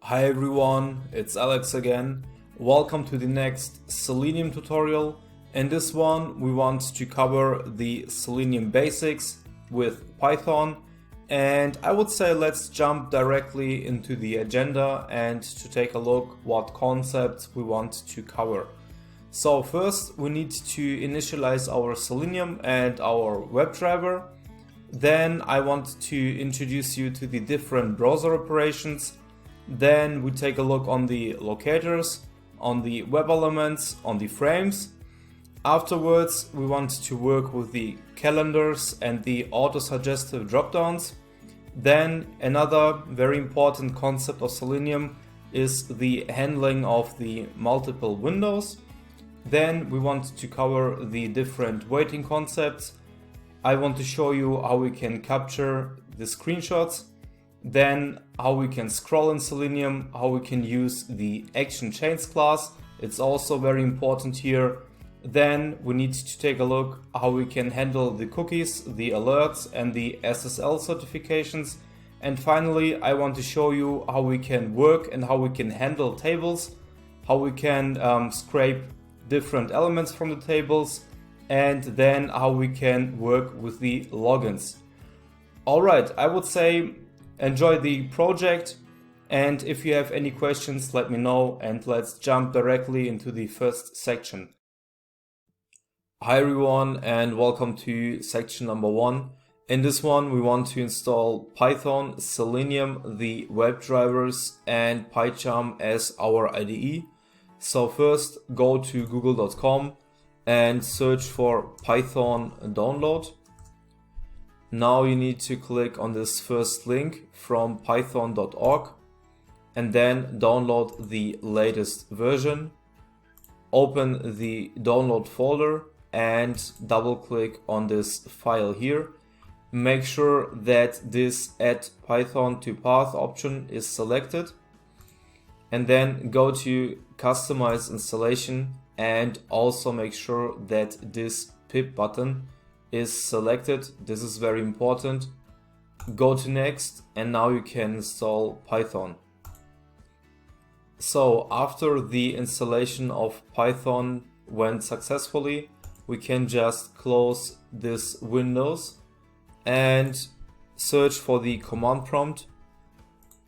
Hi everyone, it's Alex again. Welcome to the next Selenium tutorial. In this one we want to cover the Selenium basics with Python, and I would say let's jump directly into the agenda and to take a look what concepts we want to cover. So first we need to initialize our Selenium and our WebDriver. Then I want to introduce you to the different browser operations. Then we take a look on the locators, on the WebElements, on the frames. Afterwards, we want to work with the calendars and the autosuggestive dropdowns. Then another very important concept of Selenium is the handling of the multiple windows. Then we want to cover the different waiting concepts. I want to show you how we can capture the screenshots. Then how we can scroll in Selenium, how we can use the ActionChains class. It's also very important here. Then we need to take a look how we can handle the cookies, the alerts and the SSL certifications. And finally, I want to show you how we can work and how we can handle tables, how we can scrape different elements from the tables, and then how we can work with the logins. Alright, I would say enjoy the project, and if you have any questions let me know, and let's jump directly into the first section. Hi everyone and welcome to section number 1. In this one we want to install Python, Selenium, the WebDrivers and PyCharm as our IDE. So first go to google.com and search for Python download. Now you need to click on this first link from python.org and then download the latest version. Open the download folder and double click on this file here. Make sure that this add Python to path option is selected, and then go to customize installation and also make sure that this pip button is selected. This is very important. Go to next and now you can install Python. So after the installation of Python went successfully, we can just close this Windows and search for the command prompt.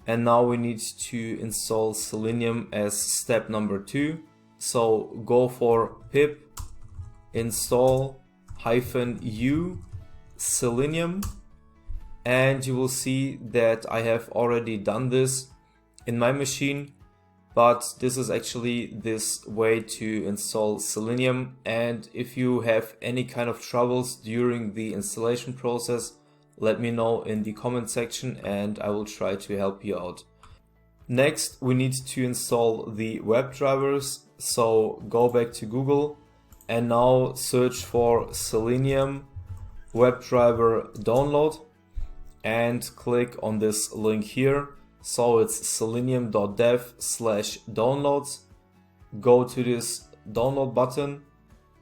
And now we need to install Selenium as step number 2. So go for pip install -u Selenium, and you will see that I have already done this in my machine, but this is actually this way to install Selenium. And if you have any kind of troubles during the installation process, let me know in the comment section and I will try to help you out. Next we need to install the WebDrivers, so go back to Google and now search for Selenium WebDriver download and click on this link here. So it's selenium.dev/downloads. Go to this download button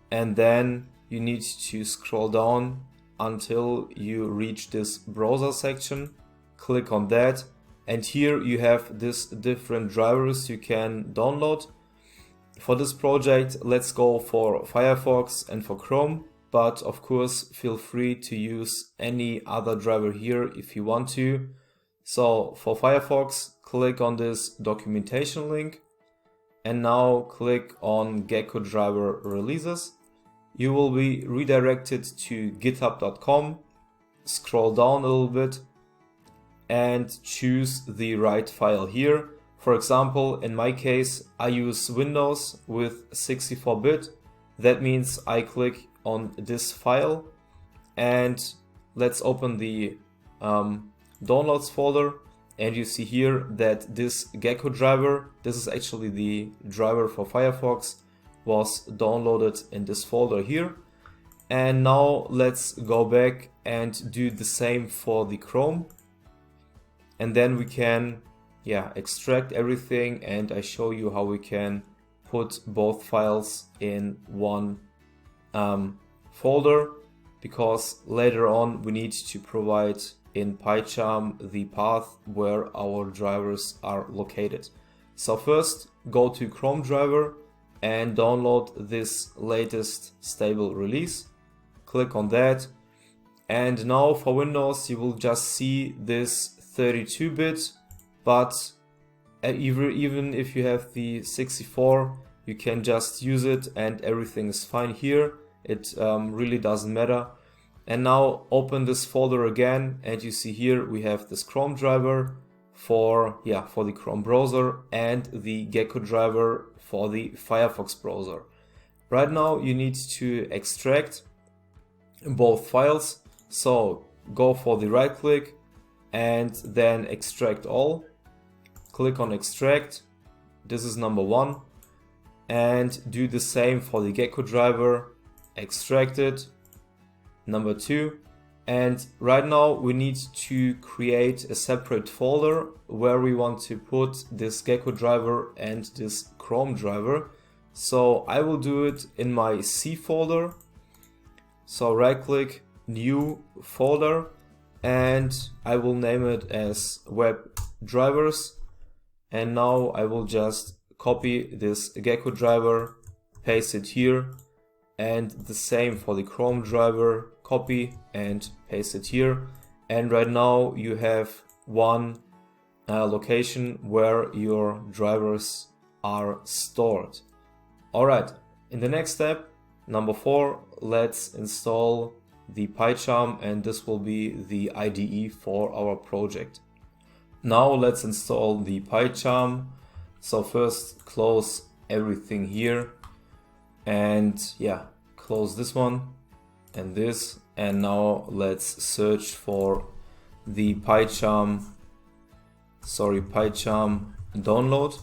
and then you need to scroll down until you reach this browser section. Click on that and here you have this different drivers you can download. For this project, let's go for Firefox and for Chrome, but of course feel free to use any other driver here if you want to. So for Firefox, click on this documentation link and now click on Gecko driver releases. You will be redirected to github.com, scroll down a little bit and choose the right file here. For example, in my case, I use Windows with 64-bit. That means I click on this file and let's open the downloads folder, and you see here that this Gecko driver, this is actually the driver for Firefox, was downloaded in this folder here. And now let's go back and do the same for the Chrome, and then we can extract everything, and I show you how we can put both files in one folder, because later on we need to provide in PyCharm the path where our drivers are located. So first go to Chrome driver and download this latest stable release. Click on that, and now for Windows you will just see this 32-bit, but even if you have the 64, you can just use it and everything is fine here. It really doesn't matter. And now open this folder again, and you see here we have this Chrome driver for the Chrome browser and the Gecko driver for the Firefox browser. Right now you need to extract both files, so go for the right click and then extract all. Click on extract, this is number 1, and do the same for the Gecko driver, extract it, number 2. And right now we need to create a separate folder where we want to put this Gecko driver and this Chrome driver. So I will do it in my C folder. So right click, new folder, and I will name it as web drivers. And now I will just copy this Gecko driver, paste it here, and the same for the Chrome driver, copy and paste it here. And right now you have one location where your drivers are stored. Alright, in the next step, number 4, let's install the PyCharm, and this will be the IDE for our project. Now let's install the PyCharm. So first close everything here, and close this one and this, and now let's search for the PyCharm download,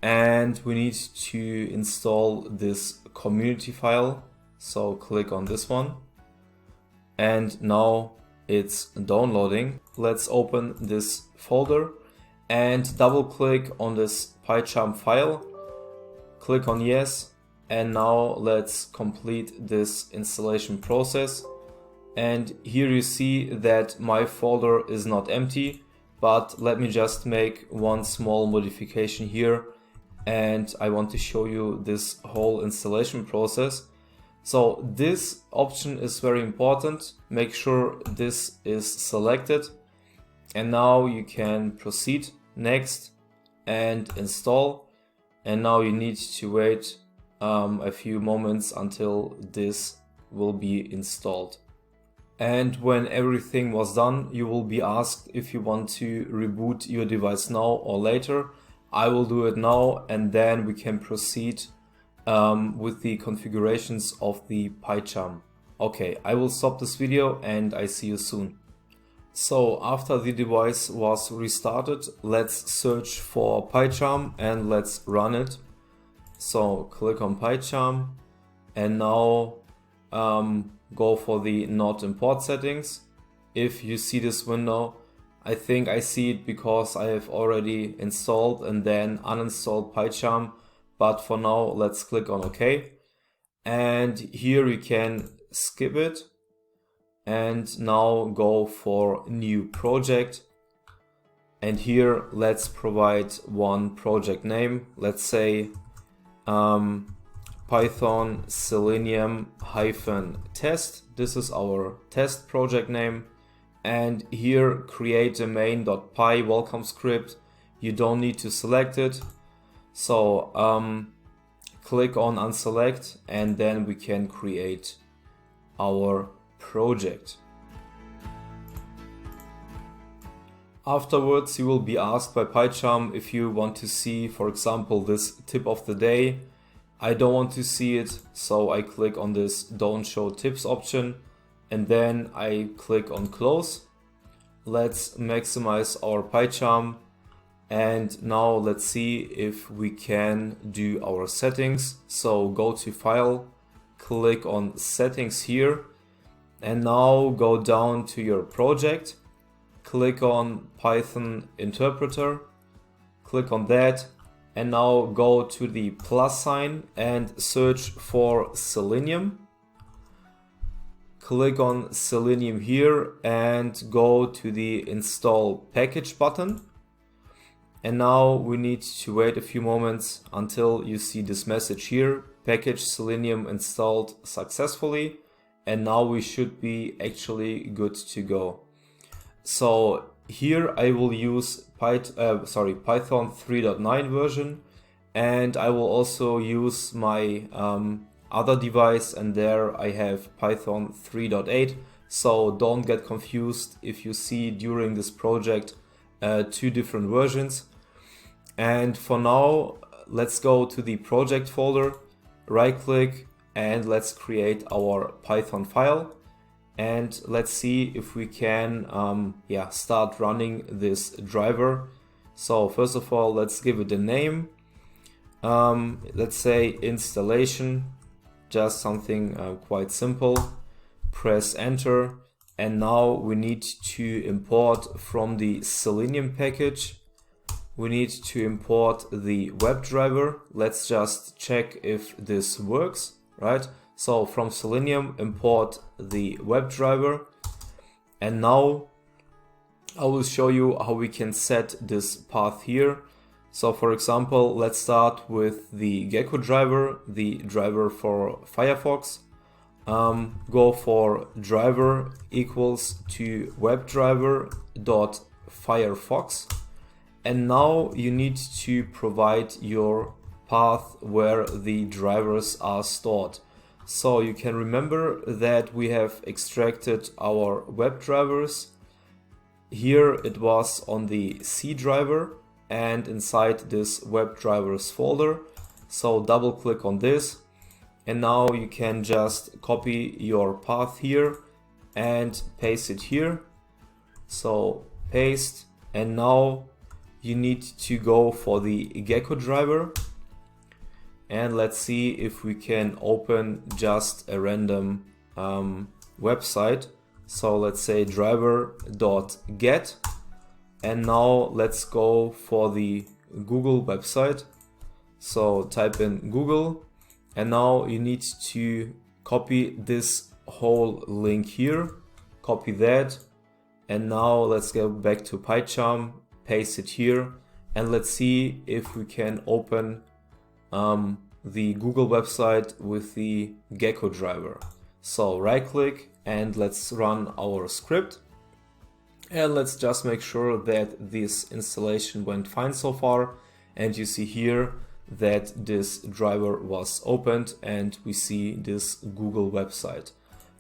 and we need to install this community file. So click on this one, and now it's downloading. Let's open this folder and double click on this PyCharm file. Click on yes, and now let's complete this installation process. And here you see that my folder is not empty, but let me just make one small modification here, and I want to show you this whole installation process. So this option is very important. Make sure this is selected, and now you can proceed next and install. And now you need to wait a few moments until this will be installed. And when everything was done, you will be asked if you want to reboot your device now or later. I will do it now, and then we can proceed with the configurations of the PyCharm. Okay, I will stop this video and I see you soon. So after the device was restarted, let's search for PyCharm and let's run it. So click on PyCharm, and now go for the not import settings. If you see this window, I think I see it because I have already installed and then uninstalled PyCharm. But for now, let's click on OK. And here you can skip it. And now go for new project. And here let's provide one project name. Let's say Python Selenium -test. This is our test project name. And here create a main.py welcome script. You don't need to select it. So click on unselect, and then we can create our project. Afterwards, you will be asked by PyCharm if you want to see, for example, this tip of the day. I don't want to see it, so I click on this don't show tips option, and then I click on close. Let's maximize our PyCharm. And now let's see if we can do our settings. So go to File, click on Settings here, and now go down to your project. Click on Python Interpreter, click on that, and now go to the plus sign and search for Selenium. click on Selenium here and go to the install package button. And now we need to wait a few moments until you see this message here, package Selenium installed successfully. And now we should be actually good to go. So here I will use Python 3.9 version, and I will also use my other device, and there I have Python 3.8. So don't get confused if you see during this project two different versions. And for now, let's go to the project folder, right click, and let's create our Python file. And let's see if we can start running this driver. So first of all, let's give it a name. Let's say installation, just something quite simple. Press enter, and now we need to import from the Selenium package. We need to import the WebDriver. Let's just check if this works, right? So from Selenium, import the WebDriver. And now I will show you how we can set this path here. So for example, let's start with the Gecko driver, the driver for Firefox. Go for driver equals to WebDriver.Firefox. And now you need to provide your path where the drivers are stored. So you can remember that we have extracted our web drivers. Here it was on the C driver and inside this web drivers folder. So double click on this, and now you can just copy your path here and paste it here. So paste, and now you need to go for the Gecko driver. And let's see if we can open just a random website. So let's say driver.get. And now let's go for the Google website. So type in Google. And now you need to copy this whole link here. Copy that. And now let's go back to PyCharm, paste it here. And let's see if we can open the Google website with the Gecko driver. So right click and let's run our script. And let's just make sure that this installation went fine so far. And you see here that this driver was opened and we see this Google website.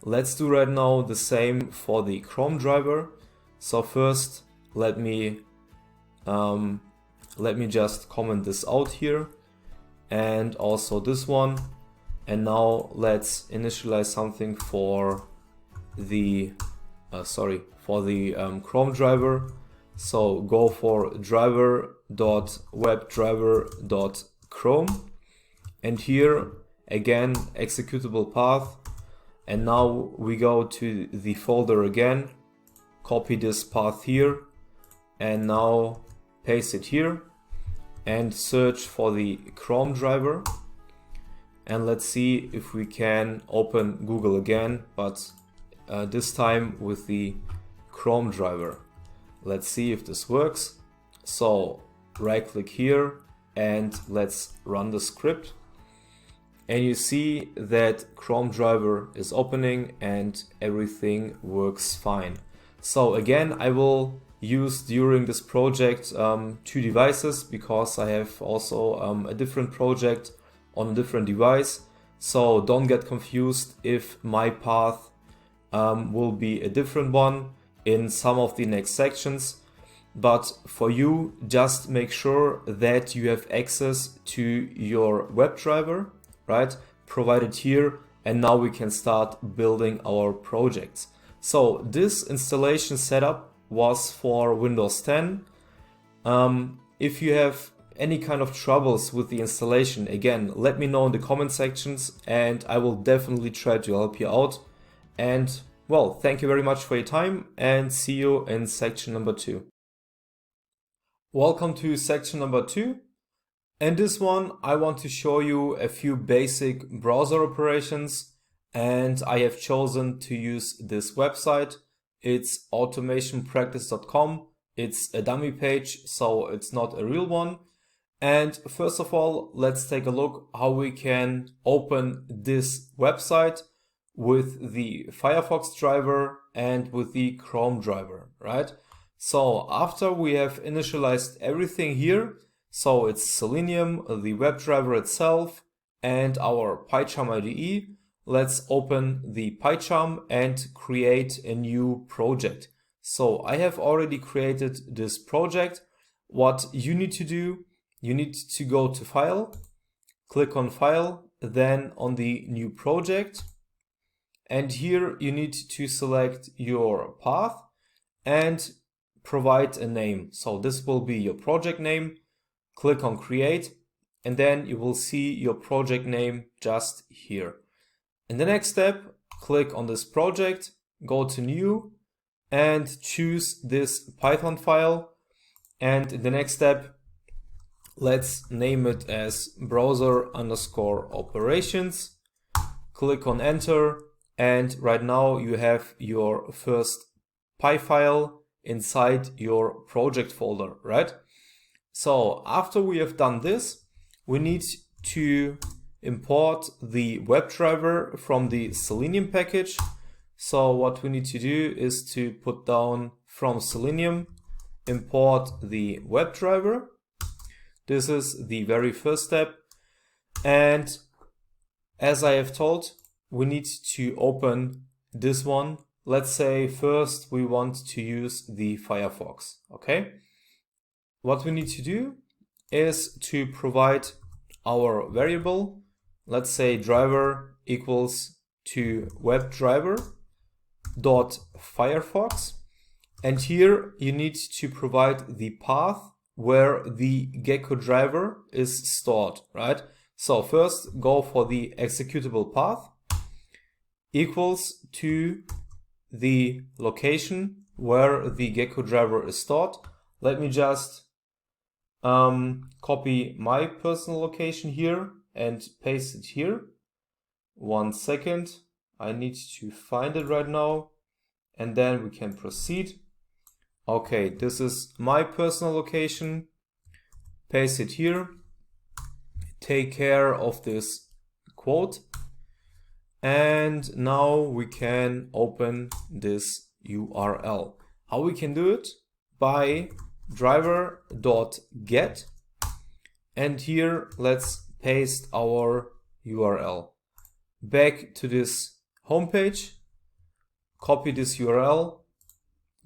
Let's do right now the same for the Chrome driver. So first, let me just comment this out here, and also this one. And now let's initialize something for the Chrome driver. So go for driver.webdriver.chrome, and here again executable path. And now we go to the folder again, copy this path here, and now paste it here and search for the Chrome driver. And let's see if we can open Google again, but this time with the Chrome driver. Let's see if this works. So right click here and let's run the script. And you see that Chrome driver is opening and everything works fine. So again, I will use during this project two devices because I have also a different project on a different device. So don't get confused if my path will be a different one in some of the next sections. But for you, just make sure that you have access to your WebDriver, right? Provided here, and now we can start building our projects. So this installation setup was for Windows 10. If you have any kind of troubles with the installation, again, let me know in the comment sections and I will definitely try to help you out. And well, thank you very much for your time and see you in section number 2. Welcome to section number 2. In this one, I want to show you a few basic browser operations and I have chosen to use this website. It's automationpractice.com. It's a dummy page, so it's not a real one. And first of all, let's take a look how we can open this website with the Firefox driver and with the Chrome driver, right? So after we have initialized everything here, so it's Selenium, the WebDriver itself, and our PyCharm IDE, let's open the PyCharm and create a new project. So I have already created this project. What you need to do, you need to go to File, click on File, then on the New Project. And here you need to select your path and provide a name. So this will be your project name. Click on Create, and then you will see your project name just here. In the next step, click on this project, go to New, and choose this Python file. And in the next step, let's name it as browser_operations. Click on Enter, and right now you have your first Py file inside your project folder, right? So after we have done this, we need to import the WebDriver from the Selenium package. So what we need to do is to put down from Selenium, import the WebDriver. This is the very first step. And as I have told, we need to open this one. Let's say first we want to use the Firefox, okay? What we need to do is to provide our variable. Let's say driver equals to WebDriver.Firefox. And here you need to provide the path where the Gecko driver is stored, right? So first go for the executable path equals to the location where the Gecko driver is stored. Let me just copy my personal location here and paste it here. 1 second. I need to find it right now, and then we can proceed. Okay, this is my personal location. Paste it here. Take care of this quote. And now we can open this URL. How we can do it? By driver.get, and here let's paste our URL. Back to this homepage, copy this URL,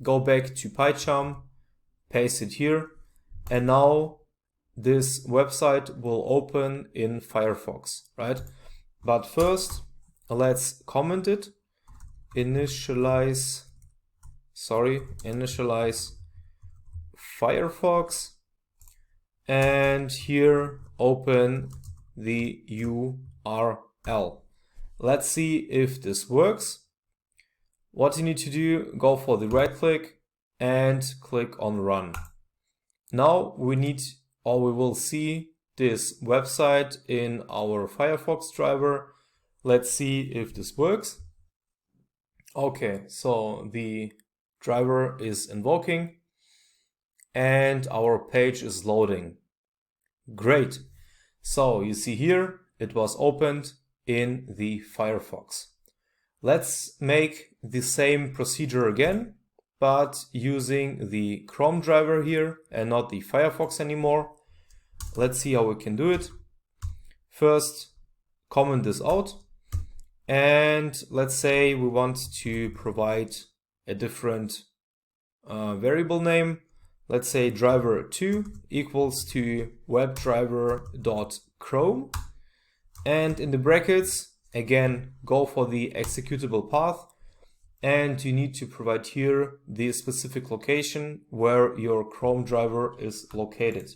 go back to PyCharm, paste it here, and now this website will open in Firefox, right? But first, let's comment it. Initialize Firefox, and here open the URL. Let's see if this works. What you need to do, go for the right click and click on Run. Now we will see this website in our Firefox driver. Let's see if this works. Okay, so the driver is invoking and our page is loading. Great. So you see here, it was opened in the Firefox. Let's make the same procedure again, but using the Chrome driver here and not the Firefox anymore. Let's see how we can do it. First, comment this out. And let's say we want to provide a different variable name. Let's say driver2 equals to WebDriver.Chrome. And in the brackets, again, go for the executable path. And you need to provide here the specific location where your Chrome driver is located.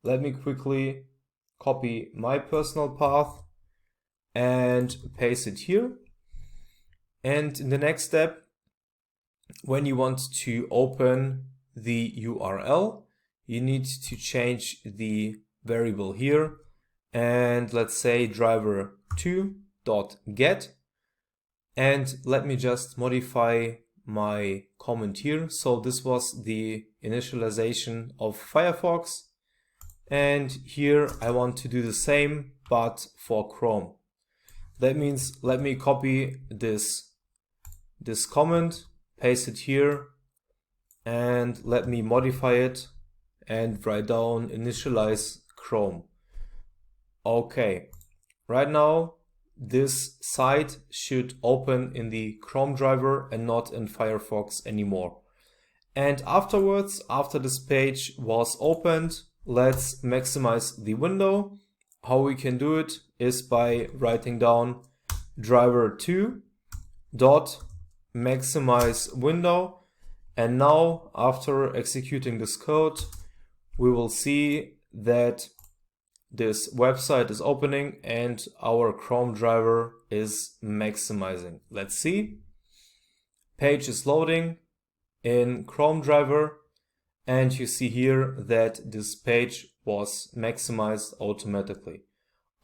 Let me quickly copy my personal path and paste it here. And in the next step, when you want to open the URL, you need to change the variable here. And let's say driver2.get. And let me just modify my comment here. So this was the initialization of Firefox. And here I want to do the same, but for Chrome. That means let me copy this comment, paste it here, and let me modify it and write down initialize Chrome. Okay, right now this site should open in the Chrome driver and not in Firefox anymore. And afterwards, after this page was opened, let's maximize the window. How we can do it is by writing down driver2 dot maximize window. And now after executing this code, we will see that this website is opening and our Chrome driver is maximizing. Let's see. Page is loading in Chrome driver, and you see here that this page was maximized automatically.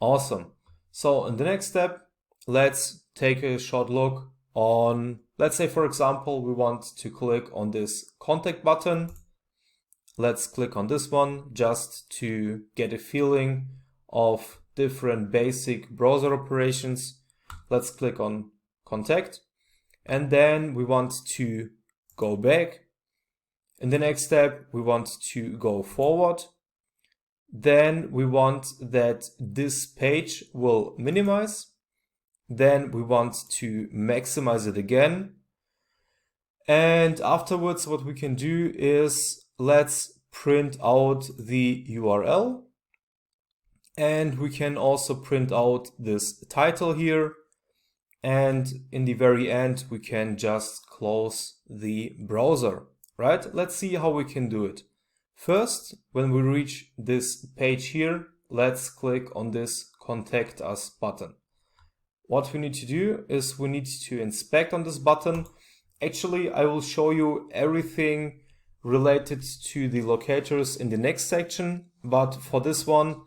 Awesome. So in the next step, let's take a short look on, let's say for example, we want to click on this contact button. Let's click on this one just to get a feeling of different basic browser operations. Let's click on contact, and then we want to go back. In the next step, we want to go forward. Then we want that this page will minimize. Then we want to maximize it again. And afterwards, what we can do is let's print out the URL. And we can also print out this title here. And in the very end, we can just close the browser, right? Let's see how we can do it. First, when we reach this page here, let's click on this Contact Us button. What we need to do is we need to inspect on this button. Actually, I will show you everything related to the locators in the next section, but for this one,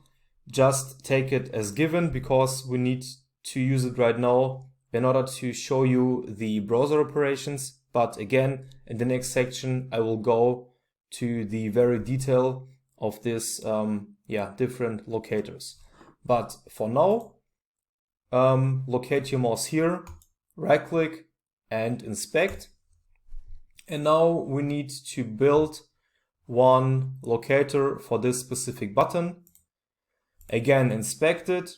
just take it as given because we need to use it right now in order to show you the browser operations. But again, in the next section, I will go to the very detail of this different locators. But for now, locate your mouse here, right click and inspect. And now we need to build one locator for this specific button. Again, inspect it.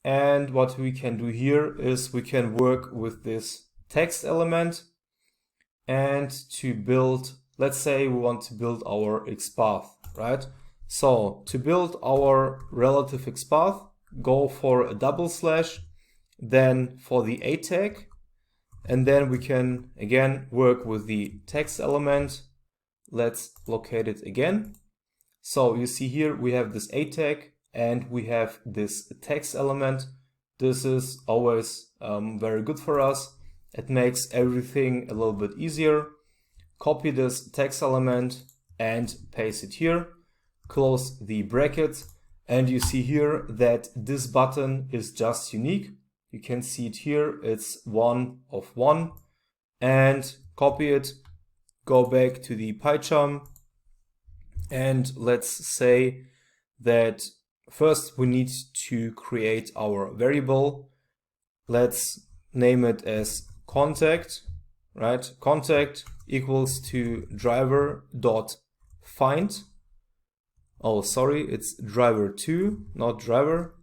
And what we can do here is we can work with this text element and to build, let's say we want to build our XPath, right? So to build our relative XPath, go for a double slash, then for the A tag, and then we can again work with the text element. Let's locate it again. So you see here we have this A tag and we have this text element. This is always very good for us. It makes everything a little bit easier. Copy this text element and paste it here. Close the bracket, and you see here that this button is just unique. You can see it here, it's 1 of 1, and copy it, go back to the PyCharm, and let's say that first we need to create our variable. Let's name it as contact, right? Contact equals to driver.find. Oh, sorry, it's driver2, not driver.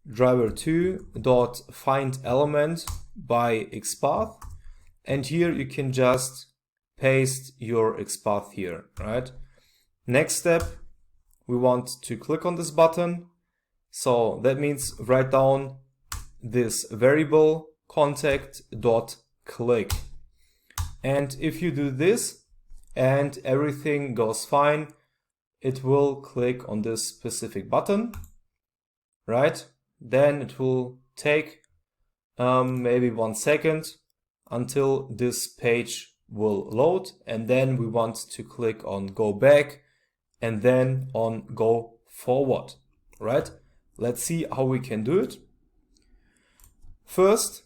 Driver2.find element by XPath. And here you can just paste your XPath here, right? Next step, we want to click on this button. So that means write down this variable contact.click. And if you do this and everything goes fine, it will click on this specific button, right? Then it will take maybe 1 second until this page will load, and then we want to click on go back and then on go forward, right? Let's see how we can do it. First,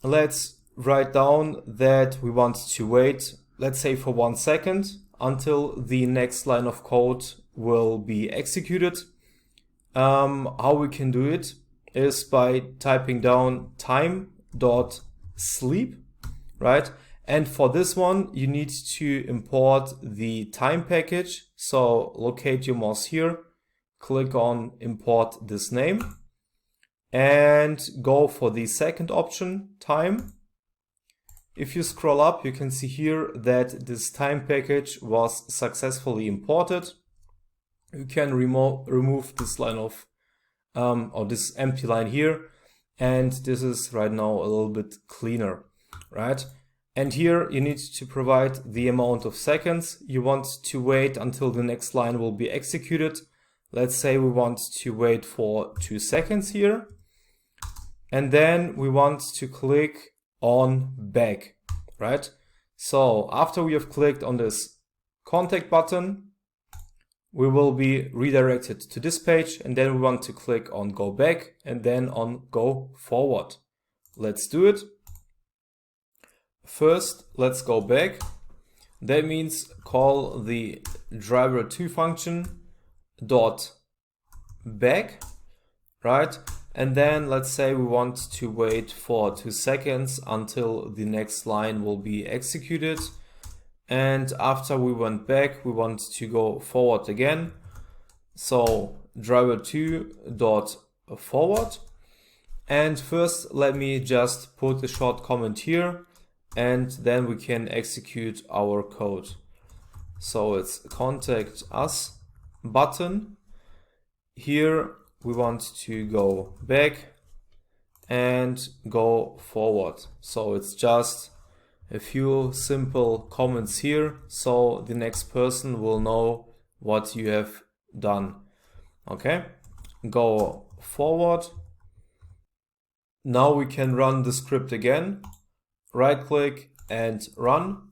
let's write down that we want to wait, let's say for 1 second, until the next line of code will be executed. How we can do it is by typing down time.sleep, right? And for this one, you need to import the time package. So locate your mouse here, click on import this name, and go for the second option, time. If you scroll up, you can see here that this time package was successfully imported. You can remove this line of, or this empty line here, and this is right now a little bit cleaner, right? And here you need to provide the amount of seconds you want to wait until the next line will be executed. Let's say we want to wait for 2 seconds here. And then we want to click on back, right? So after we have clicked on this contact button, we will be redirected to this page, and then we want to click on go back and then on go forward. Let's do it. First, let's go back. That means call the driver2 function dot back, right? And then let's say we want to wait for 2 seconds until the next line will be executed. And after we went back, we want to go forward again. So driver2 dot forward. And first, let me just put a short comment here, and then we can execute our code. So it's contact us button. Here we want to go back and go forward. So it's just a few simple comments here, so the next person will know what you have done. Okay, go forward. Now we can run the script again. Right click and run.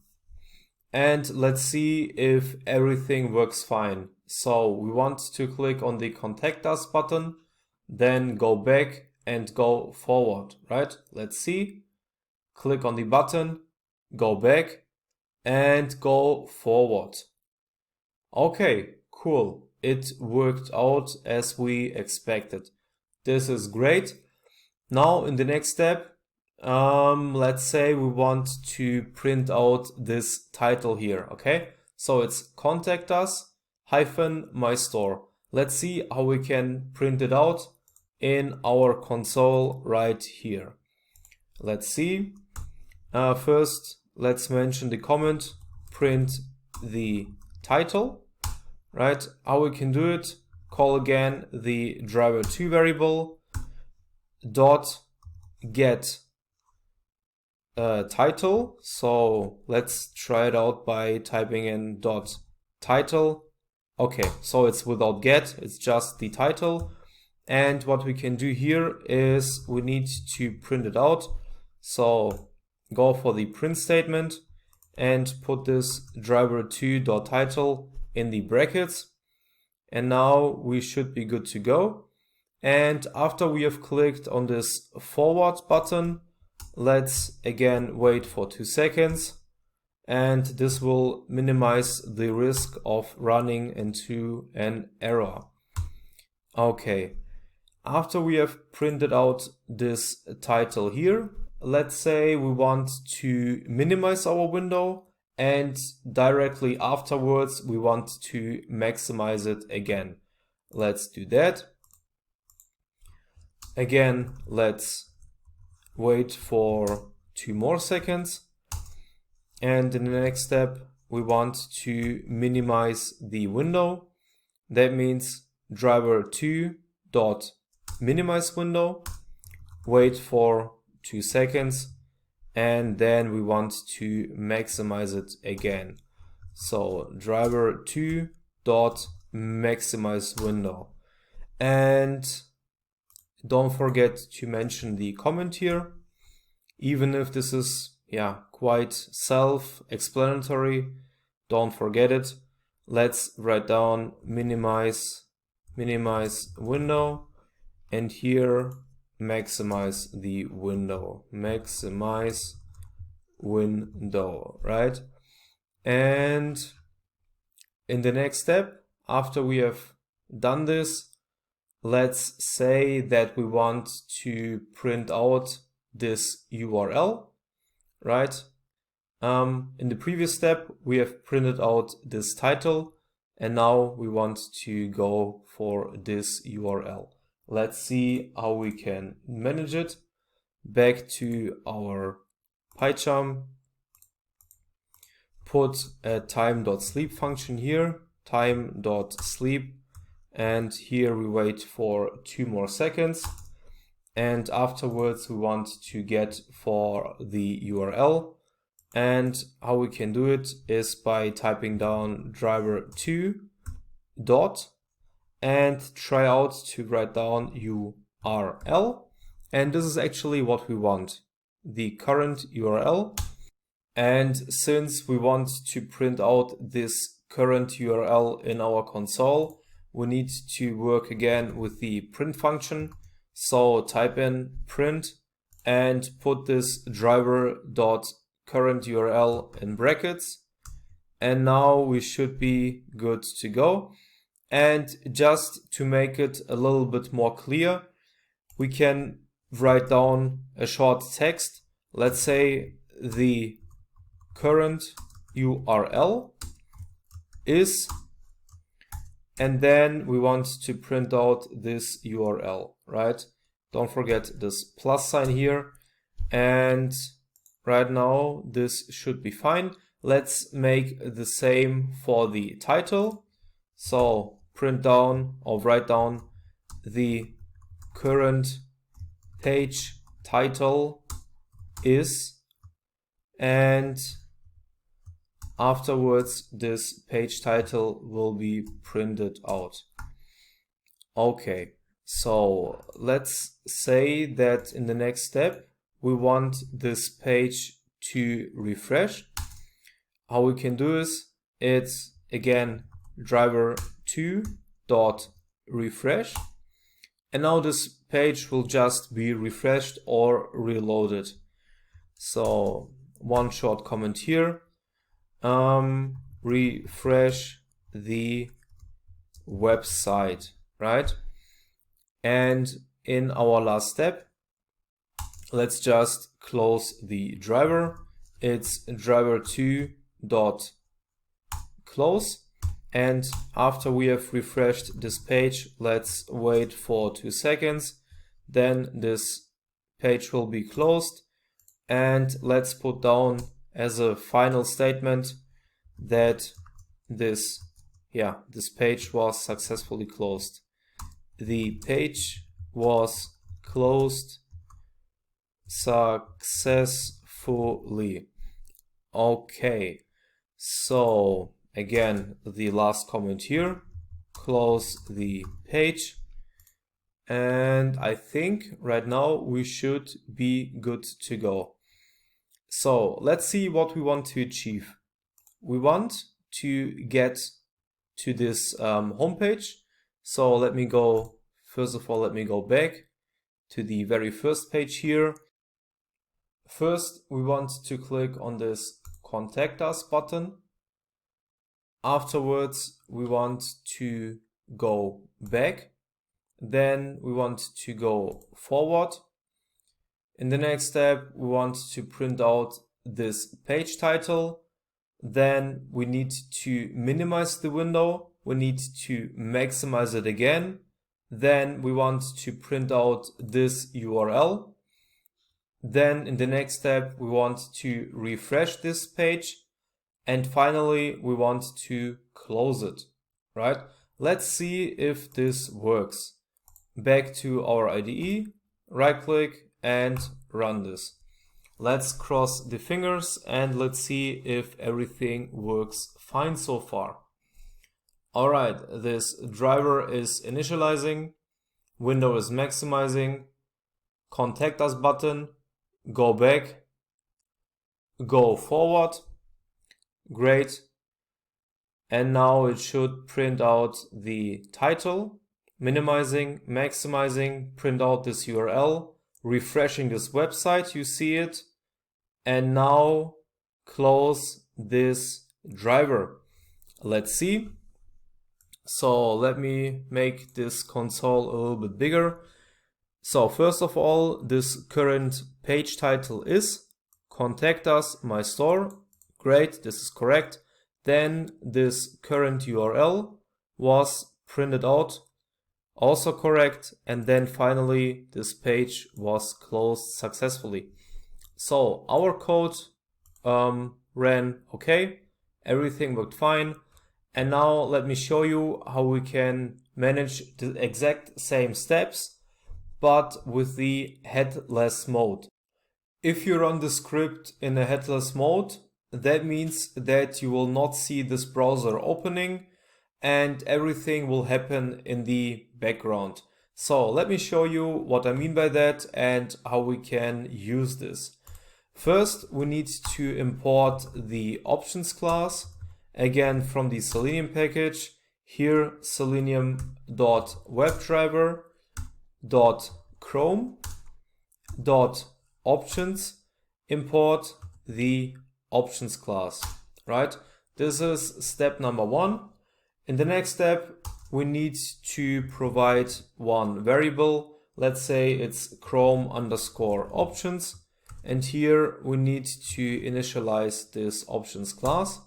And let's see if everything works fine. So we want to click on the contact us button, then go back and go forward, right? Let's see. Click on the button, go back and go forward. Okay, cool. It worked out as we expected. This is great. Now in the next step, let's say we want to print out this title here, okay? So it's contact us -my store. Let's see how we can print it out in our console right here. Let's see. First, let's mention the comment, print the title, right? How we can do it, call again the driver2 variable, dot get title. So let's try it out by typing in dot title. Okay, so it's without get, it's just the title. And what we can do here is we need to print it out. So go for the print statement and put this driver2.title in the brackets. And now we should be good to go. And after we have clicked on this forward button, let's again wait for 2 seconds. And this will minimize the risk of running into an error. Okay, after we have printed out this title here, let's say we want to minimize our window, and directly afterwards we want to maximize it again. Let's do that. Again, let's wait for 2 more seconds. And in the next step, we want to minimize the window. That means driver2.minimize window, wait for 2 seconds, and then we want to maximize it again. So driver2.maximize window. And don't forget to mention the comment here, even if this is quite self-explanatory. Don't forget it. Let's write down minimize window, and here maximize the window, maximize window, right? And in the next step, after we have done this, let's say that we want to print out this URL, right? In the previous step, we have printed out this title, and now we want to go for this URL. Let's see how we can manage it. Back to our PyCharm, put a time.sleep function here, time.sleep, and here we wait for 2 more seconds. And afterwards we want to get for the URL. And how we can do it is by typing down driver2 dot and try out to write down URL. And this is actually what we want, the current URL. And since we want to print out this current URL in our console, we need to work again with the print function. So type in print and put this driver.current URL in brackets. And now we should be good to go. And just to make it a little bit more clear, we can write down a short text. Let's say the current URL is, and then we want to print out this URL, right? Don't forget this plus sign here. And right now this should be fine. Let's make the same for the title. So print down or write down the current page title is, and afterwards this page title will be printed out. Okay, so let's say that in the next step we want this page to refresh. How we can do is, it's again driver2 dot refresh, and now this page will just be refreshed or reloaded. So one short comment here, refresh the website, right? And in our last step, let's just close the driver. It's driver2 dot close. And after we have refreshed this page, let's wait for 2 seconds. Then this page will be closed. And let's put down as a final statement that this page was successfully closed. The page was closed successfully. Okay, so again, the last comment here, close the page. And I think right now we should be good to go. So let's see what we want to achieve. We want to get to this homepage. So let me go, first of all, let me go back to the very first page here. First, we want to click on this Contact Us button. Afterwards, we want to go back. Then we want to go forward. In the next step, we want to print out this page title. Then we need to minimize the window. We need to maximize it again. Then we want to print out this URL. Then in the next step, we want to refresh this page. And finally, we want to close it, right? Let's see if this works. Back to our IDE, right click and run this. Let's cross the fingers and let's see if everything works fine so far. All right, this driver is initializing, window is maximizing, Contact Us button, go back, go forward, great. And now it should print out the title, minimizing, maximizing, print out this URL, refreshing this website, you see it, and now close this driver. Let's see. So let me make this console a little bit bigger. So first of all, this current page title is contact us, my store. Great, this is correct. Then this current URL was printed out, also correct. And then finally, this page was closed successfully. So our code ran okay, everything worked fine. And now let me show you how we can manage the exact same steps, but with the headless mode. If you run the script in a headless mode, that means that you will not see this browser opening and everything will happen in the background. So let me show you what I mean by that and how we can use this. First, we need to import the options class, again from the Selenium package. Here, selenium.webdriver.chrome.options, import the options class, right? This is step number one. In the next step, we need to provide one variable. Let's say it's Chrome_options. And here we need to initialize this options class.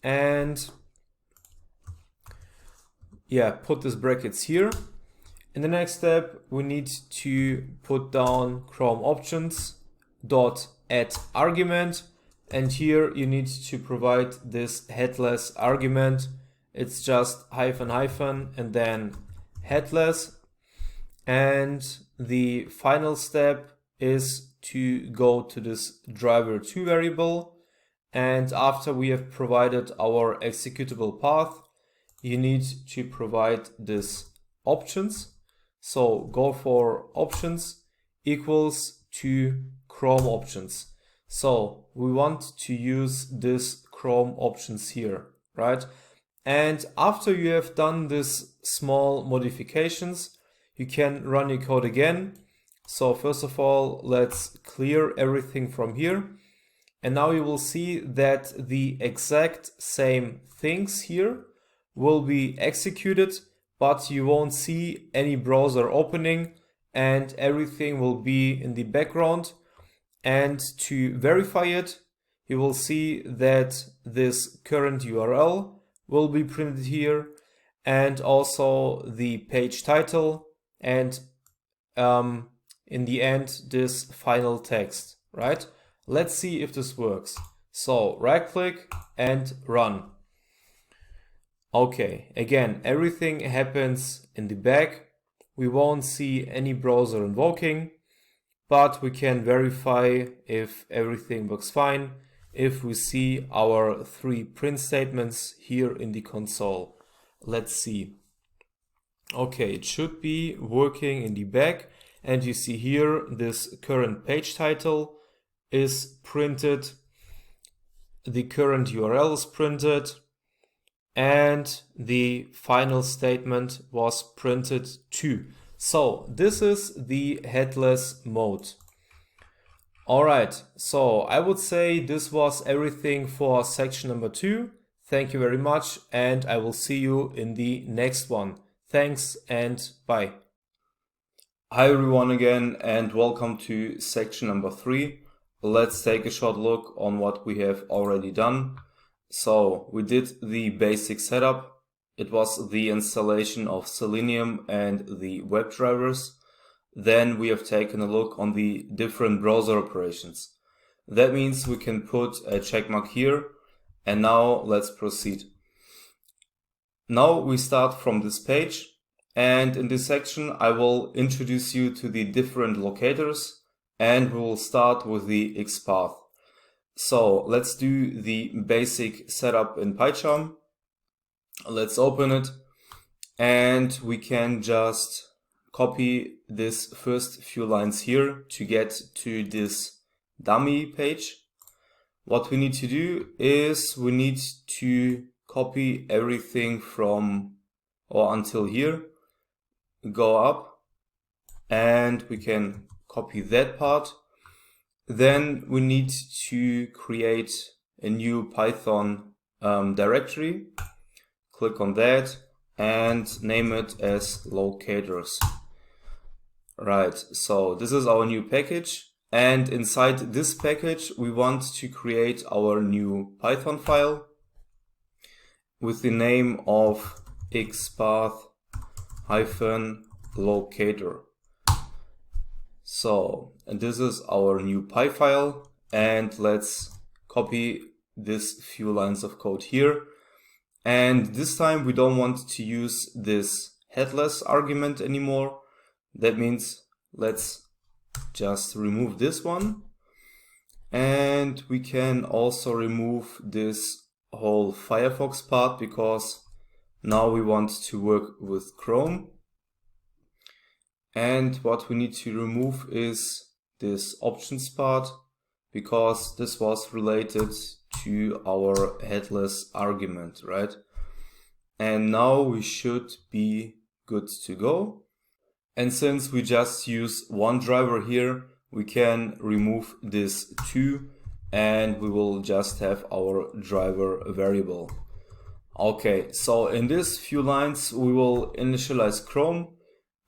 And yeah, put these brackets here. In the next step, we need to put down Chrome options dot add argument. And here you need to provide this headless argument. It's just hyphen and then headless. And the final step is to go to this driver2 variable. And after we have provided our executable path, you need to provide this options. So go for options equals to Chrome options. So we want to use this Chrome options here, right? And after you have done this small modifications, you can run your code again. So first of all, let's clear everything from here. And now you will see that the exact same things here will be executed, but you won't see any browser opening and everything will be in the background. And to verify it, you will see that this current URL will be printed here and also the page title and in the end, this final text, right? Let's see if this works. So right click and run. Okay, again, everything happens in the back. We won't see any browser invoking, but we can verify if everything works fine if we see our 3 print statements here in the console. Let's see. Okay, it should be working in the back. And you see here, this current page title is printed, the current URL is printed, and the final statement was printed too. So this is the headless mode. All right, so I would say this was everything for section number 2. Thank you very much, and I will see you in the next one. Thanks and bye. Hi everyone again and welcome to section number 3. Let's take a short look on what we have already done. So we did the basic setup. It was the installation of Selenium and the web drivers. Then we have taken a look on the different browser operations. That means we can put a checkmark here. And now let's proceed. Now we start from this page. And in this section, I will introduce you to the different locators and we will start with the XPath. So let's do the basic setup in PyCharm. Let's open it and we can just copy this first few lines here to get to this dummy page. What we need to do is we need to copy everything from or until here. Go up and we can copy that part. Then we need to create a new Python directory. Click on that and name it as Locators. Right, so this is our new package, and inside this package we want to create our new Python file with the name of xpath-locator. So, and this is our new Py file, and let's copy this few lines of code here. And this time we don't want to use this headless argument anymore. That means let's just remove this one, and we can also remove this whole Firefox part because now we want to work with Chrome. And what we need to remove is this options part because this was related to our headless argument, right? And now we should be good to go. And since we just use one driver here, we can remove this too, and we will just have our driver variable. Okay, so in these few lines we will initialize Chrome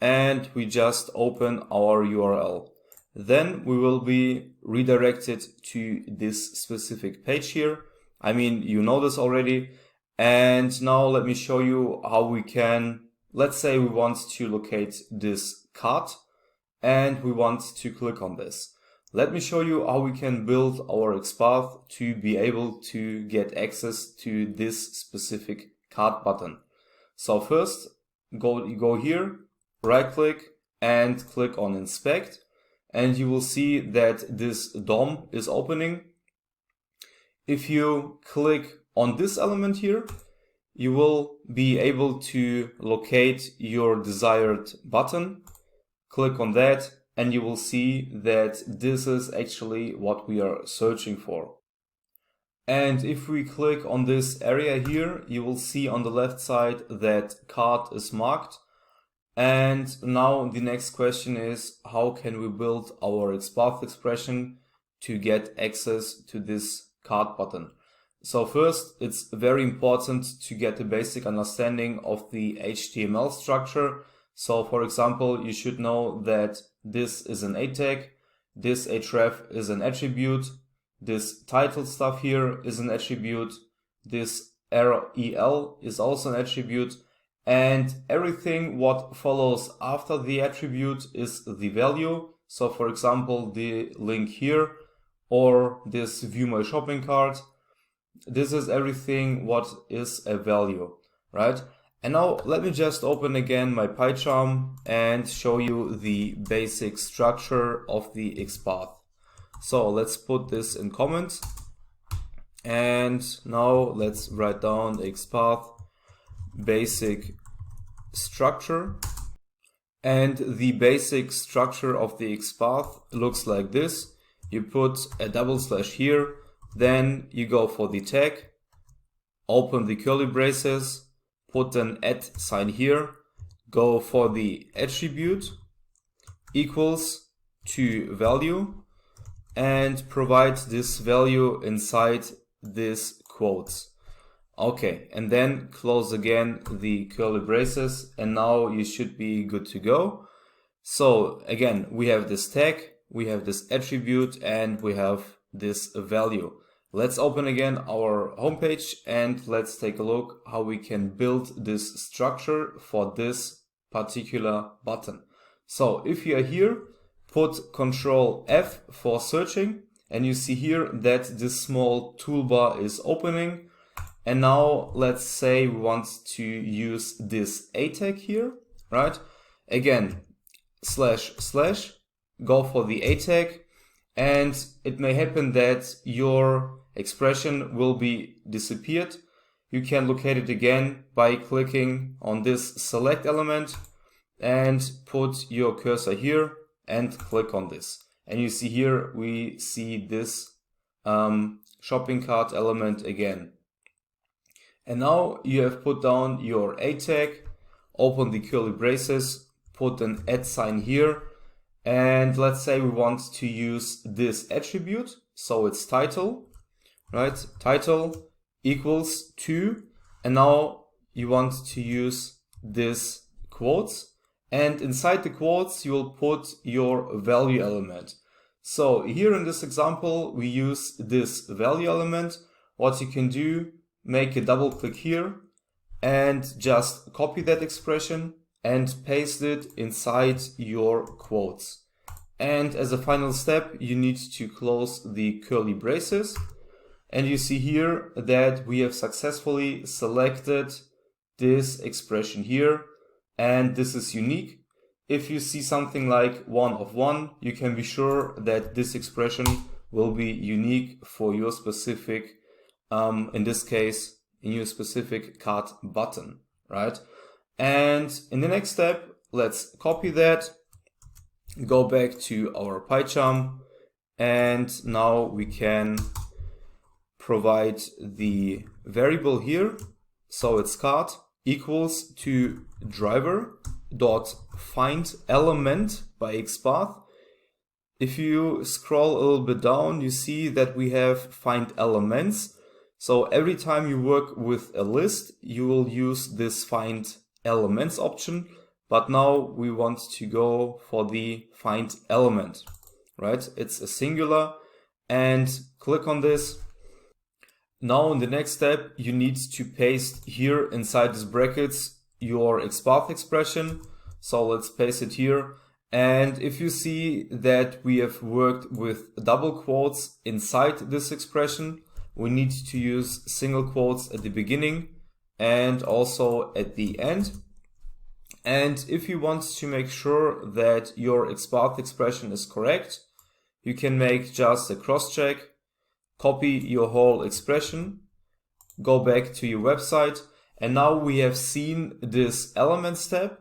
and we just open our URL. Then we will be redirected to this specific page here. I mean, you know this already. And now let me show you how we can, let's say we want to locate this card and we want to click on this. Let me show you how we can build our XPath to be able to get access to this specific card button. So first, go here, right click and click on inspect, and you will see that this DOM is opening. If you click on this element here, you will be able to locate your desired button. Click on that and you will see that this is actually what we are searching for. And if we click on this area here, you will see on the left side that card is marked. And now the next question is, how can we build our XPath expression to get access to this card button? So first, it's very important to get a basic understanding of the HTML structure. So for example, you should know that this is an A tag, this href is an attribute, this title stuff here is an attribute, this rel is also an attribute, and everything what follows after the attribute is the value. So for example, the link here or this view my shopping cart, this is everything what is a value, right? And now let me just open again my PyCharm and show you the basic structure of the XPath. So let's put this in comments. And now let's write down XPath basic structure. And the basic structure of the XPath looks like this. You put a double slash here, then you go for the tag, open the curly braces, put an @ sign here, go for the attribute, equals to value, and provide this value inside this quotes. Okay, and then close again the curly braces, and now you should be good to go. So again, we have this tag, we have this attribute, and we have this value. Let's open again our homepage and let's take a look how we can build this structure for this particular button. So if you are here, put Ctrl F for searching, and you see here that this small toolbar is opening. And now let's say we want to use this A tag here, right? Again, // go for the A tag, and it may happen that your expression will be disappeared. You can locate it again by clicking on this select element and put your cursor here and click on this. And you see here, we see this shopping cart element again. And now you have put down your A tag, open the curly braces, put an @ sign here, And let's say we want to use this attribute. So it's title, right? Title equals to, and now you want to use this quotes, and inside the quotes you will put your value element. So here in this example we use this value element. What you can do, make a double click here and just copy that expression and paste it inside your quotes. And as a final step, you need to close the curly braces. And you see here that we have successfully selected this expression here, and this is unique. If you see something like 1 of 1, you can be sure that this expression will be unique for your specific, in this case, in your specific cart button, right? And in the next step, let's copy that, go back to our PyCharm, and now we can provide the variable here. So it's cart equals to driver dot find element by XPath. If you scroll a little bit down, you see that we have find elements. So every time you work with a list, you will use this find elements option. But now we want to go for the find element, right? It's a singular, and click on this. Now in the next step, you need to paste here inside these brackets your XPath expression. So let's paste it here. And if you see that we have worked with double quotes inside this expression, we need to use single quotes at the beginning and also at the end. And if you want to make sure that your XPath expression is correct, you can make just a cross check, copy your whole expression, go back to your website, and now we have seen this elements tab.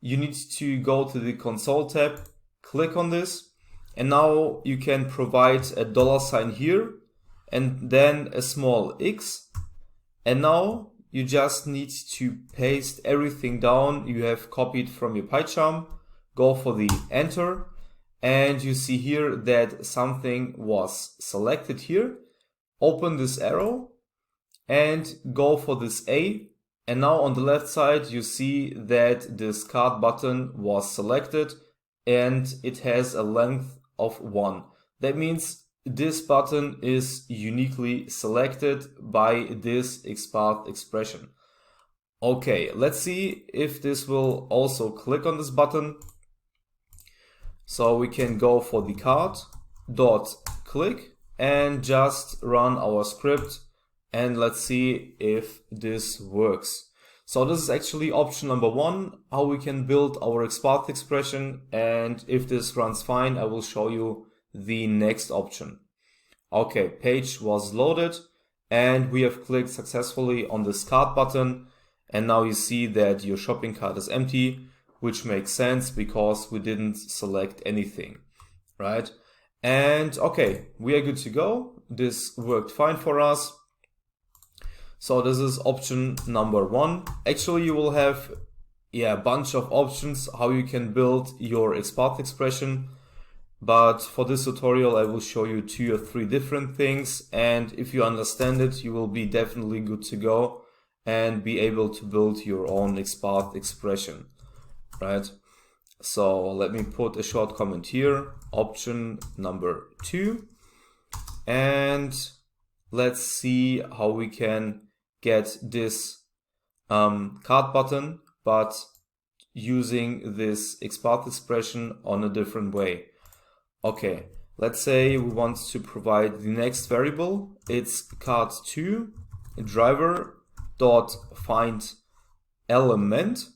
You need to go to the console tab, click on this, and now you can provide a $sign here and then a small X. And now you just need to paste everything down you have copied from your PyCharm, go for the enter, and you see here that something was selected here. Open this arrow and go for this A. And now on the left side, you see that this cart button was selected and it has a length of 1. That means this button is uniquely selected by this XPath expression. Okay, let's see if this will also click on this button. So we can go for the cart dot click and just run our script, and let's see if this works. So this is actually option number 1, how we can build our XPath expression, and if this runs fine, I will show you the next option. Okay, page was loaded and we have clicked successfully on this cart button, and now you see that your shopping cart is empty, which makes sense because we didn't select anything, right? And okay, we are good to go. This worked fine for us. So this is option number 1. Actually, you will have a bunch of options how you can build your XPath expression. But for this tutorial, I will show you 2 or 3 different things. And if you understand it, you will be definitely good to go and be able to build your own XPath expression, right? So let me put a short comment here, option number 2. And let's see how we can get this cart button, but using this XPath expression on a different way. Okay, let's say we want to provide the next variable. It's cart2 driver dot find element,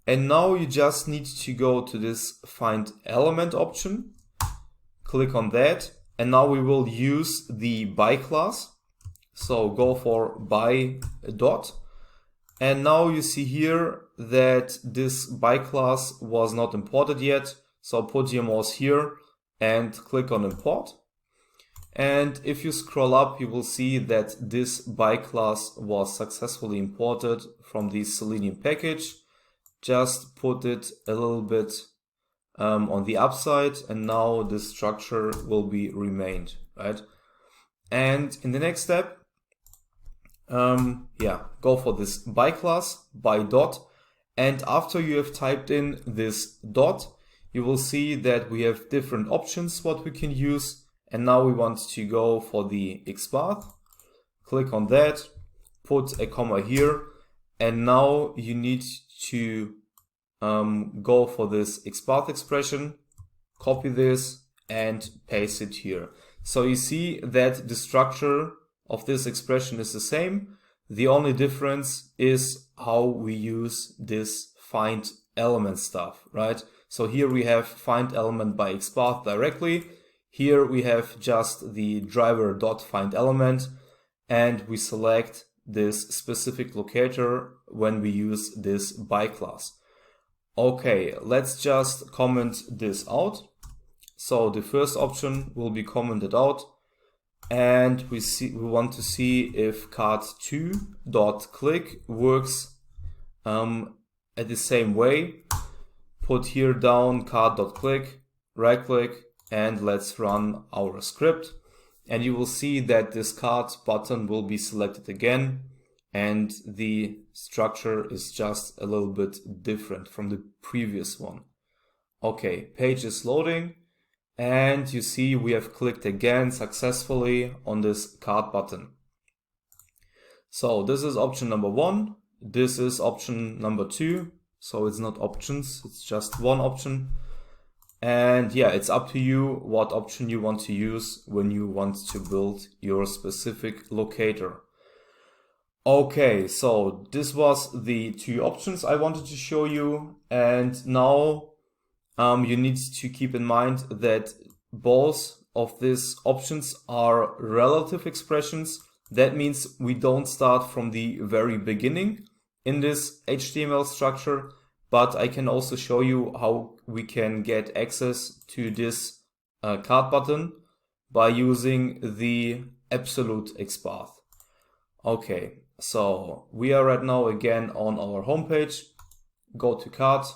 and now you just need to go to this find element option, click on that, and now we will use the by class. So go for by dot, and now you see here that this by class was not imported yet. So put your mouse here and click on import. And if you scroll up, you will see that this by class was successfully imported from the Selenium package. Just put it a little bit on the upside, and now this structure will be remained, right? And in the next step, go for this by class, by dot, and after you have typed in this dot, you will see that we have different options what we can use, and now we want to go for the XPath. Click on that, put a comma here, and now you need to go for this XPath expression, copy this and paste it here. So you see that the structure of this expression is the same. The only difference is how we use this find element stuff, right? So here we have find element by XPath directly. Here we have just the driver.findElement, and we select this specific locator when we use this by class. Okay, let's just comment this out. So the first option will be commented out, and we want to see if card2.click works at the same way. Put here down card.click, right click, and let's run our script. And you will see that this card button will be selected again, and the structure is just a little bit different from the previous one. Okay, page is loading, and you see we have clicked again successfully on this card button. So this is option number 1, this is option number 2, so it's not options, it's just one option. And yeah, it's up to you what option you want to use when you want to build your specific locator. Okay, so this was the 2 options I wanted to show you, and now you need to keep in mind that both of these options are relative expressions. That means we don't start from the very beginning in this HTML structure, but I can also show you how we can get access to this card button by using the absolute XPath. Okay, so we are right now again on our homepage. Go to card,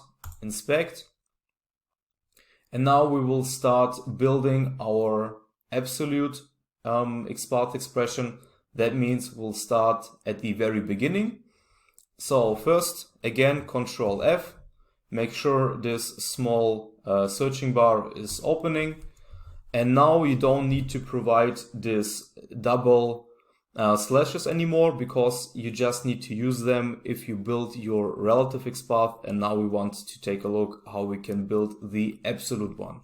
inspect, and now we will start building our absolute XPath expression. That means we'll start at the very beginning. So first, again, Control F, make sure this small searching bar is opening. And now you don't need to provide this double slashes anymore, because you just need to use them if you build your relative XPath. And now we want to take a look how we can build the absolute one.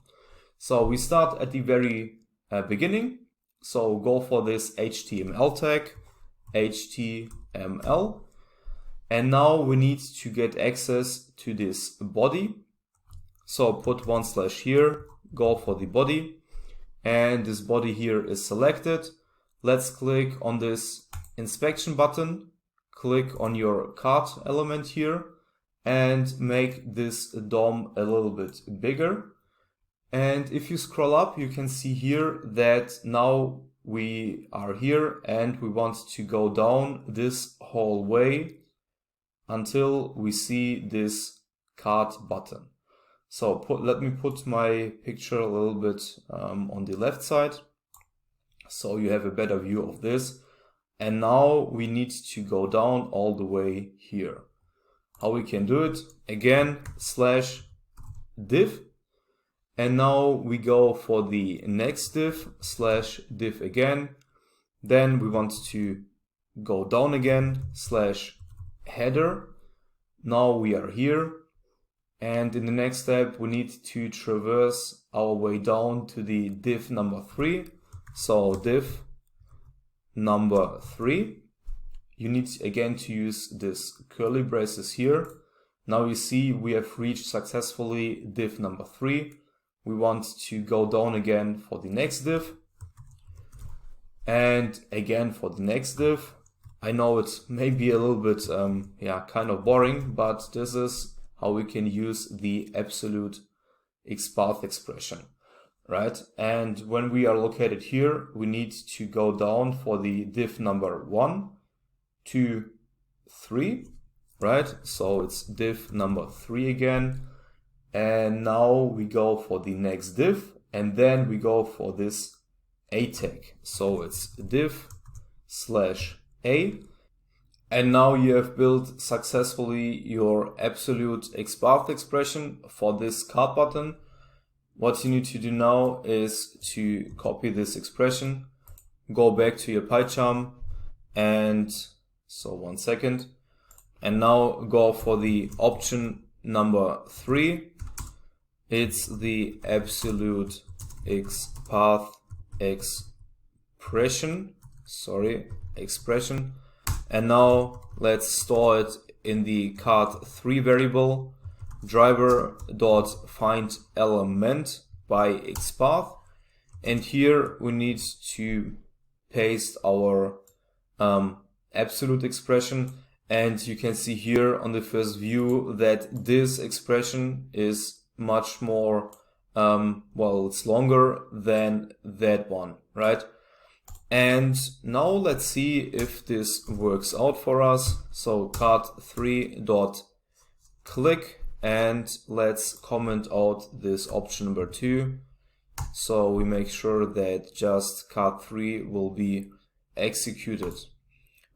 So we start at the very beginning. So go for this HTML tag, HTML. And now we need to get access to this body. So put 1/ here, go for the body, and this body here is selected. Let's click on this inspection button, click on your card element here, and make this DOM a little bit bigger. And if you scroll up, you can see here that now we are here and we want to go down this whole way until we see this card button. So let me put my picture a little bit on the left side, so you have a better view of this. And now we need to go down all the way here. How we can do it? Again, /div. And now we go for the next div, /div again. Then we want to go down again, /header. Now we are here. And in the next step, we need to traverse our way down to the div number 3. So div number 3. You need again to use this curly braces here. Now you see we have reached successfully div number 3. We want to go down again for the next div. And again for the next div. I know it may be a little bit kind of boring, but this is how we can use the absolute XPath expression, right? And when we are located here, we need to go down for the div number 1, 2, 3, right? So it's div number 3 again. And now we go for the next div, and then we go for this a tag. So it's div/a. And now you have built successfully your absolute XPath expression for this card button. What you need to do now is to copy this expression, go back to your PyCharm, and so 1 second, and now go for the option number 3. It's the absolute XPath expression. And now let's store it in the card3 variable, driver.findElement by XPath. And here we need to paste our absolute expression. And you can see here on the first view that this expression is much more, well, it's longer than that one, right? And now let's see if this works out for us. So card3.click, and let's comment out this option number 2. So we make sure that just card3 will be executed.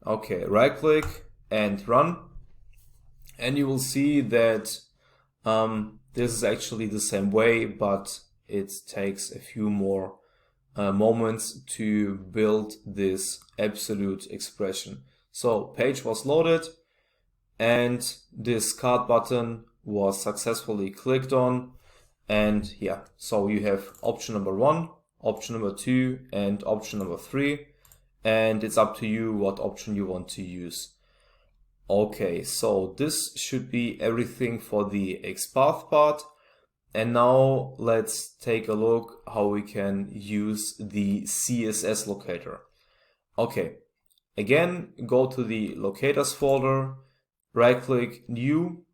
Okay, right click and run. And you will see that this is actually the same way, but it takes a few more moments to build this absolute expression. So page was loaded and this card button was successfully clicked on. And yeah, so you have option number 1, option number 2, and option number 3. And it's up to you what option you want to use. Okay, so this should be everything for the XPath part. And now let's take a look how we can use the CSS locator. Okay, again, go to the locators folder, right click new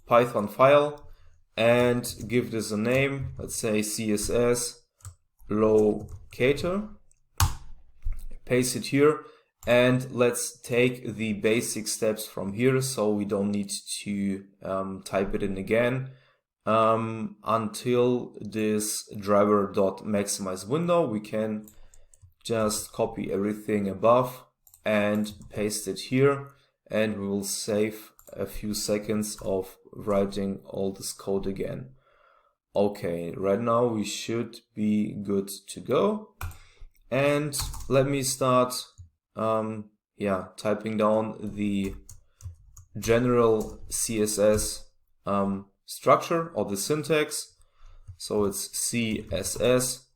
Python file, and give this a name. Let's say CSS locator. Paste it here. And let's take the basic steps from here, so we don't need to type it in again until this driver.maximize window. We can just copy everything above and paste it here, and we will save a few seconds of writing all this code again. Okay, right now we should be good to go. And let me start typing down the general CSS structure or the syntax. So it's CSS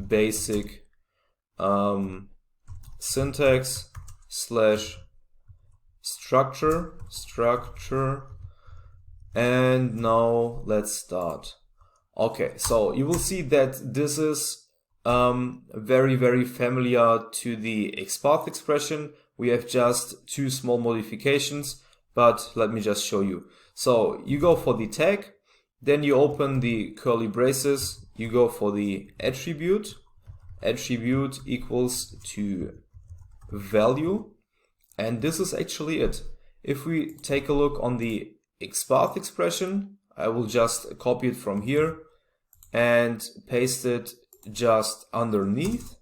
basic syntax / structure. And now let's start. Okay, so you will see that this is very, very familiar to the XPath expression. We have just 2 small modifications, but let me just show you. So you go for the tag, then you open the curly braces, you go for the attribute equals to value, and this is actually it. If we take a look on the XPath expression, I will just copy it from here and paste it just underneath.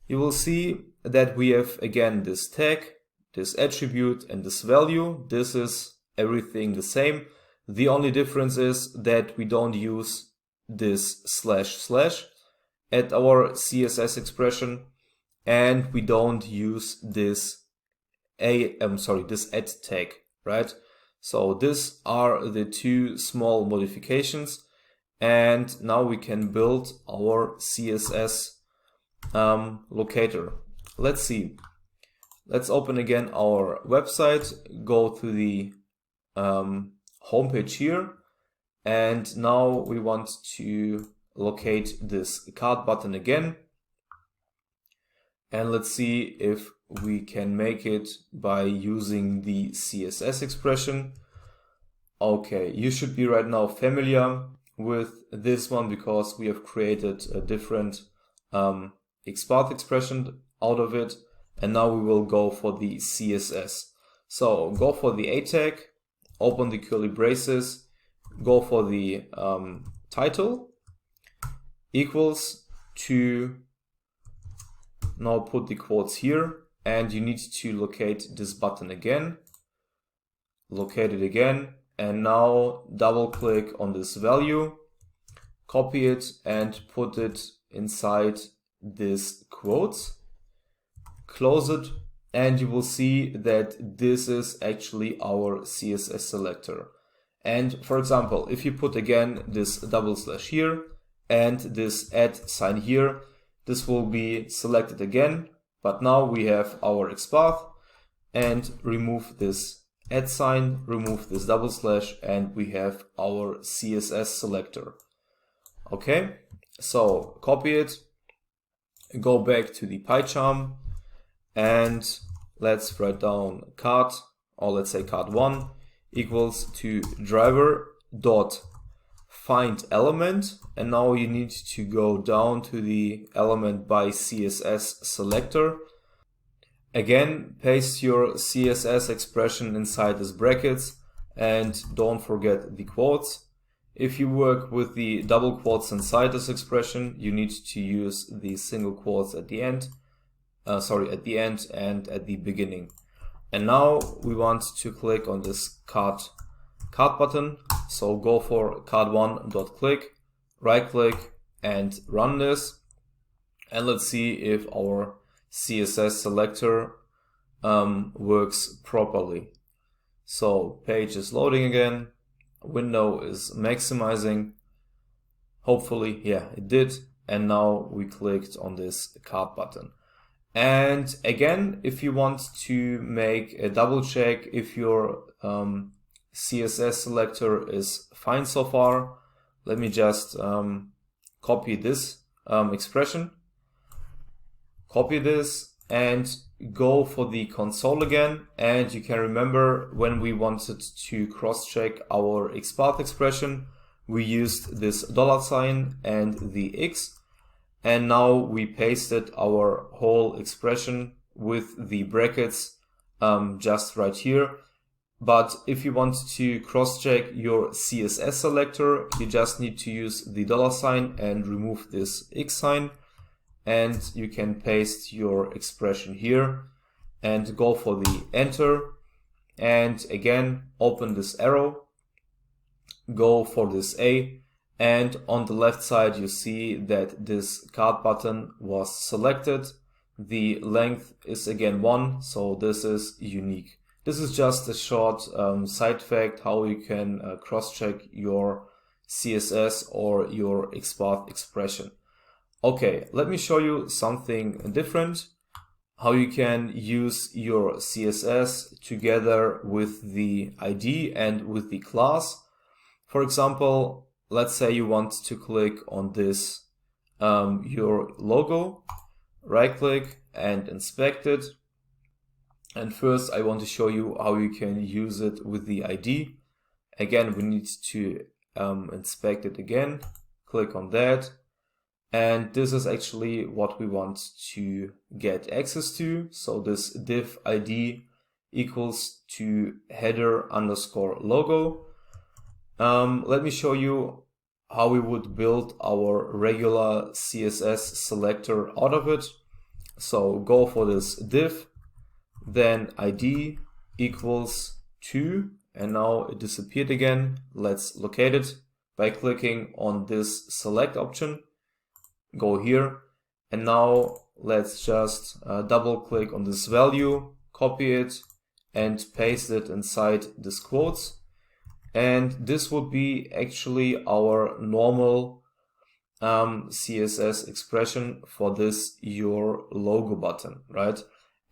You will see that we have again this tag, this attribute, and this value. This is everything the same. The only difference is that we don't use this / at our CSS expression, and we don't use this this at tag, right? So these are the 2 small modifications. And now we can build our CSS locator. Let's see. Let's open again our website, go to the homepage here, and now we want to locate this card button again. And let's see if we can make it by using the CSS expression. Okay, you should be right now familiar with this one because we have created a different XPath expression out of it, and now we will go for the CSS. So go for the A tag, open the curly braces, go for the title equals to, now put the quotes here, and you need to locate this button again, locate it again, and now double click on this value, copy it and put it inside this quotes, close it, and you will see that this is actually our CSS selector. And for example, if you put again this double slash here and this @ sign here, this will be selected again, but now we have our XPath, and remove this @ sign, remove this double slash, and we have our CSS selector. Okay, so copy it, go back to the PyCharm, and let's write down card, or let's say card1 equals to driver dot find element, and now you need to go down to the element by CSS selector. Again, paste your CSS expression inside these brackets, and don't forget the quotes. If you work with the double quotes inside this expression, you need to use the single quotes at the end, at the end and at the beginning. And now we want to click on this card button. So go for card1.click, right click and run this. And let's see if our CSS selector works properly. So page is loading again, window is maximizing. Hopefully, yeah, it did. And now we clicked on this card button. And again, if you want to make a double check if your CSS selector is fine so far, let me just copy this expression, copy this and go for the console again. And you can remember when we wanted to cross-check our XPath expression, we used this $sign and the X. And now we pasted our whole expression with the brackets just right here. But if you want to cross-check your CSS selector, you just need to use the $sign and remove this X sign. And you can paste your expression here and go for the enter. And again, open this arrow, go for this A. And on the left side, you see that this card button was selected. The length is again 1, so this is unique. This is just a short side fact how you can cross-check your CSS or your XPath expression. Okay, let me show you something different, how you can use your CSS together with the ID and with the class. For example, let's say you want to click on this, your logo, right click and inspect it. And first I want to show you how you can use it with the ID. Again, we need to inspect it again, click on that. And this is actually what we want to get access to. So this div ID equals to header underscore logo. Let me show you how we would build our regular CSS selector out of it. So go for this div, then ID equals to, and now it disappeared again. Let's locate it by clicking on this select option. Go here, and now let's just double click on this value, copy it and paste it inside this quotes. And this would be actually our normal CSS expression for this your logo button, right?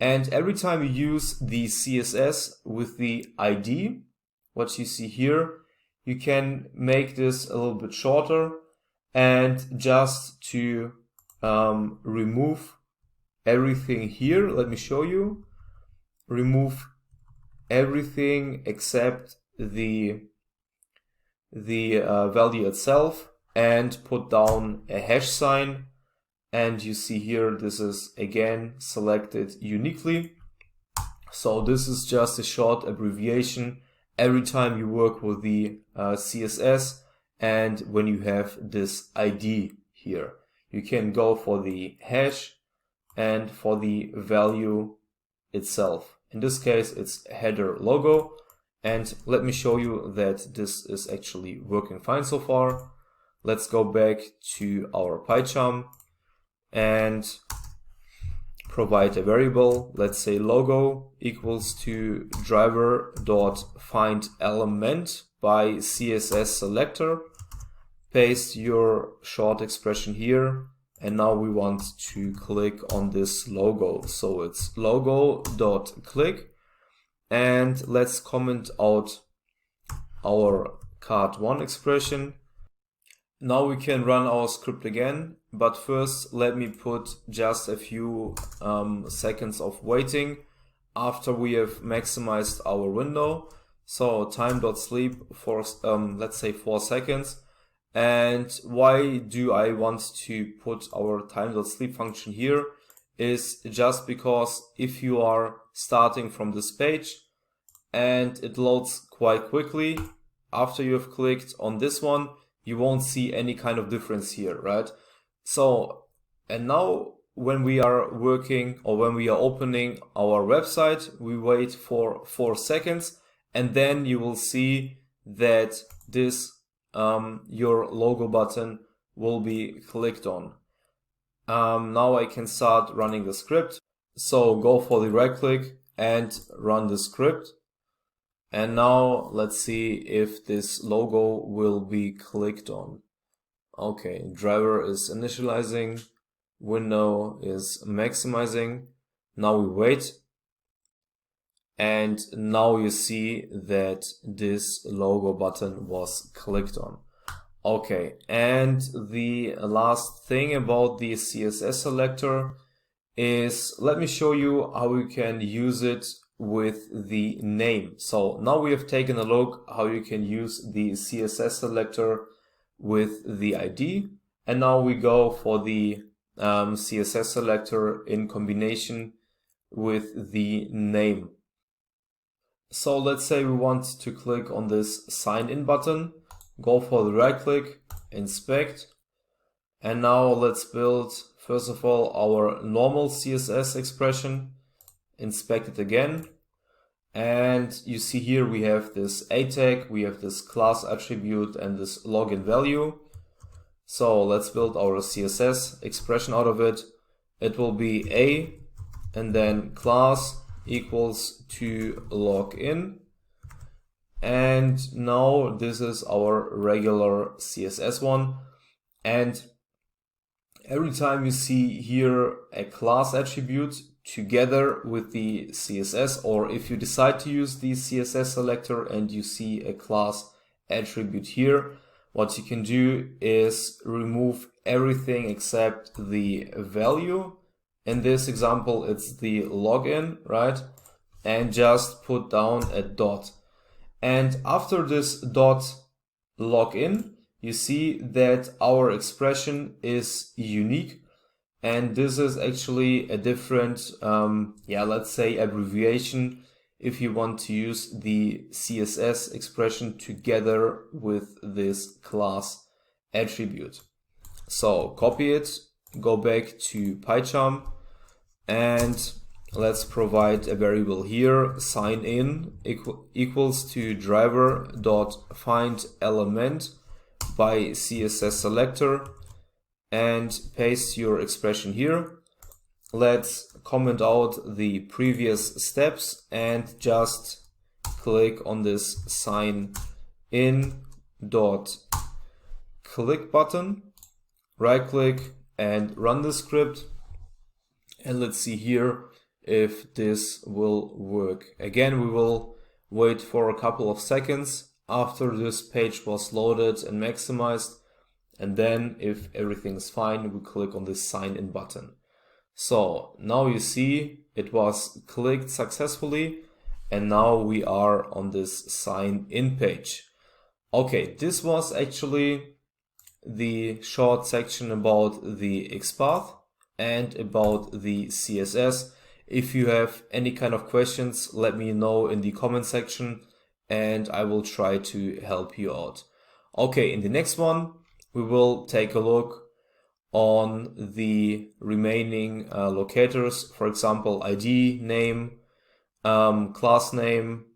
And every time you use the CSS with the ID, what you see here, you can make this a little bit shorter and just to remove everything here. Let me show you. Remove everything except the value itself and put down a hash sign. And you see here, this is again selected uniquely. So this is just a short abbreviation every time you work with the CSS and when you have this ID here. You can go for the hash and for the value itself. In this case, it's header logo. And let me show you that this is actually working fine so far. Let's go back to our PyCharm and provide a variable. Let's say logo equals to driver.findElement by CSS selector. Paste your short expression here. And now we want to click on this logo. So it's logo.click. And let's comment out our card1 expression. Now we can run our script again, but first let me put just a few seconds of waiting after we have maximized our window. So time.sleep for let's say 4 seconds. And why do I want to put our time.sleep function here is just because if you are starting from this page and it loads quite quickly, after you have clicked on this one, you won't see any kind of difference here, right? So, and now when we are working or when we are opening our website, we wait for 4 seconds and then you will see that this your logo button will be clicked on. Now I can start running the script. So go for the right click and run the script. And now let's see if this logo will be clicked on. Okay, driver is initializing, window is maximizing. Now we wait. And now you see that this logo button was clicked on. Okay, and the last thing about the CSS selector is, let me show you how you can use it with the name. So now we have taken a look how you can use the CSS selector with the ID. And now we go for the CSS selector in combination with the name. So let's say we want to click on this sign in button, go for the right click, inspect, and now let's build first of all our normal CSS expression, inspect it again, and you see here we have this A tag, we have this class attribute and this login value. So let's build our CSS expression out of it. It will be A and then class equals to login, and now this is our regular CSS one. And every time you see here a class attribute together with the CSS, or if you decide to use the CSS selector and you see a class attribute here, what you can do is remove everything except the value. In this example, it's the login, right? And just put down a dot. And after this dot login, you see that our expression is unique. And this is actually a different, let's say abbreviation if you want to use the CSS expression together with this class attribute. So copy it, go back to PyCharm, and let's provide a variable here, sign in equals to driver.findElement by CSS selector, and paste your expression here. Let's comment out the previous steps and just click on this sign in dot click button, right click and run the script. And let's see here if this will work. Again, we will wait for a couple of seconds after this page was loaded and maximized. And then if everything's fine, we click on this sign in button. So now you see it was clicked successfully, and now we are on this sign in page. Okay, this was actually the short section about the XPath and about the CSS. If you have any kind of questions, let me know in the comment section, and I will try to help you out. Okay, in the next one, we will take a look on the remaining locators, for example, ID, name, class name,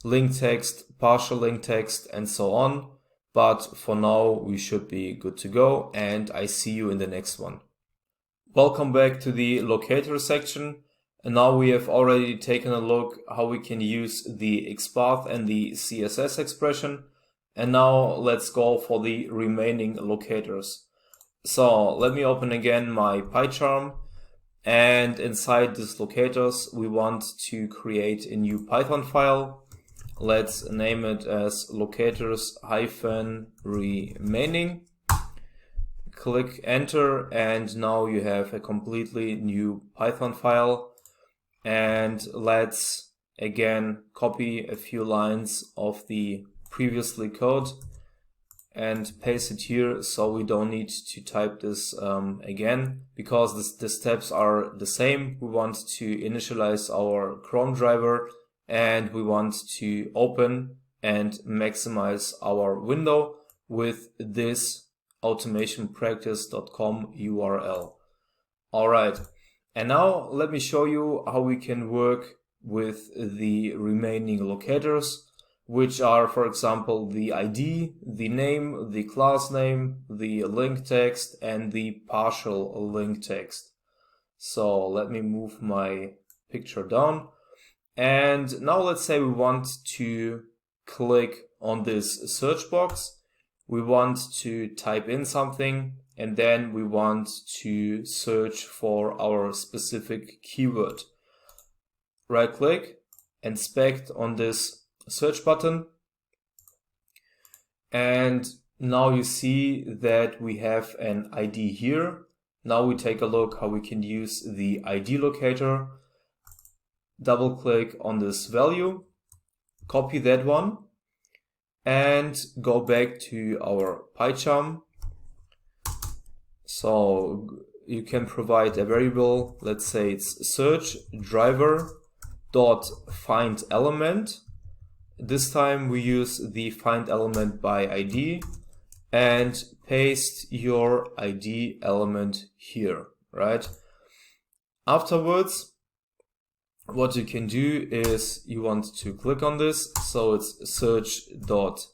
link text, partial link text, and so on. But for now, we should be good to go, and I see you in the next one. Welcome back to the locator section. And now we have already taken a look how we can use the XPath and the CSS expression. And now let's go for the remaining locators. So let me open again my PyCharm, and inside this locators we want to create a new Python file. Let's name it as locators-remaining. Click enter, and now you have a completely new Python file. And let's again copy a few lines of the previously code and paste it here, so we don't need to type this again, because the steps are the same. We want to initialize our Chrome driver, and we want to open and maximize our window with this automationpractice.com URL. Alright, and now let me show you how we can work with the remaining locators, which are, for example, the ID, the name, the class name, the link text, and the partial link text. So let me move my picture down. And now let's say we want to click on this search box. We want to type in something, and then we want to search for our specific keyword. Right click, inspect on this search button, and now you see that we have an ID here. Now we take a look how we can use the ID locator. Double click on this value, copy that one, and go back to our PyCharm. So you can provide a variable, let's say it's search driver dot find element. This time we use the find element by ID, and paste your ID element here, right? Afterwards, what you can do is you want to click on this, so it's search.click,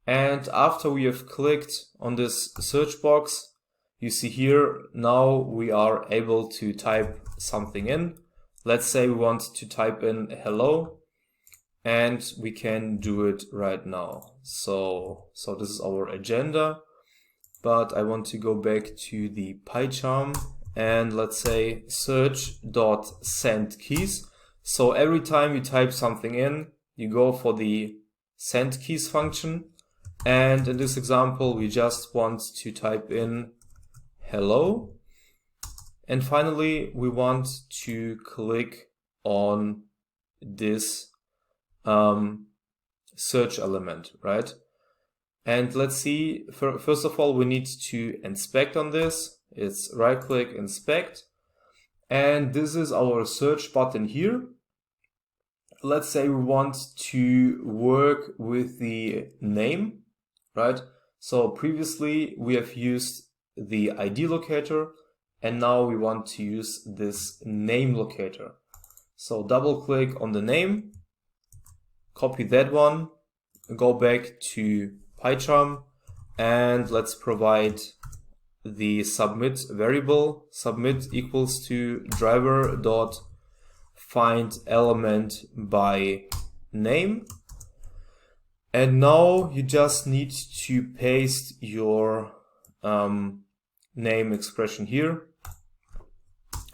and after we have clicked on this search box, you see here now we are able to type something in. Let's say we want to type in hello, and we can do it right now. So this is our agenda, but I want to go back to the PyCharm, and let's say search.send keys. So every time you type something in, you go for the send keys function. And in this example, we just want to type in hello. And finally, we want to click on this search element, right? And let's see, first of all, we need to inspect on this. It's right click, inspect, and this is our search button here. Let's say we want to work with the name, right? So previously we have used the ID locator, and now we want to use this name locator. So double click on the name, copy that one, go back to PyCharm, and let's provide the submit variable. Submit equals to driver dot find element by name. And now you just need to paste your name expression here,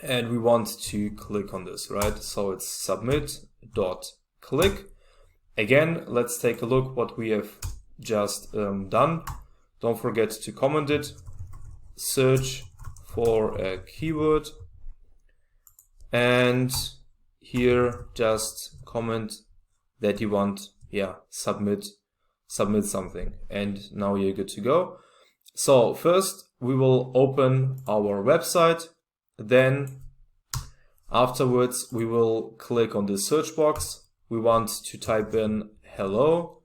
and we want to click on this, right? So it's submit dot click. Again, let's take a look what we have just done. Don't forget to comment it. Search for a keyword, and here just comment that you want, submit something, and now you're good to go. So first we will open our website, then afterwards we will click on the search box. we want to type in hello.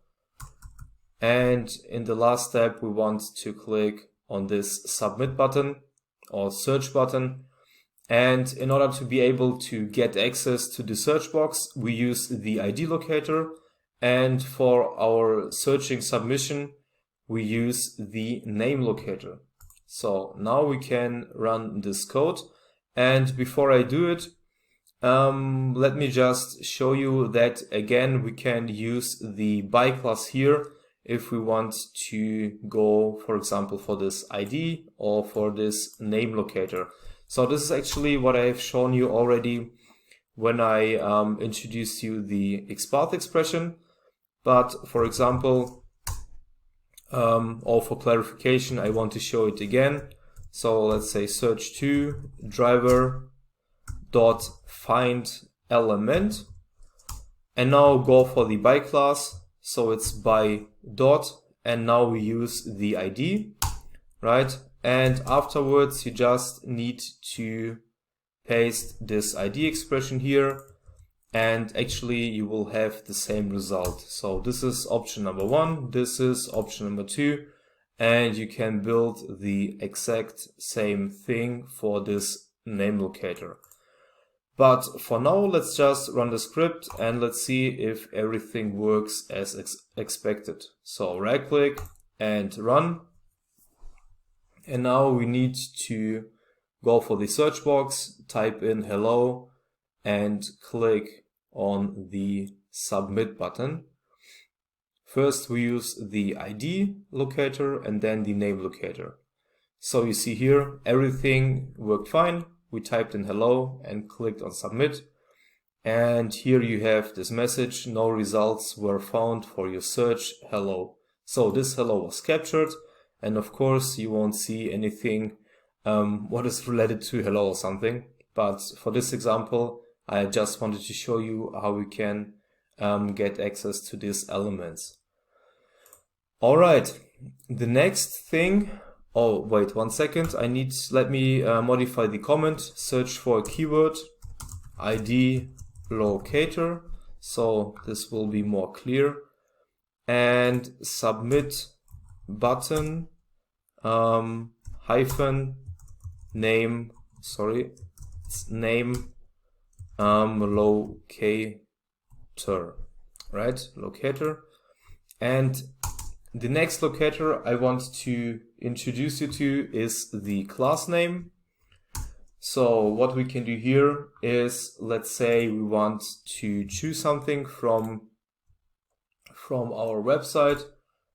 And in the last step, we want to click on this submit button or search button. And in order to be able to get access to the search box, we use the ID locator. And for our searching submission, we use the name locator. So now we can run this code. And before I do it, let me just show you that again, we can use the by class here if we want to go, for example, for this ID or for this name locator. So this is actually what I have shown you already when I introduced you the XPath expression. But for example, or for clarification, I want to show it again. So let's say search to driver dot find element, and now go for the by class. So it's by dot, and now we use the ID, right? And afterwards, you just need to paste this ID expression here, and actually you will have the same result. So this is option number 1, this is option number 2, and you can build the exact same thing for this name locator. But for now, let's just run the script and let's see if everything works as expected. So right click and run. And now we need to go for the search box, type in hello, and click on the submit button. First we use the ID locator and then the name locator. So you see here, everything worked fine. We typed in hello and clicked on submit. And here you have this message, no results were found for your search hello. So this hello was captured. And of course you won't see anything what is related to hello or something. But for this example, I just wanted to show you how we can get access to these elements. Alright, the next thing, oh wait 1 second, let me modify the comment, search for a keyword, ID locator, so this will be more clear, and submit button hyphen name, sorry, it's name locator, right, locator. And the next locator I want to introduce you to is the class name. So what we can do here is, let's say we want to choose something from our website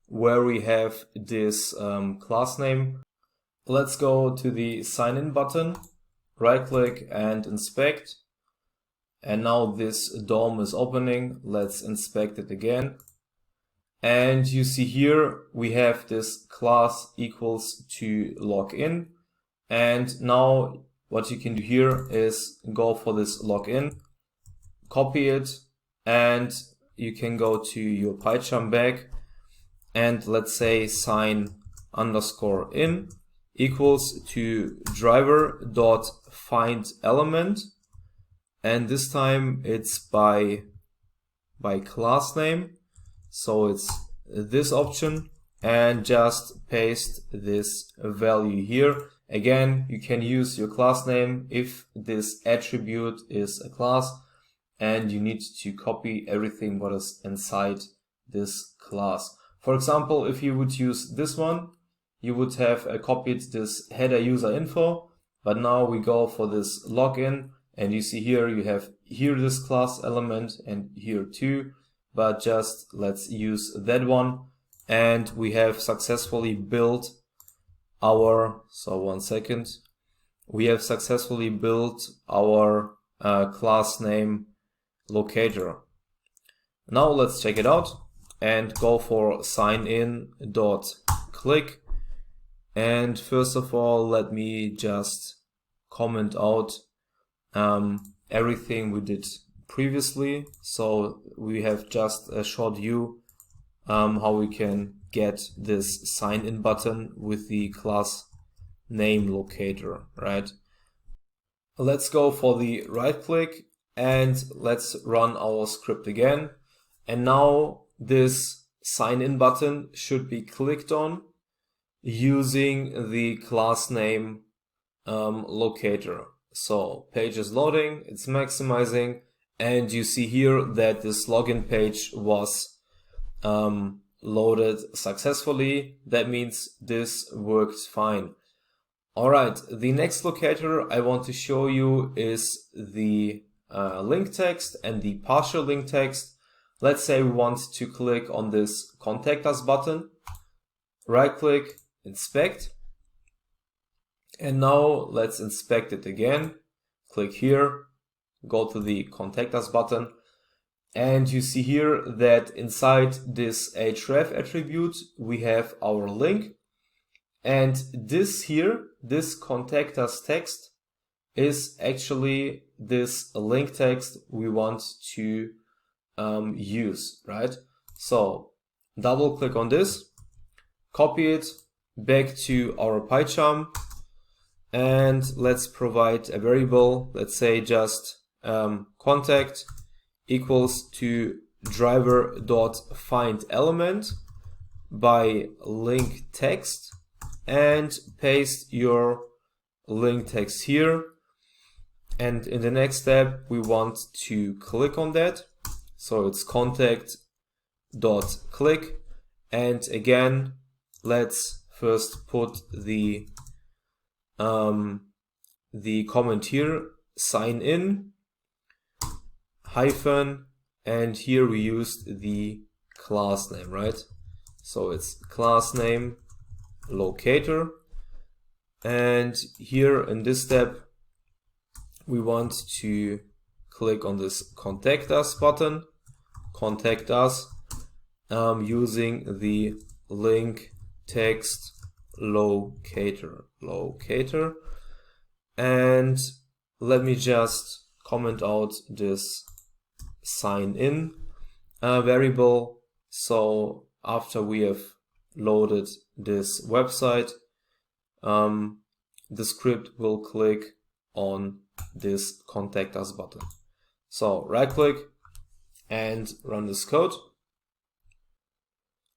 where we have this class name. Let's go to the sign in button, right click and inspect. And now this DOM is opening. Let's inspect it again. And you see here we have this class equals to login. And now what you can do here is go for this login, copy it, and you can go to your PyCharm back and let's say sign underscore in equals to driver dot find element. And this time it's by class name. So it's this option, and just paste this value here. Again, you can use your class name if this attribute is a class, and you need to copy everything what is inside this class. For example, if you would use this one, you would have copied this header user info, but now we go for this login, and you see here you have here this class element and here too. But just let's use that one, and we have successfully built our, so 1 second, we have successfully built our class name locator. Now let's check it out and go for sign in dot click. And first of all, let me just comment out everything we did previously. So we have just a short view how we can get this sign in button with the class name locator, right? Let's go for the right click and let's run our script again. And now this sign in button should be clicked on using the class name locator. So page is loading, it's maximizing, and you see here that this login page was loaded successfully. That means this worked fine. Alright, the next locator I want to show you is the link text and the partial link text. Let's say we want to click on this Contact Us button, right click, inspect, and now let's inspect it again. Click here, go to the Contact Us button, and you see here that inside this href attribute we have our link, and this here, this Contact Us text, is actually this link text we want to use, right? So double click on this, copy it back to our PyCharm, and let's provide a variable. Let's say just contact equals to driver.findElement by link text, and paste your link text here. And in the next step we want to click on that, so it's contact.click, and again let's first put the comment here, sign in hyphen, and here we used the class name, right? So it's class name locator, and here in this step we want to click on this Contact Us button, contact us, using the link text locator, and let me just comment out this sign in variable. So after we have loaded this website, the script will click on this Contact Us button. So right click and run this code.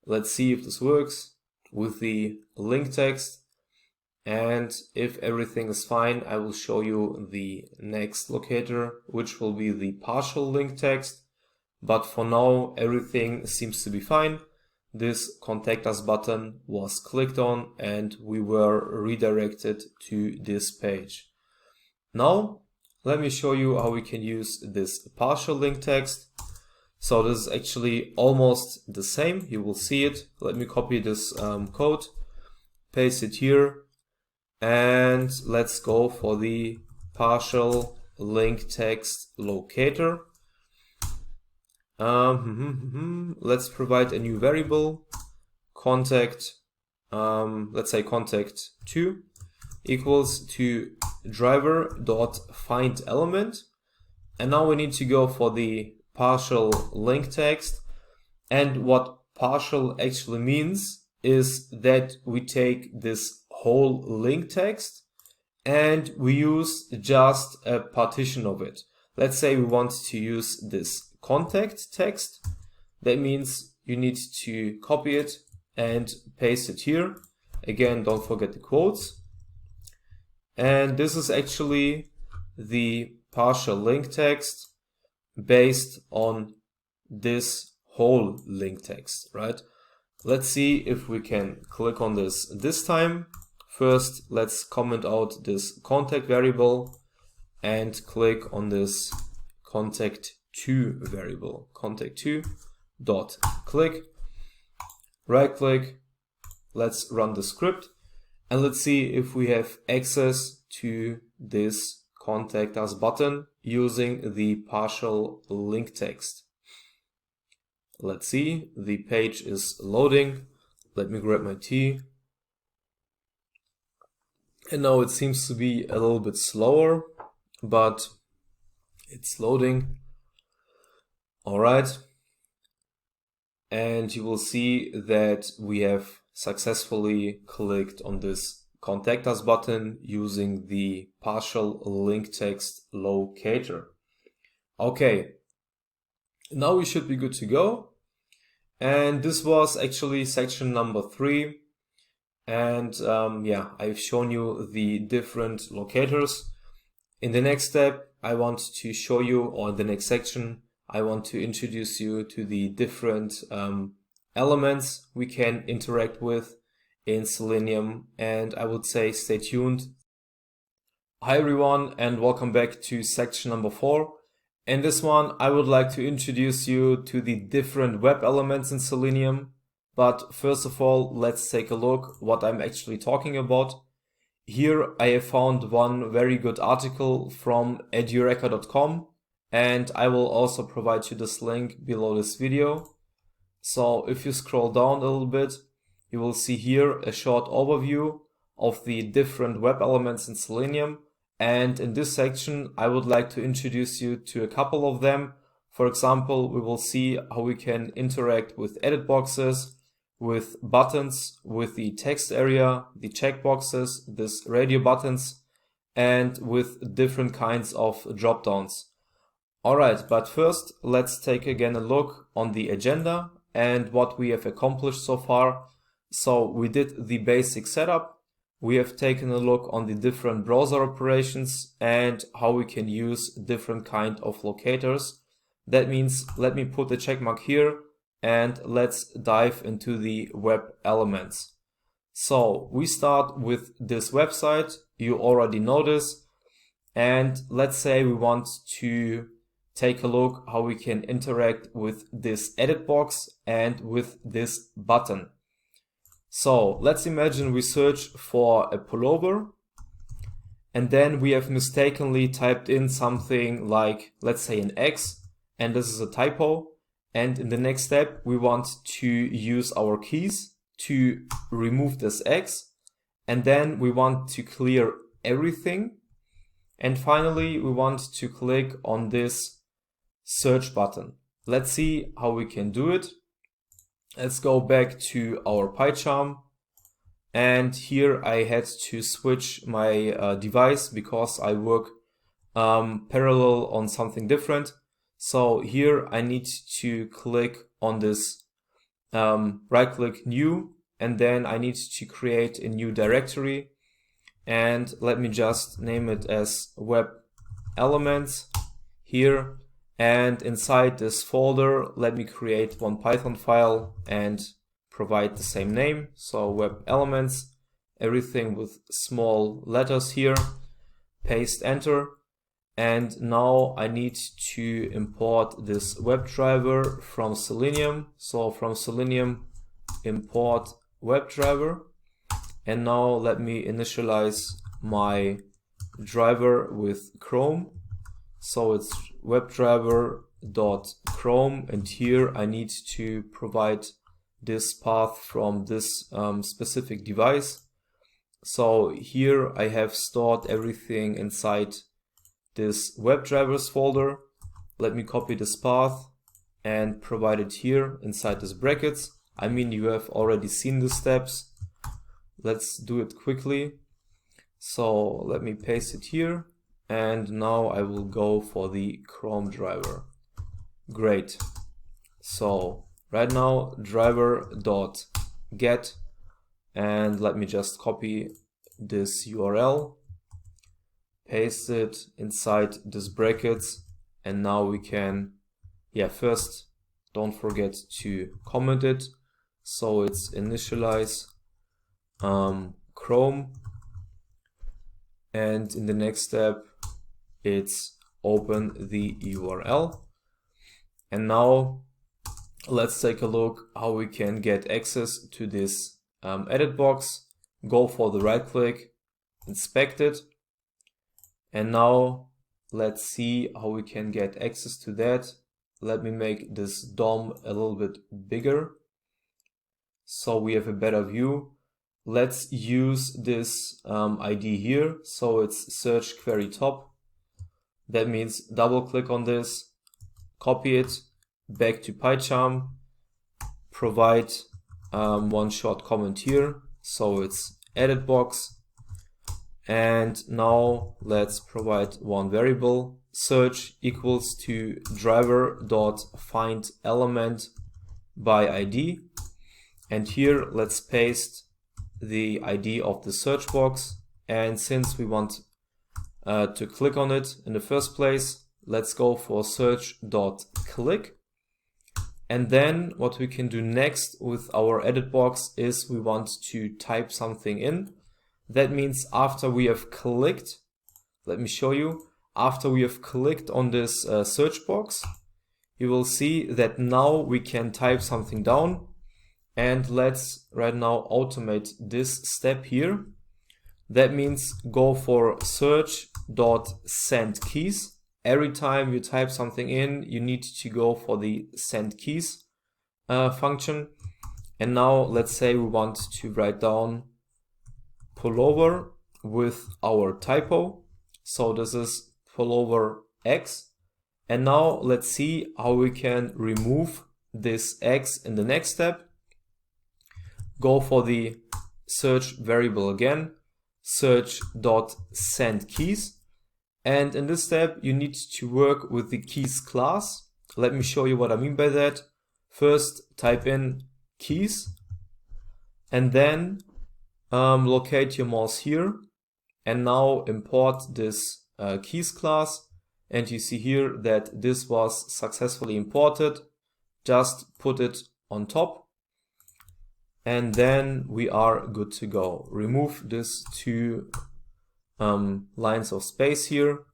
Let's see if this works with the link text, and if everything is fine, I will show you the next locator, which will be the partial link text. But for now everything seems to be fine. This Contact Us button was clicked on and we were redirected to this page. Now let me show you how we can use this partial link text. So this is actually almost the same, you will see it. Let me copy this code, paste it here, and let's go for the partial link text locator. Let's provide a new variable, contact, let's say contact2 equals to driver.findElement, and now we need to go for the partial link text. And what partial actually means is that we take this whole link text and we use just a partition of it. Let's say we want to use this contact text. That means you need to copy it and paste it here. Again, don't forget the quotes. And this is actually the partial link text based on this whole link text, right? Let's see if we can click on this time. First, let's comment out this contact variable and click on this contact2 variable, contact2.click, right click, let's run the script, and let's see if we have access to this Contact Us button using the partial link text. Let's see, the page is loading. Let me grab my tea. And now it seems to be a little bit slower, but it's loading. All right. And you will see that we have successfully clicked on this Contact Us button using the partial link text locator. Okay, now we should be good to go. And this was actually section number 3. And yeah, I've shown you the different locators. In the next step, I want to show you, or in the next section, I want to introduce you to the different elements we can interact with in Selenium, and I would say stay tuned. Hi everyone, and welcome back to section number 4. In this one, I would like to introduce you to the different web elements in Selenium. But first of all, let's take a look what I'm actually talking about. Here I have found one very good article from edureka.com, and I will also provide you this link below this video. So if you scroll down a little bit, you will see here a short overview of the different web elements in Selenium. And in this section, I would like to introduce you to a couple of them. For example, we will see how we can interact with edit boxes, with buttons, with the text area, the checkboxes, these radio buttons, and with different kinds of dropdowns. Alright, but first, let's take again a look on the agenda and what we have accomplished so far. So we did the basic setup. We have taken a look on the different browser operations and how we can use different kind of locators. That means let me put a check mark here and let's dive into the web elements. So we start with this website. You already know this. And let's say we want to take a look how we can interact with this edit box and with this button. So let's imagine we search for a pullover and then we have mistakenly typed in something like, let's say, an X, and this is a typo. And in the next step, we want to use our keys to remove this X, and then we want to clear everything. And finally, we want to click on this search button. Let's see how we can do it. Let's go back to our PyCharm, and here I had to switch my device because I work parallel on something different. So here I need to click on this right click new, and then I need to create a new directory, and let me just name it as WebElements here. And inside this folder, let me create one Python file and provide the same name. So WebElements, everything with small letters here, paste enter. And now I need to import this WebDriver from Selenium. So from Selenium, import WebDriver. And now let me initialize my driver with Chrome. So it's WebDriver.Chrome, and here I need to provide this path from this specific device. So here I have stored everything inside this WebDrivers folder. Let me copy this path and provide it here inside this brackets. I mean, you have already seen the steps. Let's do it quickly. So let me paste it here. And now I will go for the Chrome driver. Great. So right now driver.get, and let me just copy this URL, paste it inside this brackets, and now we can, first don't forget to comment it. So it's initialize Chrome, and in the next step it's open the URL. And now let's take a look how we can get access to this edit box. Go for the right click, inspect it, and now let's see how we can get access to that. Let me make this DOM a little bit bigger so we have a better view. Let's use this ID here. So it's search query top. That means double click on this, copy it back to PyCharm, provide one short comment here. So it's edit box. And now let's provide one variable. search equals to driver.findElement by ID. And here let's paste the ID of the search box. And since we want to click on it in the first place, let's go for search.click. And then what we can do next with our edit box is we want to type something in. That means after we have clicked, let me show you, after we have clicked on this search box, you will see that now we can type something down. And let's right now automate this step here. That means go for search.sendKeys. Every time you type something in, you need to go for the send keys function. And now let's say we want to write down pullover with our typo. So this is pullover X. And now let's see how we can remove this X in the next step. Go for the search variable again, search.sendKeys. And in this step, you need to work with the keys class. Let me show you what I mean by that. First, type in keys and then locate your mouse here. And now import this keys class. And you see here that this was successfully imported. Just put it on top. And then we are good to go. Remove this two lines of space here.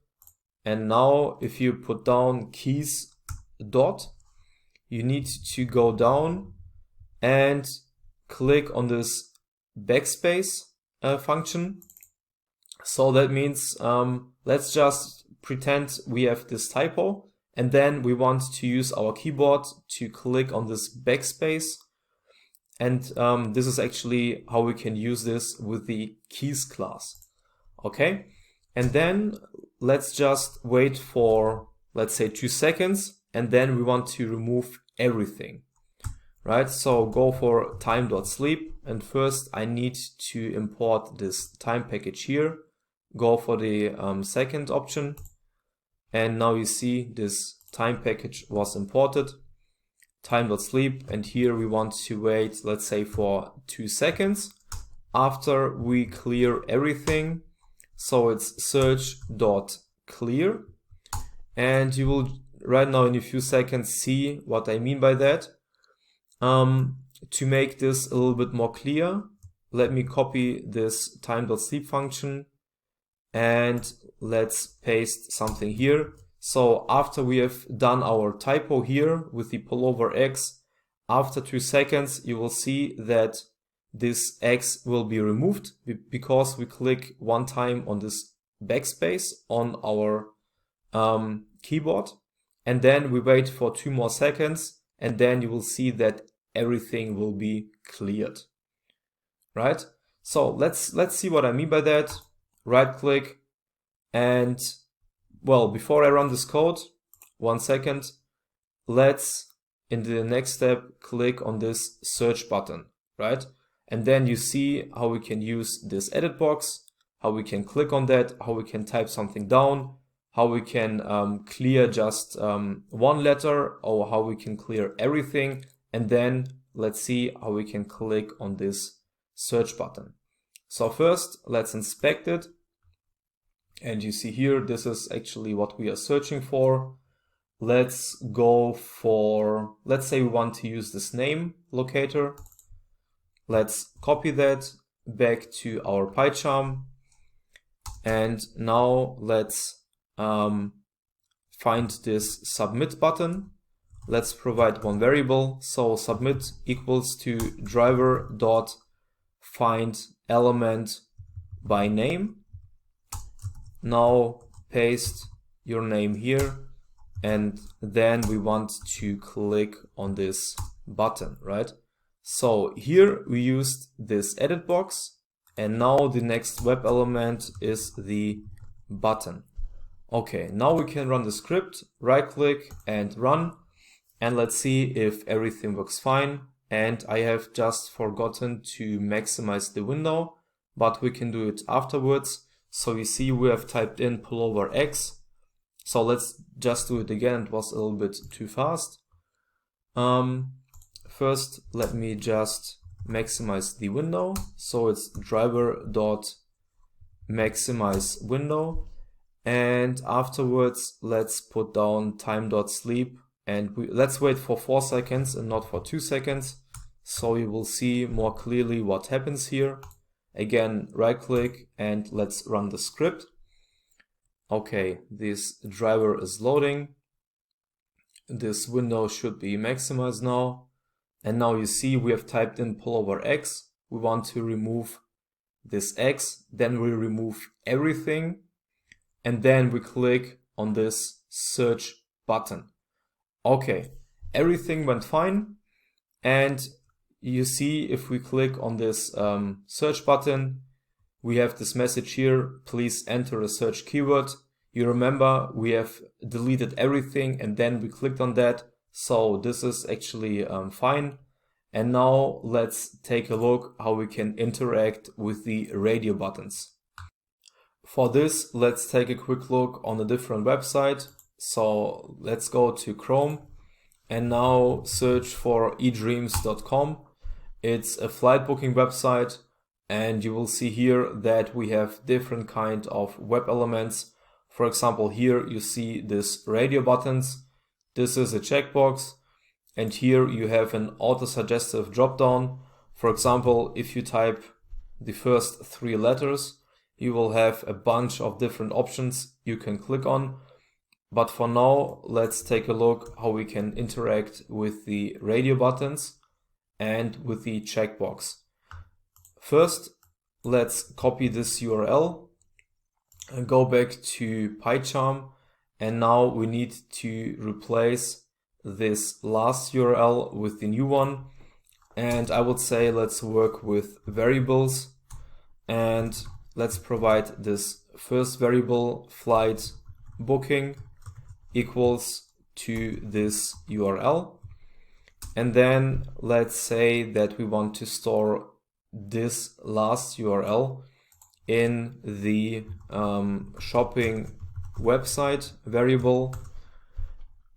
And now if you put down keys dot, you need to go down and click on this backspace function. So that means let's just pretend we have this typo, and then we want to use our keyboard to click on this backspace. And this is actually how we can use this with the keys class. Okay, and then let's just wait for, let's say, 2 seconds, and then we want to remove everything, right? So go for time.sleep, and first I need to import this time package here. Go for the second option, and now you see this time package was imported, time.sleep, and here we want to wait, let's say, for 2 seconds after we clear everything. So it's search.clear, and you will right now in a few seconds see what I mean by that. To make this a little bit more clear, let me copy this time.sleep function and let's paste something here. So after we have done our typo here with the pullover X, after 2 seconds you will see that this X will be removed because we click one time on this backspace on our keyboard, and then we wait for 2 more seconds, and then you will see that everything will be cleared, right? So let's see what I mean by that. Right click, and well, before I run this code, 1 second, let's in the next step click on this search button, right? And then you see how we can use this edit box, how we can click on that, how we can type something down, how we can clear just one letter, or how we can clear everything. And then let's see how we can click on this search button. So first, let's inspect it. And you see here, this is actually what we are searching for. Let's go for, let's say we want to use this name locator. Let's copy that back to our PyCharm. And now let's find this submit button. Let's provide one variable. So submit equals to driver.findElement by name. Now paste your name here, and then we want to click on this button, right? So here we used this edit box, and now the next web element is the button. Okay, now we can run the script, right click and run, and let's see if everything works fine. And I have just forgotten to maximize the window, but we can do it afterwards. So you see we have typed in pullover X, So let's just do it again. It was a little bit too fast. First, let me just maximize the window. So it's driver.maximize window. And afterwards, let's put down time.sleep, and let's wait for 4 seconds and not for 2 seconds. So you will see more clearly what happens here. Again, right click and let's run the script. Okay, this driver is loading. This window should be maximized now. And now you see we have typed in pullover X. We want to remove this X. Then we remove everything. And then we click on this search button. Okay, everything went fine. And you see if we click on this search button, we have this message here, please enter a search keyword. You remember we have deleted everything and then we clicked on that. So this is actually fine. And now let's take a look how we can interact with the radio buttons. For this, let's take a quick look on a different website. So let's go to Chrome and now search for edreams.com. It's a flight booking website, and you will see here that we have different kind of web elements. For example, here you see this radio buttons. This is a checkbox, and here you have an autosuggestive dropdown. For example, if you type the first 3 letters, you will have a bunch of different options you can click on. But for now, let's take a look how we can interact with the radio buttons and with the checkbox. First, let's copy this URL and go back to PyCharm. And now we need to replace this last URL with the new one. And I would say let's work with variables, and let's provide this first variable, flight booking equals to this URL. And then let's say that we want to store this last URL in the shopping website variable.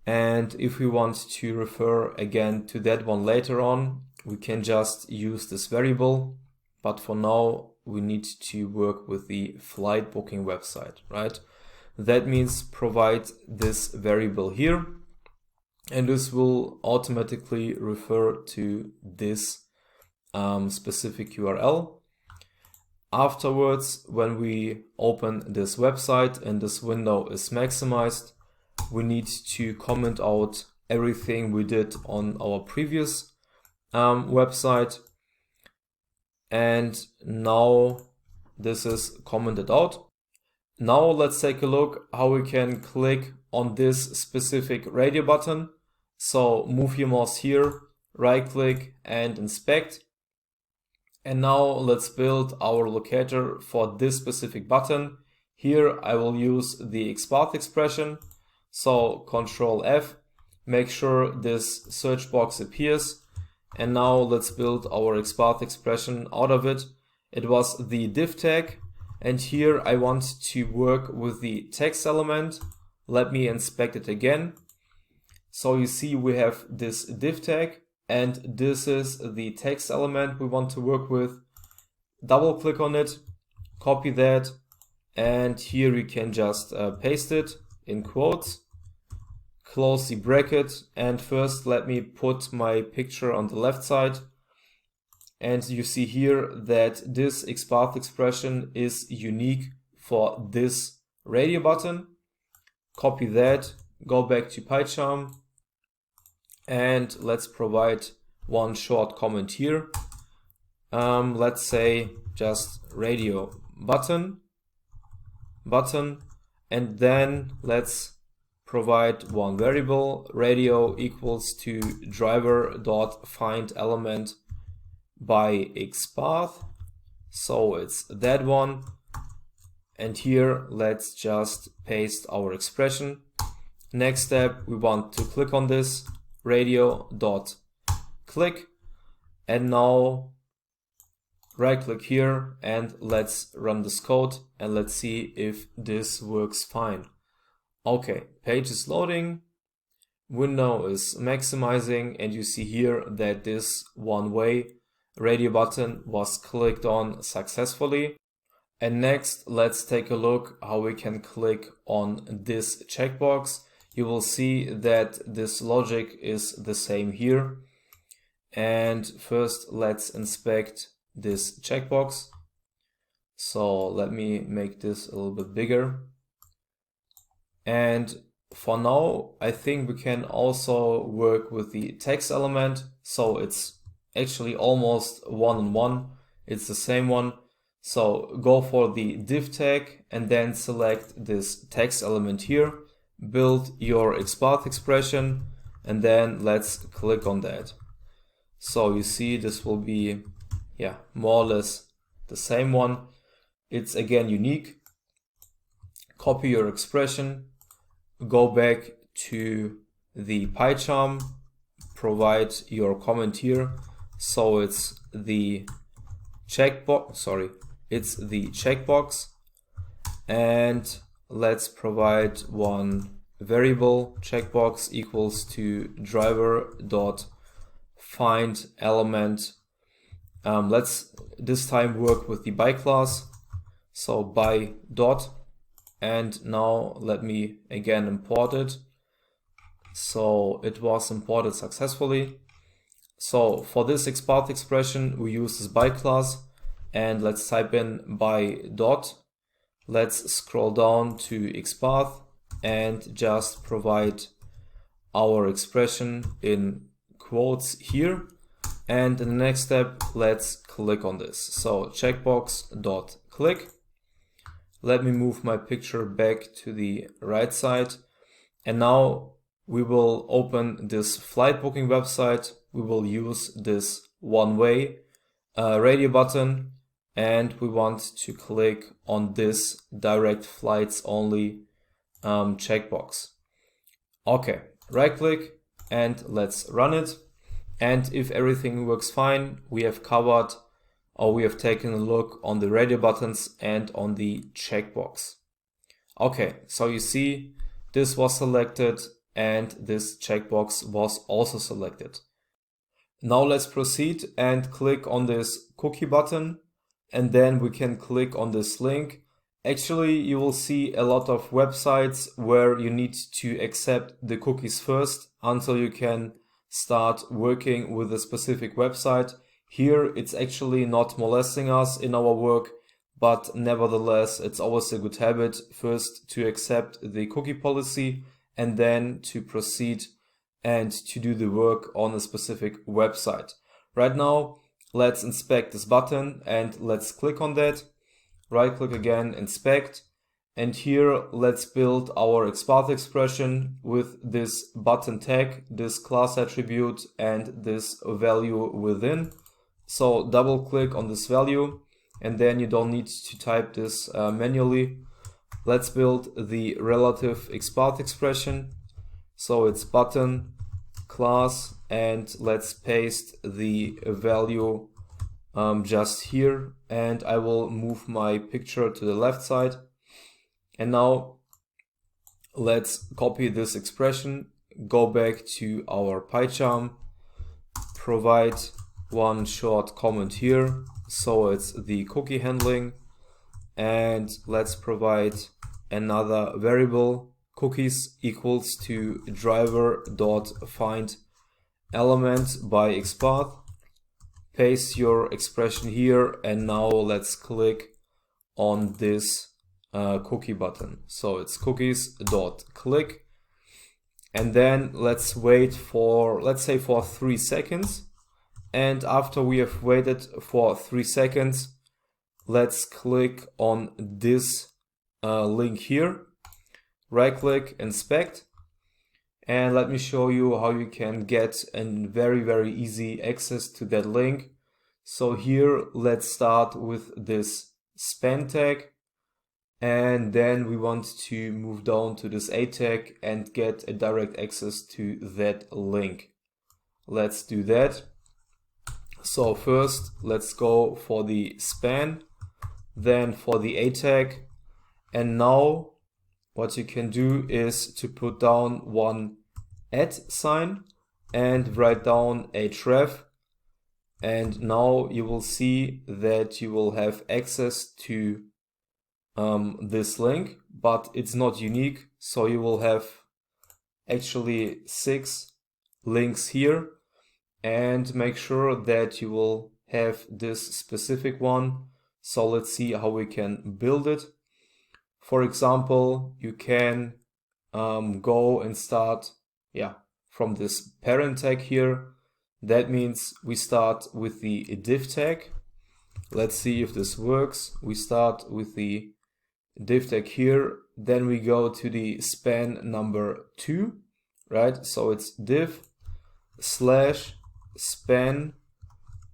And if we want to refer again to that one later on, we can just use this variable. But for now, we need to work with the flight booking website, right? That means provide this variable here. And this will automatically refer to this specific URL. Afterwards, when we open this website and this window is maximized, we need to comment out everything we did on our previous website. And now this is commented out. Now let's take a look how we can click on this specific radio button. So move your mouse here, right click and inspect. And now let's build our locator for this specific button. Here I will use the XPath expression. So Control F, make sure this search box appears. And now let's build our XPath expression out of it. It was the div tag. And here I want to work with the text element. Let me inspect it again. So you see we have this div tag, and this is the text element we want to work with. Double click on it, copy that, and here you can just paste it in quotes, close the bracket, and first let me put my picture on the left side. And you see here that this XPath expression is unique for this radio button. Copy that, go back to PyCharm, and let's provide one short comment here. Let's say just radio button, and then let's provide one variable, radio equals to driver.findElement by XPath. So it's that one. And here let's just paste our expression. Next step, we want to click on this radio.click, and now right click here and let's run this code and let's see if this works fine. Okay, page is loading, window is maximizing, and you see here that this one-way radio button was clicked on successfully. And next, let's take a look how we can click on this checkbox. You will see that this logic is the same here. And first, let's inspect this checkbox. So let me make this a little bit bigger. And for now, I think we can also work with the text element. So it's actually almost one-on-one. It's the same one. So go for the div tag and then select this text element here, build your XPath expression, and then let's click on that. So you see this will be, more or less the same one. It's again unique. Copy your expression, go back to the PyCharm, provide your comment here. So it's the checkbox, and let's provide one variable checkbox equals to driver.find element. Let's this time work with the by class. So by dot, and now let me again import it. So it was imported successfully. So for this XPath expression, we use this by class. And let's type in by dot. Let's scroll down to XPath and just provide our expression in quotes here. And in the next step, let's click on this. So checkbox.click. Let me move my picture back to the right side. And now we will open this flight booking website. We will use this one-way radio button. And we want to click on this direct flights only checkbox. Okay, right click and let's run it. And if everything works fine, we have covered, or we have taken a look on the radio buttons and on the checkbox. Okay, so you see this was selected and this checkbox was also selected. Now let's proceed and click on this cookie button. And then we can click on this link. Actually, you will see a lot of websites where you need to accept the cookies first until you can start working with a specific website. Here, it's actually not molesting us in our work, but nevertheless, it's always a good habit first to accept the cookie policy and then to proceed and to do the work on a specific website. Right now, let's inspect this button and let's click on that. Right click again, inspect. And here let's build our XPath expression with this button tag, this class attribute, and this value within. So double click on this value and then you don't need to type this manually. Let's build the relative XPath expression. So it's button class, and let's paste the value just here, and I will move my picture to the left side. And now let's copy this expression, go back to our PyCharm, provide one short comment here, so it's the cookie handling, and let's provide another variable, cookies equals to driver.find element by XPath. Paste your expression here, and now let's click on this cookie button. So it's cookies.click, and then let's wait for, let's say, for 3 seconds. And after we have waited for 3 seconds, let's click on this link here. Right click, inspect, and let me show you how you can get a very easy access to that link. So here let's start with this span tag, and then we want to move down to this A tag and get a direct access to that link. Let's do that. So first let's go for the span, then for the A tag, and now what you can do is to put down one @ sign and write down href, and now you will see that you will have access to this link, but it's not unique, so you will have actually 6 links here, and make sure that you will have this specific one. So let's see how we can build it. For example, you can go and start from this parent tag here. That means we start with the div tag. Let's see if this works. We start with the div tag here, then we go to the span number 2, right? So it's div / span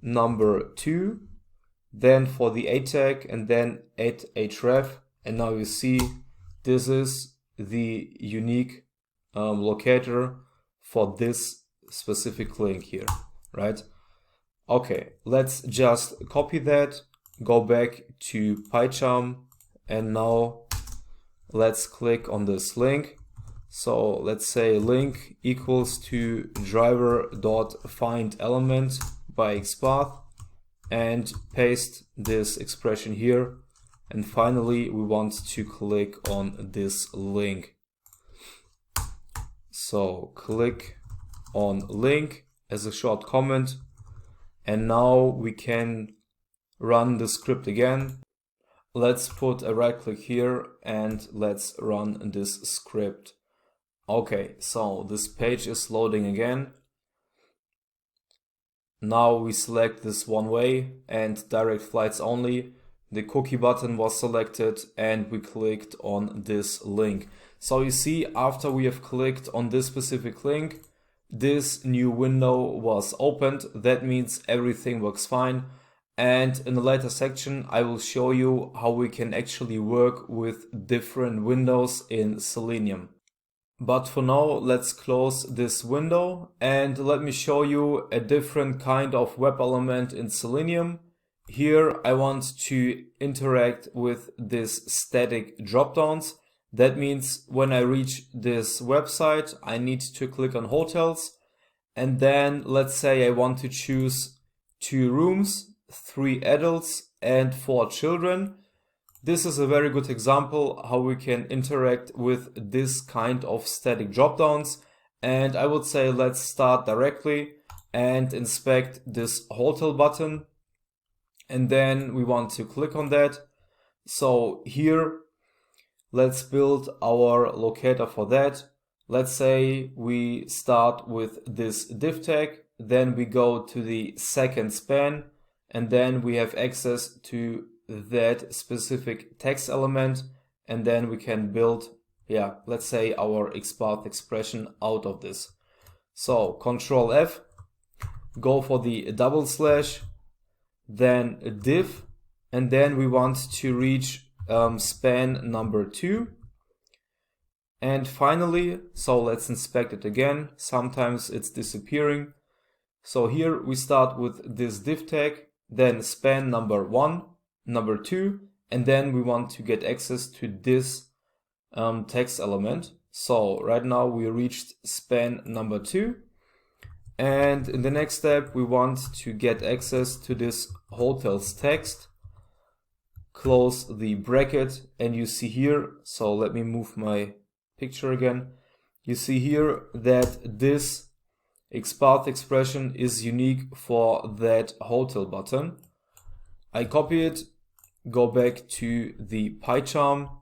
number 2, then for the a tag, and then @href. And now you see this is the unique locator for this specific link here, right? Okay, let's just copy that, go back to PyCharm, and now let's click on this link. So let's say link equals to driver.findElement by XPath, and paste this expression here. And finally, we want to click on this link. So click on link as a short comment, and now we can run the script again. Let's put a right click here and let's run this script. Okay, so this page is loading again. Now we select this one way and direct flights only. The cookie button was selected and we clicked on this link. So you see, after we have clicked on this specific link, this new window was opened. That means everything works fine. And in the later section, I will show you how we can actually work with different windows in Selenium. But for now, let's close this window and let me show you a different kind of web element in Selenium. Here I want to interact with this static dropdowns. That means when I reach this website, I need to click on hotels, and then let's say I want to choose 2 rooms, 3 adults and 4 children. This is a very good example how we can interact with this kind of static dropdowns. And I would say let's start directly and inspect this hotel button. And then we want to click on that. So here, let's build our locator for that. Let's say we start with this div tag, then we go to the second span, and then we have access to that specific text element, and then we can build, let's say our XPath expression out of this. So Control F, go for the /, then a div, and then we want to reach span number 2. And finally, so let's inspect it again. Sometimes it's disappearing. So here we start with this div tag, then span number 1, number 2, and then we want to get access to this text element. So right now we reached span number 2. And in the next step, we want to get access to this hotels text. Close the bracket, and you see here, so let me move my picture again. You see here that this XPath expression is unique for that hotel button. I copy it, go back to the PyCharm,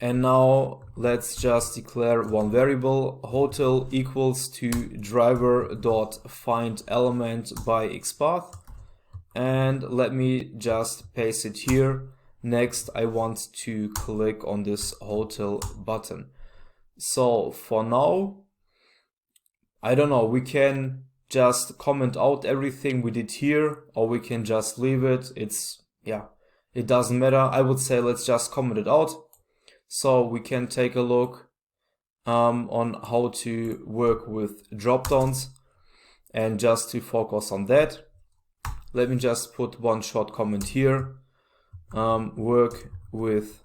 and now let's just declare one variable, hotel equals to driver.findElement by XPath, and let me just paste it here. Next, I want to click on this hotel button. So for now, I don't know, we can just comment out everything we did here, or we can just leave it. It doesn't matter. I would say let's just comment it out. So we can take a look on how to work with dropdowns, and just to focus on that, let me just put one short comment here. Work with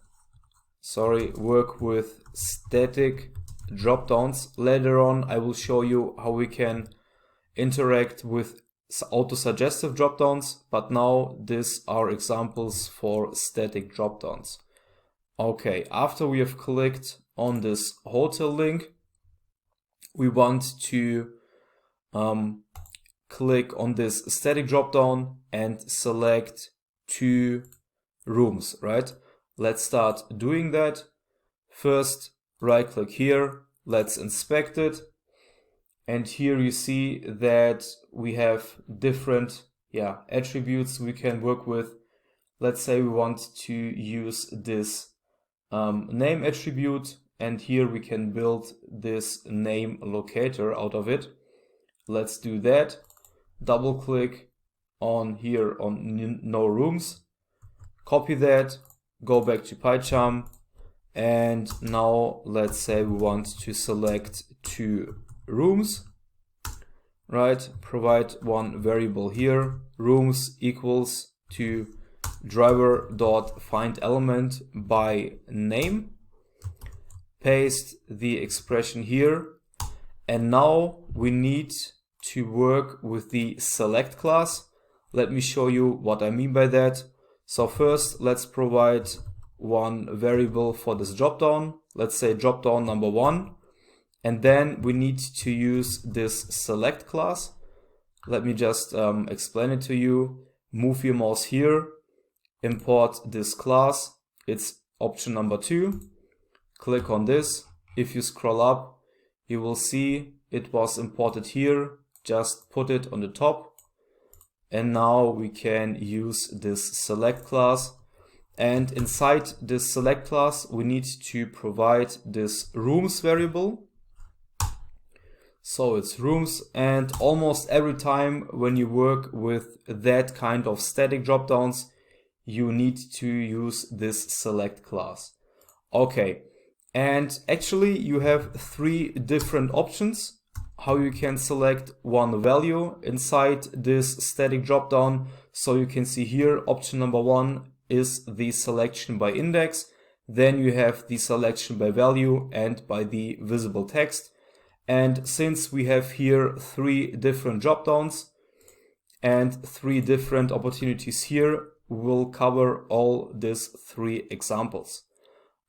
work with static dropdowns. Later on I will show you how we can interact with autosuggestive dropdowns, but now these are examples for static dropdowns. Okay, after we have clicked on this hotel link, we want to click on this static dropdown and select 2 rooms, right? Let's start doing that. First, right click here, let's inspect it. And here you see that we have different attributes we can work with. Let's say we want to use this name attribute, and here we can build this name locator out of it. Let's do that. Double click on here on no rooms, copy that, go back to PyCharm, and now let's say we want to select 2 rooms, right? Provide one variable here, rooms equals to driver.findElement by name, paste the expression here, and now we need to work with the select class. Let me show you what I mean by that. So first, let's provide one variable for this dropdown. Let's say dropdown number 1. And then we need to use this select class. Let me just explain it to you. Move your mouse here, import this class. It's option number 2. Click on this. If you scroll up, you will see it was imported here. Just put it on the top. And now we can use this select class. And inside this select class, we need to provide this rooms variable. So it's rooms, and almost every time when you work with that kind of static dropdowns, you need to use this select class. Okay, and actually you have 3 different options how you can select one value inside this static dropdown. So you can see here option number 1 is the selection by index. Then you have the selection by value and by the visible text. And since we have here 3 different dropdowns and 3 different opportunities here, we will cover all these 3 examples.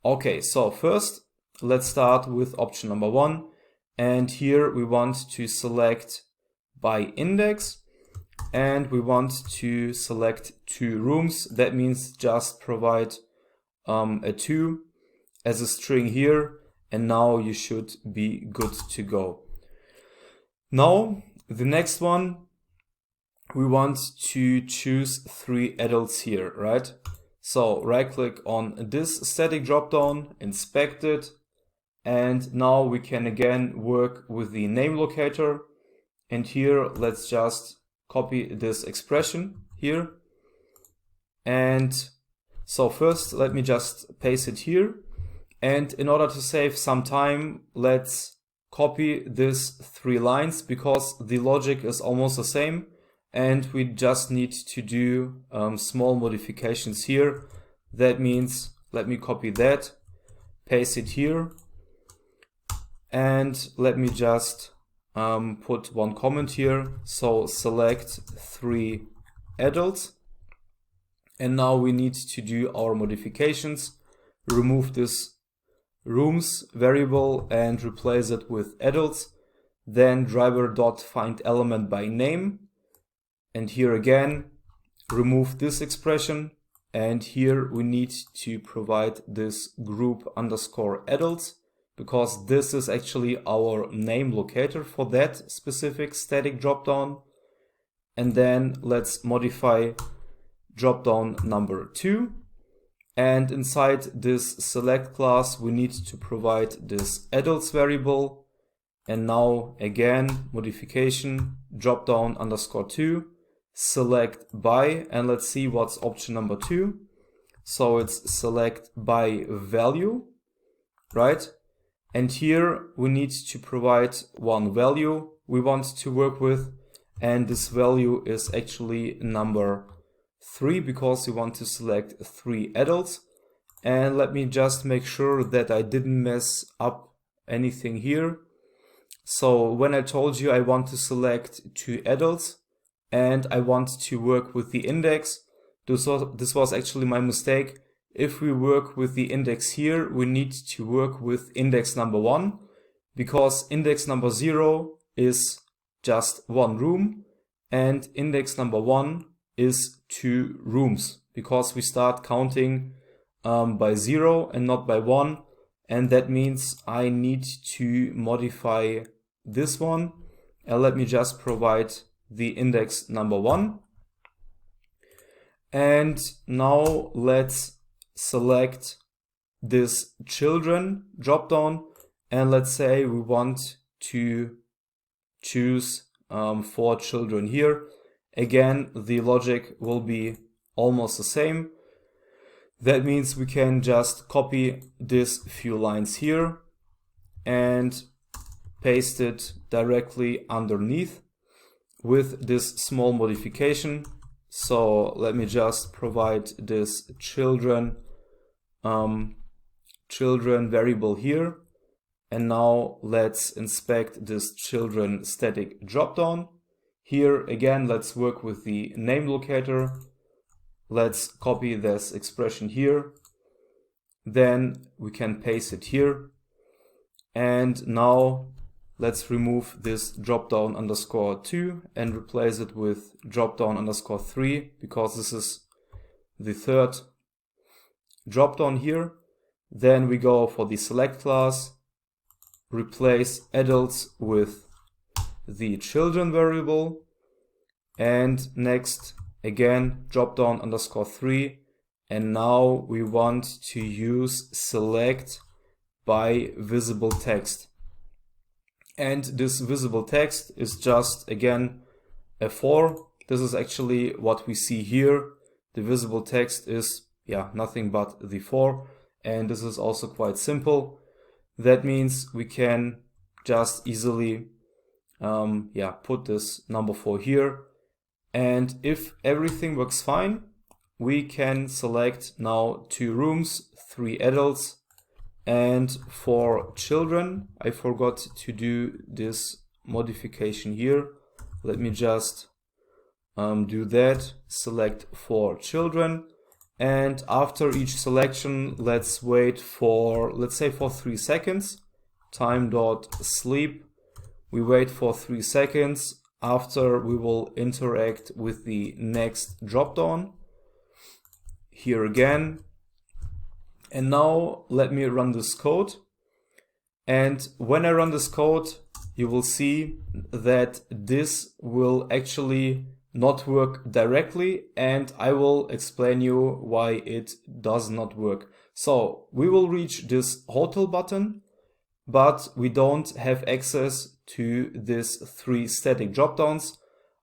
Okay, so first let's start with option number 1. And here we want to select by index, and we want to select 2 rooms. That means just provide a 2 as a string here. And now you should be good to go. Now, the next one, we want to choose 3 adults here, right? So right click on this static dropdown, inspect it, and now we can again work with the name locator. And here, let's just copy this expression here. And so first, let me just paste it here. And in order to save some time, let's copy these 3 lines because the logic is almost the same. And we just need to do small modifications here. That means, let me copy that, paste it here. And let me just put one comment here. So select 3 adults. And now we need to do our modifications. Remove this rooms variable and replace it with adults. Then driver.findElement by name. And here again, remove this expression. And here we need to provide this group underscore adults, because this is actually our name locator for that specific static dropdown. And then let's modify dropdown number 2. And inside this select class, we need to provide this adults variable. And now again, modification, dropdown underscore 2, select by, and let's see what's option number 2. So it's select by value, right? And here we need to provide one value we want to work with. And this value is actually number 3 because we want to select 3 adults. And let me just make sure that I didn't mess up anything here. So when I told you I want to select 2 adults and I want to work with the index, this was actually my mistake. If we work with the index here, we need to work with index number 1, because index number 0 is just 1 room and index number 1 is 2 rooms, because we start counting by 0 and not by 1, and that means I need to modify this one. And let me just provide the index number 1. And now let's select this children dropdown, and let's say we want to choose 4 children here. Again, the logic will be almost the same. That means we can just copy this few lines here and paste it directly underneath with this small modification. So let me just provide this children variable here. And now let's inspect this children static dropdown. Here again, let's work with the name locator. Let's copy this expression here. Then we can paste it here. And now let's remove this dropdown underscore 2 and replace it with dropdown underscore 3, because this is the 3rd dropdown here. Then we go for the select class, replace adults with the children variable, and next again dropdown underscore 3, and now we want to use select by visible text. And this visible text is just again a 4. This is actually what we see here. The visible text is nothing but the 4, and this is also quite simple. That means we can just easily put this number 4 here, and if everything works fine, we can select now 2 rooms, 3 adults, and 4 children. I forgot to do this modification here. Let me just do that. Select 4 children, and after each selection, let's wait for, let's say, for 3 seconds. Time.sleep. We wait for 3 seconds. After, we will interact with the next dropdown here again. And now let me run this code. And when I run this code, you will see that this will actually not work directly, and I will explain you why it does not work. So we will reach this hotel button, but we don't have access to these 3 static dropdowns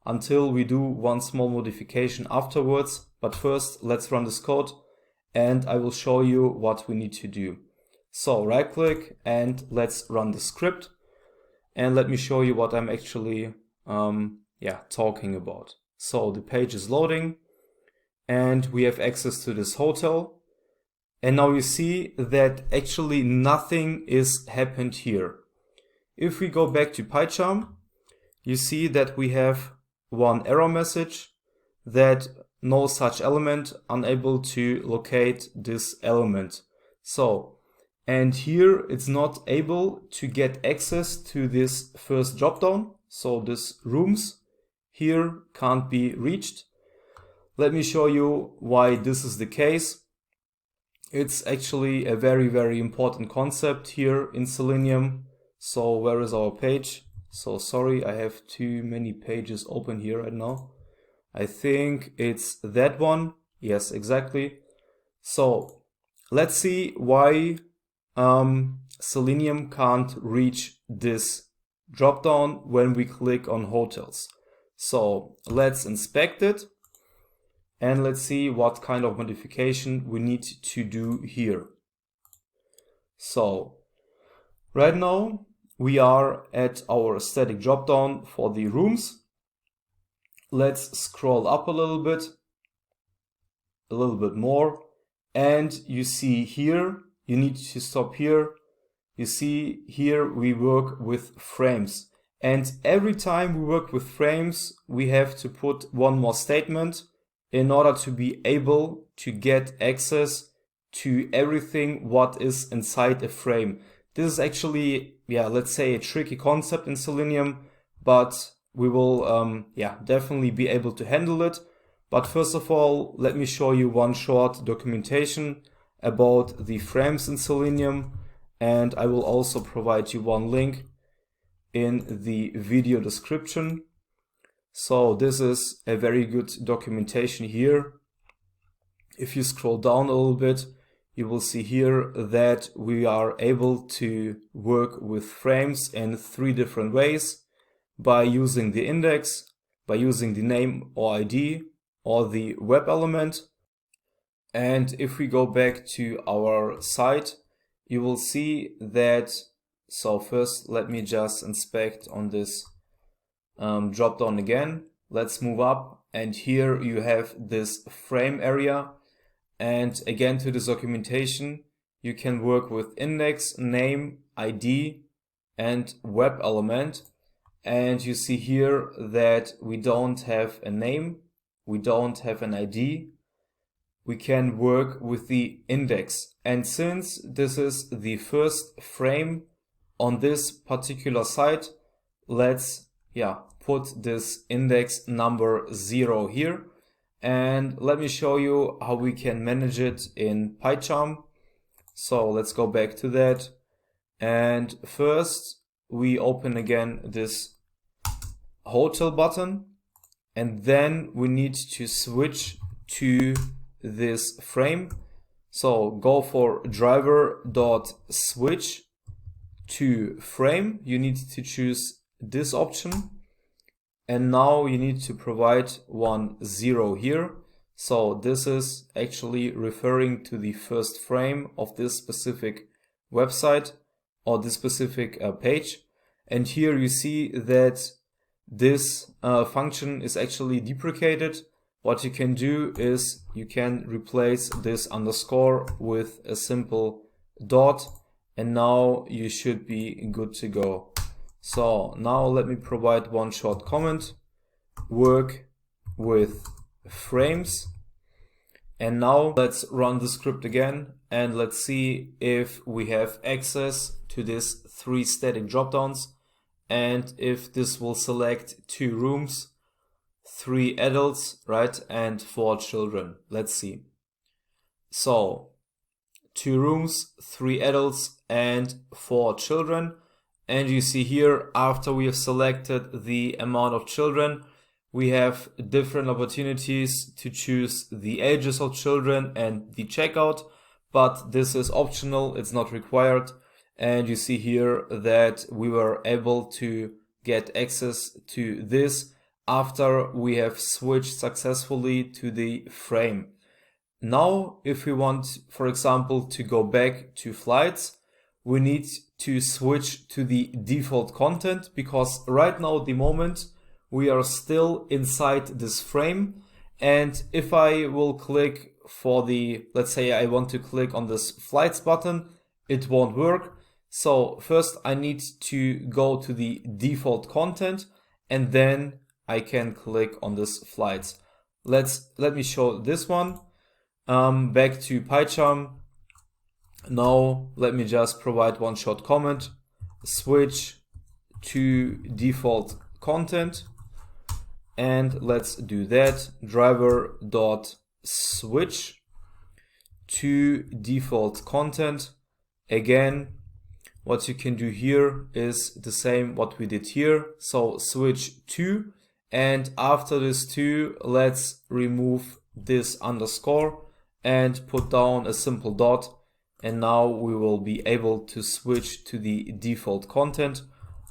until we do one small modification afterwards. But first, let's run this code, and I will show you what we need to do. So right click and let's run the script, and let me show you what I'm actually talking about. So the page is loading and we have access to this hotel, and now you see that actually nothing is happened here. If we go back to PyCharm, you see that we have one error message that no such element, unable to locate this element. So, and here it's not able to get access to this first dropdown. So this rooms here can't be reached. Let me show you why this is the case. It's actually a very, very important concept here in Selenium. So where is our page? So sorry, I have too many pages open here right now. I think it's that one. Yes, exactly. So let's see why Selenium can't reach this dropdown when we click on hotels. So let's inspect it and let's see what kind of modification we need to do here. So right now we are at our static dropdown for the rooms. Let's scroll up a little bit more, And you see here, you need to stop here. You see here we work with frames. And every time we work with frames, we have to put one more statement in order to be able to get access to everything what is inside a frame. This is actually, let's say a tricky concept in Selenium, but we will definitely be able to handle it. But first of all, let me show you one short documentation about the frames in Selenium, and I will also provide you one link in the video description. So this is a very good documentation here. If you scroll down a little bit, you will see here that we are able to work with frames in 3 different ways: by using the index, by using the name or ID, or the web element. And if we go back to our site, you will see that, so first let me just inspect on this drop down again. Let's move up, and here you have this frame area. And again, to this documentation, you can work with index, name, ID, and web element. And you see here that we don't have a name, we don't have an ID. We can work with the index. And since this is the first frame on this particular site, let's put this index number 0 here. And let me show you how we can manage it in PyCharm. So let's go back to that. And first we open again this hotel button, and then we need to switch to this frame. So go for driver.switch to frame. You need to choose this option. And now you need to provide 10 here. So this is actually referring to the first frame of this specific website or this specific page. And here you see that this function is actually deprecated. What you can do is you can replace this underscore with a simple dot, and now you should be good to go. So now let me provide one short comment: work with frames. And now let's run the script again, and let's see if we have access to these 3 static dropdowns, and if this will select 2 rooms, 3 adults, right, and 4 children. Let's see. So 2 rooms, 3 adults, and 4 children. And you see here, after we have selected the amount of children, we have different opportunities to choose the ages of children and the checkout, but this is optional, it's not required. And you see here that we were able to get access to this after we have switched successfully to the frame. Now, if we want, for example, to go back to flights, we need to switch to the default content, because right now at the moment we are still inside this frame. And if I will click for the, let's say I want to click on this flights button, it won't work. So first I need to go to the default content, and then I can click on this flights. Let me show this one. Back to PyCharm. Now let me just provide one short comment: switch to default content. And let's do that. Driver.switch to default content. Again, what you can do here is the same what we did here. So switch to, and after this to, let's remove this underscore and put down a simple dot. And now we will be able to switch to the default content.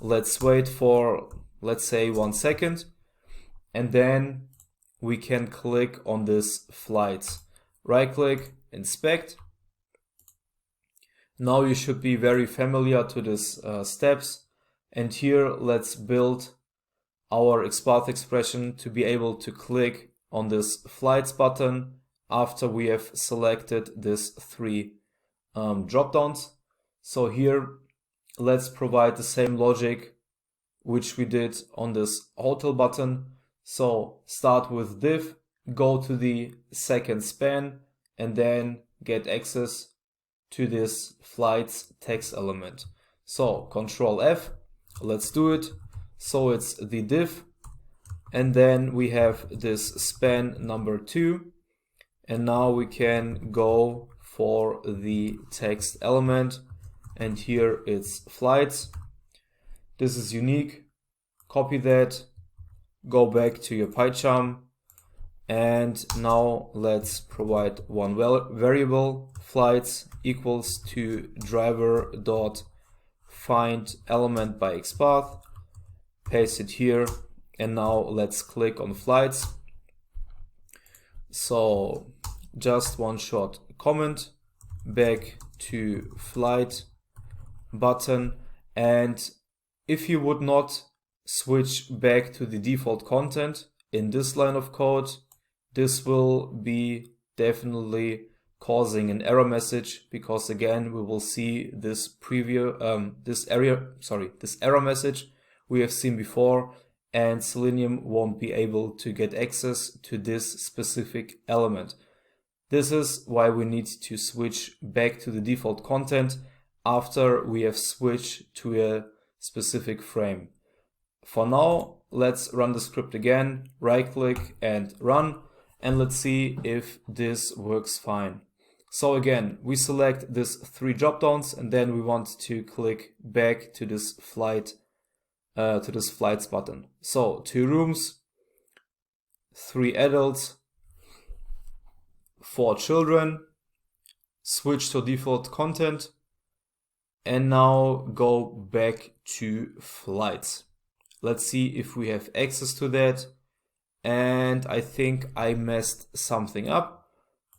Let's wait for, let's say, 1 second. And then we can click on this flights. Right click, inspect. Now you should be very familiar to these steps. And here let's build our XPath expression to be able to click on this flights button after we have selected these three dropdowns. So here, let's provide the same logic which we did on this hotel button. So start with div, go to the second span, and then get access to this flights text element. So Control F, let's do it. So it's the div, and then we have this span number 2, and now we can go for the text element, and here it's flights. This is unique. Copy that, go back to your PyCharm, and now let's provide one variable, flights equals to driver dot find element by XPath, paste it here, and now let's click on flights. So just one short comment, back to flight button, and if you would not switch back to the default content in this line of code, this will be definitely causing an error message, because again we will see this this error message we have seen before, and Selenium won't be able to get access to this specific element. This is why we need to switch back to the default content after we have switched to a specific frame. For now, let's run the script again, right click and run, and let's see if this works fine. So again, we select these three dropdowns, and then we want to click back to this flights button. So 2 rooms, 3 adults, 4 children, switch to default content, and now go back to flights. Let's see if we have access to that. And I think I messed something up.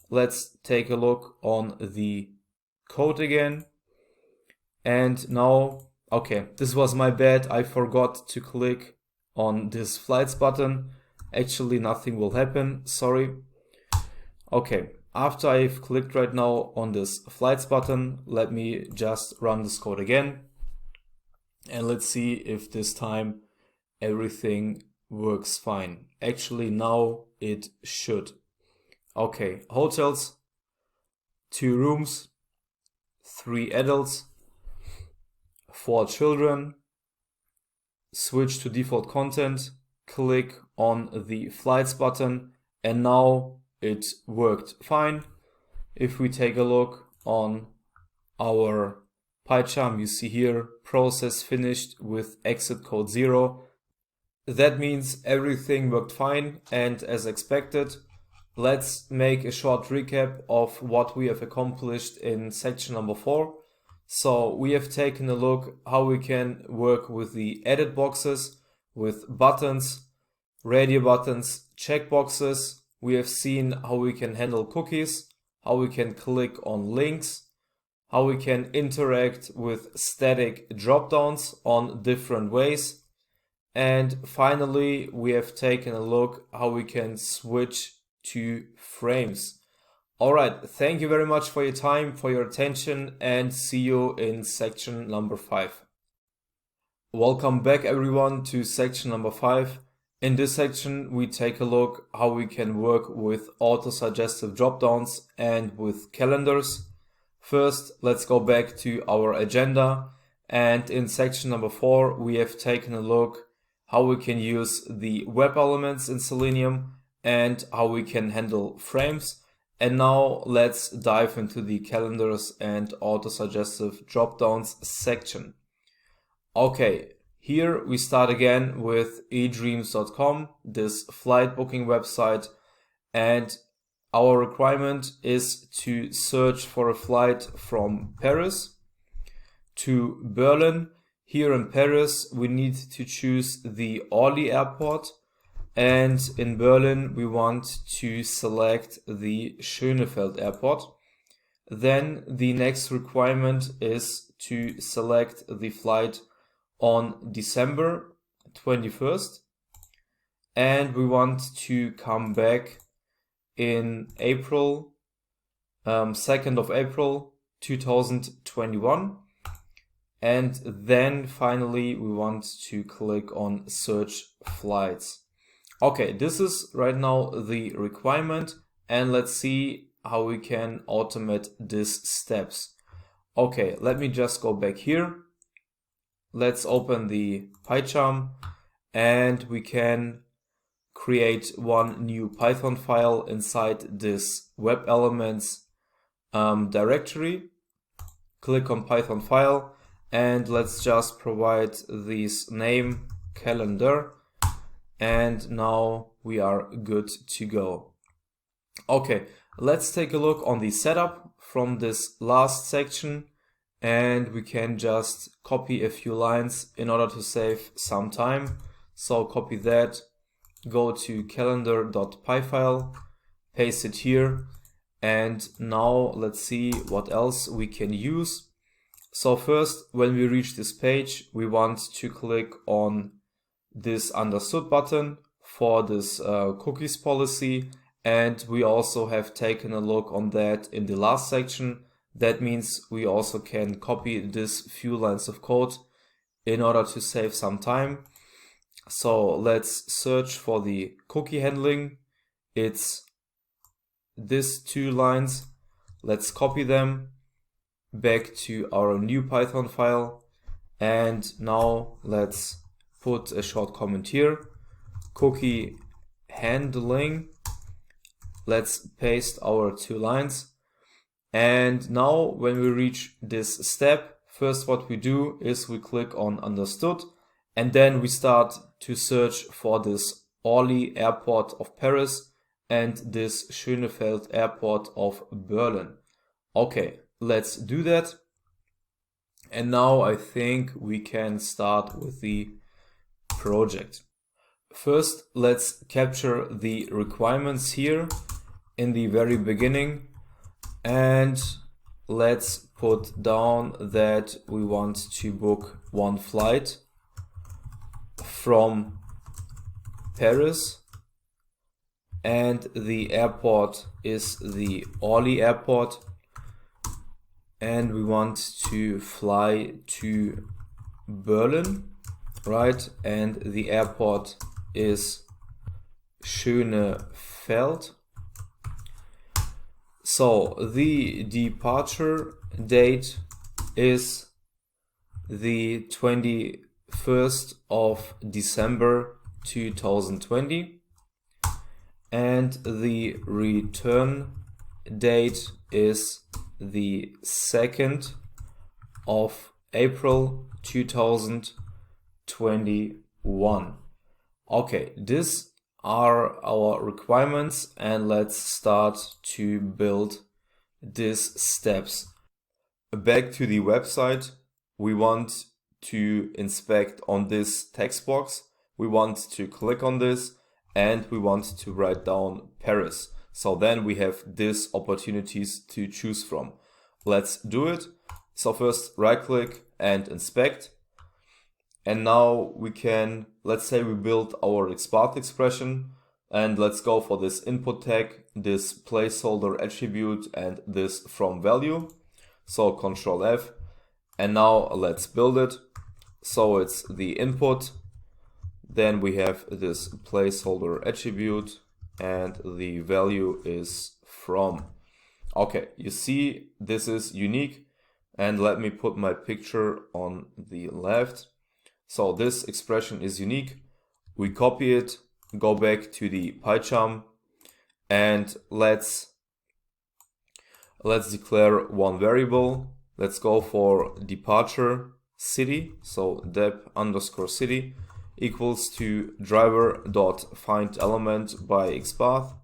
Let's take a look on the code again. And now, okay, this was my bad. I forgot to click on this flights button. Actually, nothing will happen. Sorry. Okay, after I've clicked right now on this flights button, let me just run this code again. And let's see if this time everything works fine. Actually, now it should. Okay, hotels, 2 rooms, 3 adults, 4 children, switch to default content, click on the flights button, and now it worked fine. If we take a look on our PyCharm, you see here process finished with exit code 0. That means everything worked fine and as expected. Let's make a short recap of what we have accomplished in section number 4. So we have taken a look how we can work with the edit boxes, with buttons, radio buttons, checkboxes. We have seen how we can handle cookies, how we can click on links, how we can interact with static dropdowns on different ways. And finally, we have taken a look how we can switch to frames. Alright, thank you very much for your time, for your attention, and see you in section number 5. Welcome back everyone to section number 5. In this section, we take a look how we can work with autosuggestive dropdowns and with calendars. First, let's go back to our agenda, and in section number 4, we have taken a look how we can use the web elements in Selenium and how we can handle frames. And now let's dive into the calendars and autosuggestive dropdowns section. Okay, here we start again with edreams.com, this flight booking website, and our requirement is to search for a flight from Paris to Berlin. Here in Paris, we need to choose the Orly airport, and in Berlin, we want to select the Schönefeld airport. Then the next requirement is to select the flight on December 21st, and we want to come back in April, 2nd of April 2021. And then finally we want to click on search flights. Okay, this is right now the requirement, and let's see how we can automate these steps. Okay, let me just go back here. Let's open the PyCharm, and we can create one new Python file inside this WebElements directory. Click on Python file, and let's just provide this name calendar, and now we are good to go. Okay, let's take a look on the setup from this last section, and we can just copy a few lines in order to save some time. So copy that, go to calendar.py file, paste it here, and now let's see what else we can use. So first, when we reach this page, we want to click on this understood button for this cookies policy, and we also have taken a look on that in the last section. That means we also can copy this few lines of code in order to save some time. So let's search for the cookie handling. It's these 2 lines. Let's copy them back to our new Python file, and now let's put a short comment here, cookie handling. Let's paste our 2 lines, and now when we reach this step, first what we do is we click on understood, and then we start to search for this Orly airport of Paris and this Schönefeld airport of Berlin. Okay, let's do that. And now I think we can start with the project. First, let's capture the requirements here in the very beginning, and let's put down that we want to book one flight from Paris, and the airport is the Orly airport, and we want to fly to Berlin, right? And the airport is Schönefeld. So the departure date is the 21st of December 2020, and the return date is the 2nd of April 2021. Okay, these are our requirements, and let's start to build these steps. Back to the website, we want to inspect on this text box. We want to click on this, and we want to write down Paris. So then we have these opportunities to choose from. Let's do it. So first right click and inspect. And now we can, let's say we build our XPath expression, and let's go for this input tag, this placeholder attribute, and this from value. So Control F, and now let's build it. So it's the input, then we have this placeholder attribute, and the value is from. Okay, you see this is unique, and let me put my picture on the left. So this expression is unique. We copy it, go back to the PyCharm, and let's declare one variable. Let's go for departure city, so dep_city equals to driver.findElement by XPath.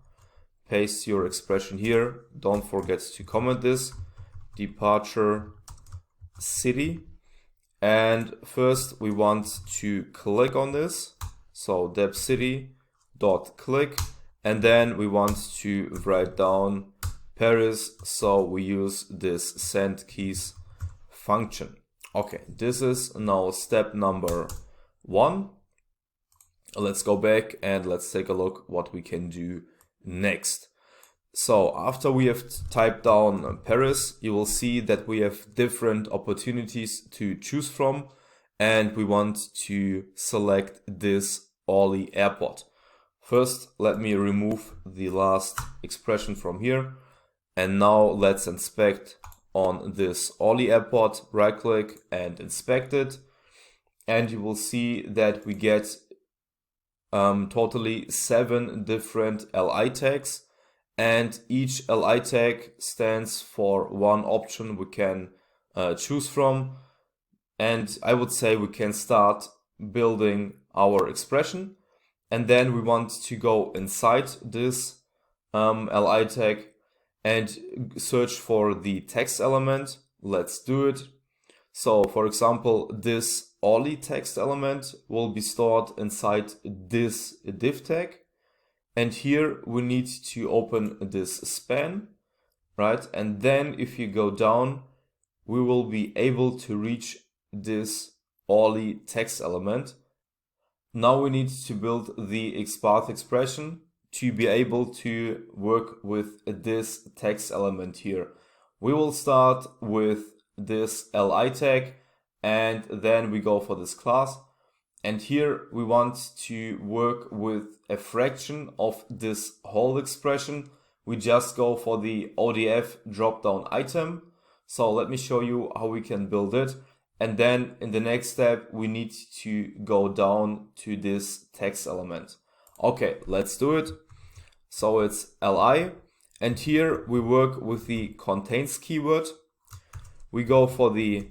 Paste your expression here. Don't forget to comment this. Departure city. And first we want to click on this. So dep_city.click. And then we want to write down Paris. So we use this sendKeys function. Okay, this is now step number 1. Let's go back and let's take a look what we can do next. So after we have typed down Paris, you will see that we have different opportunities to choose from, and we want to select this Orly airport. First, let me remove the last expression from here, and now let's inspect on this Orly airport. Right click and inspect it, and you will see that we get totally 7 different LI tags. And each LI tag stands for one option we can choose from. And I would say we can start building our expression. And then we want to go inside this LI tag and search for the text element. Let's do it. So for example, this Orly text element will be stored inside this div tag. And here we need to open this span, right? And then if you go down, we will be able to reach this Orly text element. Now we need to build the XPath expression to be able to work with this text element here. We will start with this LI tag, and then we go for this class. And here we want to work with a fraction of this whole expression. We just go for the ODF dropdown item. So let me show you how we can build it. And then in the next step, we need to go down to this text element. Okay, let's do it. So it's li, and here we work with the contains keyword. We go for the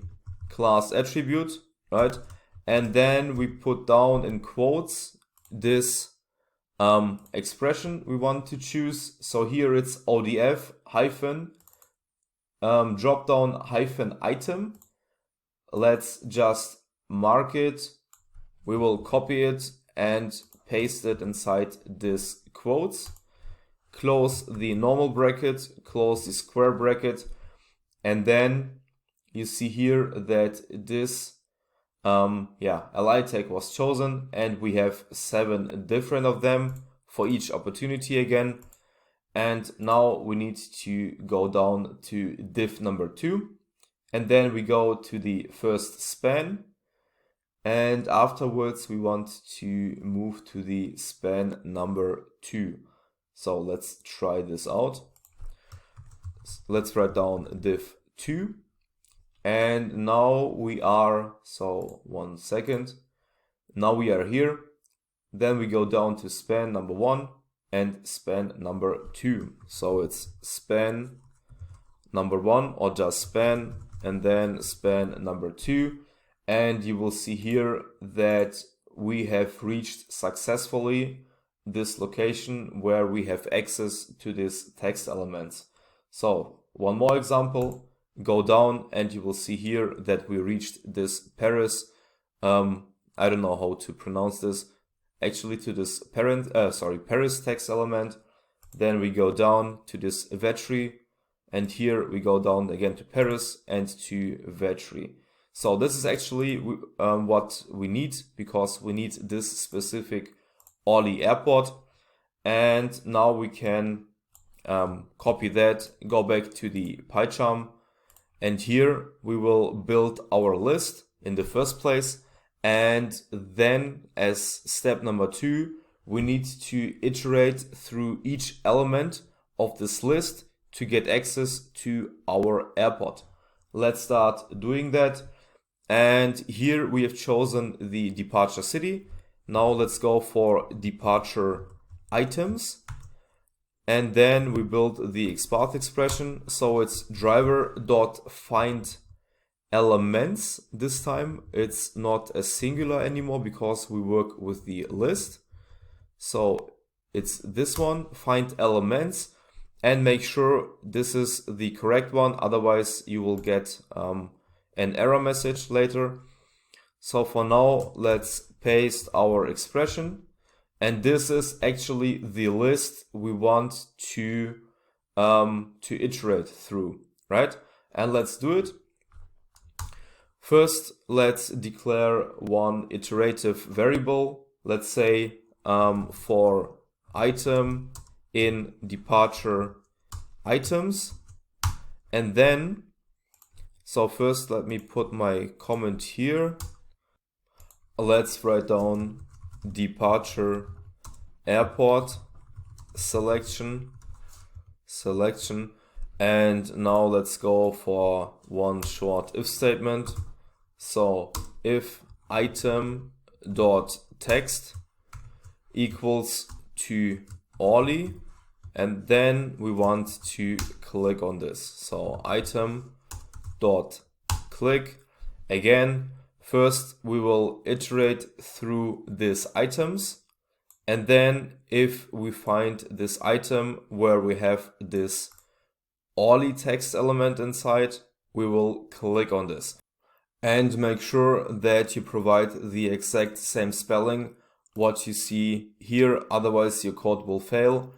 class attribute, right? And then we put down in quotes this expression we want to choose. So here it's ODF hyphen dropdown hyphen item. Let's just mark it. We will copy it and paste it inside this quotes. Close the normal bracket, close the square bracket, and then you see here that this LI tag was chosen, and we have 7 different of them for each opportunity again. And now we need to go down to div number 2, and then we go to the first span, and afterwards we want to move to the span number 2. So let's try this out. Let's write down div 2. And now we are, so 1 second, now we are here. Then we go down to span number 1 and span number 2. So it's span number 1 or just span, and then span number 2. And you will see here that we have reached successfully this location where we have access to this text elements. So one more example. Go down and you will see here that we reached this Paris, I don't know how to pronounce this, actually to this Paris text element. Then we go down to this Vetri, and here we go down again to Paris and to Vetri. So this is actually what we need, because we need this specific Orly airport. And now we can copy that, go back to the PyCharm. And here we will build our list in the first place. And then as step number 2, we need to iterate through each element of this list to get access to our airport. Let's start doing that. And here we have chosen the departure city. Now let's go for departure items. And then we build the XPath expression. So it's driver.findElements. This time it's not a singular anymore because we work with the list. So it's this one, find elements, and make sure this is the correct one. Otherwise you will get an error message later. So for now, let's paste our expression. And this is actually the list we want to iterate through, right? And let's do it. First, let's declare one iterative variable. Let's say for item in departure items, and then, so first let me put my comment here. Let's write down departure airport selection, and now let's go for one short if statement. So if item dot text equals to Ollie, and then we want to click on this. So item dot click. Again, first we will iterate through these items, and then if we find this item where we have this Ollie text element inside, we will click on this. And make sure that you provide the exact same spelling what you see here, otherwise your code will fail.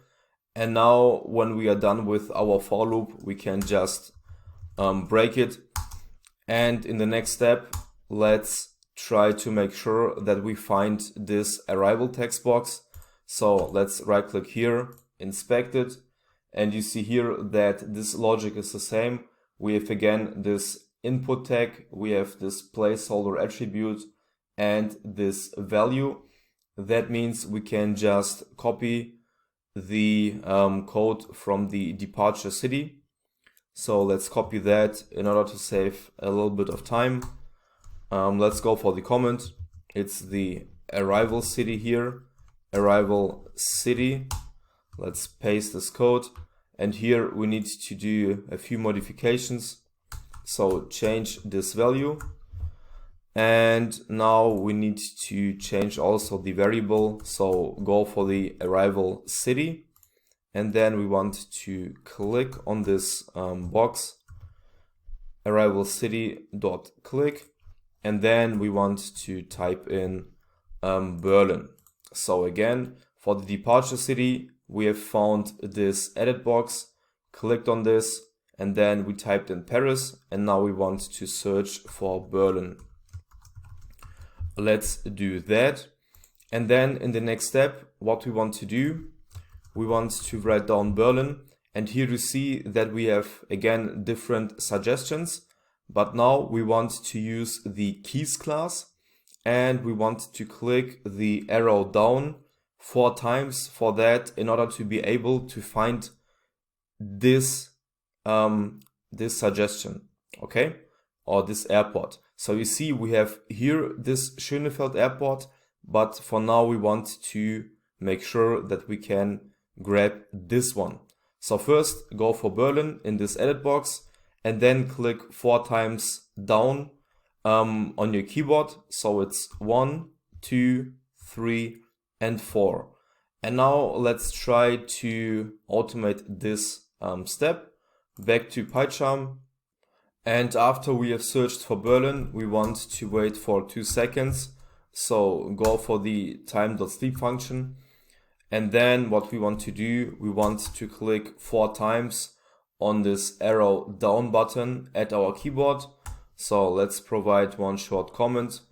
And now when we are done with our for loop, we can just break it. And in the next step, let's try to make sure that we find this arrival text box. So let's right click here, inspect it, and you see here that this logic is the same. We have again this input tag, we have this placeholder attribute and this value. That means we can just copy the code from the departure city. So let's copy that in order to save a little bit of time. Let's go for the comment. It's the arrival city here, arrival city. Let's paste this code, and here we need to do a few modifications. So change this value, and now we need to change also the variable. So go for the arrival city, and then we want to click on this box, arrival city dot click, and then we want to type in Berlin. So again, for the departure city, we have found this edit box, clicked on this, and then we typed in Paris, and now we want to search for Berlin. Let's do that. And then in the next step, what we want to do, we want to write down Berlin, and here you see that we have again different suggestions, but now we want to use the keys class, and we want to click the arrow down 4 times for that, in order to be able to find this this suggestion, okay, or this airport. So you see we have here this Schönefeld airport, but for now we want to make sure that we can grab this one. So first go for Berlin in this edit box, and then click 4 times down on your keyboard. So it's 1, 2, 3, and 4. And now let's try to automate this step. Back to PyCharm, and after we have searched for Berlin, we want to wait for 2 seconds. So go for the time.sleep function, and then what we want to do, we want to click 4 times on this arrow down button at our keyboard. So let's provide one short comment,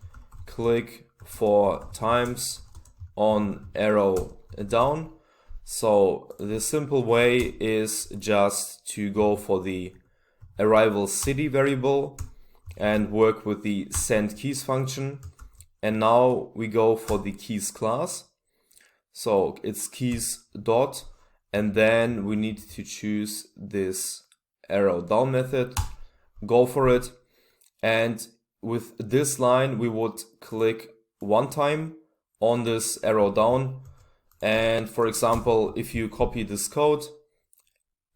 click 4 times on arrow down. So the simple way is just to go for the arrival city variable and work with the send keys function. And now we go for the keys class. So it's keys dot, and then we need to choose this arrow down method, go for it. And with this line, we would click 1 time on this arrow down. And for example, if you copy this code,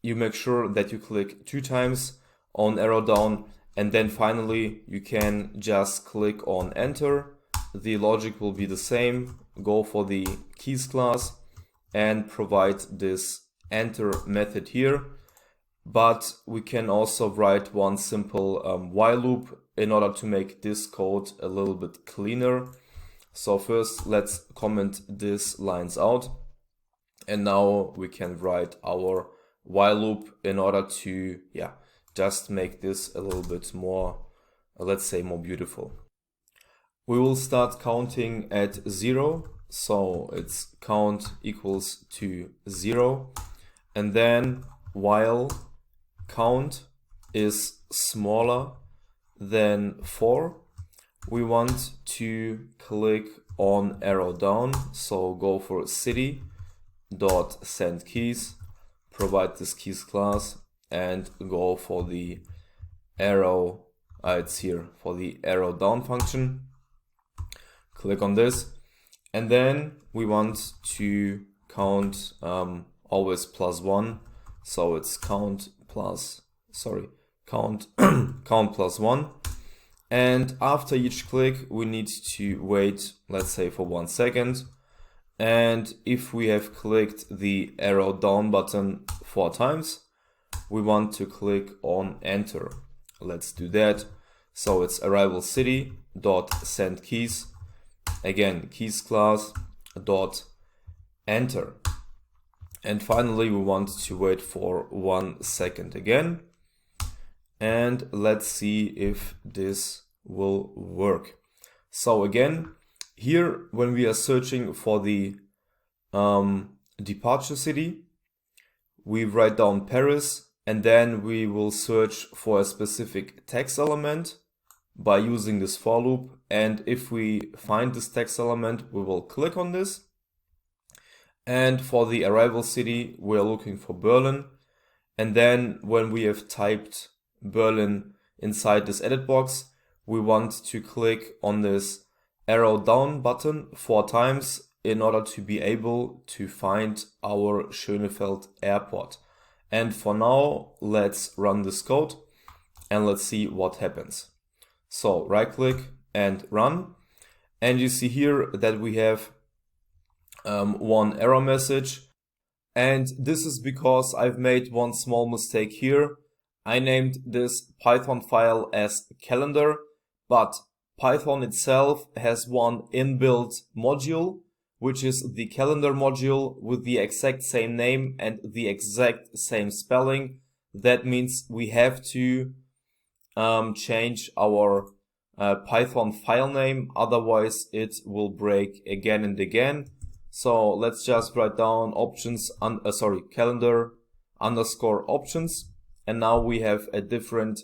you make sure that you click 2 times on arrow down, and then finally you can just click on enter. The logic will be the same. Go for the keys class and provide this enter method here. But we can also write one simple while loop in order to make this code a little bit cleaner. So first let's comment these lines out, and now we can write our while loop in order to just make this a little bit more, let's say, more beautiful. We will start counting at 0, so it's count equals to 0, and then while count is smaller than 4, we want to click on arrow down. So go for city.sendKeys, provide this keys class, and go for the arrow, it's here for the arrow down function. Click on this, and then we want to count always +1, so it's count plus 1. And after each click we need to wait, let's say, for 1 second. And if we have clicked the arrow down button 4 times, we want to click on enter. Let's do that. So it's arrival city.sendKeys, again keys class dot enter. And finally we want to wait for 1 second again. And let's see if this will work. So again, here when we are searching for the departure city, we write down Paris, and then we will search for a specific text element by using this for loop. And if we find this text element, we will click on this. And for the arrival city, we are looking for Berlin. And then when we have typed Berlin inside this edit box, we want to click on this arrow down button 4 times in order to be able to find our Schönefeld airport. And for now, let's run this code and let's see what happens. So right click and run, and you see here that we have one error message, and this is because I've made one small mistake here. I named this Python file as calendar, but Python itself has one inbuilt module, which is the calendar module with the exact same name and the exact same spelling. That means we have to change our Python file name, otherwise it will break again and again. So let's just write down calendar underscore options, and now we have a different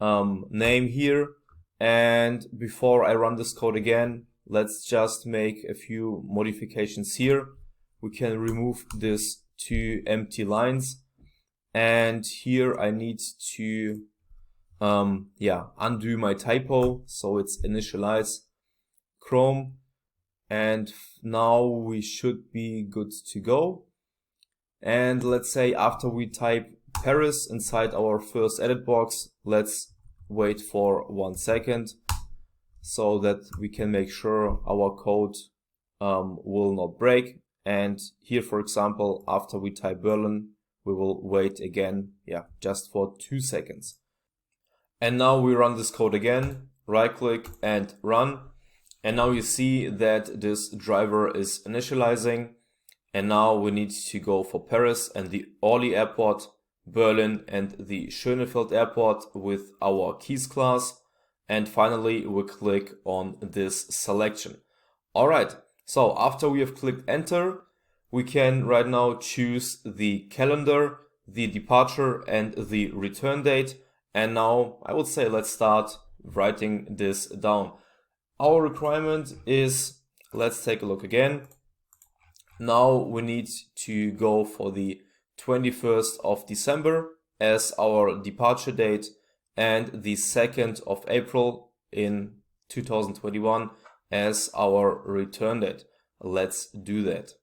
name here. And before I run this code again, let's just make a few modifications here. We can remove these 2 empty lines, and here I need to undo my typo, so it's initialize Chrome, and now we should be good to go. And let's say after we type Paris inside our first edit box, let's wait for 1 second so that we can make sure our code will not break. And here, for example, after we type Berlin, we will wait again, just for 2 seconds. And now we run this code again, right click and run. And now you see that this driver is initializing. And now we need to go for Paris and the Orly airport, Berlin and the Schönefeld airport with our keys class. And finally we click on this selection. Alright, so after we have clicked enter, we can right now choose the calendar, the departure and the return date. And now I would say let's start writing this down. Our requirement is, let's take a look again. Now we need to go for the 21st of December as our departure date and the 2nd of April in 2021 as our return date. Let's do that.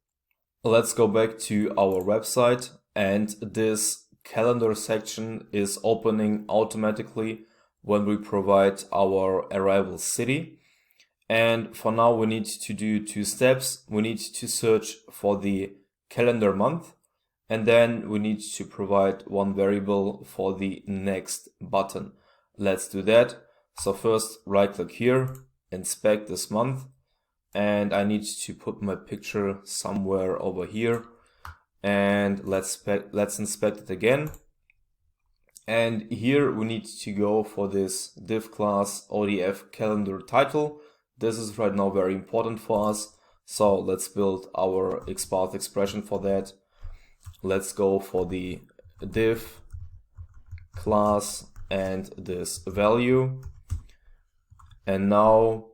Let's go back to our website, and this calendar section is opening automatically when we provide our arrival city. And for now we need to do 2 steps. We need to search for the calendar month, and then we need to provide one variable for the next button. Let's do that. So first right click here, inspect this month, and I need to put my picture somewhere over here, and let's inspect it again. And here we need to go for this div class ODF calendar title. This is right now very important for us. So let's build our XPath expression for that. Let's go for the div class and this value. And now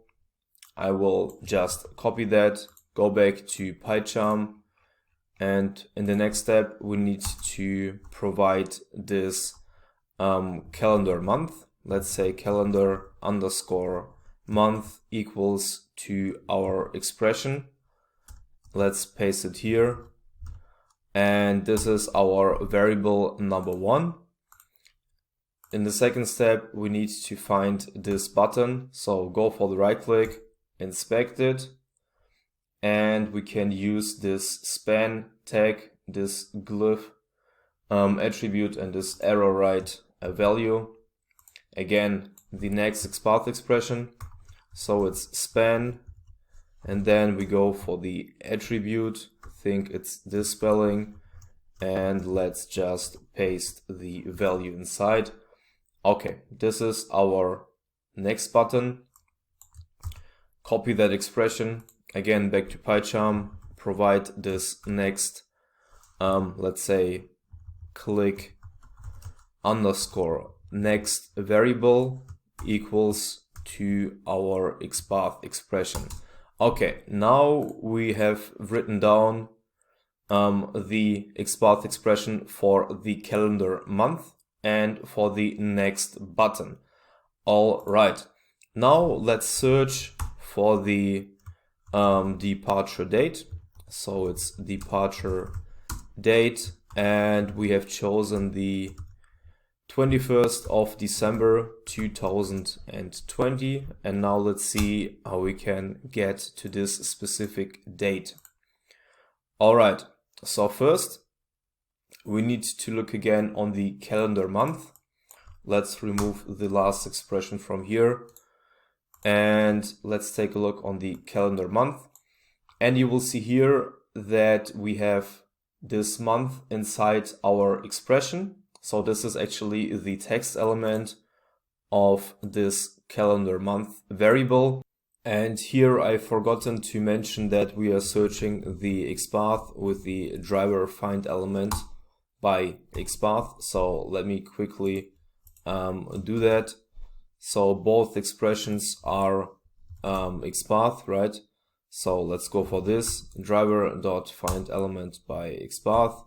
I will just copy that, go back to PyCharm, and in the next step we need to provide this calendar month. Let's say calendar underscore month equals to our expression. Let's paste it here. And this is our variable number 1. In the second step, we need to find this button. So go for the right click, inspect it, and we can use this span tag, this glyph attribute, and this arrow right value. Again, the next XPath expression. So it's span, and then we go for the attribute. Think it's this spelling, and let's just paste the value inside. Okay, this is our next button. Copy that expression, again back to PyCharm, provide this next, let's say click underscore next variable equals to our XPath expression. Okay, now we have written down the XPath expression for the calendar month and for the next button. All right, now let's search for the departure date. So it's departure date, and we have chosen the 21st of December 2020. And now let's see how we can get to this specific date. All right, so first we need to look again on the calendar month. Let's remove the last expression from here, and let's take a look on the calendar month. And you will see here that we have this month inside our expression. So this is actually the text element of this calendar month variable. And here I've forgotten to mention that we are searching the XPath with the driver find element by XPath. So let me quickly do that. So both expressions are XPath, right? So let's go for this driver.find element by XPath.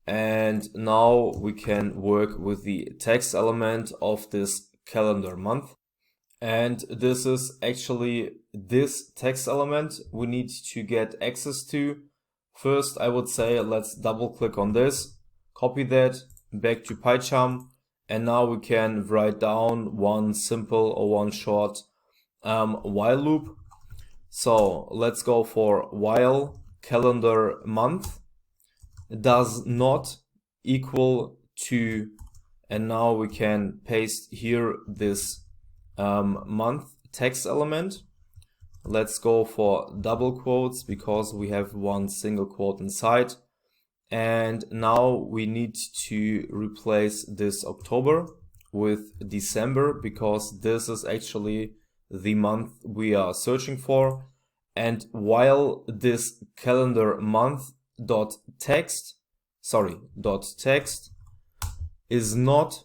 And now we can work with the text element of this calendar month. And this is actually this text element we need to get access to. First, I would say let's double click on this, copy that back to PyCharm, and now we can write down one simple or one short while loop. So let's go for while calendar month does not equal to, and now we can paste here this month text element. Let's go for double quotes because we have one single quote inside. And now we need to replace this October with December because this is actually the month we are searching for. And while this calendar month text is not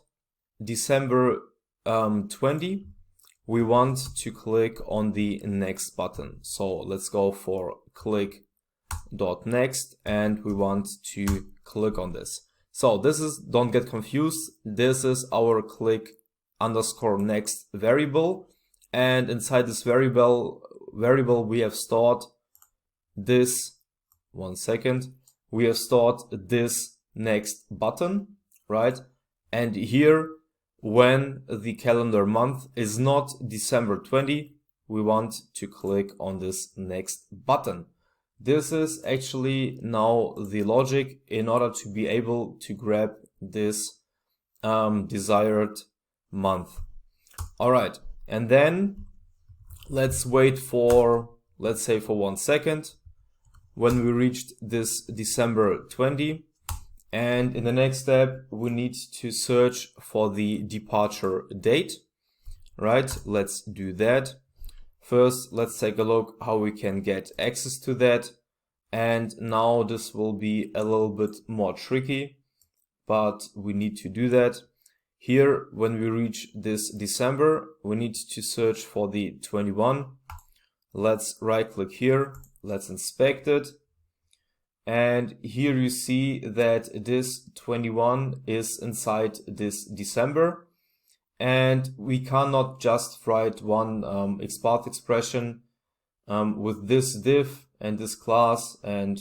December 20, we want to click on the next button. So let's go for click .next, and we want to click on this. So this is, don't get confused, this is our click underscore next variable, and inside this variable we have stored this, we have stored this next button, right? And here, when the calendar month is not December 20, we want to click on this next button. This is actually now the logic in order to be able to grab this desired month. All right, and then let's wait for, let's say for 1 second when we reached this December 20. And in the next step, we need to search for the departure date, right? Let's do that. First, let's take a look how we can get access to that. And now this will be a little bit more tricky, but we need to do that. Here, when we reach this December, we need to search for the 21. Let's right click here, let's inspect it. And here you see that this 21 is inside this December. And we cannot just write one XPath expression with this div and this class and,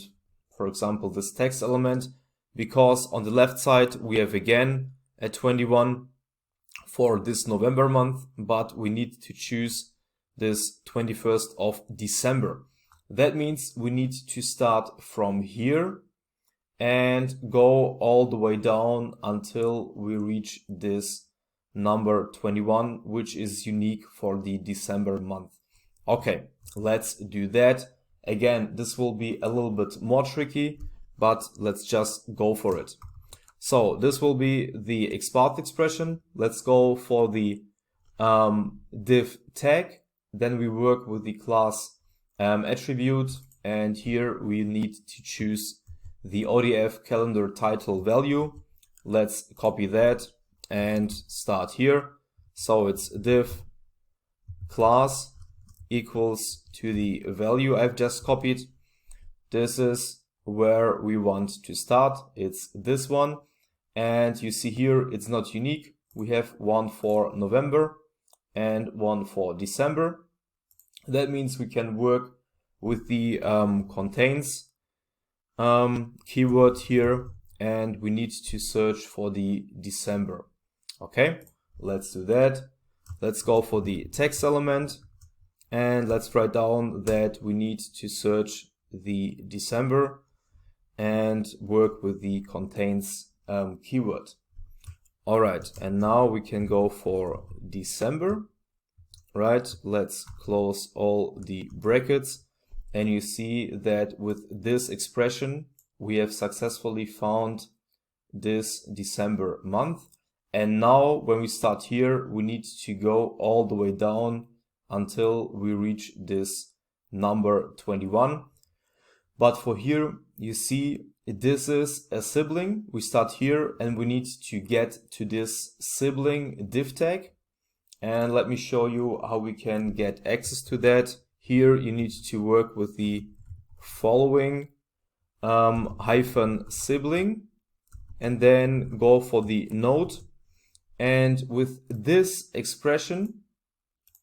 for example, this text element, because on the left side we have again a 21 for this November month, but we need to choose this 21st of December. That means we need to start from here and go all the way down until we reach this number 21, which is unique for the December month. Okay, let's do that. Again, this will be a little bit more tricky, but let's just go for it. So this will be the XPath expression. Let's go for the div tag. Then we work with the class attribute, and here we need to choose the ODF calendar title value. Let's copy that and start here. So it's div class equals to the value I've just copied. This is where we want to start. It's this one. And you see here, it's not unique. We have one for November and one for December. That means we can work with the contains keyword here, and we need to search for the December. Okay, let's do that. Let's go for the text element, and let's write down that we need to search the December and work with the contains keyword. All right, and now we can go for December. Right, let's close all the brackets, and you see that with this expression we have successfully found this December month. And now when we start here, we need to go all the way down until we reach this number 21. But for here, you see this is a sibling. We start here and we need to get to this sibling div tag. And let me show you how we can get access to that. Here you need to work with the following hyphen sibling, and then go for the node. And with this expression,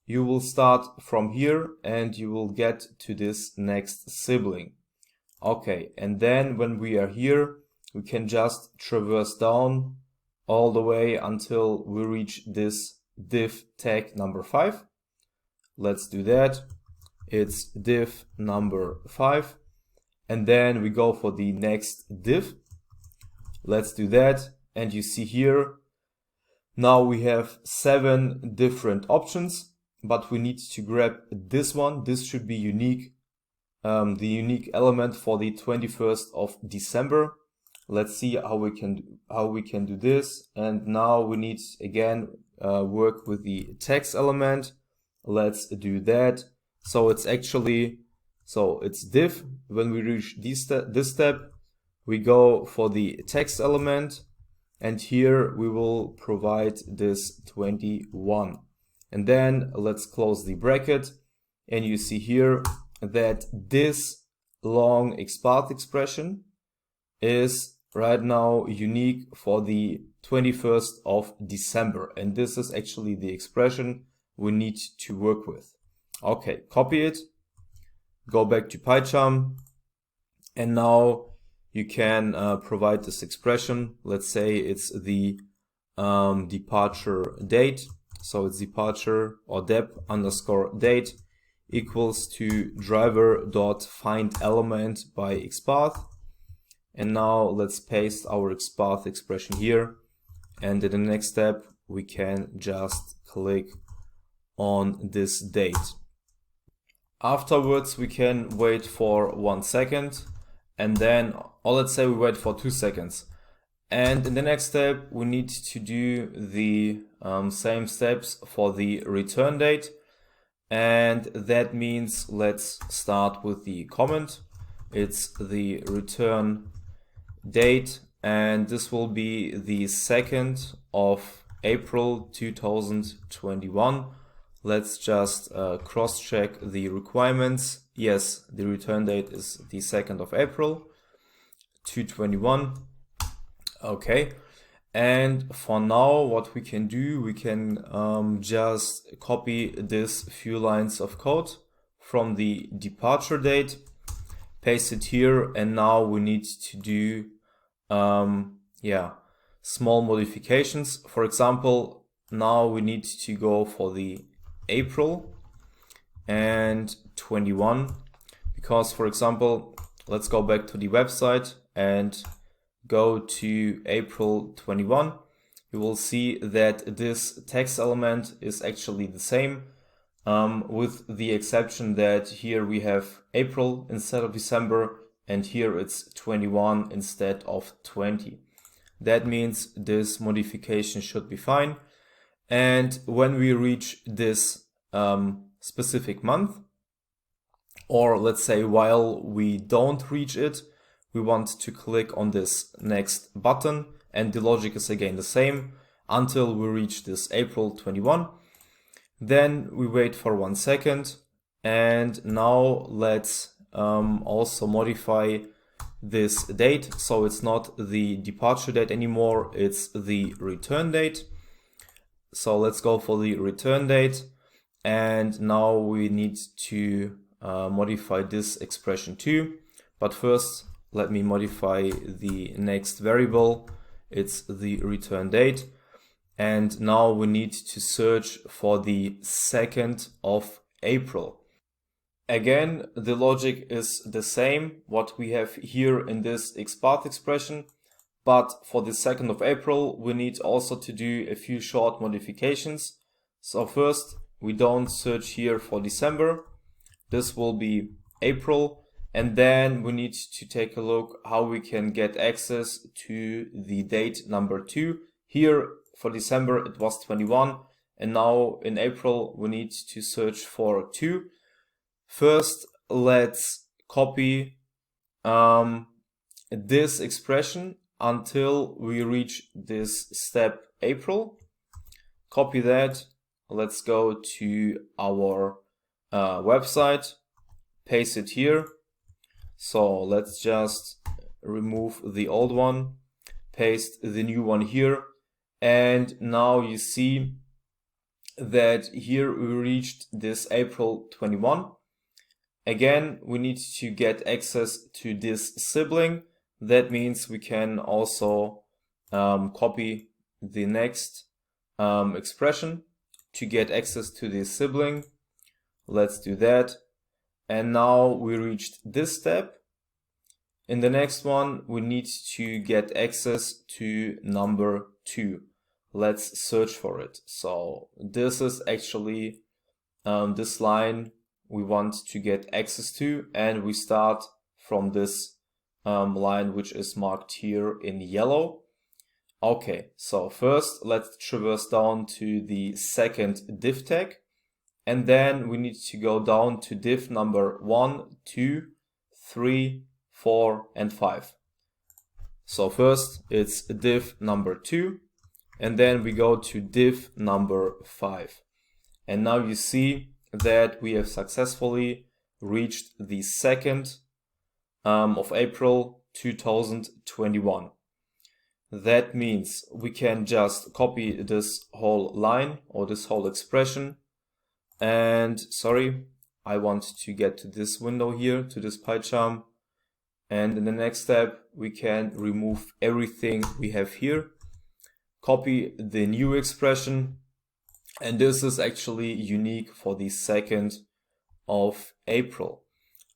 you will start from here and you will get to this next sibling. Okay, and then when we are here, we can just traverse down all the way until we reach this div tag number 5. Let's do that. It's div number 5, and then we go for the next div. Let's do that, and you see here now we have 7 different options, but we need to grab this one. This should be unique, the unique element for the 21st of December. Let's see how we can do this. And now we need again work with the text element. Let's do that. So it's actually, so it's div. When we reach this step, we go for the text element, and here we will provide this 21. And then let's close the bracket, and you see here that this long XPath expression is right now unique for the 21st of December. And this is actually the expression we need to work with. Okay, copy it, go back to PyCharm, and now you can provide this expression. Let's say it's the departure date. So it's departure or dep underscore date equals to driver.findElement by XPath. And now let's paste our XPath expression here. And in the next step, we can just click on this date. Afterwards, we can wait for 1 second, and then, or let's say we wait for 2 seconds. And in the next step, we need to do the same steps for the return date. And that means let's start with the comment. It's the return date, and this will be the 2nd of April 2021. Let's just cross-check the requirements. Yes, the return date is the 2nd of April 2021. Okay, and for now what we can do, we can just copy this few lines of code from the departure date, paste it here, and now we need to do small modifications. For example, now we need to go for the April and 21, because, for example, let's go back to the website and go to April 21. You will see that this text element is actually the same, with the exception that here we have April instead of December, and here it's 21 instead of 20. That means this modification should be fine. And when we reach this specific month, or let's say while we don't reach it, we want to click on this next button, and the logic is again the same until we reach this April 21. Then we wait for 1 second, and now let's also modify this date, so it's not the departure date anymore, it's the return date. So let's go for the return date, and now we need to modify this expression too. But first, let me modify the next variable. It's the return date, and now we need to search for the 2nd of April. Again, the logic is the same what we have here in this XPath expression, but for the 2nd of April we need also to do a few short modifications. So first, we don't search here for December, this will be April, and then we need to take a look how we can get access to the date number 2. Here for December it was 21, and now in April we need to search for 2. First, let's copy this expression until we reach this step April. Copy that. Let's go to our website, paste it here. So let's just remove the old one, paste the new one here, and now you see that here we reached this April 21. Again, we need to get access to this sibling. That means we can also copy the next expression to get access to this sibling. Let's do that. And now we reached this step. In the next one, we need to get access to number 2. Let's search for it. So this is actually this line we want to get access to, and we start from this line which is marked here in yellow. Okay, so first let's traverse down to the second div tag, and then we need to go down to div number 1, 2, 3, 4, and 5. So first it's div number 2, and then we go to div number 5. And now you see that we have successfully reached the 2nd of April 2021. That means we can just copy this whole line or this whole expression, and sorry, I want to get to this window here, to this PyCharm, and in the next step we can remove everything we have here, copy the new expression, and this is actually unique for the 2nd of April.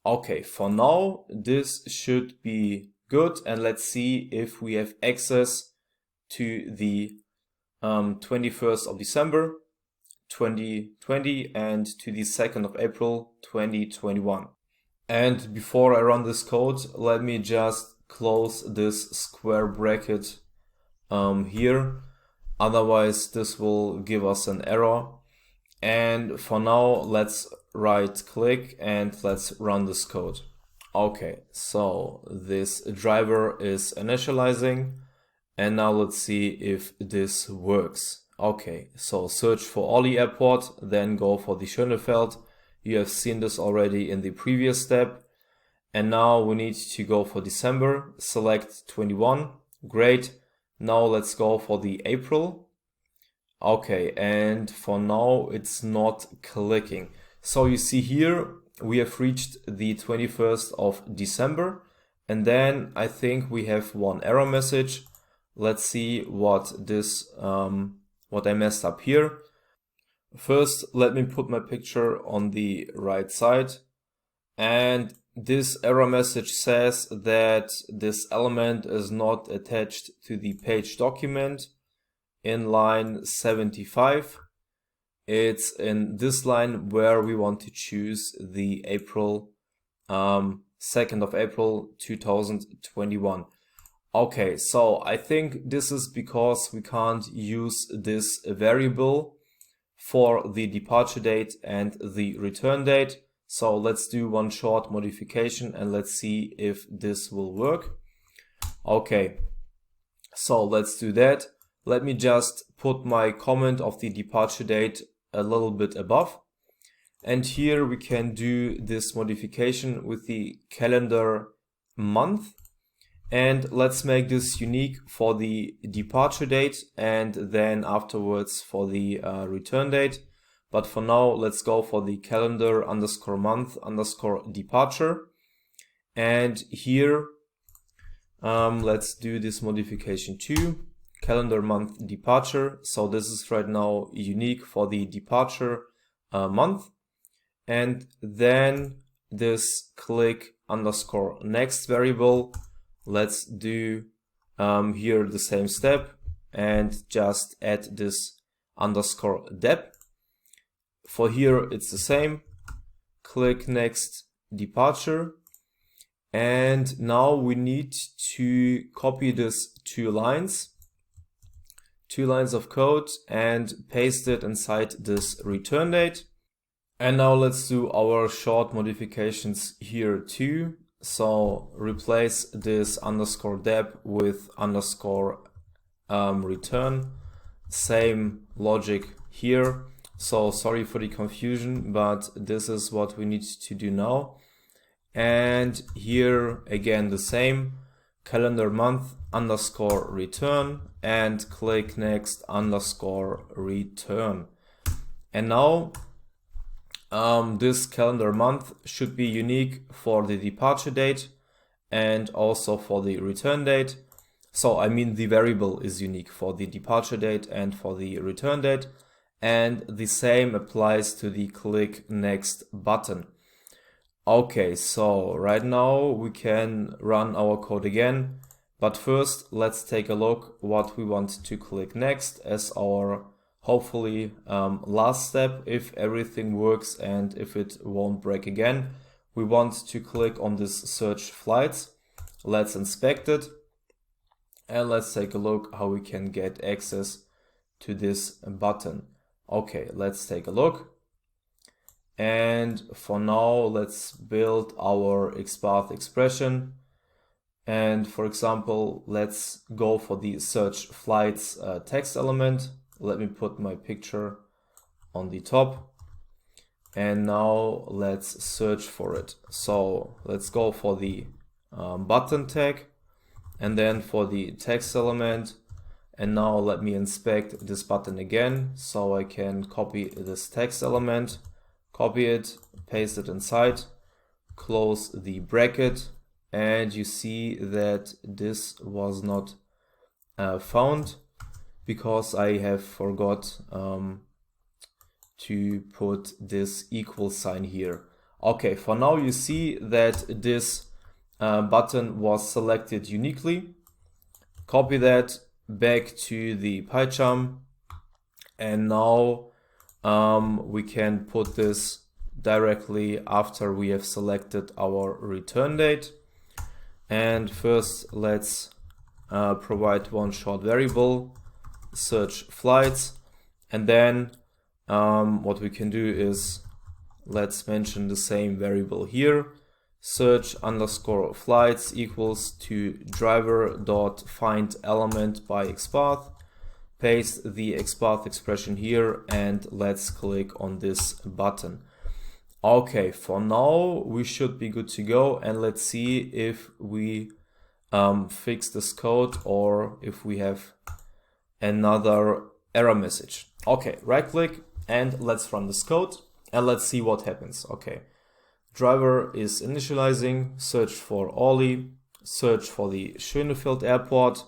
Okay, for now this should be good, and let's see if we have access to the 21st of December 2020 and to the 2nd of April 2021. And before I run this code, let me just close this square bracket here. Otherwise this will give us an error. And for now let's right click and let's run this code. Okay, so this driver is initializing, and now let's see if this works. Okay, so search for Olli Airport, then go for the Schönefeld. You have seen this already in the previous step. And now we need to go for December, select 21, great. Now let's go for the April. Okay, and for now it's not clicking. So you see here, we have reached the 21st of December, and then I think we have one error message. Let's see what what I messed up here. First, let me put my picture on the right side, and this error message says that this element is not attached to the page document in line 75. It's in this line where we want to choose the April, 2nd of April 2021. Okay, so I think this is because we can't use this variable for the departure date and the return date. So let's do one short modification and let's see if this will work. Okay, so let's do that. Let me just put my comment of the departure date a little bit above. And here we can do this modification with the calendar month. And let's make this unique for the departure date and then afterwards for the return date. But for now, let's go for the calendar underscore month underscore departure. And here, let's do this modification too. Calendar month departure. So this is right now unique for the departure month. And then this click underscore next variable. Let's do here the same step and just add this underscore dep. For here, it's the same. Click next departure. And now we need to copy this two lines of code and paste it inside this return date. And now let's do our short modifications here too. So replace this underscore dep with underscore return. Same logic here. So sorry for the confusion, but this is what we need to do now. And here again the same, calendar month underscore return and click next underscore return. And now this calendar month should be unique for the departure date and also for the return date. So I mean the variable is unique for the departure date and for the return date. And the same applies to the click next button. Okay, so right now we can run our code again. But first, let's take a look what we want to click next as our hopefully last step. If everything works and if it won't break again, we want to click on this search flights. Let's inspect it and let's take a look how we can get access to this button. Okay, let's take a look. And for now, let's build our XPath expression. And for example, let's go for the search flights text element. Let me put my picture on the top. And now let's search for it. So let's go for the button tag and then for the text element. And now let me inspect this button again so I can copy this text element, copy it, paste it inside, close the bracket, and you see that this was not found because I have forgot to put this equal sign here. Okay, for now you see that this button was selected uniquely. Copy that back to the PyCharm, and now we can put this directly after we have selected our return date. And first let's provide one short variable, search flights, and then what we can do is let's mention the same variable here, search underscore flights equals to driver.findElement by XPath. Paste the XPath expression here and let's click on this button. Okay, for now we should be good to go, and let's see if we fix this code or if we have another error message. Okay, right click and let's run this code and let's see what happens. Okay, driver is initializing, search for Ollie, search for the Schönefeld airport,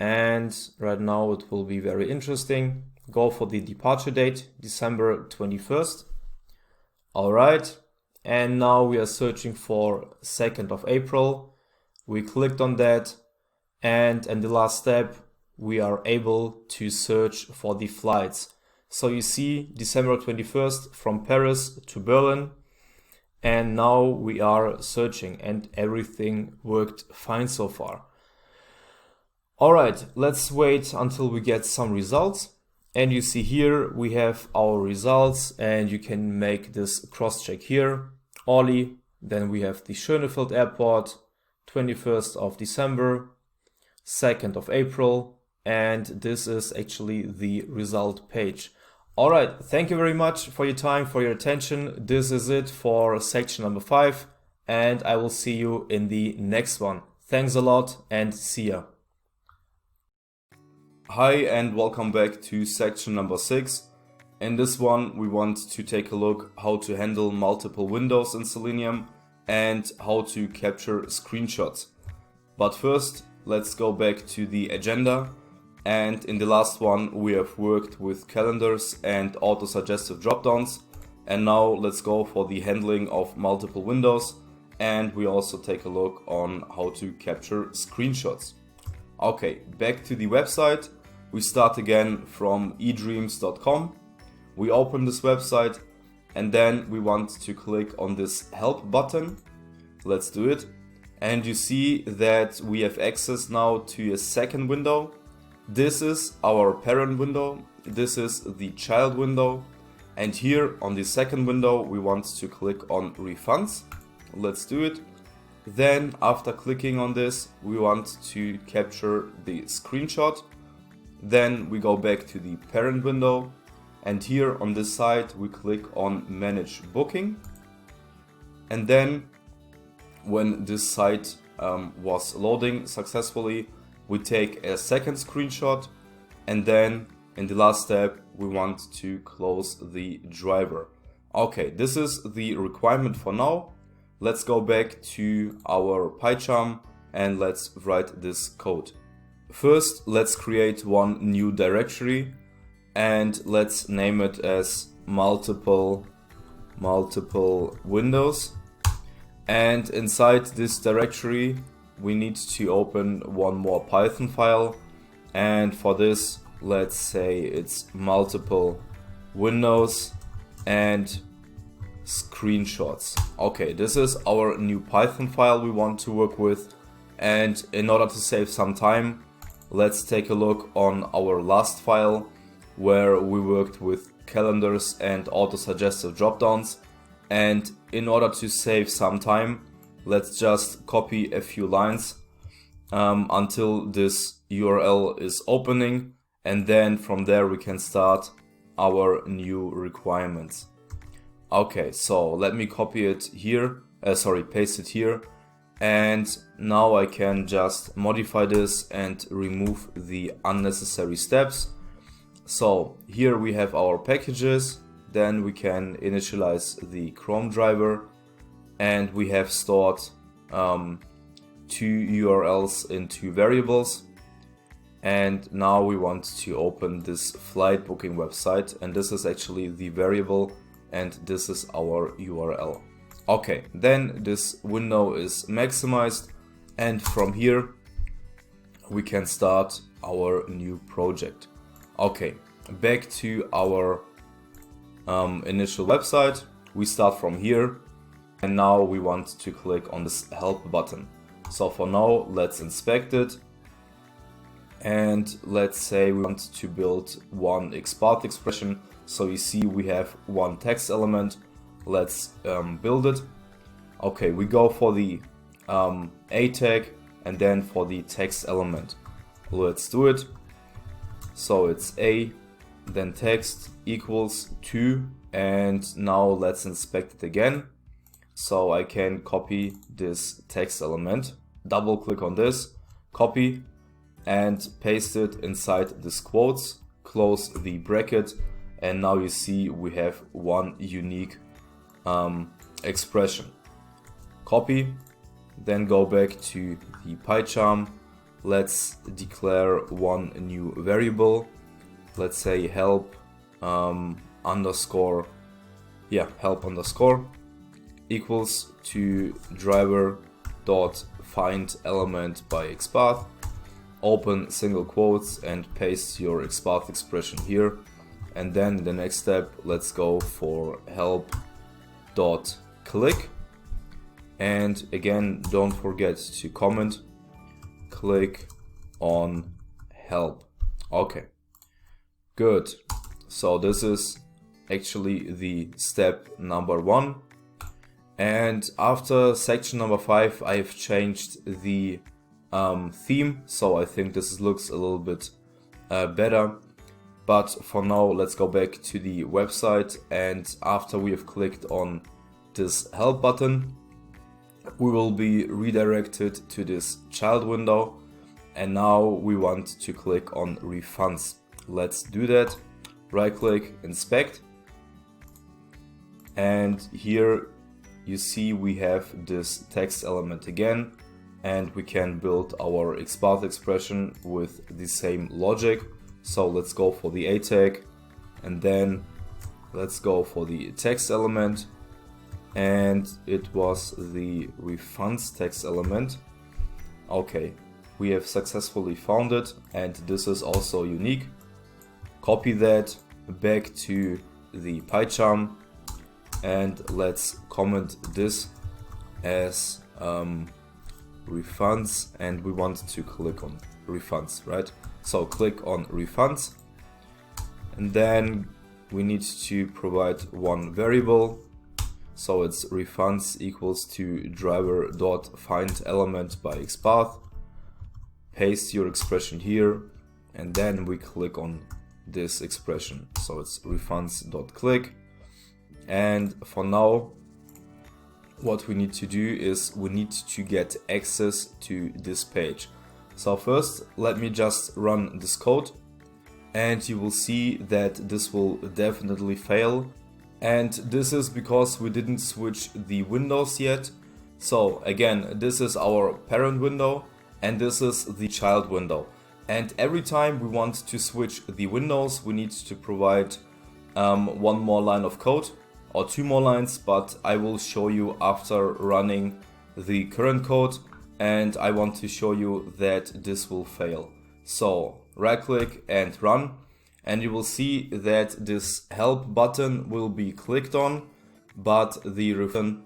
and right now it will be very interesting. Go for the departure date, December 21st. All right, and now we are searching for 2nd of April. We clicked on that, and in the last step, we are able to search for the flights. So you see December 21st from Paris to Berlin, and now we are searching and everything worked fine so far. All right, let's wait until we get some results. And you see here we have our results, and you can make this cross check here. Ollie, then we have the Schönefeld airport, 21st of December, 2nd of April, and this is actually the result page. All right, thank you very much for your time, for your attention. This is it for section number 5, and I will see you in the next one. Thanks a lot and see ya. Hi and welcome back to section number 6. In this one we want to take a look how to handle multiple windows in Selenium and how to capture screenshots. But first let's go back to the agenda, and in the last one we have worked with calendars and autosuggestive dropdowns, and now let's go for the handling of multiple windows, and we also take a look on how to capture screenshots. Okay, back to the website. We start again from edreams.com. We open this website and then we want to click on this help button. Let's do it. And you see that we have access now to a second window. This is our parent window. This is the child window. And here on the second window, we want to click on refunds. Let's do it. Then after clicking on this, we want to capture the screenshot. Then we go back to the parent window, and here on this side we click on manage booking, and then when this site was loading successfully, we take a second screenshot, and then in the last step we want to close the driver. Okay, this is the requirement for now. Let's go back to our PyCharm and let's write this code. First, let's create one new directory and let's name it as multiple windows. And inside this directory, we need to open one more Python file. And for this, let's say it's multiple windows and screenshots. Okay, this is our new Python file we want to work with. And in order to save some time, let's take a look on our last file where we worked with calendars and autosuggestive dropdowns. And in order to save some time, let's just copy a few lines until this URL is opening, and then from there we can start our new requirements. Okay, so let me copy it here, paste it here. And now I can just modify this and remove the unnecessary steps. So here we have our packages, then we can initialize the Chrome driver, and we have stored 2 URLs in 2 variables. And now we want to open this flight booking website, and this is actually the variable and this is our URL. Okay, then this window is maximized, and from here we can start our new project. Okay, back to our initial website. We start from here, and now we want to click on this help button. So for now, let's inspect it, and let's say we want to build one XPath expression. So you see we have one text element. Let's build it. Okay, we go for the A tag and then for the text element. Let's do it. So it's A, then text equals 2, and now let's inspect it again. So I can copy this text element, double click on this, copy, and paste it inside this quotes, close the bracket, and now you see we have one unique expression. Copy, then go back to the PyCharm. Let's declare one new variable. Let's say help underscore equals to driver dot find element by XPath. Open single quotes and paste your XPath expression here. And then in the next step, let's go for help dot click. And again, don't forget to comment, click on help. Okay, good. So this is actually the step number 1. And after section number 5, I've changed the theme. So I think this looks a little bit better. But for now, let's go back to the website. And after we have clicked on this help button, we will be redirected to this child window, and now we want to click on refunds. Let's do that. Right click, inspect, and here you see we have this text element again, and we can build our XPath expression with the same logic. So let's go for the A tag, and then let's go for the text element. And it was the refunds text element. Okay, we have successfully found it, and this is also unique. Copy that back to the PyCharm, and let's comment this as refunds, and we want to click on refunds, right? So click on refunds, and then we need to provide one variable. So it's refunds equals to driver dot find element by XPath. Paste your expression here, and then we click on this expression. So it's refunds dot click. And for now, what we need to do is we need to get access to this page. So first, let me just run this code, and you will see that this will definitely fail. And this is because we didn't switch the windows yet. So again, this is our parent window, and this is the child window. And every time we want to switch the windows, we need to provide one more line of code or 2 more lines, but I will show you after running the current code, and I want to show you that this will fail. So right click and run. And you will see that this help button will be clicked on, but the refund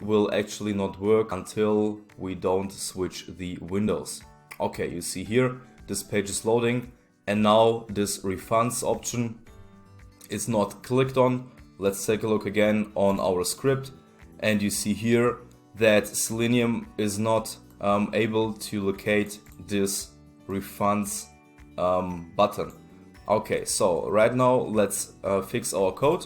will actually not work until we don't switch the windows. Okay, you see here, this page is loading, and now this refunds option is not clicked on. Let's take a look again on our script, and you see here that Selenium is not able to locate this refunds button. Okay, so right now let's fix our code,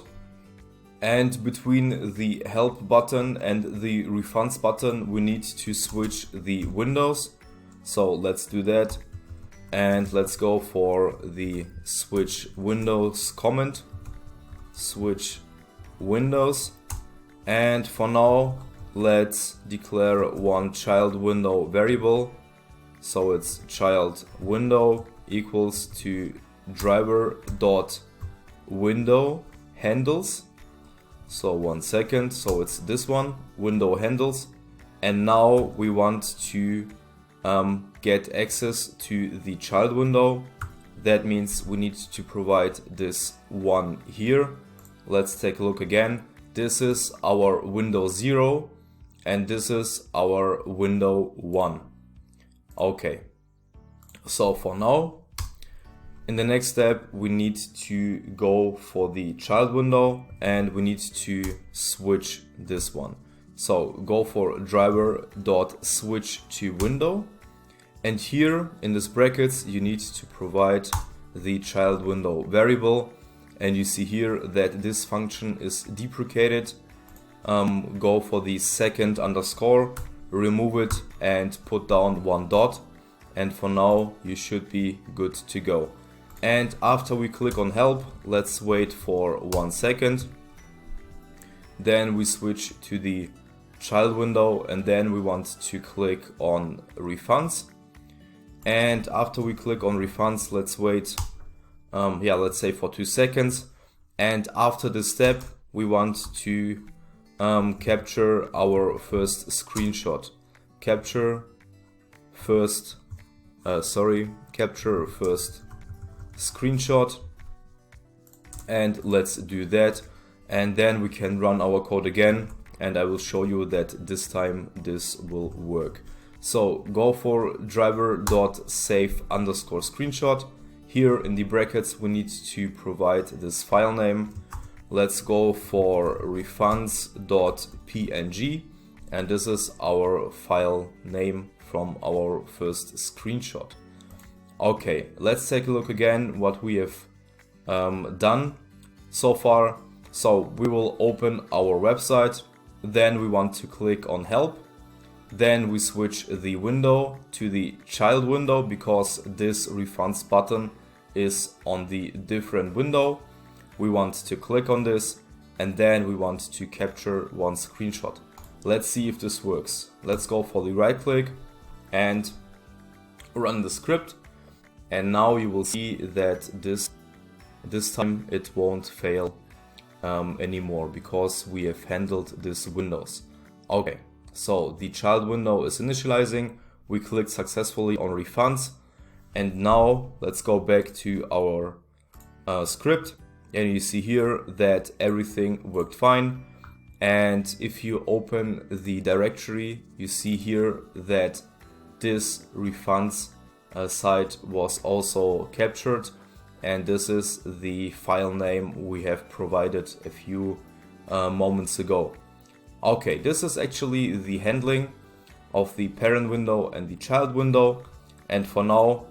and between the help button and the refunds button we need to switch the windows. So let's do that, and let's go for the switch windows comment, switch windows, and for now let's declare one child window variable. So it's child window equals to driver dot window handles. So 1 second, so it's this one, window handles, and now we want to get access to the child window. That means we need to provide this one here. Let's take a look again. This is our window 0, and this is our window 1. Okay, so for now, in the next step, we need to go for the child window, and we need to switch this one. So go for driver.switch to window, and here in this brackets you need to provide the child window variable, and you see here that this function is deprecated. Go for the second underscore, remove it and put down one dot, and for now you should be good to go. And after we click on help, let's wait for 1 second. Then we switch to the child window, and then we want to click on refunds. And after we click on refunds, let's wait, let's say for 2 seconds. And after this step, we want to capture our first screenshot. Capture first screenshot, and let's do that, and then we can run our code again, and I will show you that this time this will work. So go for driver.save_screenshot. Here in the brackets we need to provide this file name. Let's go for refunds.png, and this is our file name from our first screenshot. Okay, let's take a look again what we have done so far. So we will open our website, then we want to click on help, then we switch the window to the child window because this refunds button is on the different window. We want to click on this, and then we want to capture one screenshot. Let's see if this works. Let's go for the right click and run the script, and now you will see that this time it won't fail anymore because we have handled this windows. Okay, so the child window is initializing, we clicked successfully on refunds, and now let's go back to our script, and you see here that everything worked fine. And if you open the directory, you see here that this refunds site was also captured, and this is the file name we have provided a few moments ago. Okay, this is actually the handling of the parent window and the child window, and for now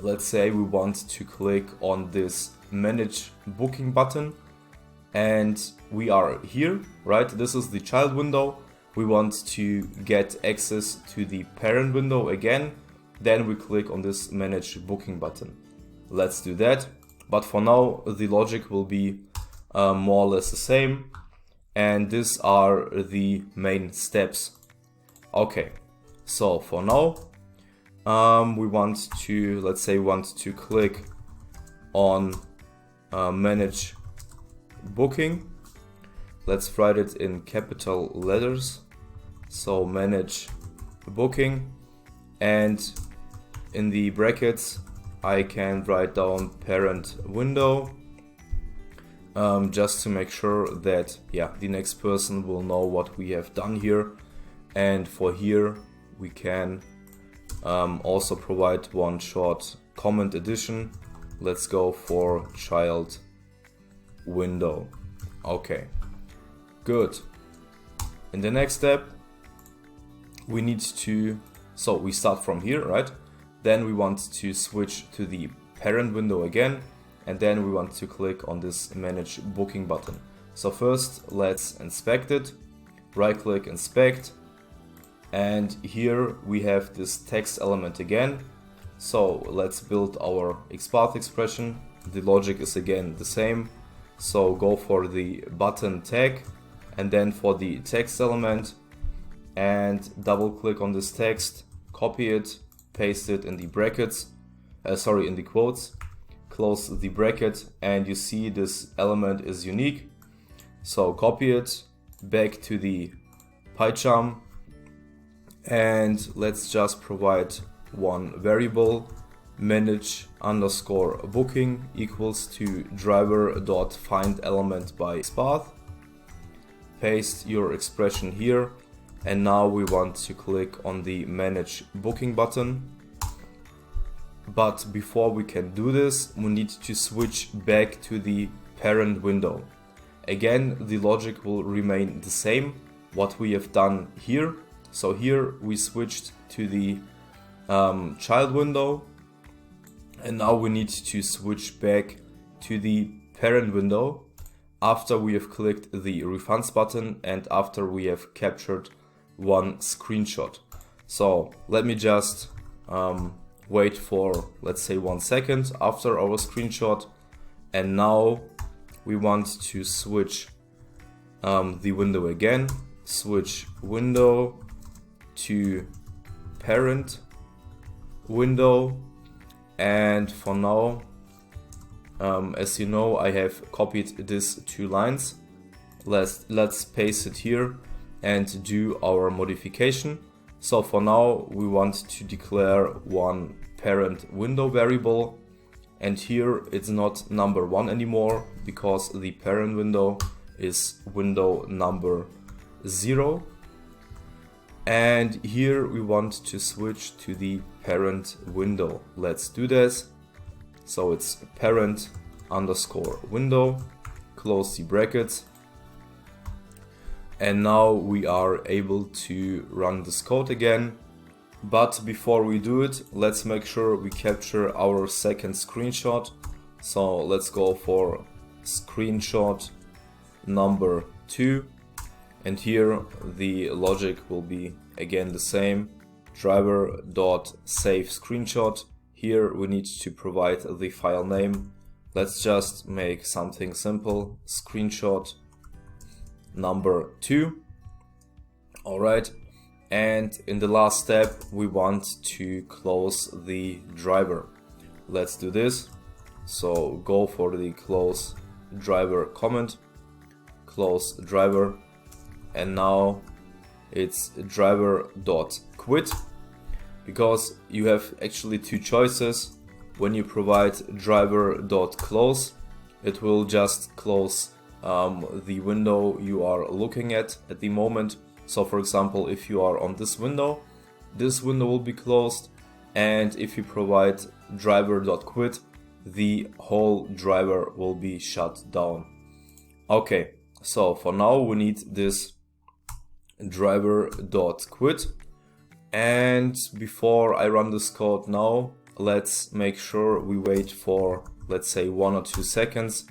let's say we want to click on this manage booking button, and we are here, right? This is the child window. We want to get access to the parent window again, then we click on this manage booking button. Let's do that, but for now the logic will be more or less the same, and these are the main steps. Okay, so for now we want to, let's say, click on manage booking. Let's write it in capital letters, so manage booking, and in the brackets I can write down parent window, just to make sure that the next person will know what we have done here. And for here we can also provide one short comment addition. Let's go for child window. Okay, good. In the next step we need to, so we start from here, right? Then we want to switch to the parent window again, and then we want to click on this manage booking button. So first let's inspect it, right click inspect, and here we have this text element again. So let's build our XPath expression. The logic is again the same, so go for the button tag and then for the text element, and double click on this text, copy it, paste it in the brackets, in the quotes, close the bracket, and you see this element is unique. So copy it back to the PyCharm, and let's just provide one variable, manage_booking equals to driver.findElement by XPath. Paste your expression here, and now we want to click on the manage booking button. But before we can do this, we need to switch back to the parent window. Again, the logic will remain the same. what we have done here. So here we switched to the child window, and now we need to switch back to the parent window after we have clicked the refunds button and after we have captured one screenshot. So let me just wait for, let's say, 1 second after our screenshot, and now we want to switch the window again. Switch window to parent window, and for now, as you know, I have copied these 2 lines. Let's paste it here and do our modification. So for now we want to declare one parent window variable, and here it's not number 1 anymore because the parent window is window number 0. And here we want to switch to the parent window. Let's do this. So it's parent underscore window, close the brackets. And now we are able to run this code again. But before we do it, let's make sure we capture our second screenshot. So let's go for screenshot number 2. And here the logic will be again the same. Driver.save screenshot. Here we need to provide the file name. Let's just make something simple. Screenshot number 2. Alright, and in the last step we want to close the driver. Let's do this. So go for the close driver comment, close driver, and now it's driver.quit, because you have actually 2 choices. When you provide driver.close, it will just close the window you are looking at the moment. So for example, if you are on this window will be closed, and if you provide driver.quit, the whole driver will be shut down. Okay, so for now we need this driver.quit, and before I run this code now, let's make sure we wait for, let's say, 1 or 2 seconds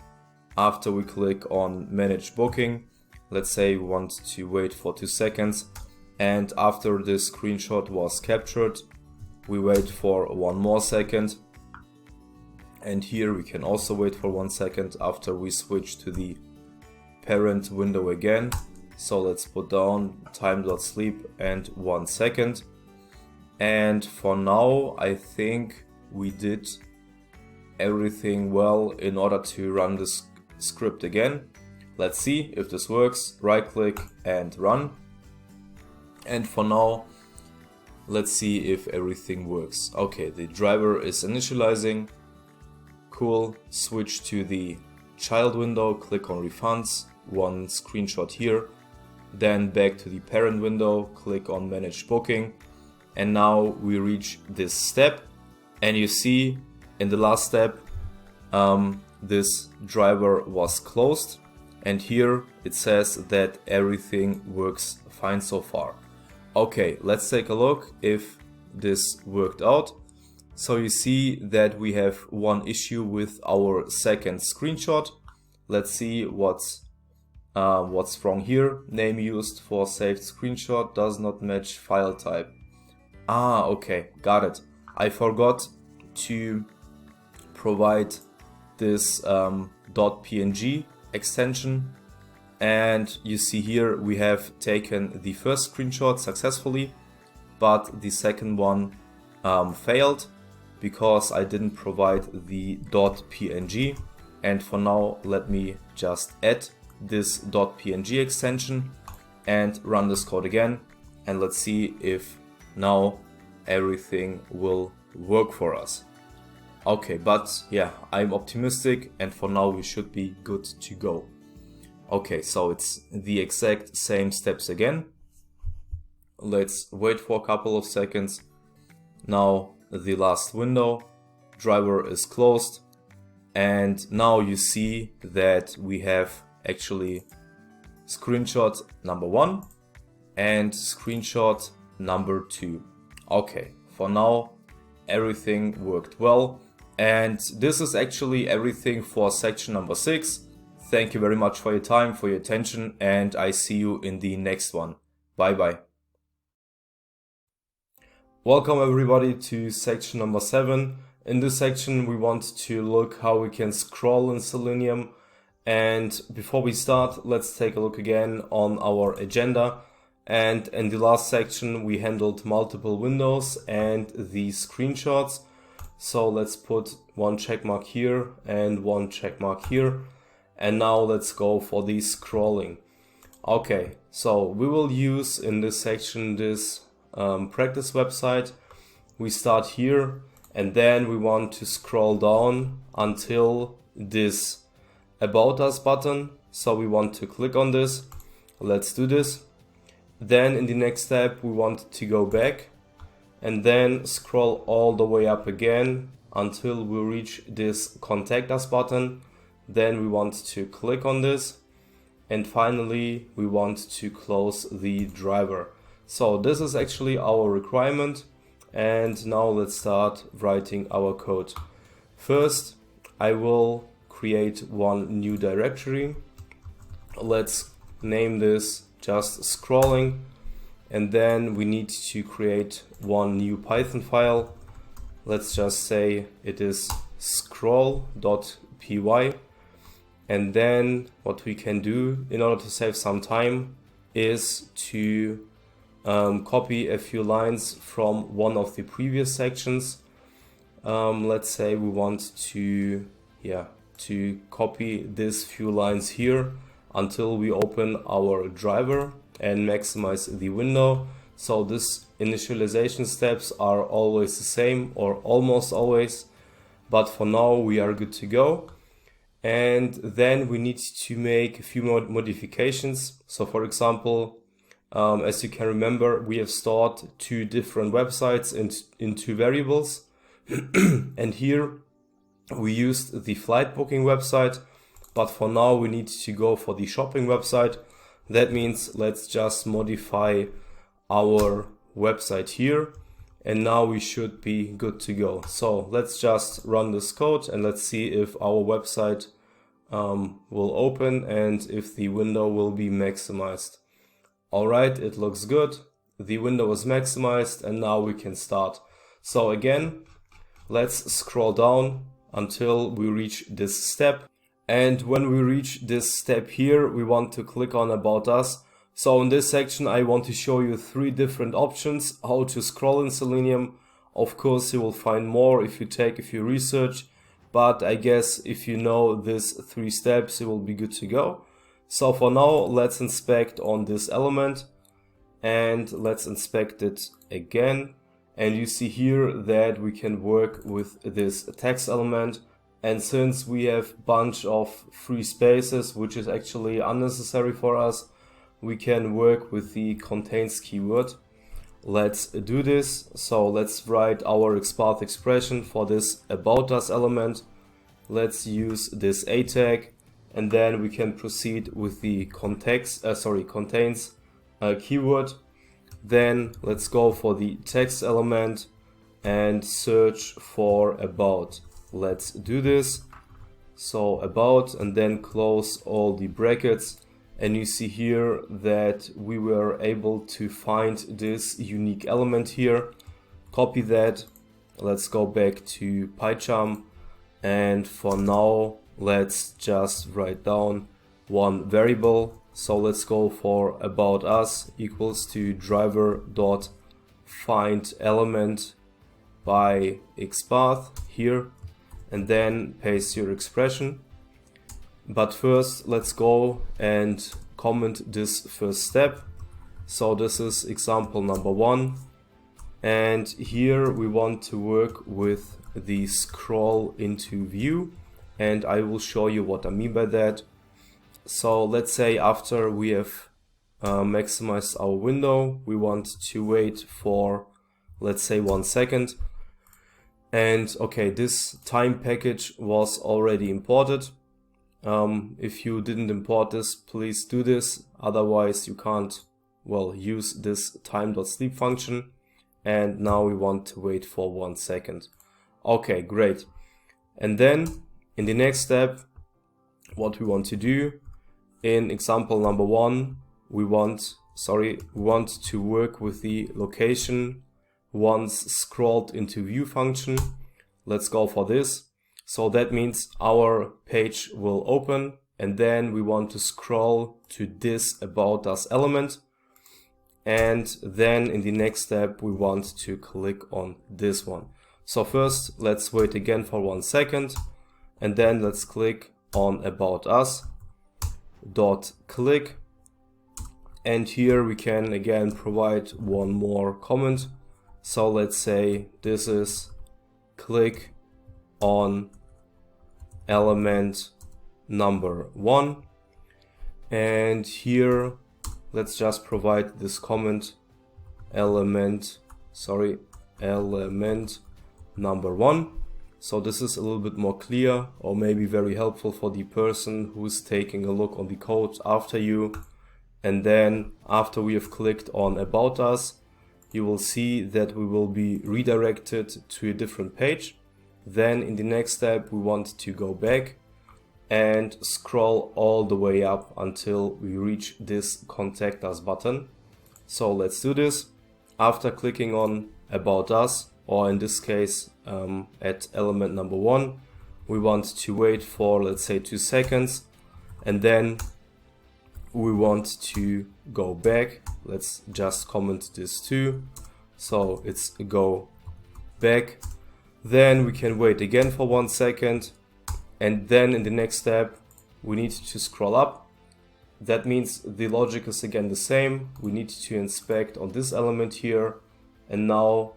after we click on manage booking. Let's say we want to wait for 2 seconds, and after this screenshot was captured, we wait for 1 more second, and here we can also wait for 1 second after we switch to the parent window again. So let's put down time.sleep and 1 second. And for now, I think we did everything well in order to run this script again. Let's see if this works. Right click and run. And for now, let's see if everything works. Okay, the driver is initializing. Cool. Switch to the child window, click on refunds, 1 screenshot here. Then back to the parent window, click on manage booking. And now we reach this step, and you see in the last step this driver was closed, and here it says that everything works fine so far. Okay, let's take a look if this worked out. So you see that we have one issue with our second screenshot. Let's see what's wrong here. Name used for saved screenshot does not match file type. Ah, okay, got it. I forgot to provide this .png extension, and you see here we have taken the first screenshot successfully, but the second one failed because I didn't provide the .png. And for now, let me just add this .png extension and run this code again, and let's see if now everything will work for us. Okay, but yeah, I'm optimistic, and for now we should be good to go. Okay, so it's the exact same steps again. Let's wait for a couple of seconds. Now the last window, driver is closed, and now you see that we have actually screenshot number 1 and screenshot number 2. Okay, for now everything worked well, and this is actually everything for section number 6. Thank you very much for your time, for your attention, and I see you in the next one. Bye bye. Welcome everybody to section number 7. In this section we want to look how we can scroll in Selenium, and before we start, let's take a look again on our agenda. And in the last section we handled multiple windows and the screenshots. So let's put one checkmark here and one checkmark here. And now let's go for the scrolling. Okay, so we will use in this section this practice website. We start here and then we want to scroll down until this About Us button. So we want to click on this. Let's do this. Then in the next step we want to go back and then scroll all the way up again until we reach this Contact Us button. Then we want to click on this, and finally we want to close the driver. So this is actually our requirement, and now let's start writing our code. First I will create one new directory. Let's name this just scrolling, and then we need to create one new Python file. Let's just say it is scroll.py. And then what we can do in order to save some time is to copy a few lines from one of the previous sections. Let's say we want to copy these few lines here until we open our driver and maximize the window. So this initialization steps are always the same, or almost always, but for now we are good to go. And then we need to make a few more modifications. So for example, as you can remember, we have stored 2 different websites in 2 variables. And here we used the flight booking website, but for now we need to go for the shopping website. That means let's just modify our website here, and now we should be good to go. So let's just run this code and let's see if our website will open and if the window will be maximized. Alright, it looks good. The window is maximized and now we can start. So again, let's scroll down until we reach this step. And when we reach this step here, we want to click on About Us. So in this section I want to show you 3 different options how to scroll in Selenium. Of course you will find more if you take a few research, but I guess if you know these 3 steps you will be good to go. So for now let's inspect on this element and let's inspect it again, and you see here that we can work with this text element. And since we have a bunch of free spaces, which is actually unnecessary for us, we can work with the contains keyword. Let's do this. So let's write our XPath expression for this About Us element. Let's use this a tag, and then we can proceed with the contains keyword. Then let's go for the text element and search for about. Let's do this. So about, and then close all the brackets. And you see here that we were able to find this unique element here. Copy that. Let's go back to PyCharm. And for now, let's just write down one variable. So let's go for About Us equals to driver.findElement by XPath here. And then paste your expression. But first let's go and comment this first step. So this is example number 1, and here we want to work with the scroll into view, and I will show you what I mean by that. So let's say after we have maximized our window, we want to wait for, let's say, 1 second. And okay, this time package was already imported. If you didn't import this, please do this, otherwise you can't well, use this time.sleep function, and now we want to wait for 1 second. Okay, great. And then in the next step, what we want to do in example number 1, we want to work with the location once scrolled into view function. Let's go for this. So that means our page will open, and then we want to scroll to this about us element. And then in the next step, we want to click on this one. So first, let's wait again for 1 second, and then let's click on about us dot click. And here we can again provide one more comment. So let's say this is click on element number 1, and here let's just provide this comment element number 1. So this is a little bit more clear, or maybe very helpful for the person who's taking a look on the code after you. And then after we have clicked on about us, you will see that we will be redirected to a different page. Then in the next step, we want to go back and scroll all the way up until we reach this contact us button. So let's do this. After clicking on about us, or in this case at element number 1, we want to wait for, let's say, 2 seconds, and then we want to go back. Let's just comment this too, so it's go back. Then we can wait again for 1 second, and then in the next step we need to scroll up. That means the logic is again the same. We need to inspect on this element here, and now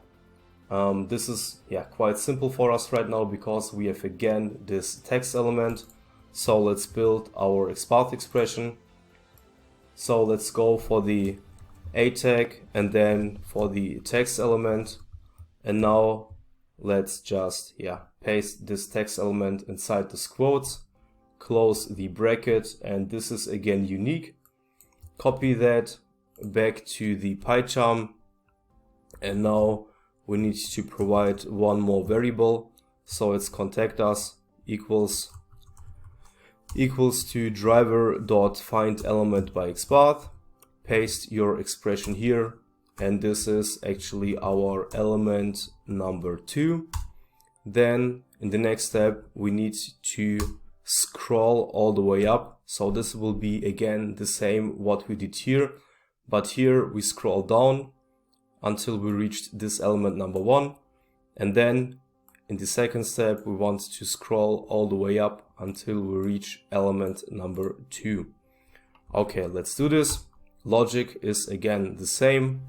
this is quite simple for us right now because we have again this text element. So let's build our XPath expression. So let's go for the A tag and then for the text element, and now let's just paste this text element inside this quotes, close the bracket, and this is again unique. Copy that back to the PyCharm, and now we need to provide one more variable. So it's contact us equals to driver.findElement by XPath. Paste your expression here, and this is actually our element number 2. Then in the next step we need to scroll all the way up. So this will be again the same what we did here, but here we scroll down until we reached this element number 1, and then in the second step we want to scroll all the way up until we reach element number 2. Okay, let's do this. Logic is again the same.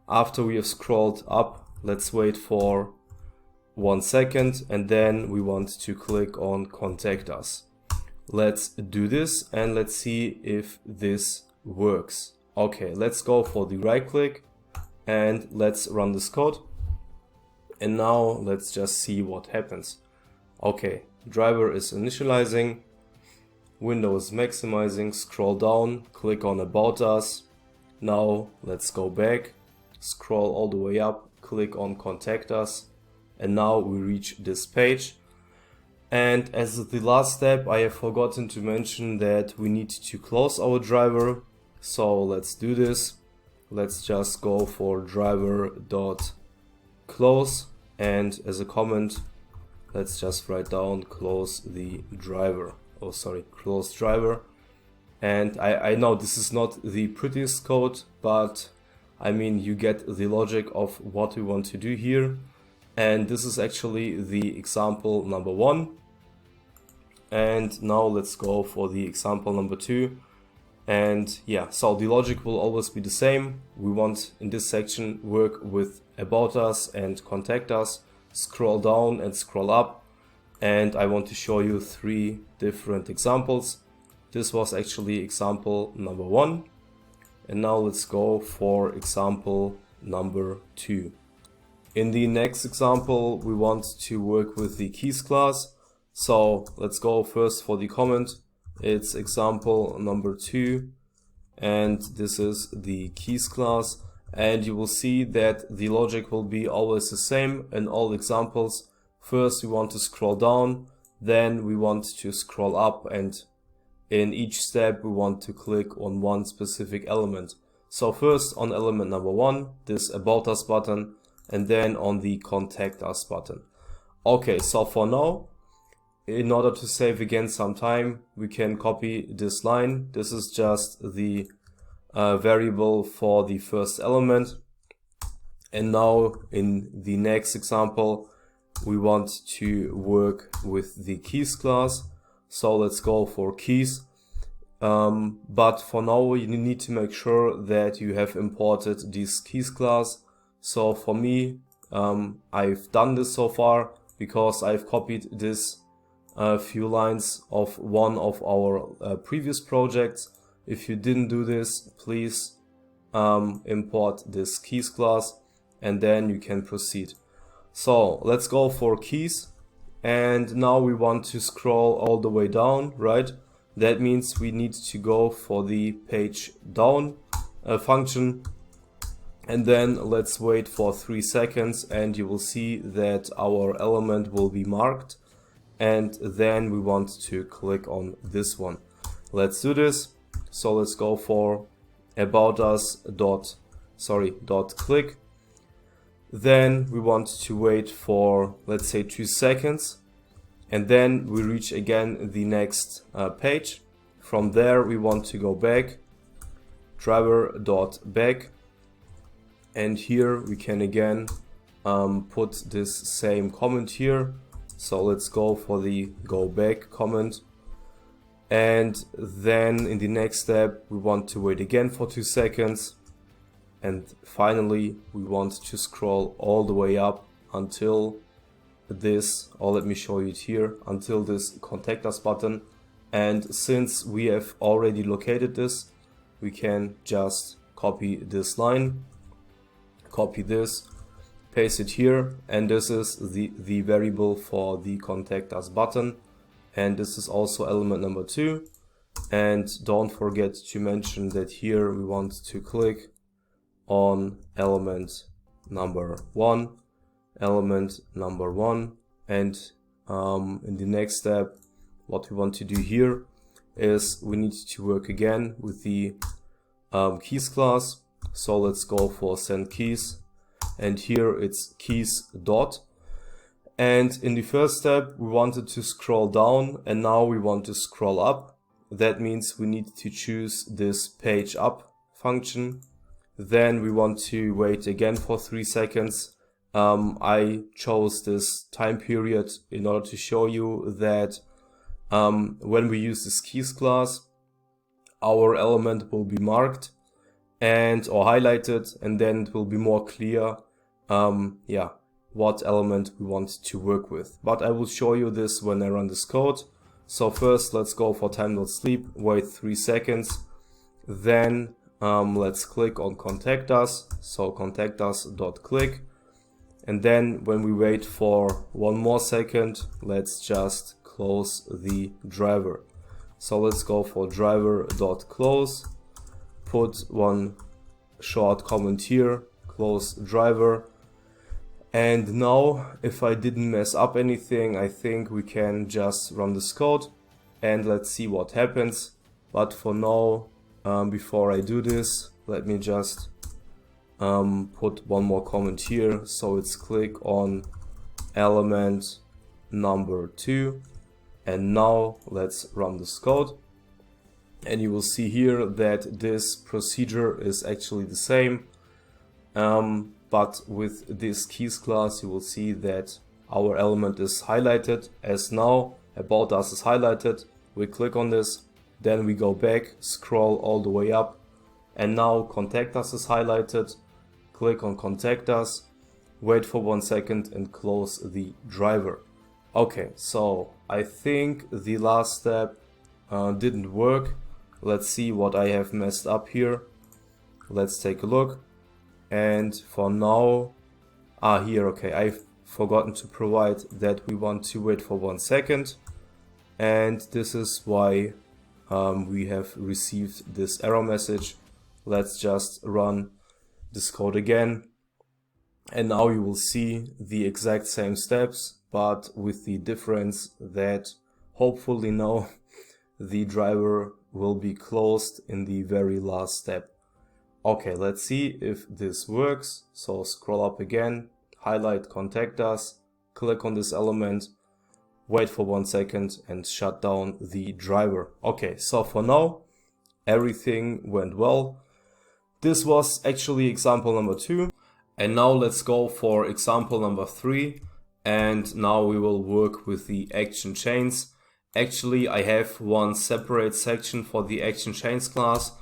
After we have scrolled up, let's wait for 1 second, and then we want to click on contact us. Let's do this and let's see if this works. Okay, let's go for the right click and let's run this code. And now let's just see what happens. Okay, driver is initializing, window is maximizing, scroll down, click on about us. Now let's go back, scroll all the way up, click on contact us, and now we reach this page. And as the last step, I have forgotten to mention that we need to close our driver. So let's do this. Let's just go for driver.close, and as a comment, let's just write down close the driver. Oh, sorry, close driver. And I know this is not the prettiest code, but I mean, you get the logic of what we want to do here. And this is actually the example number 1. And now let's go for the example number 2. And so the logic will always be the same. We want in this section work with about us and contact us, scroll down and scroll up. And I want to show you 3 different examples. This was actually example number 1. And now let's go for example number 2. In the next example, we want to work with the keys class. So let's go first for the comment. It's example number 2. and this is the keys class, and you will see that the logic will be always the same in all examples. First we want to scroll down, then we want to scroll up, and in each step we want to click on one specific element. So first on element number 1, this About Us button, and then on the Contact Us button. Okay, so for now, in order to save again some time, we can copy this line. This is just the variable for the first element. And now in the next example, we want to work with the keys class. So let's go for keys. But for now, you need to make sure that you have imported this keys class. So for me, I've done this so far because I've copied this few lines of one of our previous projects. If you didn't do this, please import this keys class and then you can proceed. So let's go for keys, and now we want to scroll all the way down, right? That means we need to go for the page down function, and then let's wait for 3 seconds and you will see that our element will be marked. And then we want to click on this one. Let's do this. So let's go for about us dot click. Then we want to wait for, let's say, 2 seconds, and then we reach again the next page. From there we want to go back, driver.back, and here we can again put this same comment here. So let's go for the go back comment, and then in the next step we want to wait again for 2 seconds, and finally we want to scroll all the way up until this, or let me show you it here, until this Contact Us button. And since we have already located this, we can just copy this line, copy this, paste it here, and this is the variable for the Contact Us button, and this is also element number 2. And don't forget to mention that here we want to click on element number 1, and in the next step what we want to do here is we need to work again with the keys class. So let's go for send keys, and here it's keys dot, and in the first step we wanted to scroll down and now we want to scroll up. That means we need to choose this page up function. Then we want to wait again for 3 seconds. I chose this time period in order to show you that when we use this keys class, our element will be marked and or highlighted, and then it will be more clear what element we want to work with. But I will show you this when I run this code. So first let's go for time.sleep, wait 3 seconds, then let's click on Contact Us, so Contact Us.click, and then when we wait for 1 more second, let's just close the driver. So let's go for driver.close, put one short comment here, close driver, and now if I didn't mess up anything, I think we can just run this code and let's see what happens. But for now, before I do this, let me just put one more comment here. So it's click on element number 2, and now let's run this code, and you will see here that this procedure is actually the same, but with this keys class you will see that our element is highlighted, as now about us is highlighted. We click on this, then we go back, scroll all the way up, and now Contact Us is highlighted. Click on Contact Us, wait for 1 second and close the driver. Okay, so I think the last step didn't work. Let's see what I have messed up here. Let's take a look. And for now, here, okay, I've forgotten to provide that we want to wait for 1 second. And this is why we have received this error message. Let's just run this code again. And now you will see the exact same steps, but with the difference that hopefully now the driver will be closed in the very last step. Okay, let's see if this works. So scroll up again, highlight contact us, click on this element, wait for 1 second and shut down the driver. Okay, so for now, everything went well. This was actually example number 2. And now let's go for example number 3. And now we will work with the action chains. Actually, I have one separate section for the ActionChains class,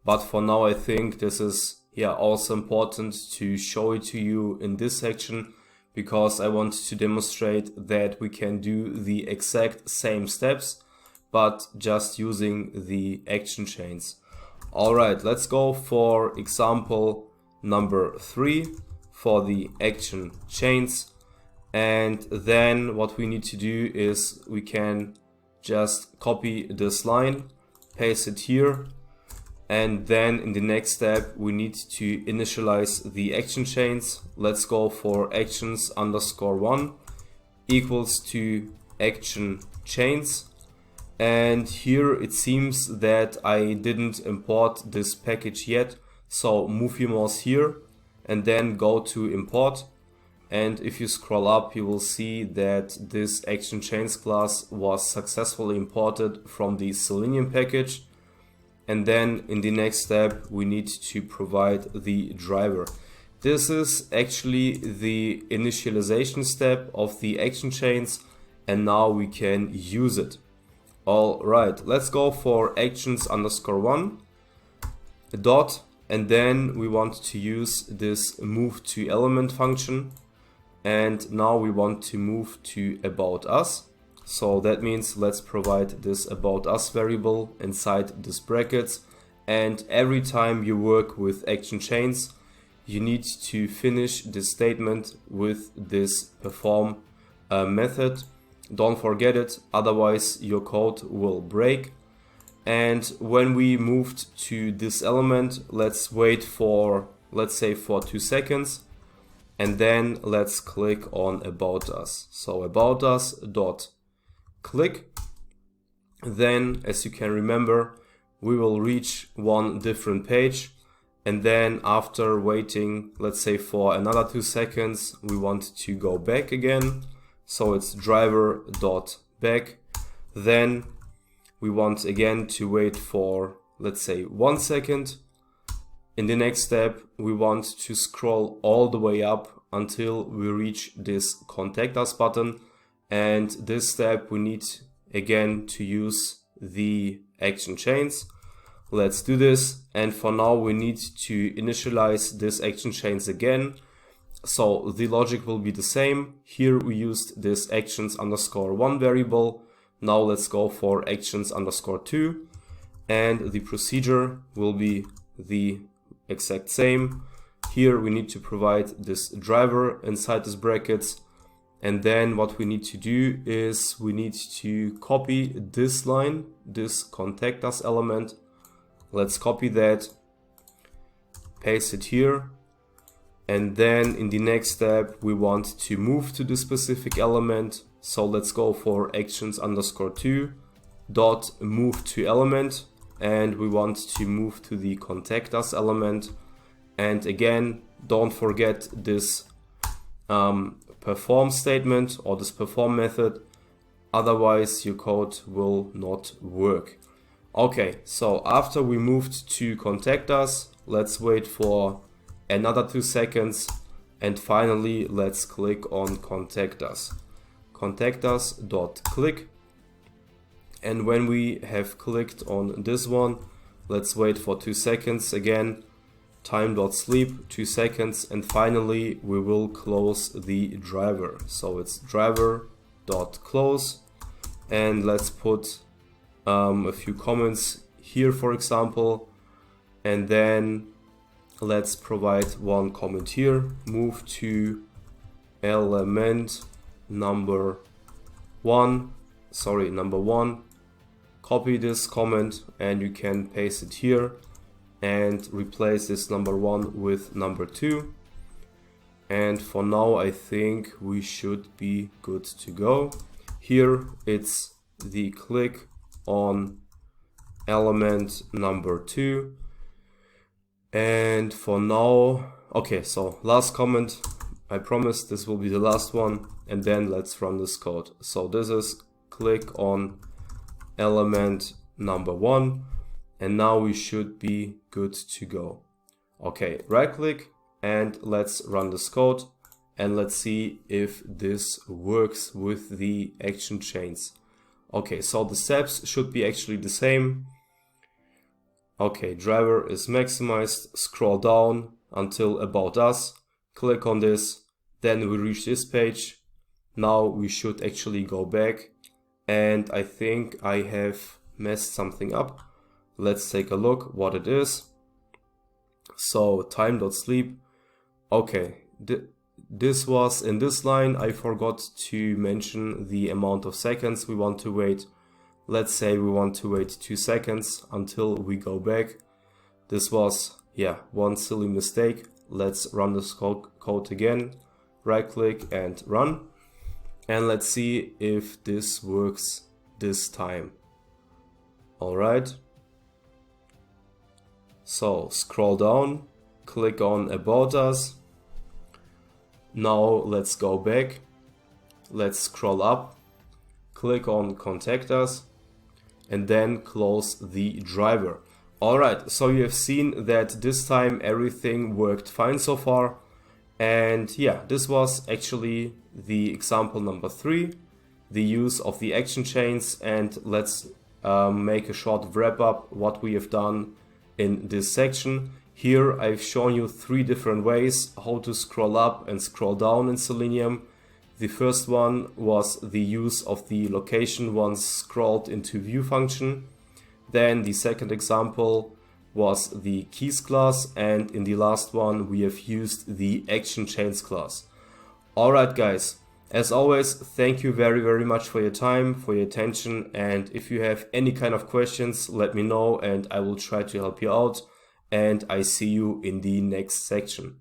but for now I think this is also important to show it to you in this section, because I want to demonstrate that we can do the exact same steps, but just using the action chains. Alright, let's go for example number 3 for the action chains. And then what we need to do is we can just copy this line, paste it here, and then in the next step we need to initialize the action chains. Let's go for actions_1 equals to action chains. And here it seems that I didn't import this package yet, so move your mouse here and then go to import. And if you scroll up, you will see that this ActionChains class was successfully imported from the Selenium package. And then in the next step, we need to provide the driver. This is actually the initialization step of the ActionChains, and now we can use it. Alright, let's go for actions_1 dot, and then we want to use this move to element function. And now we want to move to about us. So that means let's provide this about us variable inside this brackets. And every time you work with action chains, you need to finish this statement with this perform method. Don't forget it, otherwise your code will break. And when we moved to this element, let's wait for, let's say, for 2 seconds. And then let's click on about us. So about us dot click. Then, as you can remember, we will reach one different page. And then after waiting, let's say for another 2 seconds, we want to go back again. So it's driver dot back. Then we want again to wait for, let's say, 1 second. In the next step, we want to scroll all the way up until we reach this contact us button. And this step we need again to use the action chains. Let's do this. And for now we need to initialize this action chains again. So the logic will be the same. Here we used this actions_1 variable. Now let's go for actions_2. And the procedure will be the exact same. Here we need to provide this driver inside these brackets. And then what we need to do is we need to copy this line, this contact us element. Let's copy that, paste it here. And then in the next step, we want to move to the specific element. So let's go for actions_2 dot move to element. And we want to move to the contact us element. And again, don't forget this perform statement or this perform method, otherwise your code will not work. Okay, so after we moved to contact us, let's wait for another 2 seconds, and finally let's click on contact us. Contact us dot click. And when we have clicked on this one, let's wait for 2 seconds again. Time.sleep, 2 seconds, and finally we will close the driver. So it's driver.close, and let's put a few comments here, for example, and then let's provide one comment here. Move to element number one, copy this comment and you can paste it here and replace this number 1 with number 2. And for now I think we should be good to go. Here it's the click on element number 2. And for now, okay, so last comment, I promise this will be the last one, and then let's run this code. So this is click on element number 1, and now we should be good to go. Okay, right click and let's run this code, and let's see if this works with the action chains. Okay, so the steps should be actually the same. Okay, driver is maximized, scroll down until about us, click on this, then we reach this page. Now we should actually go back, and I think I have messed something up. Let's take a look what it is. So time.sleep. Okay, this was in this line. I forgot to mention the amount of seconds we want to wait. Let's say we want to wait 2 seconds until we go back. This was, yeah, one silly mistake. Let's run this code again. Right click and run. And let's see if this works this time. Alright. So scroll down, click on About Us. Now let's go back. Let's scroll up, click on Contact Us, and then close the driver. Alright, so you have seen that this time everything worked fine so far. And yeah, this was actually the example number 3, the use of the action chains. And let's make a short wrap up what we have done in this section. Here I've shown you 3 different ways how to scroll up and scroll down in Selenium. The first one was the use of the location once scrolled into view function. Then the second example was the keys class, and in the last one we have used the action chains class. Alright guys, as always, thank you very much for your time, for your attention, and if you have any kind of questions, let me know and I will try to help you out, and I see you in the next section.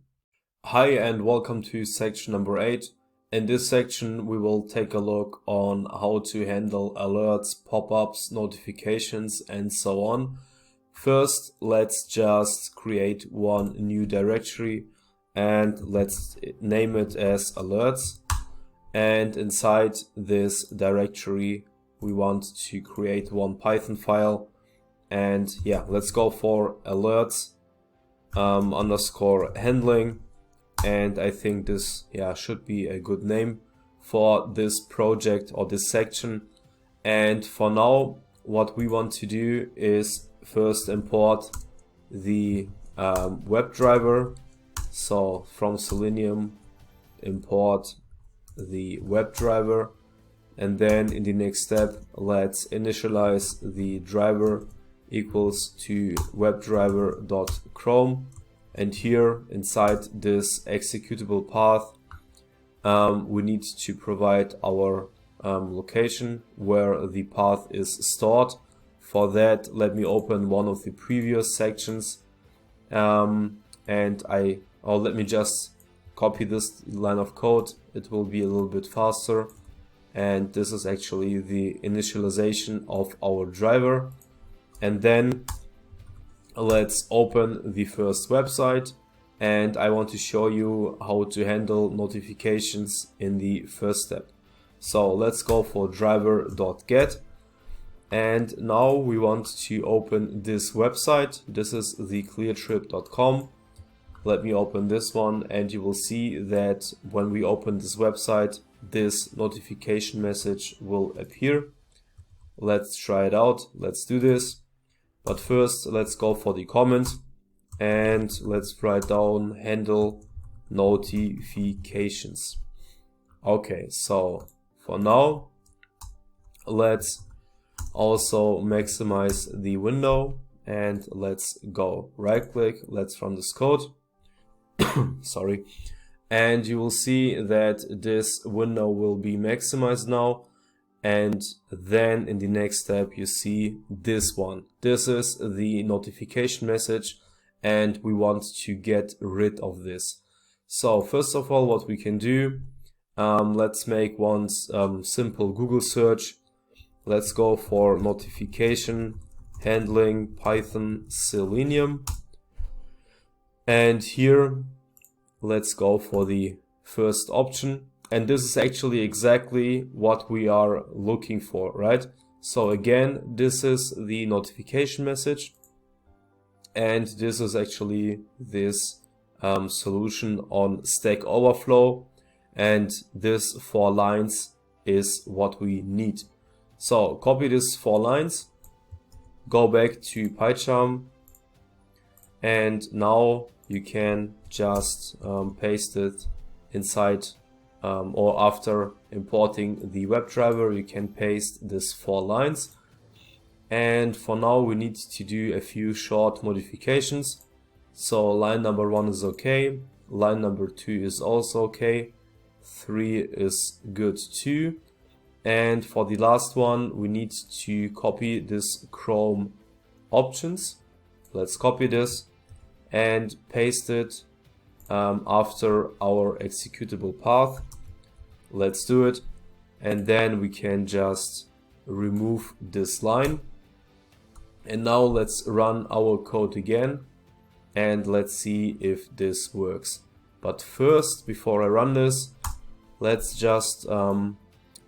Hi and welcome to section number 8. In this section we will take a look on how to handle alerts, pop-ups, notifications and so on. First, let's just create one new directory and let's name it as alerts. And inside this directory we want to create one Python file, and yeah, let's go for alerts underscore handling. And I think this, yeah, should be a good name for this project or this section. And for now, what we want to do is first import the WebDriver. So from Selenium, import the WebDriver. And then in the next step, let's initialize the driver equals to WebDriver.chrome. And here inside this executable path, we need to provide our location where the path is stored. For that, let me open one of the previous sections, and let me just copy this line of code. It will be a little bit faster. And this is actually the initialization of our driver. And then let's open the first website, and I want to show you how to handle notifications in the first step. So let's go for driver.get, and now we want to open this website. This is the cleartrip.com. Let me open this one, and you will see that when we open this website, this notification message will appear. Let's try it out. Let's do this. But first, let's go for the comment and let's write down handle notifications. Okay, so for now, let's also maximize the window and let's go. Right click, let's run this code. Sorry. And you will see that this window will be maximized now. and then in the next step you see this one. This is the notification message, and we want to get rid of this. So first of all, what we can do, let's make one simple Google search. Let's go for notification handling Python Selenium, and here let's go for the first option. And this is actually exactly what we are looking for, right? So again, this is the notification message, and this is actually this solution on Stack Overflow, and this 4 lines is what we need. So copy this 4 lines, go back to PyCharm, and now you can just paste it inside, or after importing the WebDriver, you can paste this 4 lines. And for now we need to do a few short modifications. So line number 1 is okay, line number 2 is also okay, 3 is good too. And for the last one, we need to copy this Chrome options. Let's copy this and paste it after our executable path. Let's do it, and then we can just remove this line. And now let's run our code again, and let's see if this works. But first, before I run this, let's just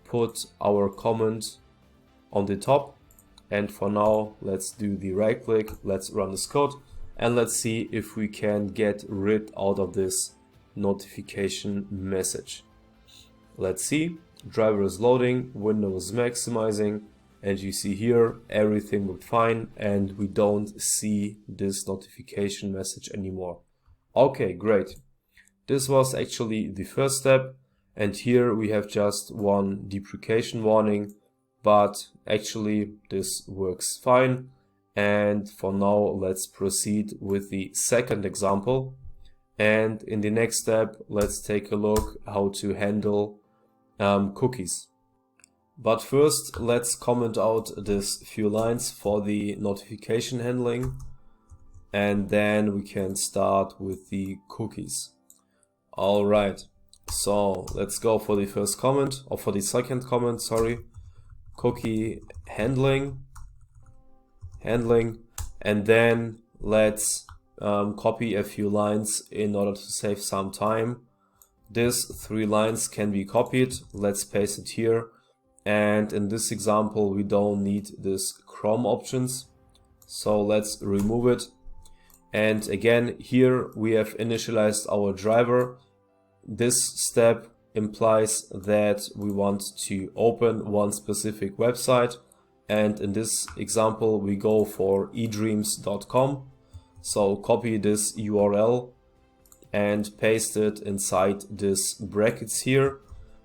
put our comment on the top. And for now, let's do the right click, let's run this code, and let's see if we can get rid out of this notification message. Let's see, driver is loading, window is maximizing, and you see here everything looked fine, and we don't see this notification message anymore. Okay, great. This was actually the first step, and here we have just one deprecation warning, but actually this works fine. And for now, let's proceed with the second example. And in the next step, let's take a look how to handle cookies. But first, let's comment out this few lines for the notification handling, and then we can start with the cookies. All right, so let's go for the first comment, or for the second comment, sorry. Cookie handling, and then let's copy a few lines in order to save some time. These 3 lines can be copied. Let's paste it here. And in this example, we don't need this Chrome options, so let's remove it. And again, here we have initialized our driver. This step implies that we want to open one specific website, and in this example we go for edreams.com. So copy this URL and paste it inside this brackets here,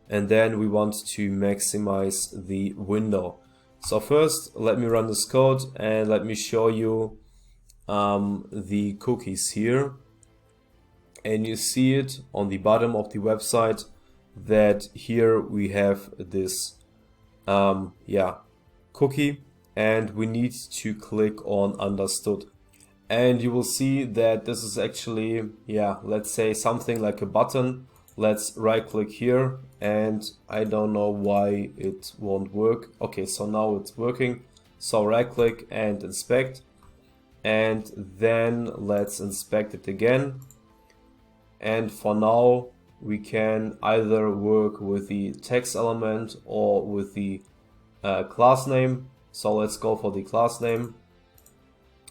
and then we want to maximize the window. So first, let me run this code and let me show you the cookies here. And you see it on the bottom of the website that here we have this cookie, and we need to click on understood. And you will see that this is actually, let's say something like a button. Let's right click here, and I don't know why it won't work. Okay, so now it's working. So right click and inspect, and then let's inspect it again. And for now, we can either work with the text element or with the class name. So let's go for the class name.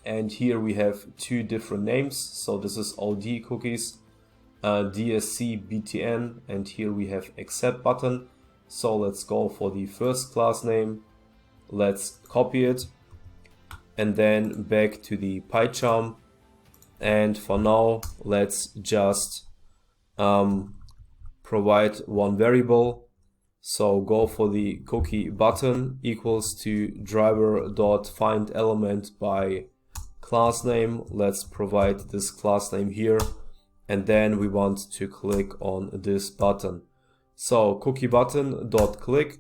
And here we have 2 different names. So this is OD cookies, DSC BTN, and here we have accept button. So let's go for the first class name. Let's copy it and then back to the PyCharm. And for now, let's just provide one variable. So go for the cookie button equals to driver.findElement by class name. Let's provide this class name here, and then we want to click on this button. So cookie button dot click,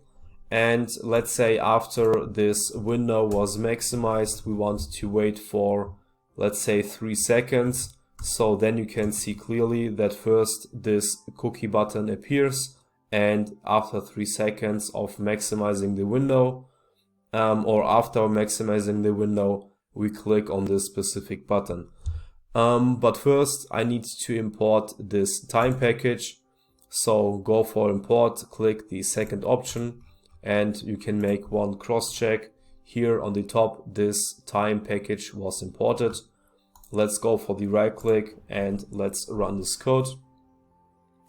And let's say after this window was maximized, we want to wait for, let's say, 3 seconds. So then you can see clearly that first this cookie button appears, and after 3 seconds of maximizing the window, or after maximizing the window, we click on this specific button. But first I need to import this time package. So go for import, click the second option, and you can make one cross check. Here on the top, this time package was imported. Let's go for the right click and let's run this code.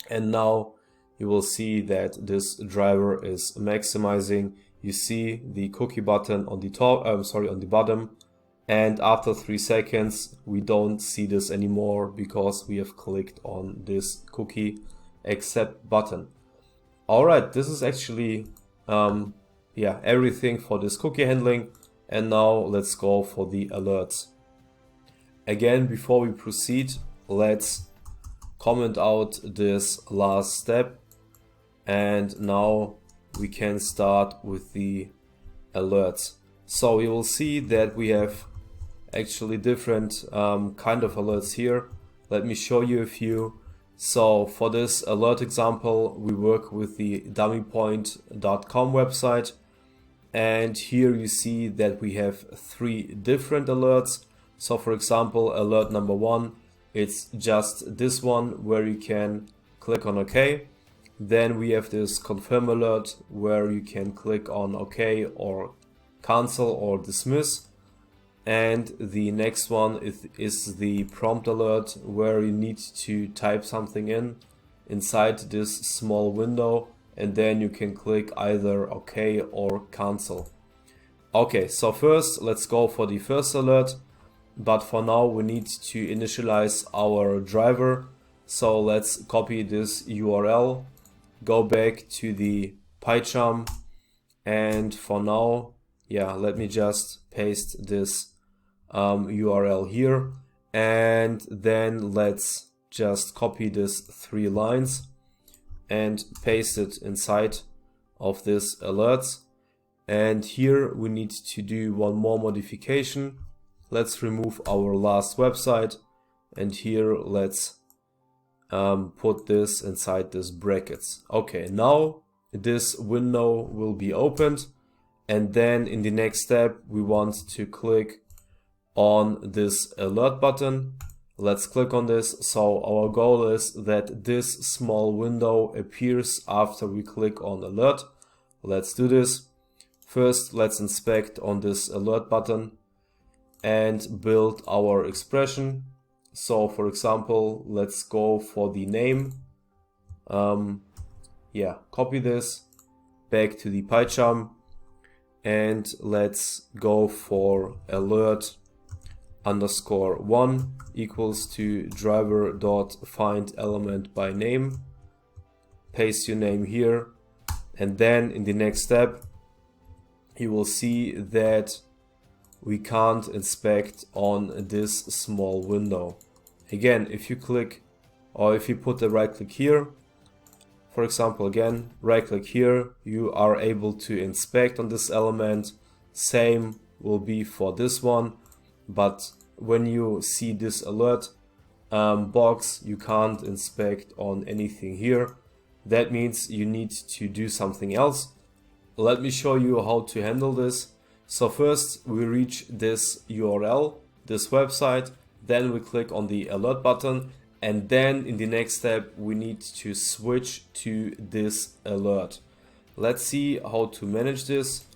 And now you will see that this driver is maximizing. You see the cookie button on the top, on the bottom. And after 3 seconds, we don't see this anymore because we have clicked on this cookie accept button. All right, this is actually everything for this cookie handling. And now let's go for the alerts. Again, before we proceed, let's comment out this last step. And now we can start with the alerts. So you will see that we have actually different kind of alerts here. Let me show you a few. So for this alert example, we work with the dummypoint.com website. And here you see that we have 3 different alerts. So for example, alert number 1, it's just this one where you can click on OK. Then we have this confirm alert where you can click on OK or cancel or dismiss. And the next one is the prompt alert where you need to type something inside this small window, and then you can click either OK or cancel. Okay, so first let's go for the first alert, but for now we need to initialize our driver. So let's copy this URL, go back to the PyCharm, and for now, let me just paste this URL here, and then let's just copy this 3 lines and paste it inside of this alerts. And here we need to do one more modification. Let's remove our last website, and here let's put this inside this brackets. Okay, now this window will be opened, and then in the next step we want to click on this alert button. Let's click on this. So our goal is that this small window appears after we click on alert. Let's do this. First, let's inspect on this alert button and build our expression. So for example, let's go for the name. Copy this back to the PyCharm, and let's go for alert _1 equals to driver.find element by name. Paste your name here, and then in the next step you will see that we can't inspect on this small window. Again, if you click, or if you put a right click here, for example, again, right click here, you are able to inspect on this element. Same will be for this one. But when you see this alert box, you can't inspect on anything here. That means you need to do something else. Let me show you how to handle this. So first we reach this URL, this website, then we click on the alert button, and then in the next step we need to switch to this alert. Let's see how to manage this.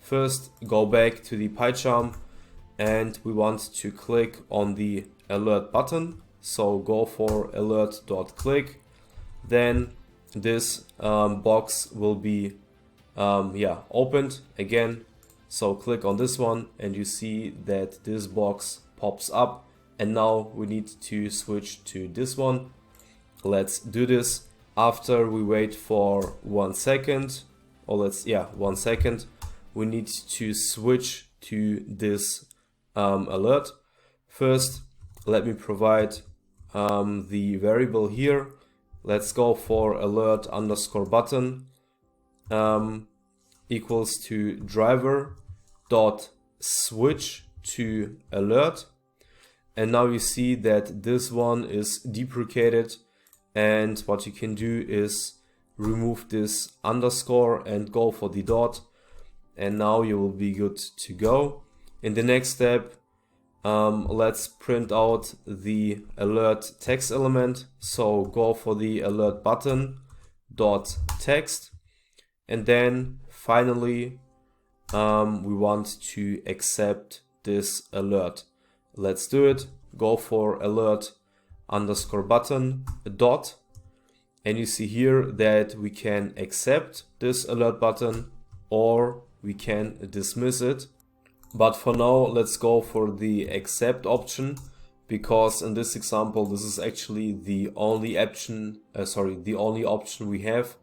First, go back to the PyCharm, and we want to click on the alert button. So go for alert.click. Then this box will be opened again. So click on this one, and you see that this box pops up. And now we need to switch to this one. Let's do this. After we wait for 1 second, or 1 second, we need to switch to this alert. First, let me provide the variable here. Let's go for alert _button. equals to driver dot switch to alert. And now you see that this one is deprecated, and what you can do is remove this underscore and go for the dot, and now you will be good to go. In the next step, let's print out the alert text element. So go for the alert button dot text, and then finally we want to accept this alert. Let's do it. Go for alert underscore button dot, and you see here that we can accept this alert button or we can dismiss it. But for now, let's go for the accept option, because in this example, this is actually the only option, the only option we have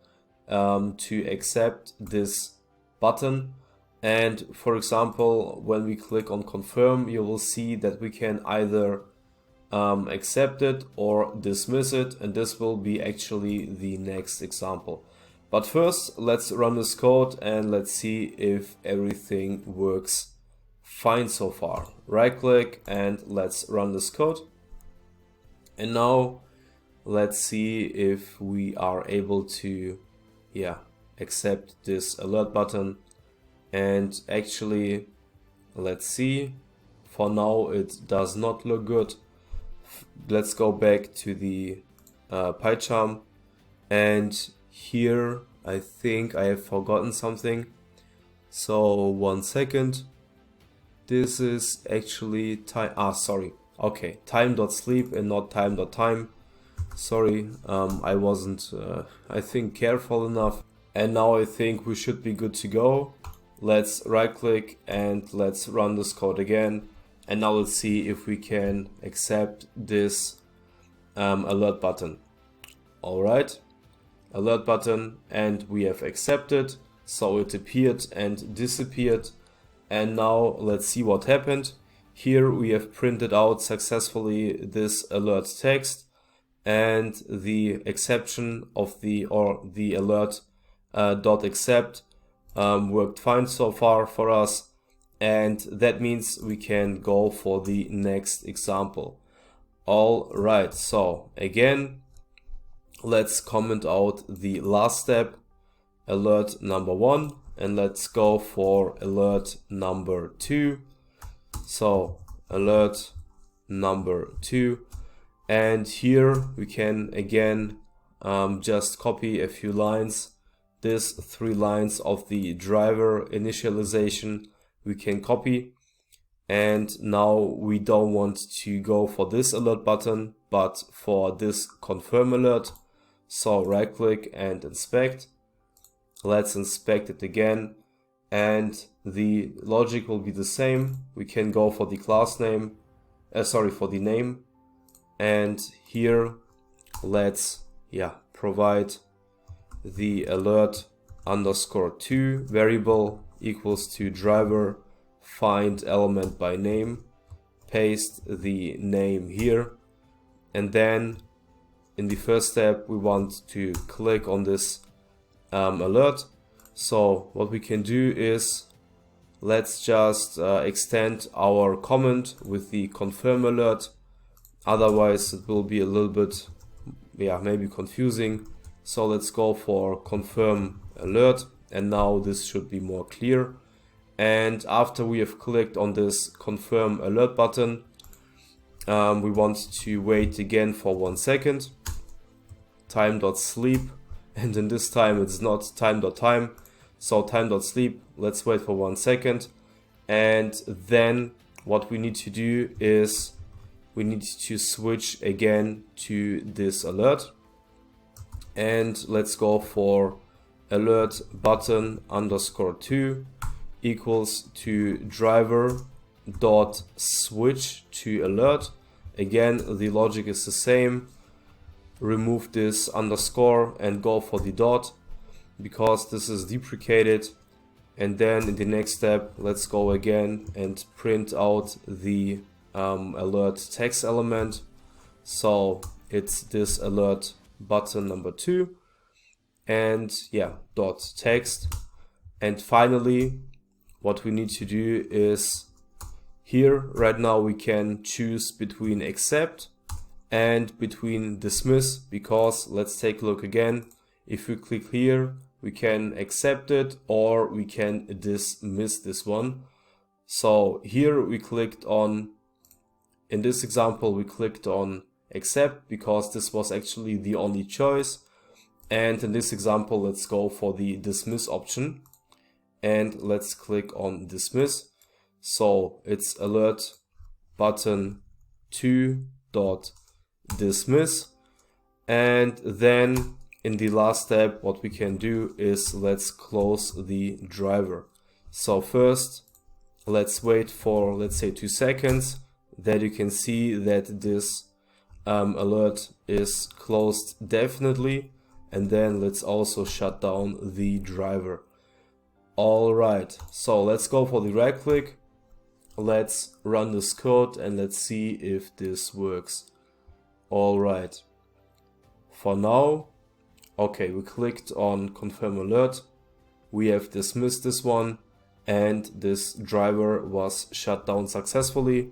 to accept this button. And for example, when we click on confirm, you will see that we can either accept it or dismiss it, and this will be actually the next example. But first, let's run this code and let's see if everything works fine so far. Right click and let's run this code. And now let's see if we are able to accept this alert button. And actually, let's see. For now, it does not look good. Let's go back to the PyCharm, and here I think I have forgotten something. So 1 second. This is actually time. Okay, time.sleep and not time.time. Sorry, I wasn't, I think, careful enough. And now I think we should be good to go. Let's right click and let's run this code again. And now let's see if we can accept this alert button. Alright, alert button, and we have accepted. So it appeared and disappeared. And now let's see what happened. Here we have printed out successfully this alert text, and the exception of the alert dot accept worked fine so far for us, and that means we can go for the next example. All right, so again, let's comment out the last step, alert number 1, and let's go for alert number 2. So alert number 2, and here we can again just copy a few lines. This 3 lines of the driver initialization we can copy, and now we don't want to go for this alert button but for this confirm alert. So right click and inspect. Let's inspect it again, and the logic will be the same. We can go for the class name, for the name, and here let's provide the alert underscore 2 variable equals to driver find element by name, paste the name here, and then in the first step we want to click on this alert. So what we can do is let's just extend our comment with the confirm alert, otherwise it will be a little bit maybe confusing. So let's go for confirm alert, and now this should be more clear. And after we have clicked on this confirm alert button, we want to wait again for 1 second, time.sleep, and in this time it's not time.time, so time.sleep, let's wait for 1 second. And then what we need to do is we need to switch again to this alert. And let's go for alert button underscore 2 equals to driver dot switch to alert. Again, the logic is the same. Remove this underscore and go for the dot, because this is deprecated. And then in the next step, let's go again and print out the alert text element. So it's this alert button number 2, and dot text, And finally, what we need to do is here right now we can choose between accept and between dismiss, because let's take a look again. If we click here, we can accept it or we can dismiss this one. So here we clicked on, in this example, we clicked on accept because this was actually the only choice. And in this example, let's go for the dismiss option and let's click on dismiss. So it's alert button 2.dismiss. And then in the last step, what we can do is let's close the driver. So first, let's wait for, let's say, 2 seconds, that you can see that this alert is closed definitely. And then let's also shut down the driver. Alright, so let's go for the right click. Let's run this code and let's see if this works. Alright, for now, okay, we clicked on confirm alert. We have dismissed this one and this driver was shut down successfully.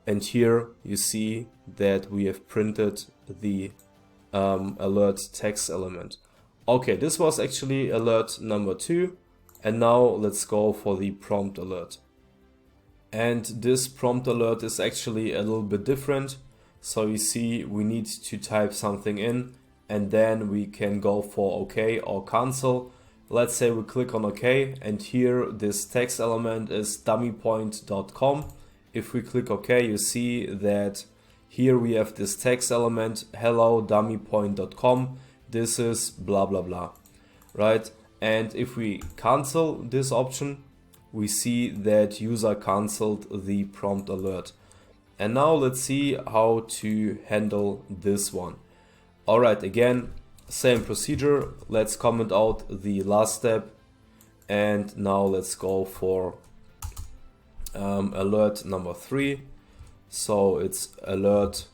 And here you see that we have printed the alert text element. Okay, this was actually alert number 2. And now let's go for the prompt alert. And this prompt alert is actually a little bit different. So you see we need to type something in and then we can go for OK or cancel. Let's say we click on OK and here this text element is dummypoint.com. If we click OK, you see that here we have this text element, hello dummypoint.com. This is blah blah blah, right? And if we cancel this option, we see that user canceled the prompt alert. And now let's see how to handle this one. Alright, again, same procedure. Let's comment out the last step. And now let's go for alert number 3. So it's alert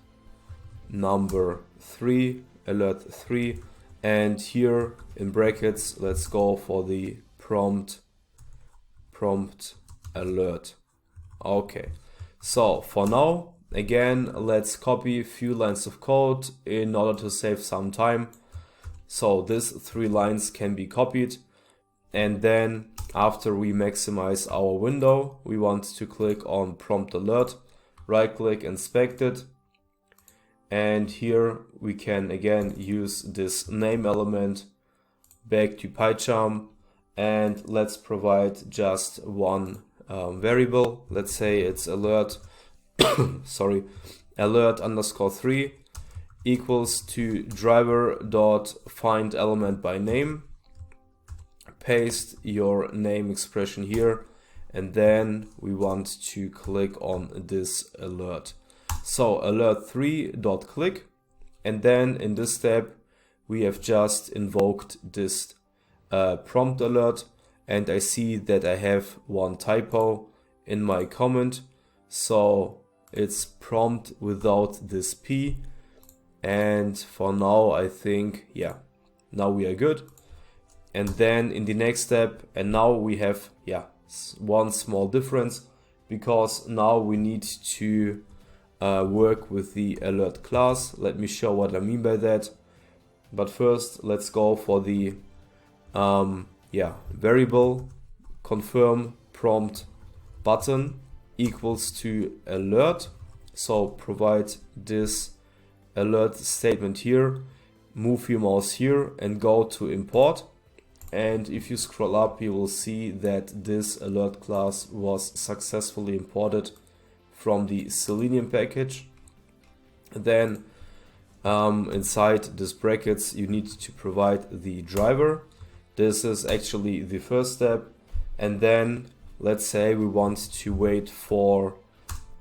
number 3, alert 3. And here in brackets, let's go for the prompt alert. Okay, so for now, again, let's copy a few lines of code in order to save some time. So these 3 lines can be copied. And then after we maximize our window, we want to click on prompt alert, right click, inspect it. And here we can again use this name element back to PyCharm and let's provide just one variable. Let's say it's alert sorry, alert underscore 3 equals to driver dot find element by name. Paste your name expression here and then we want to click on this alert. So alert 3.click, and then in this step we have just invoked this prompt alert, and I see that I have one typo in my comment. So it's prompt without this P, and for now I think, yeah, now we are good. And then in the next step, and now we have, yeah, one small difference, because now we need to work with the alert class. Let me show what I mean by that. But first, let's go for the variable confirm prompt button equals to alert. So provide this alert statement here, move your mouse here and go to import. And if you scroll up, you will see that this alert class was successfully imported from the Selenium package. Then inside this brackets, you need to provide the driver. This is actually the first step. And then let's say we want to wait for,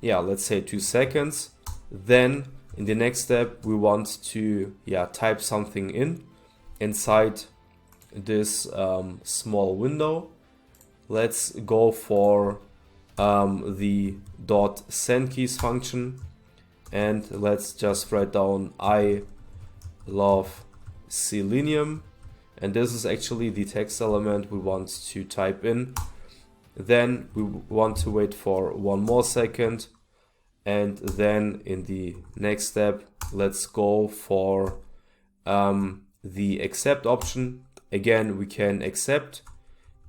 let's say 2 seconds. Then in the next step, we want to type something inside this small window. Let's go for the .sendKeys function, and let's just write down I love Selenium, and this is actually the text element we want to type in. Then we want to wait for 1 more second, and then in the next step let's go for the accept option. Again, we can accept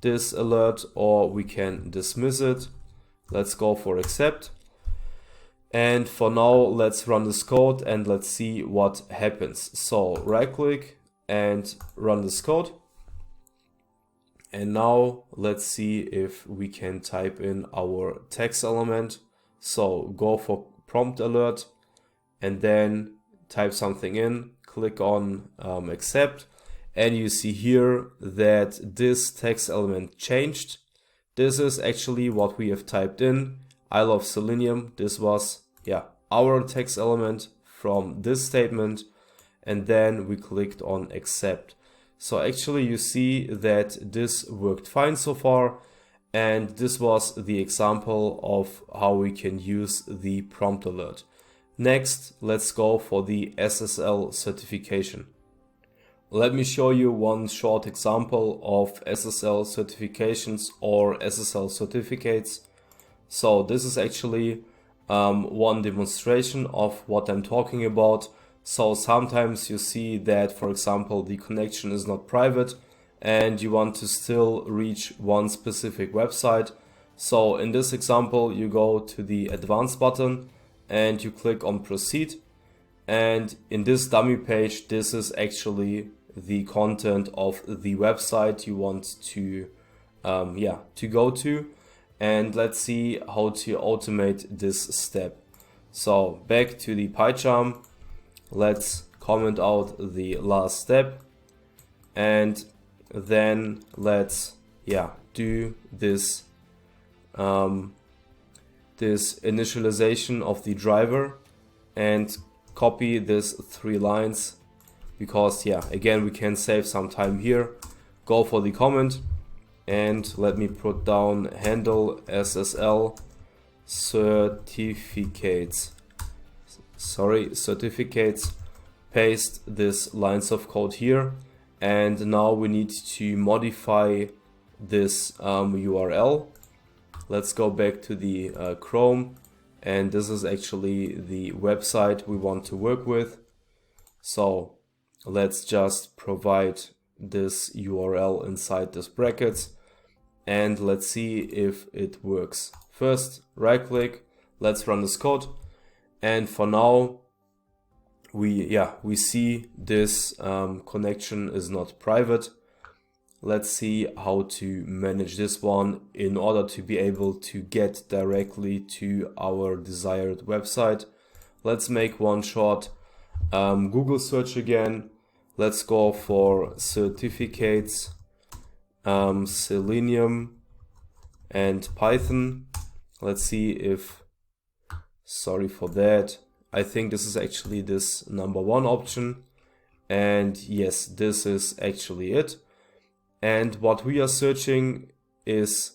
this alert or we can dismiss it. Let's go for accept. And for now, let's run this code and let's see what happens. So right click and run this code. And now let's see if we can type in our text element. So go for prompt alert and then type something in, click on accept. And you see here that this text element changed. This is actually what we have typed in. I love Selenium. This was our text element from this statement, and then we clicked on accept. So actually you see that this worked fine so far, and this was the example of how we can use the prompt alert. Next, let's go for the SSL certification. Let me show you one short example of SSL certifications or SSL certificates. So this is actually one demonstration of what I'm talking about. So sometimes you see that, for example, the connection is not private and you want to still reach one specific website. So in this example, you go to the advanced button and you click on proceed. And in this dummy page, this is actually the content of the website you want to go to. And let's see how to automate this step. So back to the PyCharm, let's comment out the last step, and then let's do this this initialization of the driver and copy this 3 lines, because again we can save some time here. Go for the comment and let me put down handle SSL certificates. Paste this lines of code here, and now we need to modify this URL. Let's go back to the Chrome, and this is actually the website we want to work with. So let's just provide this URL inside this brackets, and let's see if it works. First, right click, let's run this code, and for now we see this connection is not private. Let's see how to manage this one in order to be able to get directly to our desired website. Let's make one short Google search again. Let's go for certificates, Selenium and Python. Let's see if, sorry for that, I think this is actually this #1 option, and yes, this is actually it. And what we are searching is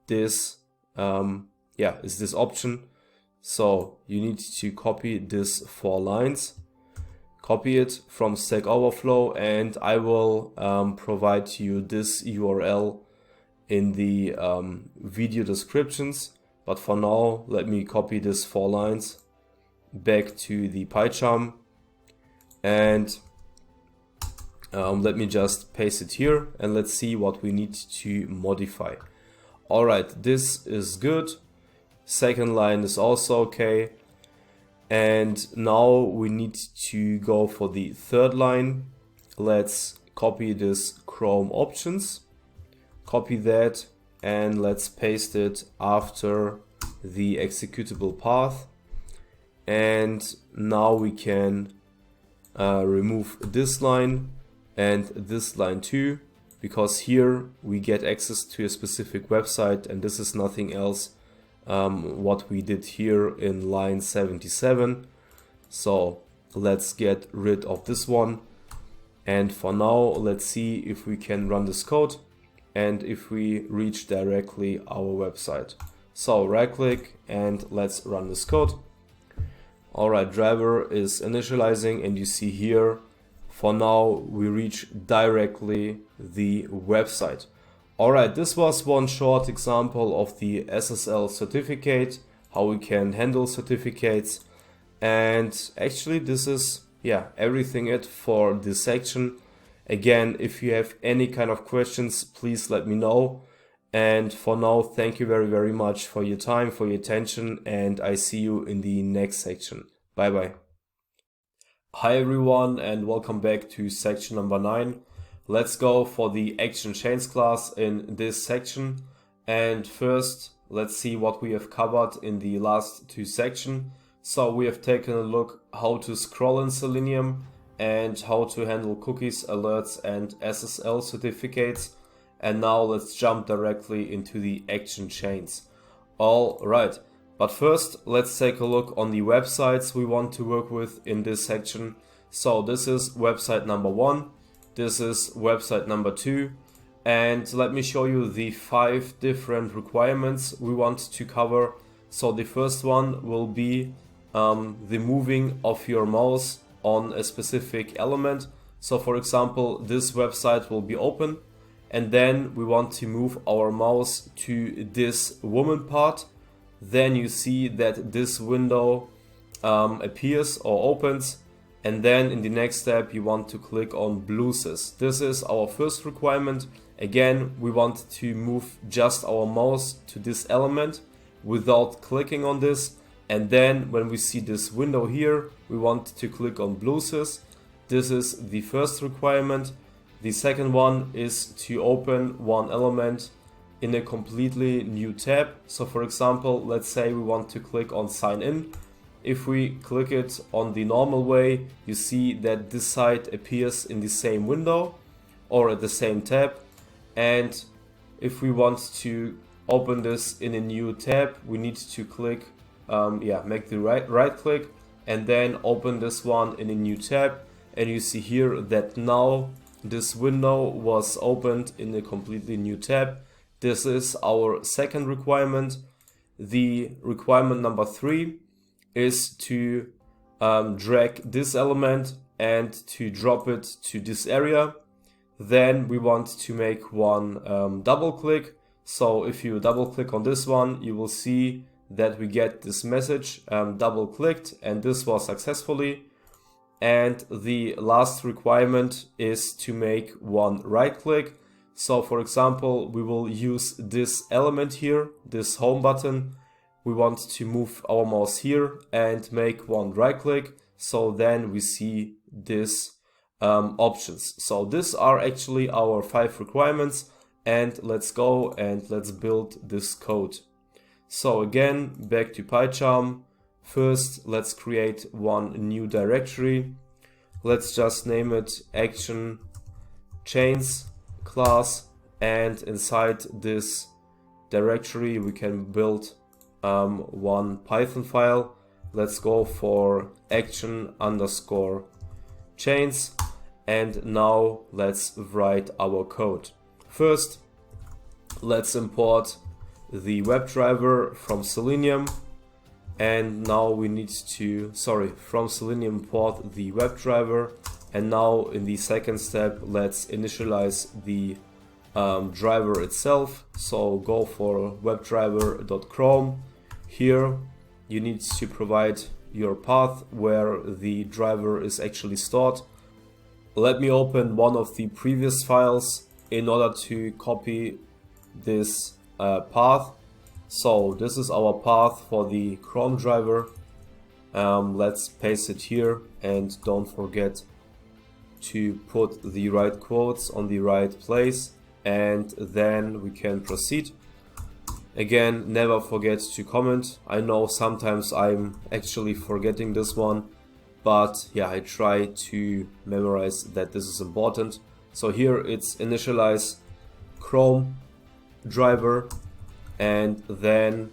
this this option. So you need to copy this 4 lines, copy it from Stack Overflow, and I will provide you this URL in the video descriptions. But for now, let me copy this 4 lines back to the PyCharm, and let me just paste it here, and let's see what we need to modify. Alright, this is good. Second line is also okay. And now we need to go for the 3rd line. Let's copy this Chrome options, copy that, and let's paste it after the executable path. And now we can remove this line and this line too, because here we get access to a specific website, and this is nothing else what we did here in line 77. So let's get rid of this one, and for now let's see if we can run this code and if we reach directly our website. So right click and let's run this code. Alright, driver is initializing, and you see here for now we reach directly the website. Alright, this was one short example of the SSL certificate, how we can handle certificates, and actually this is everything it for this section. Again, if you have any kind of questions, please let me know. And for now, thank you very much for your time, for your attention, and I see you in the next section. Bye bye. Hi everyone, and welcome back to section number 9. Let's go for the ActionChains class in this section. And first, let's see what we have covered in the last 2 sections. So we have taken a look how to scroll in Selenium and how to handle cookies, alerts, and SSL certificates. And now let's jump directly into the ActionChains. Alright, but first let's take a look on the websites we want to work with in this section. So this is website number 1, this is website number 2, and let me show you the 5 different requirements we want to cover. So the first one will be the moving of your mouse on a specific element. So for example, this website will be open, and then we want to move our mouse to this woman part. Then you see that this window appears or opens, and then in the next step you want to click on blues. This is our first requirement. Again, we want to move just our mouse to this element without clicking on this, and then when we see this window here, we want to click on blues. This is the first requirement. The second one is to open one element in a completely new tab. So for example, let's say we want to click on sign in. If we click it on the normal way, you see that this site appears in the same window or at the same tab. And if we want to open this in a new tab, we need to click, make the right click and then open this one in a new tab. And you see here that now this window was opened in a completely new tab. This is our second requirement. The requirement number 3 is to drag this element and to drop it to this area. Then we want to make one double click. So if you double click on this one, you will see that we get this message, double clicked, and this was successfully. And the last requirement is to make one right click. So for example, we will use this element here, this home button. We want to move our mouse here and make one right click. So then we see this options. So these are actually our 5 requirements, and let's go and let's build this code. So again, back to PyCharm. First, let's create one new directory. Let's just name it ActionChains class, and inside this directory we can build one Python file. Let's go for action_chains, and now let's write our code. First, let's import the WebDriver from Selenium, and now we need to, from Selenium import the WebDriver, and now in the second step let's initialize the driver itself. So go for webdriver.chrome. Here you need to provide your path where the driver is actually stored. Let me open one of the previous files in order to copy this path. So this is our path for the Chrome driver. Let's paste it here, and don't forget to put the right quotes on the right place, and then we can proceed. Again, never forget to comment. I know sometimes I'm actually forgetting this one, but yeah, I try to memorize that this is important. So here it's initialize Chrome driver, and then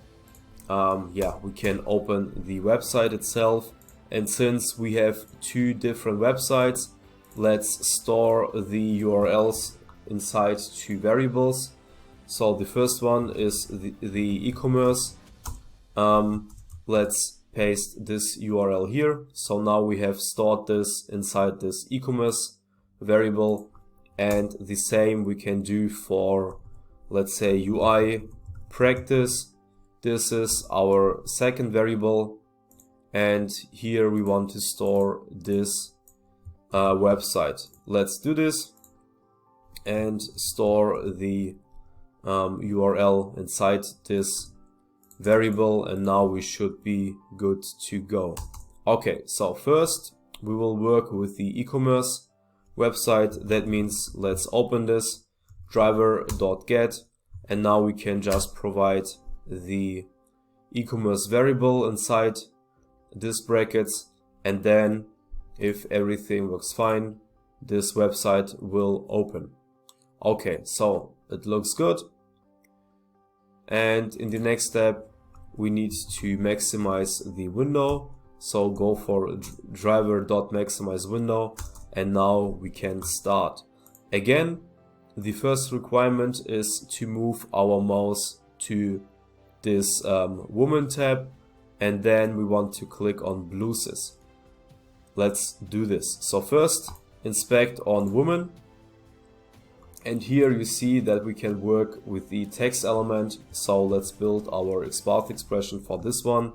we can open the website itself. And since we have 2 different websites, let's store the URLs inside 2 variables. So the first one is the e-commerce. Let's paste this URL here. So now we have stored this inside this e-commerce variable, and the same we can do for, let's say, UI practice. This is our second variable, and here we want to store this website. Let's do this and store the URL inside this variable, and now we should be good to go. Okay, so first we will work with the e-commerce website. That means let's open this driver.get, and now we can just provide the e-commerce variable inside this brackets, and then if everything works fine, this website will open. Okay, so it looks good. And in the next step, we need to maximize the window. So go for driver.maximize window, and now we can start. Again, the first requirement is to move our mouse to this woman tab, and then we want to click on blues. Let's do this. So first, inspect on woman. And here you see that we can work with the text element. So let's build our XPath expression for this one.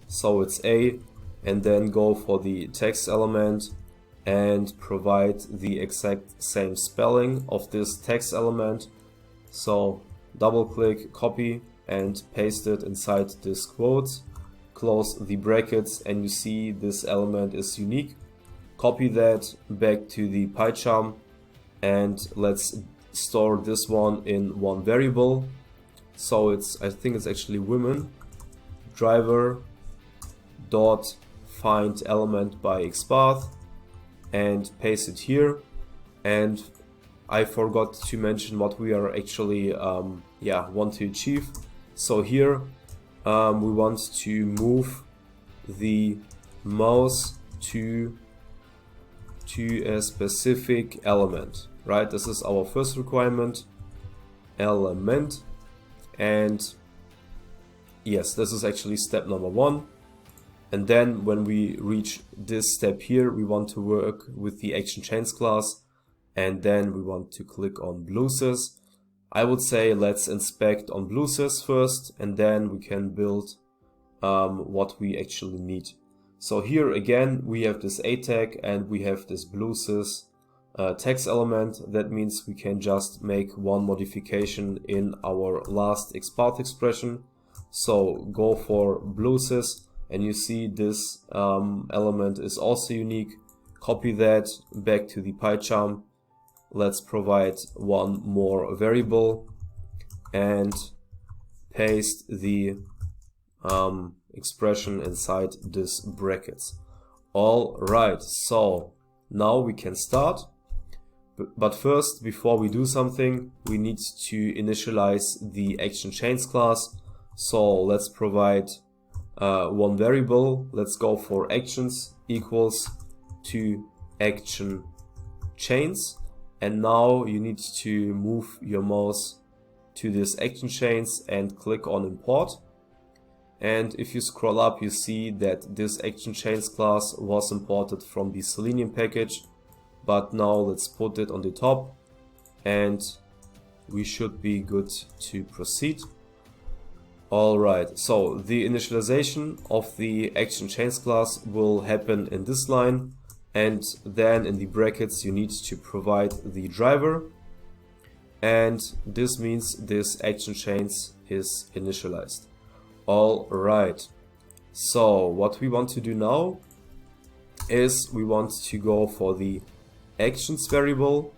So it's A, and then go for the text element and provide the exact same spelling of this text element. So double click, copy, and paste it inside this quote. Close the brackets, and you see this element is unique. Copy that back to the PyCharm, and let's store this one in one variable. So I think it's actually women driver dot find element by XPath, and paste it here. And I forgot to mention what we are actually want to achieve. So here we want to move the mouse to a specific element, right? This is our first requirement, element. And yes, this is actually step number 1. And then when we reach this step here, we want to work with the ActionChains class, and then we want to click on blues. I would say let's inspect on blues first, and then we can build what we actually need. So here again, we have this A tag and we have this blues text element. That means we can just make one modification in our last XPath expression. So go for blues, and you see this element is also unique. Copy that back to the PyCharm. Let's provide one more variable and paste the expression inside this brackets. All right, so now we can start. But first, before we do something, we need to initialize the ActionChains class. So let's provide one variable. Let's go for actions equals to ActionChains. And now you need to move your mouse to this ActionChains and click on import. And if you scroll up, you see that this ActionChains class was imported from the Selenium package. But now let's put it on the top, and we should be good to proceed. Alright, so the initialization of the ActionChains class will happen in this line, and then in the brackets you need to provide the driver, and this means this ActionChains is initialized. Alright, so what we want to do now is we want to go for the actions variable,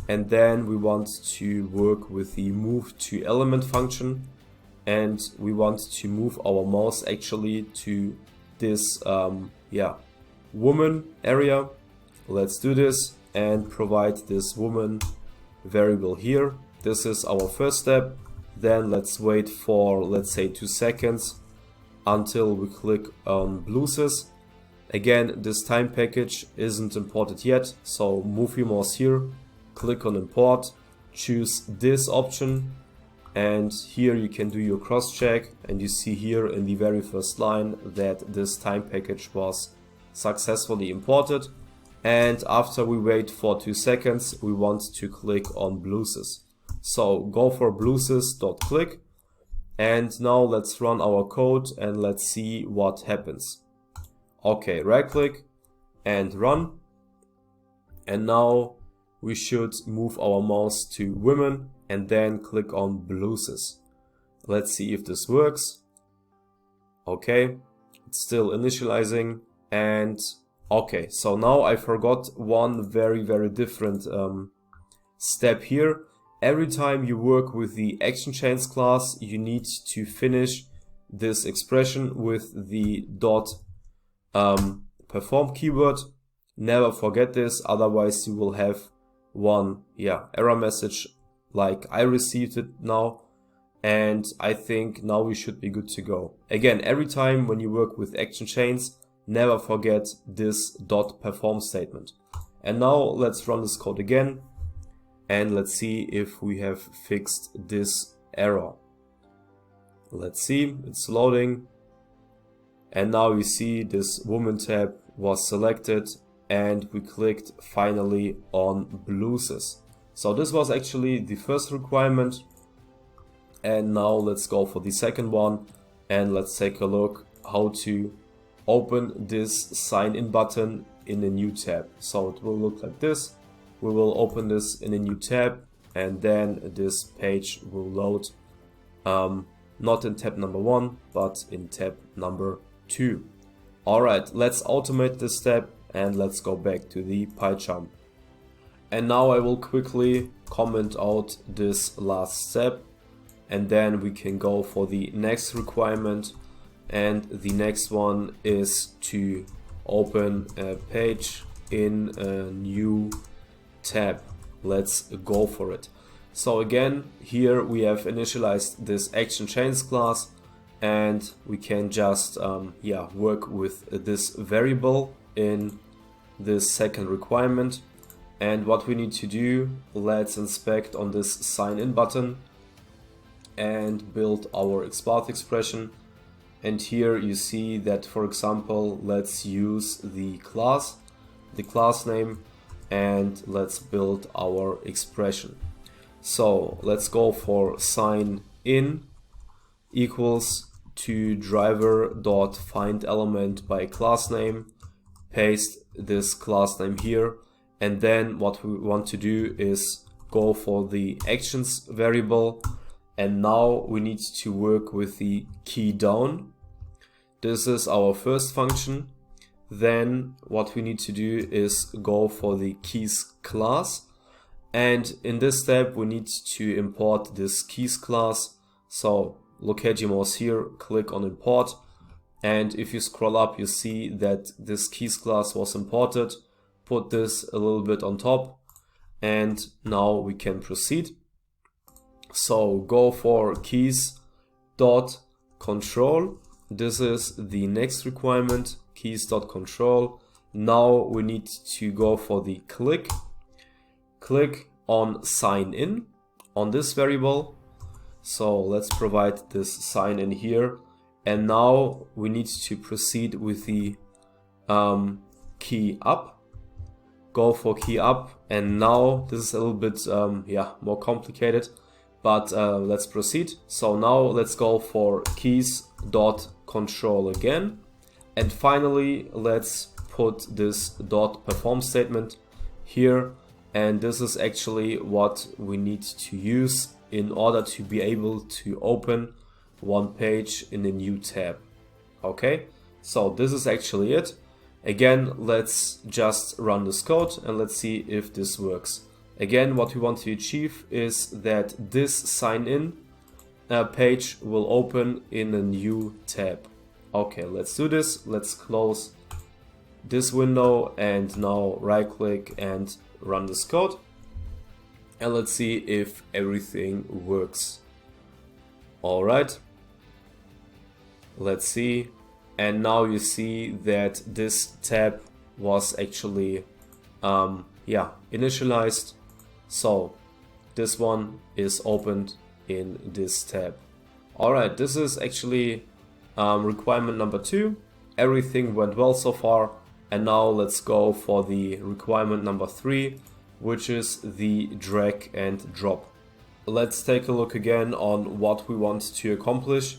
and then we want to work with the move to element function, and we want to move our mouse actually to this woman area. Let's do this and provide this woman variable here. This is our first step. Then let's wait for, let's say, 2 seconds until we click on blues. Again, this time package isn't imported yet, so move your mouse here, click on import, choose this option, and here you can do your cross check, and you see here in the very first line that this time package was successfully imported. And after we wait for 2 seconds, we want to click on bluesys. So go for bluesys.click, and now let's run our code and let's see what happens. Okay, right click and run, and now we should move our mouse to women and then click on bluesys. Let's see if this works. Okay, it's still initializing, and okay, so now I forgot one very different step here. Every time you work with the ActionChains class, you need to finish this expression with the .perform keyword. Never forget this, otherwise you will have one error message like I received it now, and I think now we should be good to go. Again, every time when you work with ActionChains, never forget this .perform statement. And now let's run this code again, and let's see if we have fixed this error. Let's see, it's loading, and now you see this woman tab was selected, and we clicked finally on bluesys. So this was actually the first requirement, and now let's go for the second one, and let's take a look how to open this sign in button in a new tab. So it will look like this. We will open this in a new tab, and then this page will load, not in tab number 1, but in tab number 2. Alright, let's automate this step and let's go back to the PyCharm. And now I will quickly comment out this last step, and then we can go for the next requirement. And the next one is to open a page in a new tab. Let's go for it. So again, here we have initialized this ActionChains class, and we can just work with this variable in this second requirement. And what we need to do, let's inspect on this sign in button and build our XPath expression. And here you see that, for example, let's use the class name, and let's build our expression. So let's go for sign in equals to driver.findElement by class name, paste this class name here, and then what we want to do is go for the actions variable, and now we need to work with the key down. This is our first function. Then what we need to do is go for the keys class, and in this step we need to import this keys class. So locate your mouse here, click on import, and if you scroll up you see that this keys class was imported. Put this a little bit on top, and now we can proceed. So go for keys.control. This is the next requirement, keys.control. Now we need to go for the click on sign in on this variable. So let's provide this sign in here, and now we need to proceed with the key up. Go for key up, and now this is a little bit more complicated, but let's proceed. So now let's go for keys.control again, and finally let's put this .perform statement here, and this is actually what we need to use in order to be able to open one page in a new tab. Okay, so this is actually it. Again, let's just run this code and let's see if this works. Again, what we want to achieve is that this sign in page will open in a new tab. Okay, let's do this. Let's close this window and now right click and run this code. And let's see if everything works. Alright, let's see. And now you see that this tab was actually initialized. So this one is opened, in this tab. Alright, this is actually requirement number 2. Everything went well so far, and now let's go for the requirement number 3, which is the drag and drop. Let's take a look again on what we want to accomplish.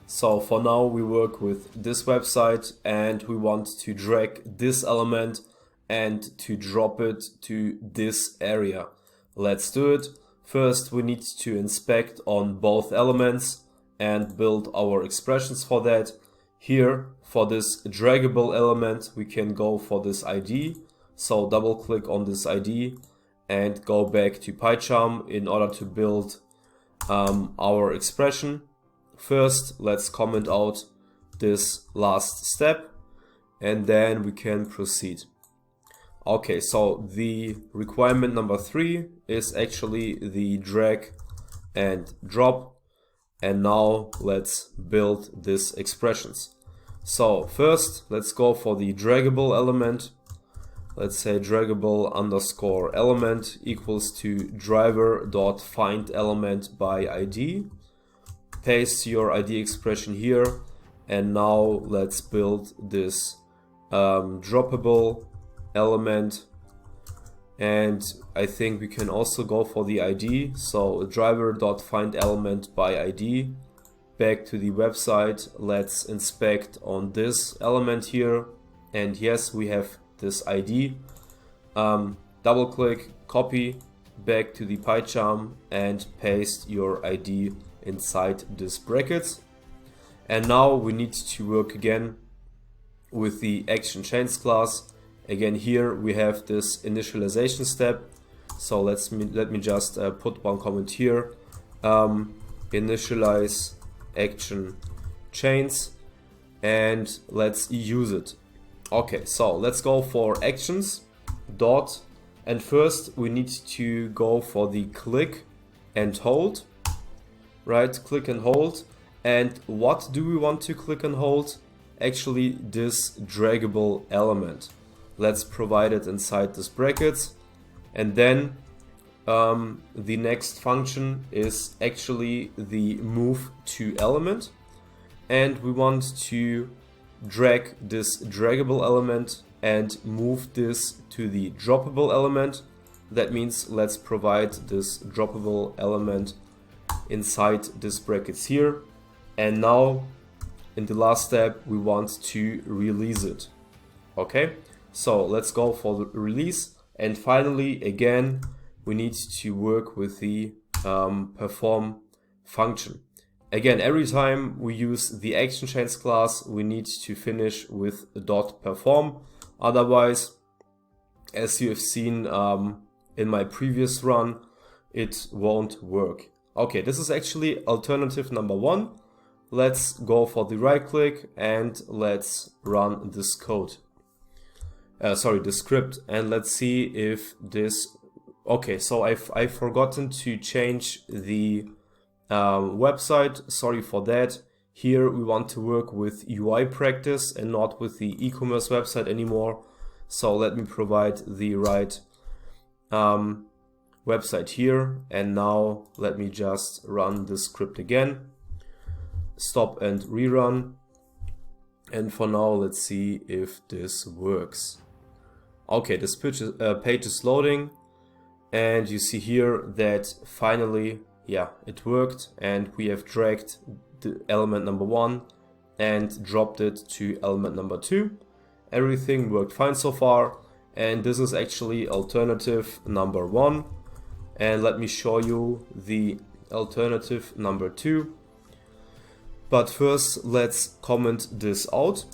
So for now we work with this website and we want to drag this element and to drop it to this area. Let's do it. First we need to inspect on both elements and build our expressions for that. Here for this draggable element we can go for this ID. So double click on this ID and go back to PyCharm in order to build our expression. First, let's comment out this last step and then we can proceed. Okay, so the requirement number 3 is actually the drag and drop. And now let's build these expressions. So first, let's go for the draggable element. Let's say draggable underscore element equals to driver.findElement by ID. Paste your ID expression here, and now let's build this droppable element. And I think we can also go for the ID, so driver.findElement by ID. Back to the website, let's inspect on this element here, and yes, we have this ID. Double click, copy, back to the PyCharm and paste your ID inside this brackets. And now we need to work again with the ActionChains class. Again, here we have this initialization step. So let me just put one comment here. Initialize ActionChains and let's use it. Okay, so let's go for actions dot, and first we need to go for the click and hold. Right, click and hold. And what do we want to click and hold? Actually this draggable element. Let's provide it inside this brackets. And then the next function is actually the move to element. And we want to drag this draggable element and move this to the droppable element. That means let's provide this droppable element inside this brackets here. And now in the last step we want to release it. Okay, so let's go for the release. And finally again we need to work with the perform function. Again, every time we use the ActionChains class we need to finish with .perform. Otherwise, as you have seen in my previous run, it won't work. Okay, this is actually alternative number 1. Let's go for the right click and let's run this code. This script, and let's see if this. Okay, so I've forgotten to change the website. Sorry for that. Here we want to work with UI practice and not with the e-commerce website anymore. So let me provide the right website here, and now let me just run this script again. Stop and rerun. And for now, let's see if this works. Okay, this page is loading, and you see here that finally, yeah, it worked, and we have dragged the element number 1 and dropped it to element number 2. Everything worked fine so far, and this is actually alternative number 1. And let me show you the alternative number 2. But first let's comment this out,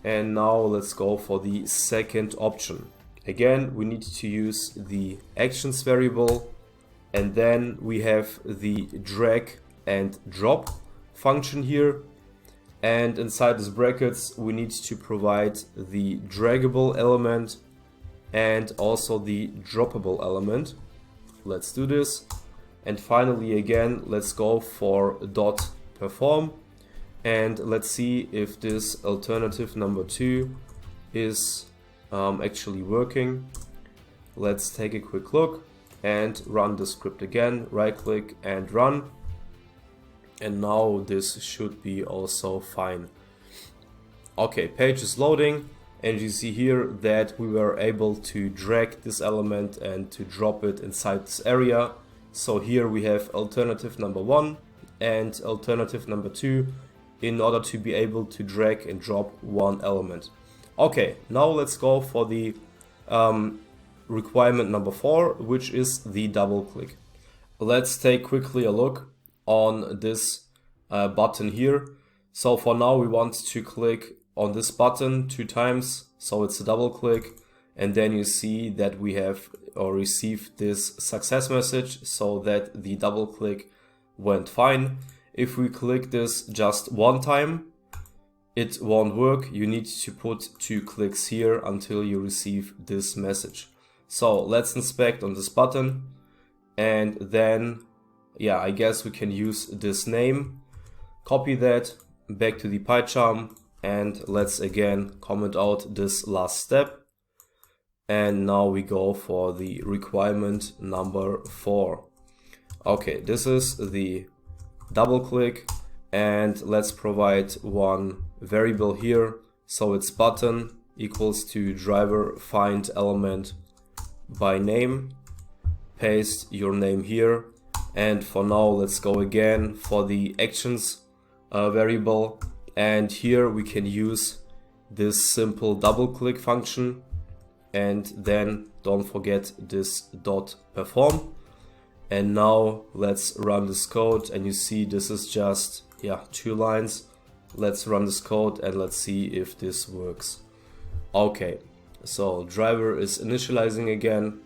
and now let's go for the second option. Again, we need to use the actions variable, and then we have the drag and drop function here, and inside these brackets we need to provide the draggable element and also the droppable element. Let's do this, and finally again let's go for .perform, and let's see if this alternative number 2 is actually working. Let's take a quick look and run the script again. Right click and run. And now this should be also fine. Okay, page is loading, and you see here that we were able to drag this element and to drop it inside this area. So here we have alternative number 1 and alternative number 2 in order to be able to drag and drop one element. Okay, now let's go for the requirement number 4, which is the double click. Let's take quickly a look on this button here. So for now we want to click on this button 2 times, so it's a double click, and then you see that we have received this success message, so that the double click went fine. If we click this just 1 time, it won't work. You need to put 2 clicks here until you receive this message. So let's inspect on this button, and then yeah, I guess we can use this name, copy that back to the PyCharm, and let's again comment out this last step. And now we go for the requirement number 4. Okay, this is the double click, and let's provide one variable here. So it's button equals to driver find element by name. Paste your name here, and for now let's go again for the actions variable, and here we can use this simple double click function, and then don't forget this dot perform. And now let's run this code, and you see this is just 2 lines. Let's run this code and let's see if this works. Okay, so driver is initializing again,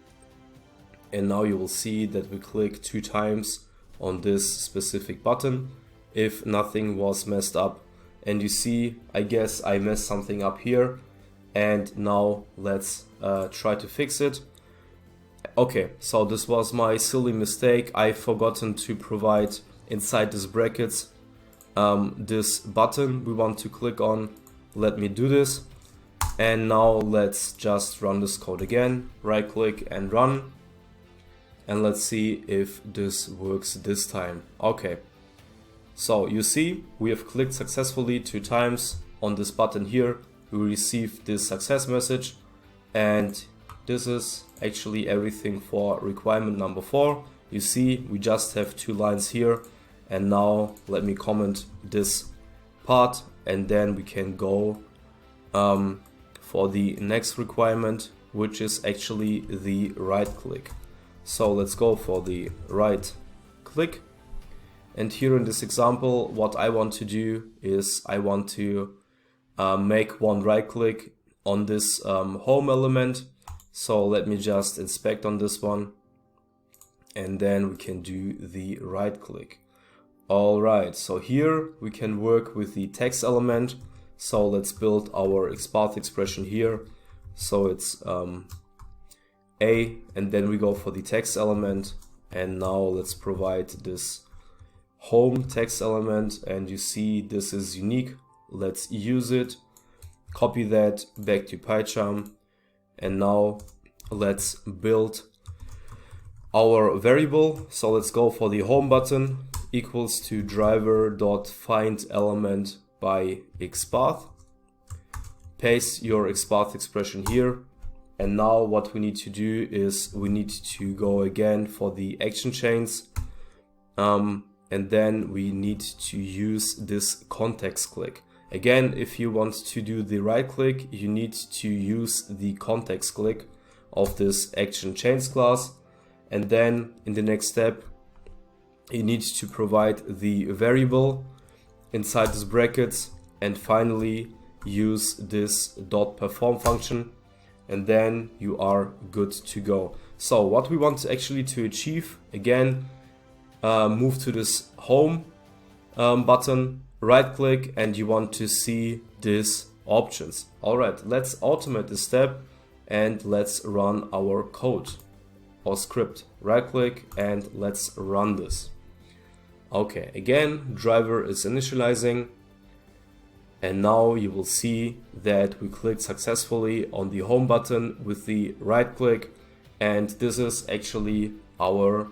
and now you will see that we click 2 times on this specific button if nothing was messed up. And you see, I guess I messed something up here, and now let's try to fix it. Okay, so this was my silly mistake. I've forgotten to provide inside these brackets this button we want to click on. Let me do this, and now let's just run this code again. Right click and run, and let's see if this works this time. Okay, so you see we have clicked successfully 2 times on this button here. We received this success message, and this is actually everything for requirement number 4. You see we just have 2 lines here, and now let me comment this part, and then we can go for the next requirement, which is actually the right click. So let's go for the right click, and here in this example what I want to do is I want to make one right click on this home element. So let me just inspect on this one, and then we can do the right click. Alright, so here we can work with the text element. So let's build our XPath expression here. So it's A, and then we go for the text element, and now let's provide this home text element, and you see this is unique. Let's use it, copy that back to PyCharm, and now let's build our variable. So let's go for the home button equals to driver.find element by XPath. Paste your XPath expression here, and now what we need to do is we need to go again for the ActionChains, and then we need to use this context click. Again, if you want to do the right click, you need to use the context click of this ActionChains class, and then in the next step you need to provide the variable inside these brackets, and finally use this dot perform function, and then you are good to go. So what we want actually to achieve, again, move to this home button, right click, and you want to see these options. Alright, let's automate this step and let's run our code or script. Right click and let's run this. Okay, again, driver is initializing, and now you will see that we clicked successfully on the home button with the right click, and this is actually our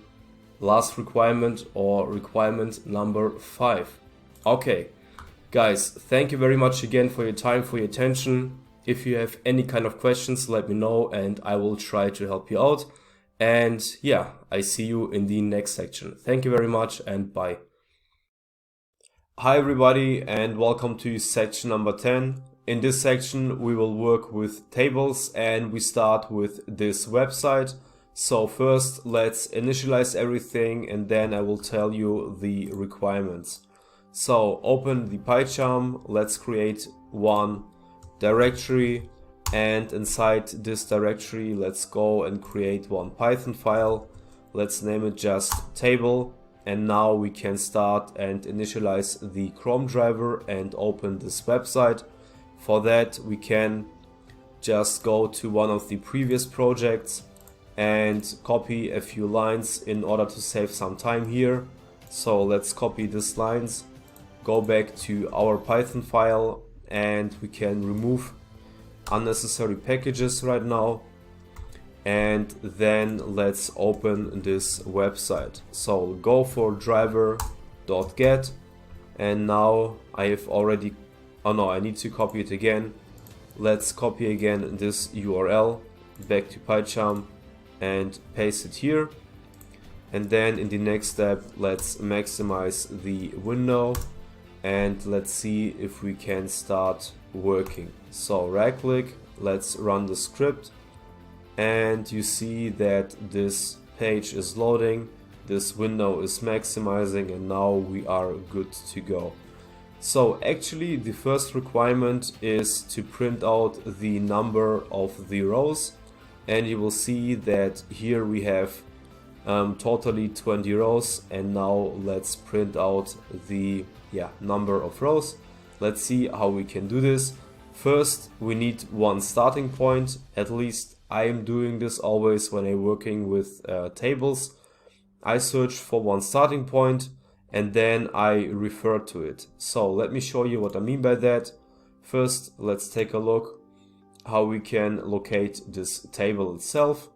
last requirement or requirement number 5. Okay, guys, thank you very much again for your time, for your attention. If you have any kind of questions, let me know and I will try to help you out. And yeah, I see you in the next section. Thank you very much and bye. Hi everybody and welcome to section number 10. In this section we will work with tables and we start with this website. So first let's initialize everything and then I will tell you the requirements. So open the PyCharm, let's create one directory, and inside this directory let's go and create one Python file. Let's name it just table, and now we can start and initialize the Chrome driver and open this website. For that we can just go to one of the previous projects and copy a few lines in order to save some time here. So let's copy these lines, go back to our Python file, and we can remove unnecessary packages right now. And then let's open this website. So go for driver.get, and now I have already, oh no, I need to copy it again. Let's copy again this URL back to PyCharm and paste it here. And then in the next step, let's maximize the window and let's see if we can start working. So right click, let's run the script, and you see that this page is loading, this window is maximizing, and now we are good to go. So actually the first requirement is to print out the number of the rows, and you will see that here we have totally 20 rows. And now let's print out the number of rows. Let's see how we can do this. First we need one starting point. At least I am doing this always when I'm working with tables. I search for one starting point and then I refer to it. So let me show you what I mean by that. First let's take a look how we can locate this table itself.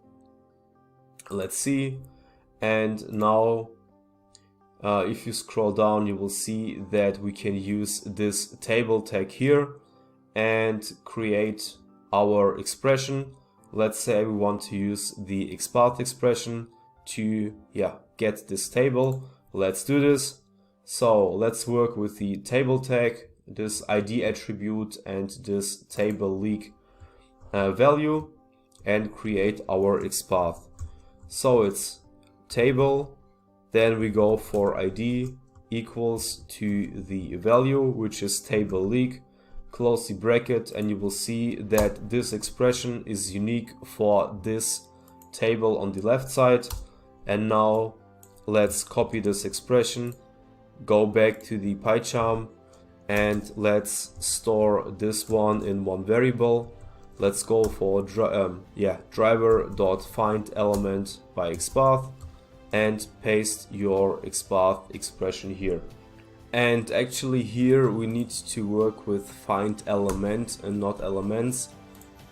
Let's see. And now if you scroll down, you will see that we can use this table tag here and create our expression. Let's say we want to use the XPath expression to get this table. Let's do this. So let's work with the table tag, this ID attribute and this table leak value, and create our XPath. So it's table, then we go for ID equals to the value, which is table leak, close the bracket, and you will see that this expression is unique for this table on the left side. And now let's copy this expression, go back to the PyCharm, and let's store this one in one variable. Let's go for driver.findElement by XPath and paste your XPath expression here. And actually here we need to work with find element and not elements.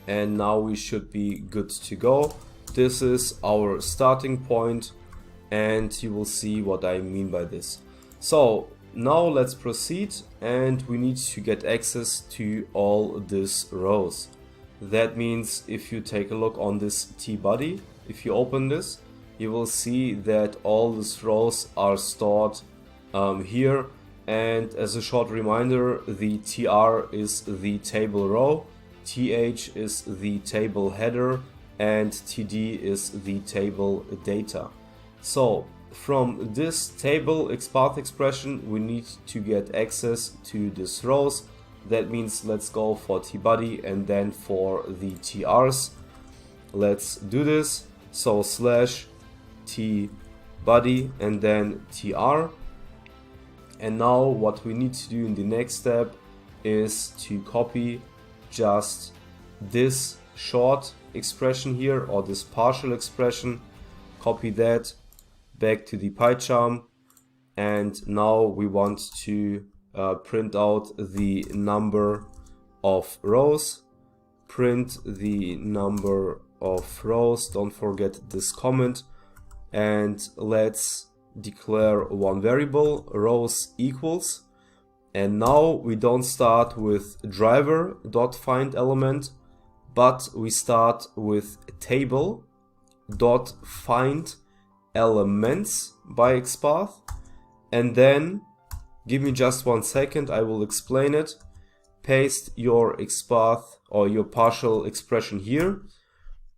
And now we should be good to go. This is our starting point and you will see what I mean by this. So now let's proceed, and we need to get access to all these rows. That means if you take a look on this tbody, if you open this, you will see that all these rows are stored here. And as a short reminder, the tr is the table row, th is the table header, and td is the table data. So from this table XPath expression we need to get access to these rows. That means let's go for tbody and then for the trs. Let's do this. So slash tbody and then tr. And now what we need to do in the next step is to copy just this short expression here, or this partial expression. Copy that back to the PyCharm, and now we want to print out the number of rows. Print the number of rows. Don't forget this comment. and let's declare one variable, rows equals. And now we don't start with driver.findElement, but we start with table.findElements by XPath. And then, give me just 1 second, I will explain it. Paste your XPath or your partial expression here.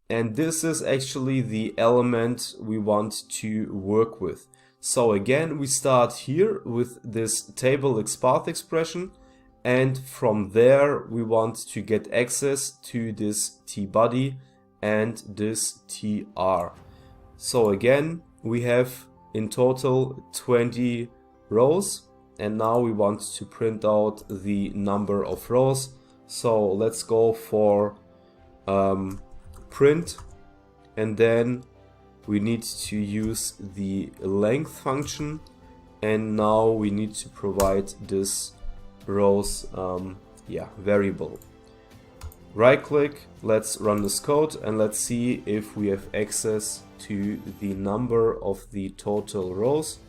And this is actually the element we want to work with. So again, we start here with this table XPath expression, and from there we want to get access to this tBody and this tr. So again, we have in total 20 rows, and now we want to print out the number of rows. So let's go for print, and then we need to use the length function, and now we need to provide this rows variable. Right click, let's run this code, and let's see if we have access to the number of the total rows.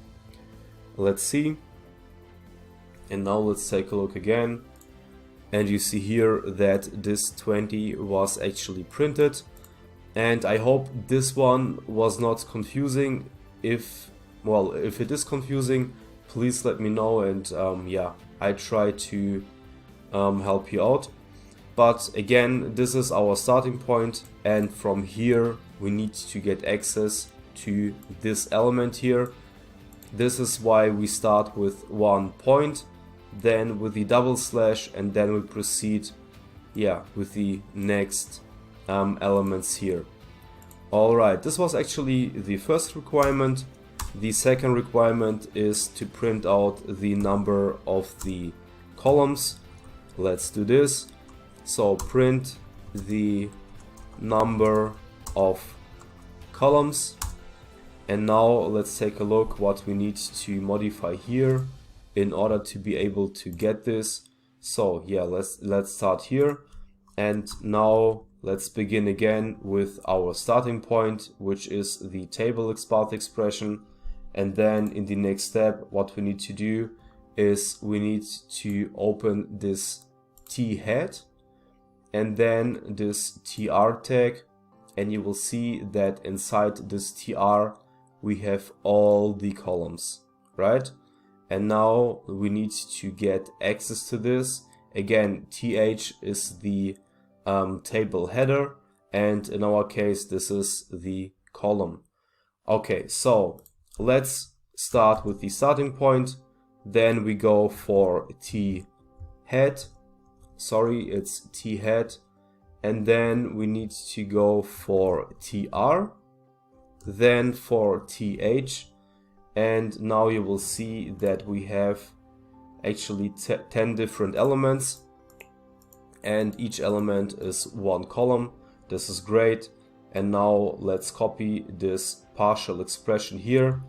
Let's see. And now let's take a look again, and you see here that this 20 was actually printed. And I hope this one was not confusing. If it is confusing, please let me know, and I try to help you out. But again, this is our starting point, and from here we need to get access to this element here. This is why we start with 1 point, then with the double slash, and then we proceed with the next elements here. Alright, this was actually the first requirement. The second requirement is to print out the number of the columns. Let's do this. So print the number of columns, and now let's take a look what we need to modify here in order to be able to get this. So let's start here, and now let's begin again with our starting point, which is the table XPath expression. And then in the next step, what we need to do is we need to open this t-head and then this tr tag, and you will see that inside this tr we have all the columns, right? And now we need to get access to this. Again, th is the table header, and in our case this is the column. Okay, so let's start with the starting point. Then we go for t-head, it's t-head, and then we need to go for tr, then for th, and now you will see that we have actually 10 different elements, and each element is 1 column. This is great. And now let's copy this partial expression here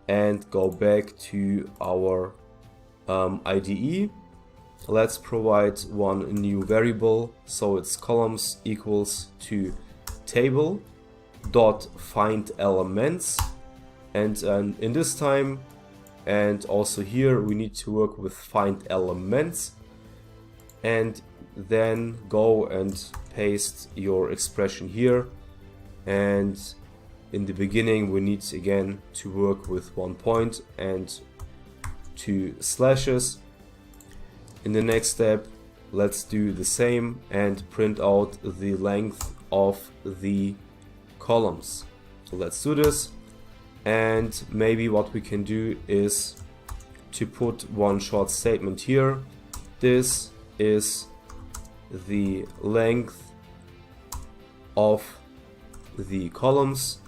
and go back to our IDE. Let's provide one new variable, so it's columns equals to table dot find elements, and in this time and also here we need to work with find elements, and then go and paste your expression here. And in the beginning we need again to work with 1 point and 2 slashes. In the next step, let's do the same and print out the length of the columns. So let's do this, and maybe what we can do is to put one short statement here. This is the length of the columns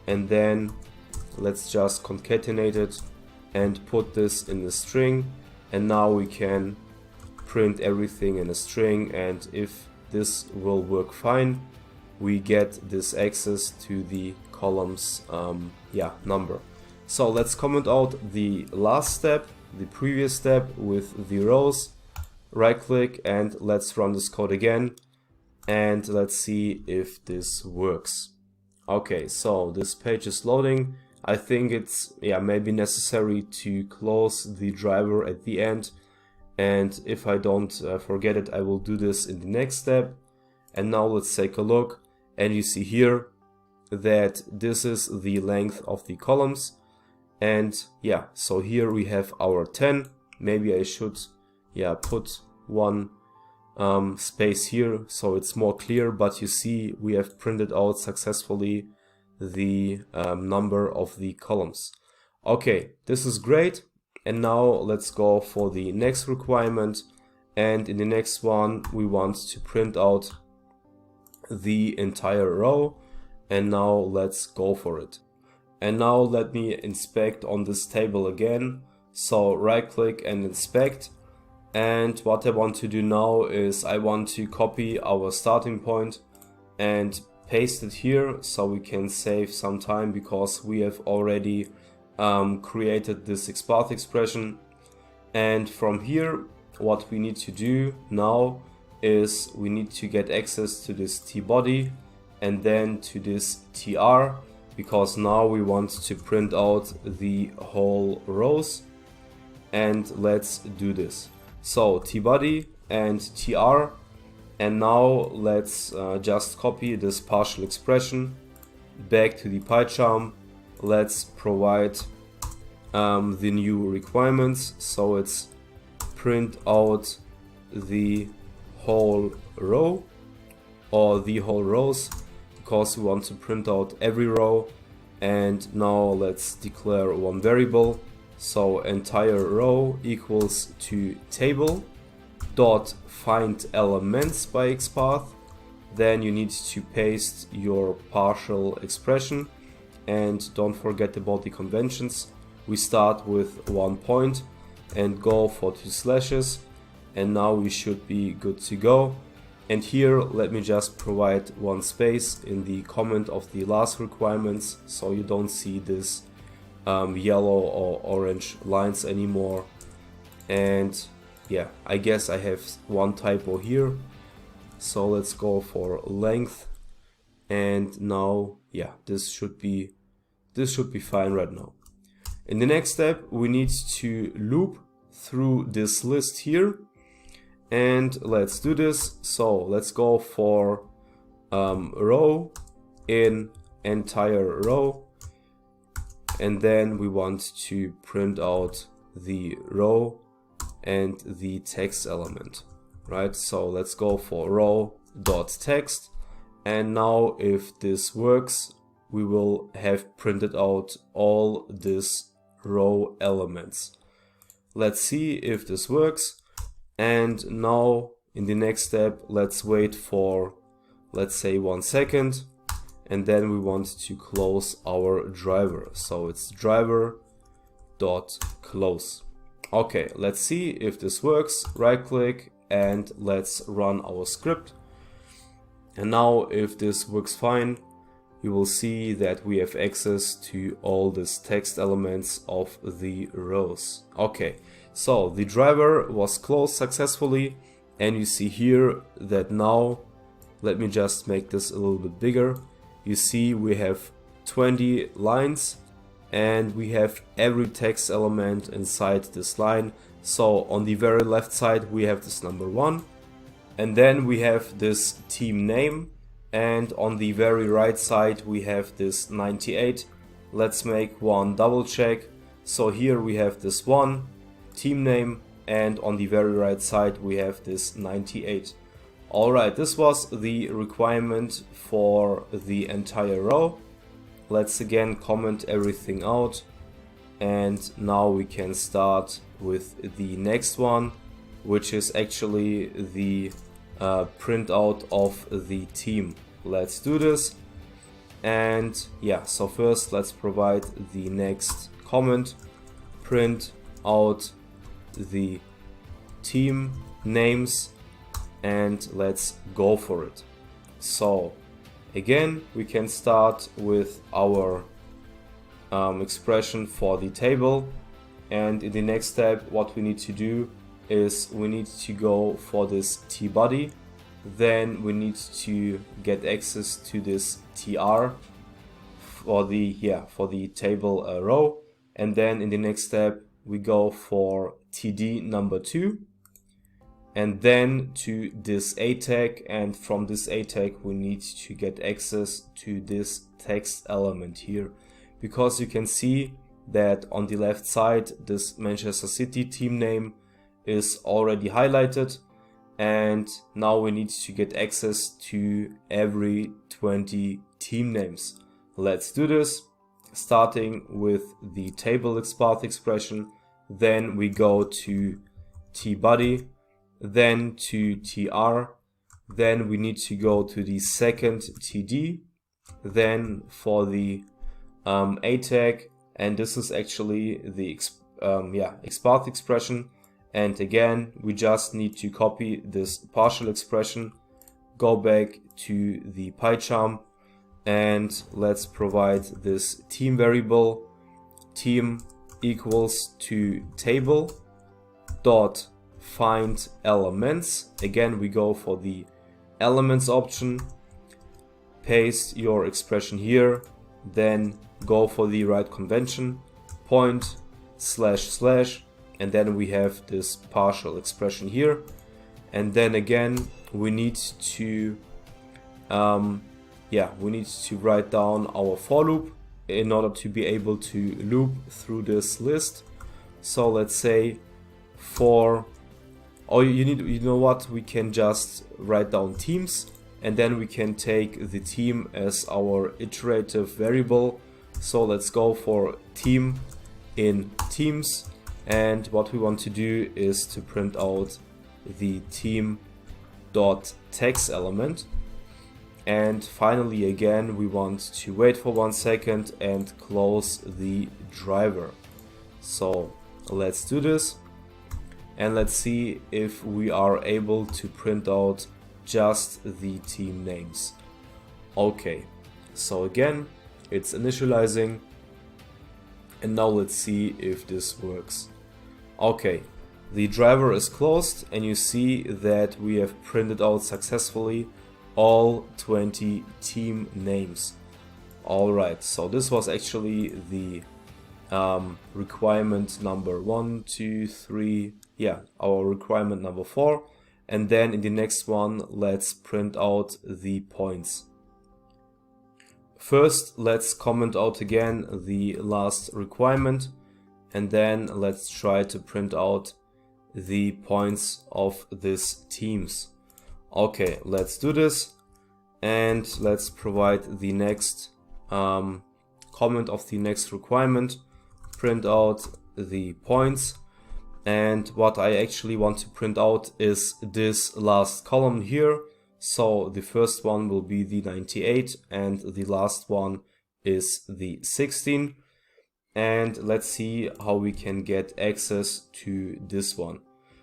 and then let's just concatenate it and put this in a string, and now we can print everything in a string, and if this will work fine, we get this access to the columns number. So let's comment out the last step, the previous step with the rows. Right click and let's run this code again, and let's see if this works. Okay, so this page is loading. I think it's maybe necessary to close the driver at the end, and if I don't forget it, I will do this in the next step. And now let's take a look, and you see here that this is the length of the columns. And yeah, so here we have our 10. Maybe I should put one space here so it's more clear, but you see we have printed out successfully the number of the columns. Okay, this is great. And now let's go for the next requirement, and in the next one we want to print out the entire row. And now let's go for it. And now let me inspect on this table again. So right click and inspect. And what I want to do now is I want to copy our starting point and paste it here so we can save some time, because we have already created this XPath expression. And from here, what we need to do now is we need to get access to this tbody and then to this tr, because now we want to print out the whole rows. And let's do this. So tbody and tr, and now let's just copy this partial expression back to the PyCharm. Let's provide the new requirements, so it's print out the whole row or the whole rows, because we want to print out every row. And now let's declare one variable. So entire row equals to table dot find elements by XPath. Then you need to paste your partial expression, and don't forget about the conventions. We start with 1 point and go for 2 slashes, and now we should be good to go. And here let me just provide one space in the comment of the last requirements, so you don't see this yellow or orange lines anymore. And yeah, I guess I have one typo here, so let's go for length. And now this should be fine right now. In the next step, we need to loop through this list here, and let's do this. So let's go for row in entire row, and then we want to print out the row and the text element, right? So let's go for row.text, and now if this works, we will have printed out all this row elements. Let's see if this works. And now in the next step, let's wait for, let's say, 1 second. And then we want to close our driver. So it's driver.close. Okay, let's see if this works. Right click and let's run our script. And now if this works fine, you will see that we have access to all these text elements of the rows. Okay, so the driver was closed successfully, and you see here that now, let me just make this a little bit bigger. You see we have 20 lines, and we have every text element inside this line. So on the very left side we have this number 1, and then we have this team name, and on the very right side we have this 98. Let's make one double check. So here we have this 1 team name, and on the very right side we have this 98. Alright, this was the requirement for the entire row. Let's again comment everything out, and now we can start with the next one, which is actually the printout of the team. Let's do this. And so first let's provide the next comment, print out the team names, and let's go for it. So again, we can start with our expression for the table, and in the next step what we need to do is we need to go for this tbody, then we need to get access to this tr, for the table row, and then in the next step we go for TD number 2, and then to this A tag, and from this A tag we need to get access to this text element here, because you can see that on the left side this Manchester City team name is already highlighted, and now we need to get access to every 20 team names. Let's do this, starting with the table XPath expression, then we go to tBody, then to tr, then we need to go to the second td, then for the A tag, and this is actually the XPath expression, and again we just need to copy this partial expression, go back to the PyCharm, and let's provide this team variable, team equals to table dot find elements. Again we go for the elements option, paste your expression here, then go for the right convention, point // and then we have this partial expression here, and then again we need to write down our for loop in order to be able to loop through this list. So let's say for, you know what, we can just write down teams, and then we can take the team as our iterative variable. So let's go for team in teams, and what we want to do is to print out the team.text element. And finally again we want to wait for 1 second and close the driver. So let's do this, and let's see if we are able to print out just the team names. Okay, so again it's initializing, and now let's see if this works. Okay, the driver is closed, and you see that we have printed out successfully all 20 team names. Alright, so this was actually the requirement number 1, 2, 3, our requirement number 4, and then in the next one let's print out the points. First let's comment out again the last requirement, and then let's try to print out the points of these teams. Okay, let's do this, and let's provide the next comment of the next requirement, print out the points, and what I actually want to print out is this last column here. So the first one will be the 98 and the last one is the 16, and let's see how we can get access to this one.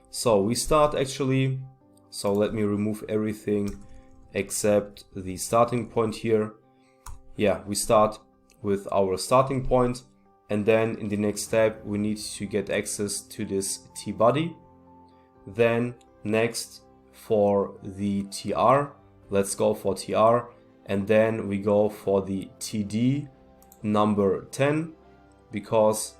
So we start actually, so let me remove everything except the starting point here. We start with our starting point, and then in the next step we need to get access to this tBody. Then next for the tr, let's go for tr, and then we go for the td number 10, because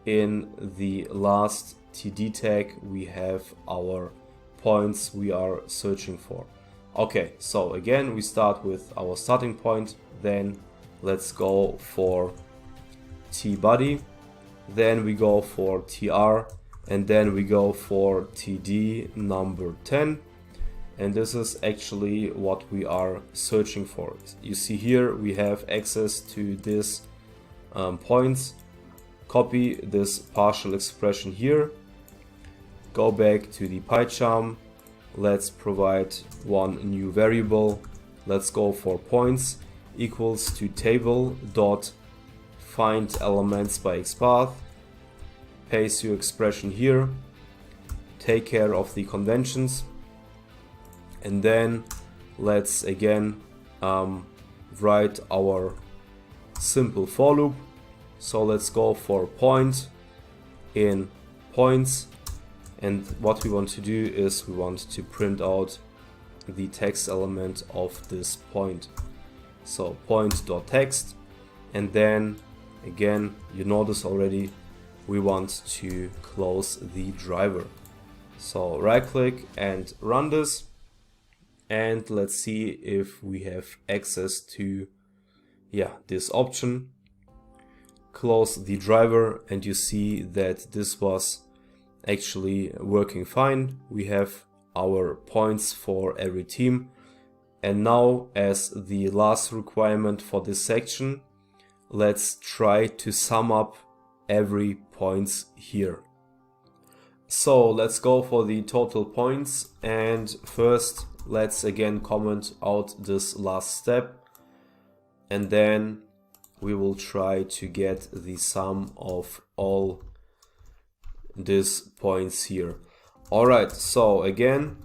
in the last td tag we have our points we are searching for. Okay, so again we start with our starting point, then let's go for tBody, then we go for tr, and then we go for td number 10, and this is actually what we are searching for. You see here we have access to this points. Copy this partial expression here, go back to the PyCharm, let's provide one new variable, let's go for points equals to table dot find elements by XPath, paste your expression here, take care of the conventions, and then let's again write our simple for loop. So let's go for point in points, and what we want to do is we want to print out the text element of this point. So point.text, and then again, you notice already, we want to close the driver. So right click and run this, and let's see if we have access to this option. Close the driver, and you see that this was actually working fine. We have our points for every team. And now, as the last requirement for this section, let's try to sum up every points here. So let's go for the total points, and first let's again comment out this last step, and then we will try to get the sum of all these points here. Alright, so again,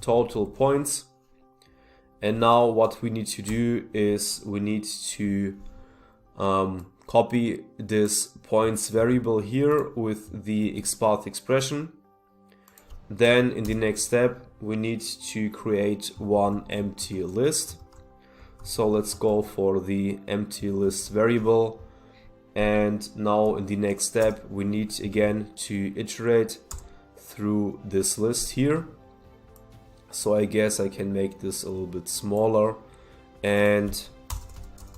total points. And now what we need to do is we need to copy this points variable here with the XPath expression. Then in the next step, we need to create one empty list. So let's go for the empty list variable, and now in the next step we need again to iterate through this list here. So I guess I can make this a little bit smaller, and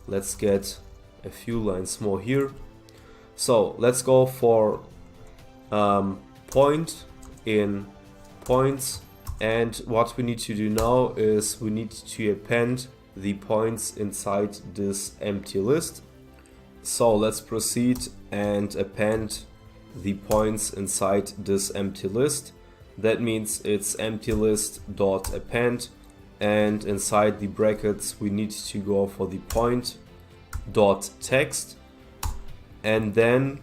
let's get a few lines more here. So let's go for point in points, and what we need to do now is we need to append the points inside this empty list. So let's proceed and append the points inside this empty list. That means it's empty list dot append, and inside the brackets we need to go for the point dot text. And then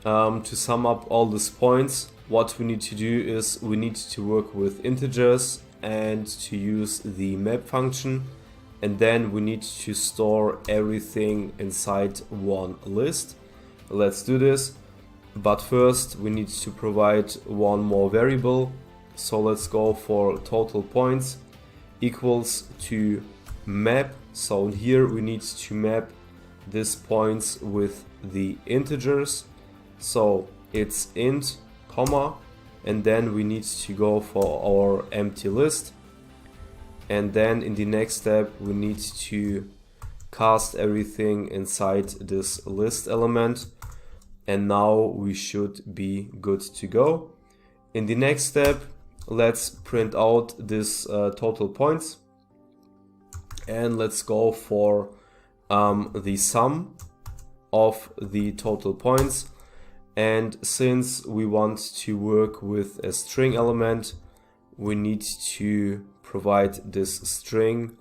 to sum up all these points, what we need to do is we need to work with integers and to use the map function. And then we need to store everything inside one list. Let's do this. But first we need to provide one more variable. So let's go for total points equals to map. So here we need to map these points with the integers. So it's int, comma, and then we need to go for our empty list. And then in the next step we need to cast everything inside this list element, and now we should be good to go. In the next step, let's print out this total points, and let's go for the sum of the total points. And since we want to work with a string element, we need to provide this string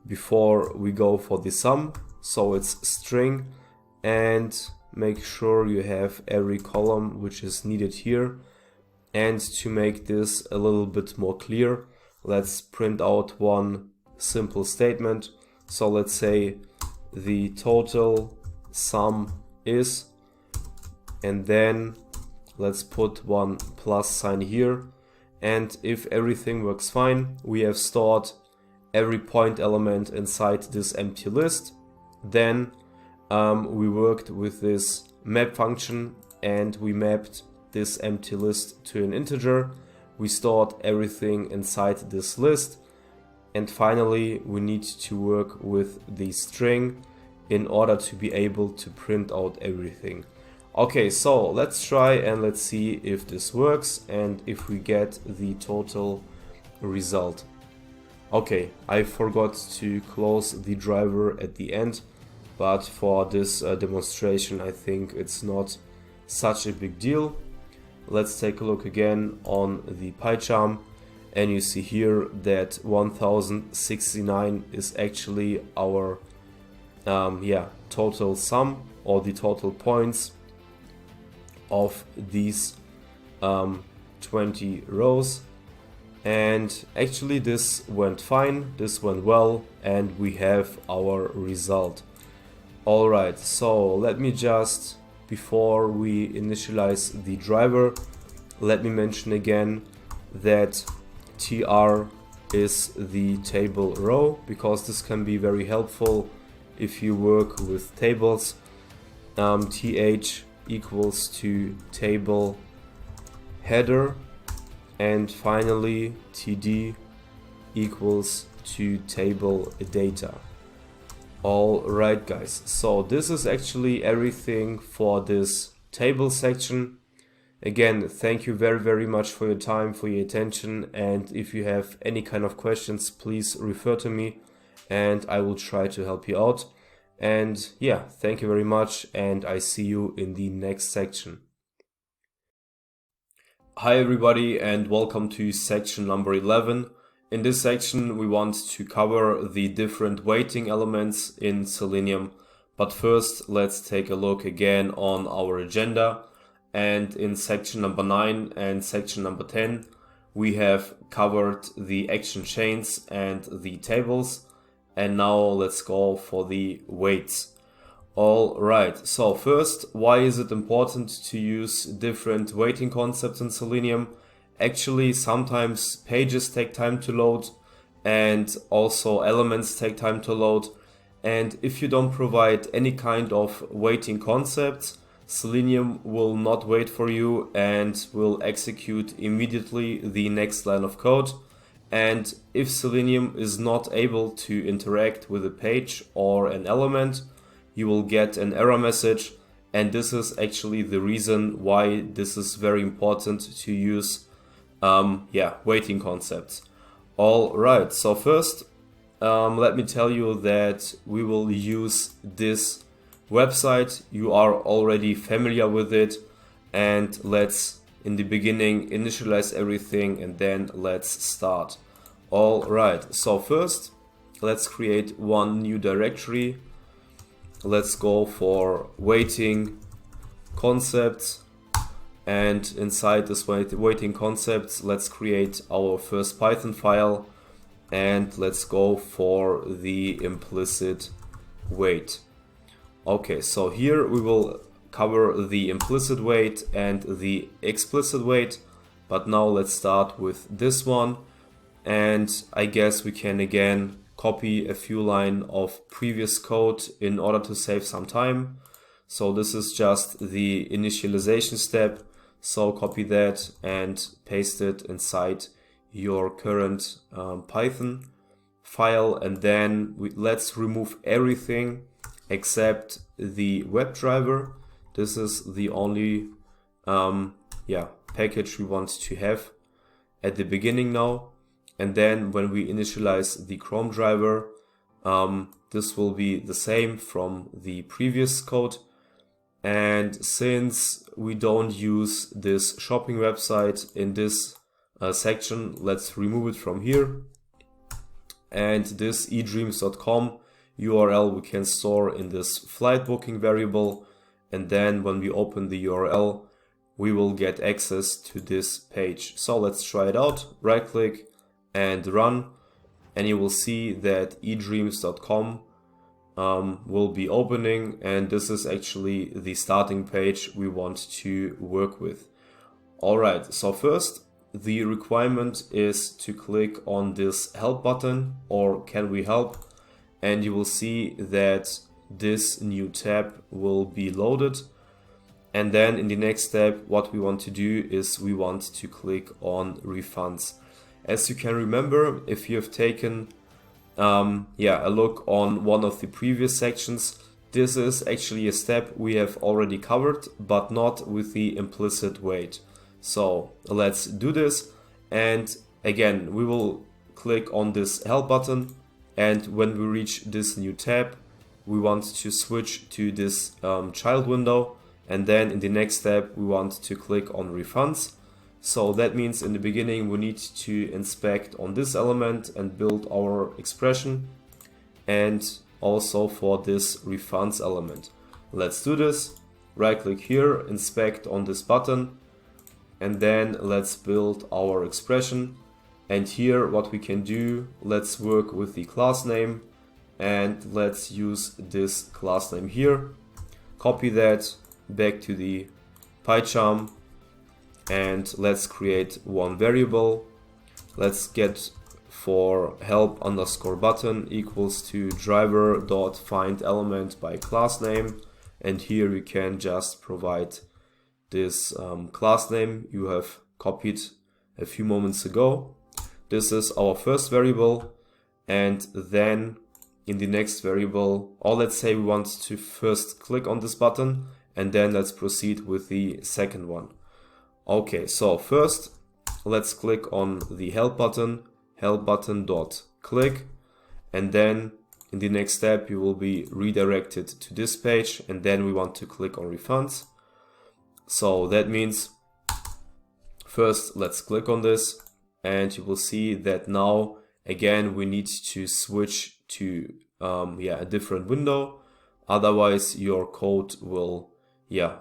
before we go for the sum. So it's string, and make sure you have every column which is needed here. And to make this a little bit more clear, let's print out one simple statement. So let's say the total sum is, and then let's put one plus sign here. And if everything works fine, we have stored every point element inside this empty list. Then we worked with this map function, and we mapped this empty list to an integer. We stored everything inside this list, and finally we need to work with the string in order to be able to print out everything. Okay, so let's try and let's see if this works and if we get the total result. Okay, I forgot to close the driver at the end, but for this demonstration I think it's not such a big deal. Let's take a look again on the PyCharm, and you see here that 1069 is actually our total sum, or the total points of these 20 rows. And actually this went fine, this went well, and we have our result. Alright, so let me just, before we initialize the driver, let me mention again that tr is the table row, because this can be very helpful if you work with tables, th equals to table header, and finally td equals to table data. Alright guys, so this is actually everything for this table section. Again, thank you very much for your time, for your attention, and if you have any kind of questions, please refer to me and I will try to help you out. And yeah, thank you very much, and I see you in the next section. Hi everybody, and welcome to section number 11. In this section we want to cover the different weighting elements in Selenium, but first let's take a look again on our agenda. And in section number 9 and section number 10 we have covered the action chains and the tables, and now let's go for the weights. Alright, so first, why is it important to use different weighting concepts in Selenium? Actually, sometimes pages take time to load, and also elements take time to load, and if you don't provide any kind of weighting concepts, Selenium will not wait for you and will execute immediately the next line of code. And if Selenium is not able to interact with a page or an element, you will get an error message, and this is actually the reason why this is very important to use weighting concepts. Alright, so first let me tell you that we will use this website. You are already familiar with it, and let's in the beginning initialize everything and then let's start. Alright, so first let's create one new directory. Let's go for weighting concepts, and inside this weighting concepts let's create our first Python file, and let's go for the implicit weight. Okay, so here we will cover the implicit weight and the explicit weight, but now let's start with this one, and I guess we can again copy a few lines of previous code in order to save some time. So this is just the initialization step, so copy that and paste it inside your current Python file, and then let's remove everything except the WebDriver. This is the only package we want to have at the beginning now. And then when we initialize the Chrome driver, this will be the same from the previous code. And since we don't use this shopping website in this section, let's remove it from here. And this edreams.com URL we can store in this flight booking variable, and then when we open the URL we will get access to this page. So let's try it out. Right click and run, and you will see that edreams.com will be opening, and this is actually the starting page we want to work with. Alright, so first the requirement is to click on this help button, or can we help, and you will see that this new tab will be loaded. And then in the next step what we want to do is we want to click on refunds. As you can remember, if you have taken a look on one of the previous sections, this is actually a step we have already covered, but not with the implicit weight. So let's do this, and again we will click on this help button, and when we reach this new tab we want to switch to this child window, and then in the next step we want to click on refunds. So that means in the beginning we need to inspect on this element and build our expression, and also for this refunds element. Let's do this. Right click here, inspect on this button, and then let's build our expression. And here what we can do, let's work with the class name, and let's use this class name here. Copy that back to the PyCharm, and let's create one variable. Let's get for help underscore button equals to driver.findElement by class name, and here you can just provide this class name you have copied a few moments ago. This is our first variable, and then in the next variable, or let's say we want to first click on this button, and then let's proceed with the second one. Okay, so first let's click on the help button dot click, and then in the next step you will be redirected to this page, and then we want to click on refunds. So that means first let's click on this, and you will see that now again we need to switch to a different window, otherwise your code will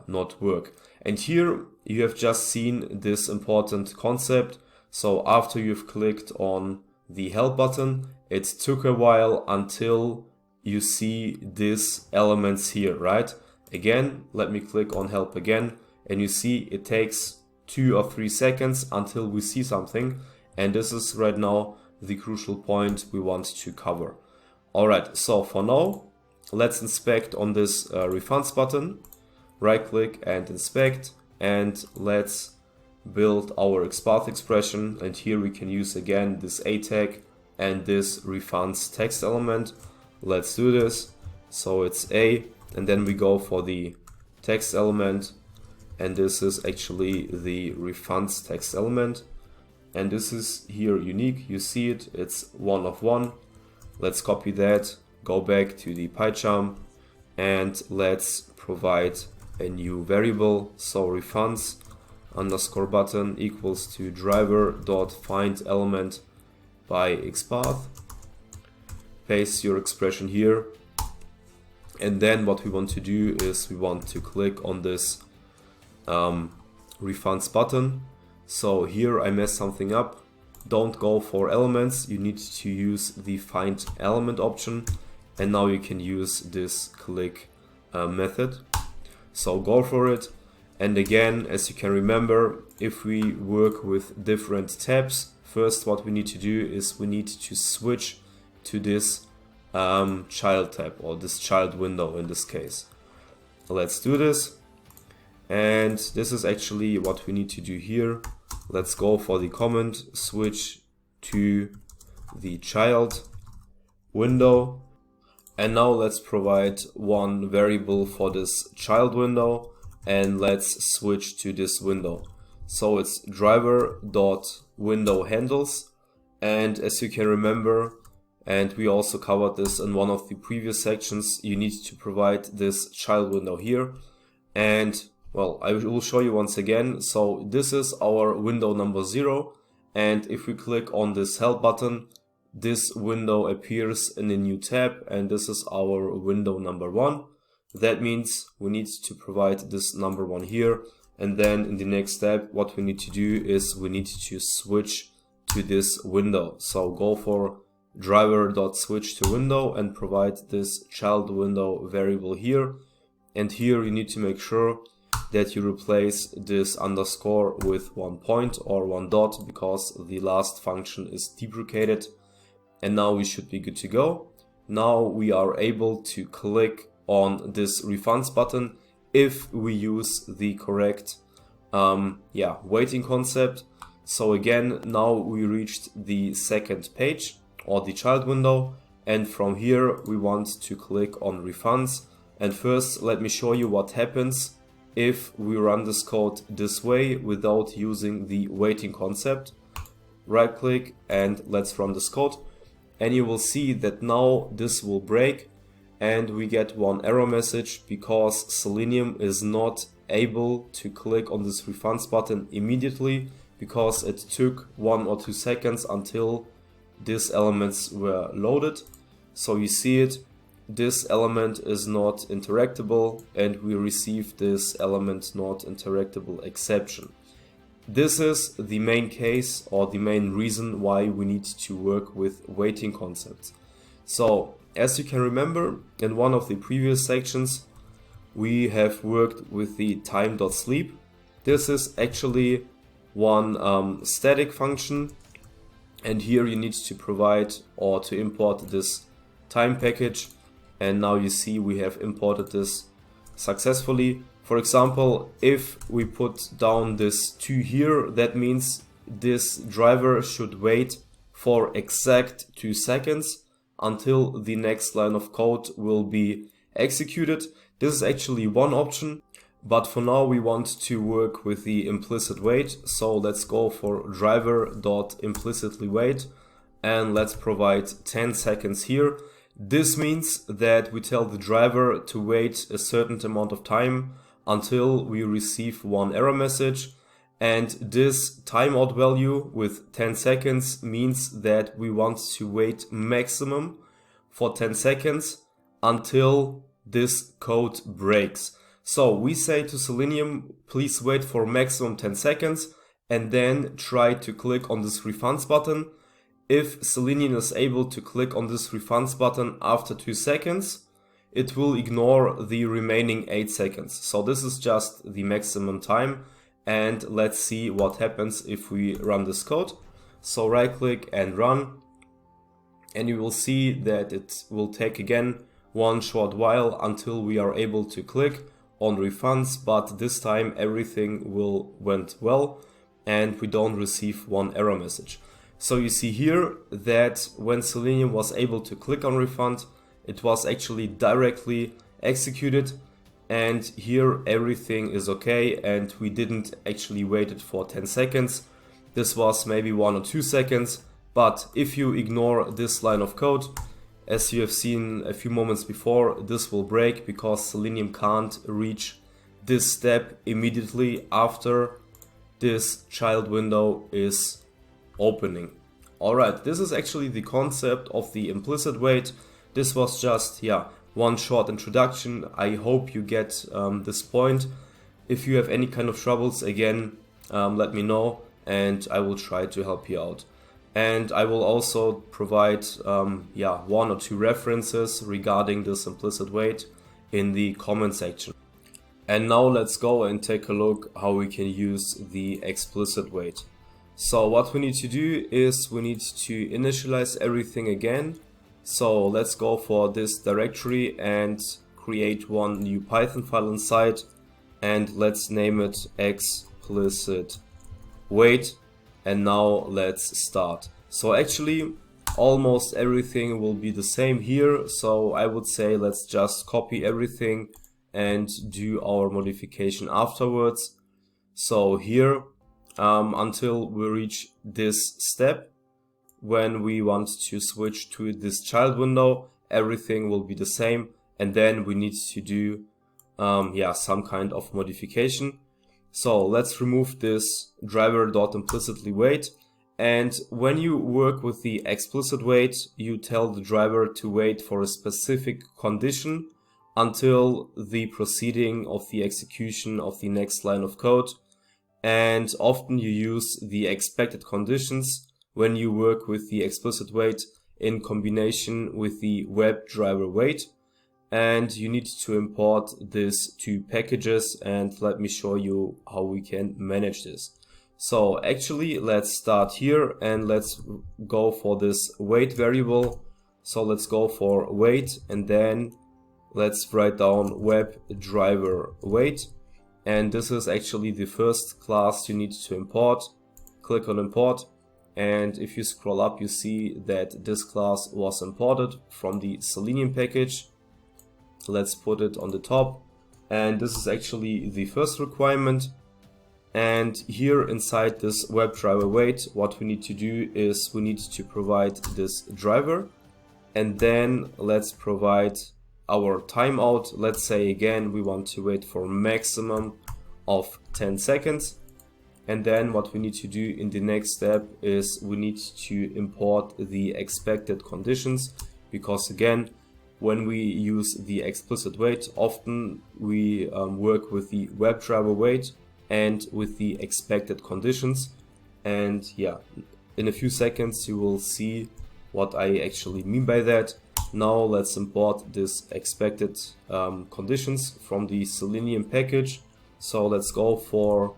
not work. And here you have just seen this important concept. So after you've clicked on the help button, it took a while until you see these elements here, right? Again, let me click on help again, and you see it takes 2 or 3 seconds until we see something, and this is right now the crucial point we want to cover. Alright, so for now, let's inspect on this refunds button, right click and inspect, and let's build our XPath expression. And here we can use again this A tag and this refunds text element. Let's do this. So it's A, and then we go for the text element, and this is actually the refunds text element, and this is here unique. You see it, it's 1 of 1. Let's copy that, go back to the PyCharm, and let's provide a new variable. So refunds underscore button equals to driver.findElement by XPath. Paste your expression here, and then what we want to do is we want to click on this refunds button. So here I messed something up. Don't go for elements, you need to use the find element option, and now you can use this click method. So go for it. And again, as you can remember, if we work with different tabs, first what we need to do is we need to switch to this child tab, or this child window in this case. Let's do this, and this is actually what we need to do here. Let's go for the command, switch to the child window, and now let's provide one variable for this child window, and let's switch to this window. So it's driver.windowHandles, and as you can remember, and we also covered this in one of the previous sections, you need to provide this child window here. And well, I will show you once again. So this is our window number 0, and if we click on this help button, this window appears in a new tab, and this is our window number 1. That means we need to provide this number 1 here, and then in the next step what we need to do is we need to switch to this window. So go for driver.switch to window and provide this child window variable here, and here you need to make sure that you replace this underscore with 1 point or 1 dot, because the last function is deprecated. And now we should be good to go. Now we are able to click on this refunds button if we use the correct waiting concept. So again, now we reached the second page, or the child window, and from here we want to click on refunds. And first let me show you what happens if we run this code this way without using the waiting concept. Right click and let's run this code, and you will see that now this will break and we get one error message because Selenium is not able to click on this refunds button immediately, because it took 1 or 2 seconds until these elements were loaded. So you see it, this element is not interactable, and we receive this element not interactable exception. This is the main case, or the main reason why we need to work with waiting concepts. So as you can remember, in one of the previous sections we have worked with the time.sleep. This is actually one static function, and here you need to provide or to import this time package, and now you see we have imported this successfully. For example, if we put down this 2 here, that means this driver should wait for exact 2 seconds until the next line of code will be executed. This is actually one option, but for now we want to work with the implicit wait. So let's go for driver.implicitly-wait and let's provide 10 seconds here. This means that we tell the driver to wait a certain amount of time until we receive one error message, and this timeout value with 10 seconds means that we want to wait maximum for 10 seconds until this code breaks. So we say to Selenium, please wait for maximum 10 seconds and then try to click on this refunds button. If Selenium is able to click on this refunds button after 2 seconds, it will ignore the remaining 8 seconds. So this is just the maximum time, and let's see what happens if we run this code. So right click and run, and you will see that it will take again one short while until we are able to click on refunds, but this time everything went well and we don't receive one error message. So you see here that when Selenium was able to click on refund, it was actually directly executed, and here everything is okay and we didn't actually wait it for 10 seconds. This was maybe 1 or 2 seconds, but if you ignore this line of code, as you have seen a few moments before, this will break because Selenium can't reach this step immediately after this child window is opening. Alright, this is actually the concept of the implicit wait. This was just, one short introduction. I hope you get this point. If you have any kind of troubles, again, let me know and I will try to help you out. And I will also provide 1 or 2 references regarding this implicit wait in the comment section. And now let's go and take a look how we can use the explicit wait. So what we need to do is we need to initialize everything again. So let's go for this directory and create one new Python file inside, and let's name it explicit wait. And now let's start. So actually almost everything will be the same here. So I would say let's just copy everything and do our modification afterwards. So here until we reach this step, when we want to switch to this child window, everything will be the same, and then we need to do some kind of modification. So let's remove this driver.implicitly-wait, and when you work with the explicit wait, you tell the driver to wait for a specific condition until the proceeding of the execution of the next line of code, and often you use the expected conditions when you work with the explicit wait in combination with the WebDriver wait. And you need to import these 2 packages, and let me show you how we can manage this. So actually let's start here and let's go for this wait variable. So let's go for wait and then let's write down WebDriver wait, and this is actually the first class you need to import. Click on import, and if you scroll up you see that this class was imported from the Selenium package. Let's put it on the top, and this is actually the first requirement. And here inside this WebDriver wait, what we need to do is we need to provide this driver, and then let's provide our timeout. Let's say again we want to wait for maximum of 10 seconds. And then what we need to do in the next step is we need to import the expected conditions, because again, when we use the explicit wait, often we work with the WebDriver wait and with the expected conditions. And in a few seconds you will see what I actually mean by that. Now let's import this expected conditions from the Selenium package. So let's go for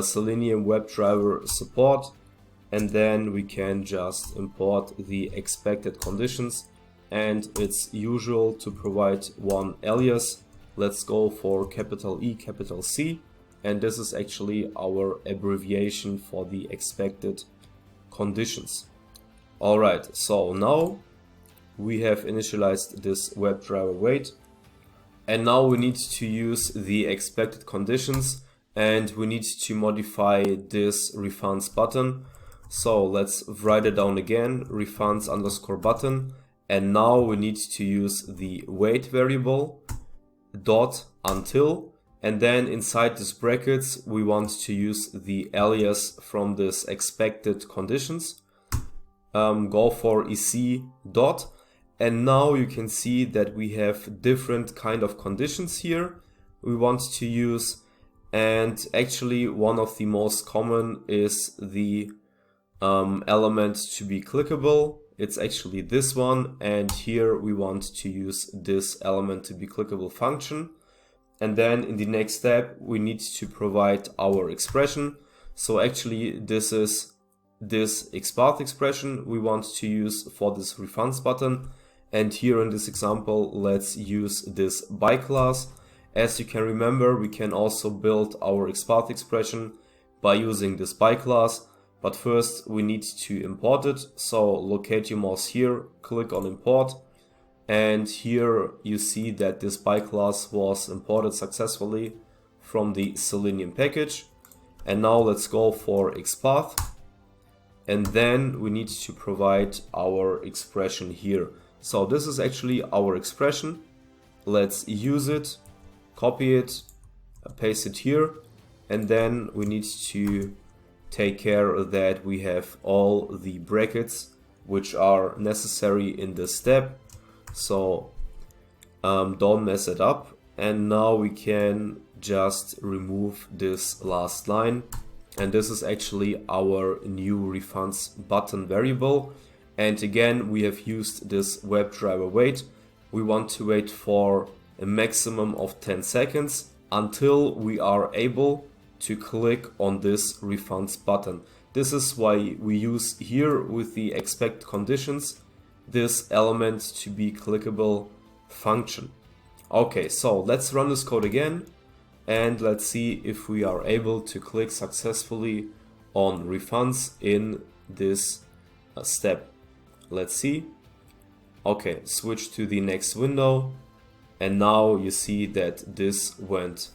Selenium WebDriver support, and then we can just import the expected conditions, and it's usual to provide one alias. Let's go for capital E, capital C, and this is actually our abbreviation for the expected conditions. Alright, so now we have initialized this WebDriver wait, and now we need to use the expected conditions, and we need to modify this refunds button. So let's write it down again, refunds underscore button, and now we need to use the wait variable dot until, and then inside this brackets we want to use the alias from this expected conditions. Go for EC dot, and now you can see that we have different kind of conditions here we want to use, and actually one of the most common is the element to be clickable. It's actually this one, and here we want to use this element to be clickable function. And then in the next step we need to provide our expression. So actually this is this XPath expression we want to use for this refunds button, and here in this example let's use this by class. As you can remember, we can also build our XPath expression by using this by class, but first we need to import it. So locate your mouse here, click on import, and here you see that this by class was imported successfully from the Selenium package. And now let's go for XPath, and then we need to provide our expression here. So this is actually our expression. Let's use it, copy it, paste it here, and then we need to take care that we have all the brackets which are necessary in this step. So don't mess it up. And now we can just remove this last line, and this is actually our new refunds button variable. And again, we have used this WebDriver wait. We want to wait for a maximum of 10 seconds until we are able to click on this refunds button. This is why we use here with the expect conditions this element to be clickable function. Okay, so let's run this code again, and let's see if we are able to click successfully on refunds in this step. Let's see. Okay, switch to the next window, and now you see that this went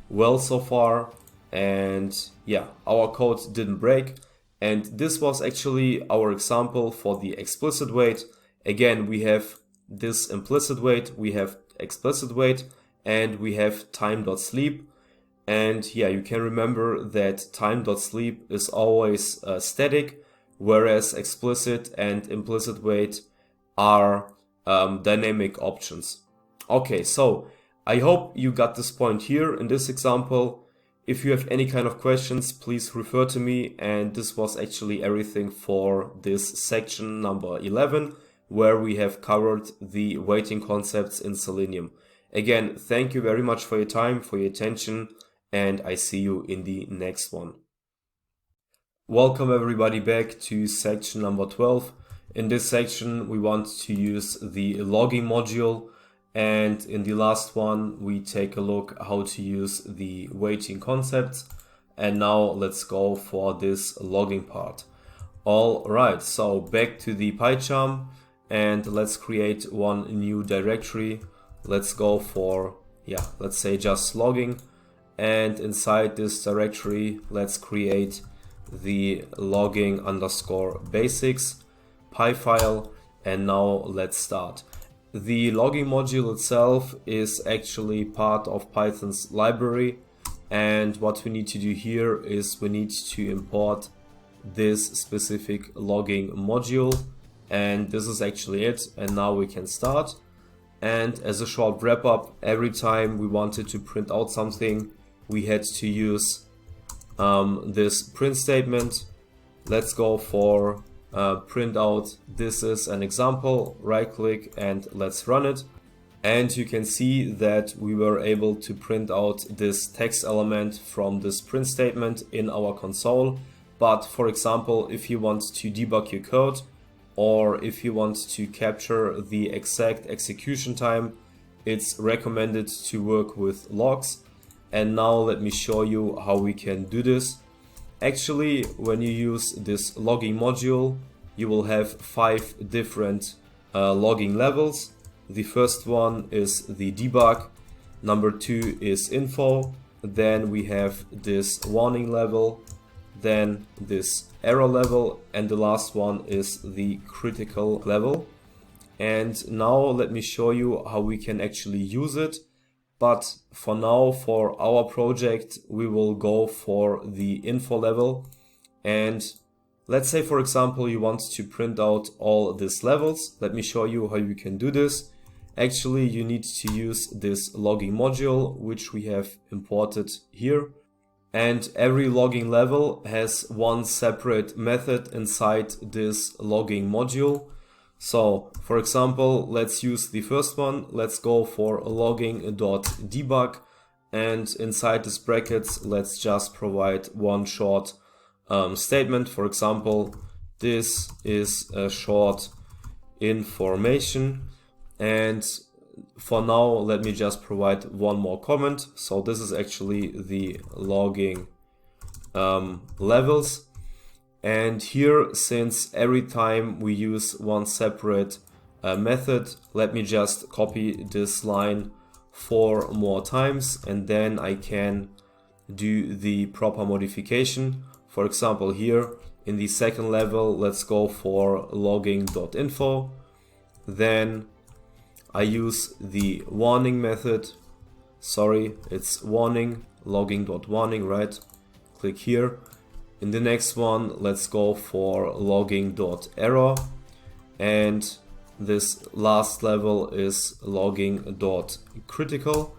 well so far, and yeah, our code didn't break. And this was actually our example for the explicit wait. Again, we have this implicit wait, we have explicit wait, and we have time.sleep. And yeah, you can remember that time.sleep is always static, whereas explicit and implicit wait are dynamic options. Okay, so I hope you got this point here in this example. If you have any kind of questions, please refer to me. And this was actually everything for this section number 11, where we have covered the waiting concepts in Selenium. Again, thank you very much for your time, for your attention, and I see you in the next one. Welcome everybody back to section number 12. In this section, we want to use the logging module, and in the last one, we take a look how to use the waiting concepts. And now let's go for this logging part. All right, so back to the PyCharm, and let's create one new directory. Let's go for, let's say just logging. And inside this directory, let's create the logging underscore basics py file. And now let's start. The logging module itself is actually part of Python's library. And what we need to do here is we need to import this specific logging module. And this is actually it. And now we can start. And as a short wrap up, every time we wanted to print out something, we had to use this print statement. Let's go for print out. This is an example. Right click and let's run it. And you can see that we were able to print out this text element from this print statement in our console. But for example, if you want to debug your code, or if you want to capture the exact execution time, it's recommended to work with logs. And now let me show you how we can do this. Actually, when you use this logging module, you will have 5 different logging levels. The first one is the debug, number 2 is info, then we have this warning level, then this error level, and the last one is the critical level. And now let me show you how we can actually use it. But for now, for our project, we will go for the info level. And let's say, for example, you want to print out all these levels. Let me show you how you can do this. Actually, you need to use this logging module, which we have imported here. And every logging level has one separate method inside this logging module. So, for example, let's use the first one. Let's go for logging.debug, and inside this brackets, let's just provide one short statement. For example, this is a short information. And for now, let me just provide one more comment. So this is actually the logging levels. And here, since every time we use one separate method, let me just copy this line 4 more times, and then I can do the proper modification. For example, here in the second level, let's go for logging.info. Then I use the warning method. Sorry, it's warning, logging.warning, right? Click here. In the next one, let's go for logging.error, and this last level is logging.critical.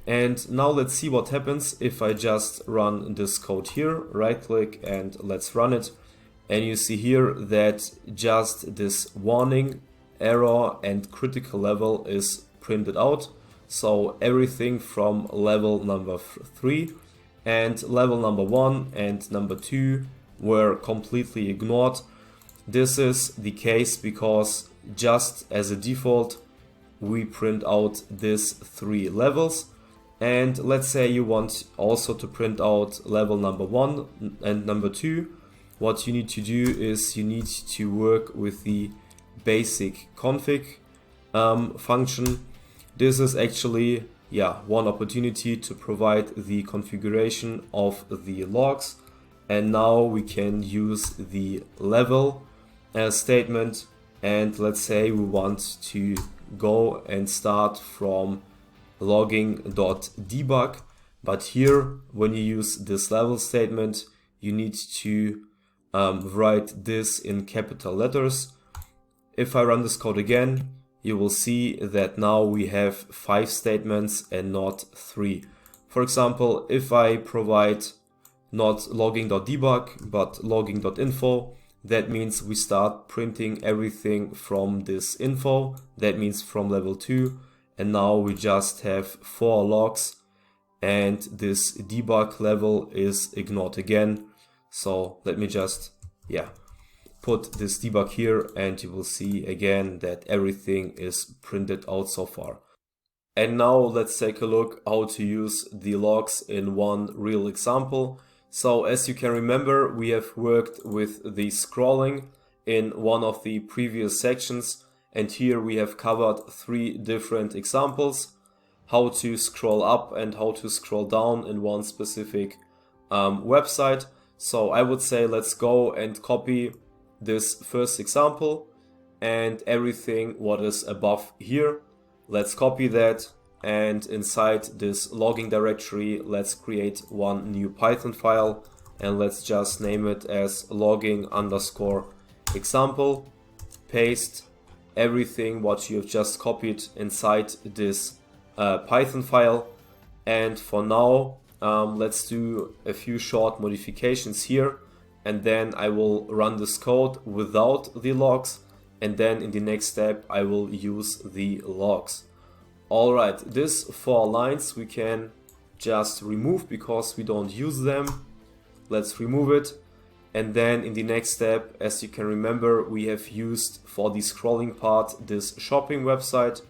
And now let's see what happens if I just run this code here, right click and let's run it. And you see here that just this warning, error and critical level is printed out. So everything from level number 3 and level number 1 and number 2 were completely ignored. This is the case because just as a default we print out these 3 levels, and let's say you want also to print out level number 1 and number 2. What you need to do is you need to work with the basic config function. This is actually one opportunity to provide the configuration of the logs, and now we can use the level statement. And let's say we want to go and start from logging.debug, but here when you use this level statement you need to write this in capital letters. If I run this code again, you will see that now we have 5 statements and not 3. For example, if I provide not logging.debug but logging.info, that means we start printing everything from this info, that means from level 2, and now we just have 4 logs, and this debug level is ignored again. So let me just put this debug here, and you will see again that everything is printed out so far. And now let's take a look how to use the logs in one real example. So as you can remember, we have worked with the scrolling in one of the previous sections, and here we have covered 3 different examples: how to scroll up and how to scroll down in one specific website. So I would say let's go and copy this first example and everything what is above here. Let's copy that, and inside this logging directory let's create one new Python file, and let's just name it as logging_example. Paste everything what you have just copied inside this Python file, and for now let's do a few short modifications here, and then I will run this code without the logs, and then in the next step I will use the logs. Alright, this 4 lines we can just remove because we don't use them. Let's remove it. And then in the next step, as you can remember, we have used for the scrolling part this shopping website.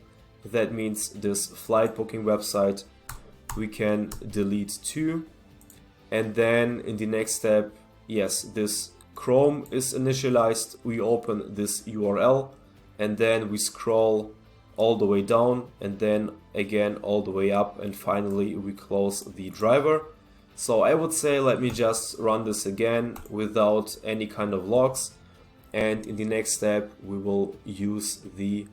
That means this flight booking website we can delete too. And then in the next step, yes, this Chrome is initialized. We open this URL and then we scroll all the way down and then again all the way up, and finally we close the driver. So I would say let me just run this again without any kind of logs, and in the next step we will use the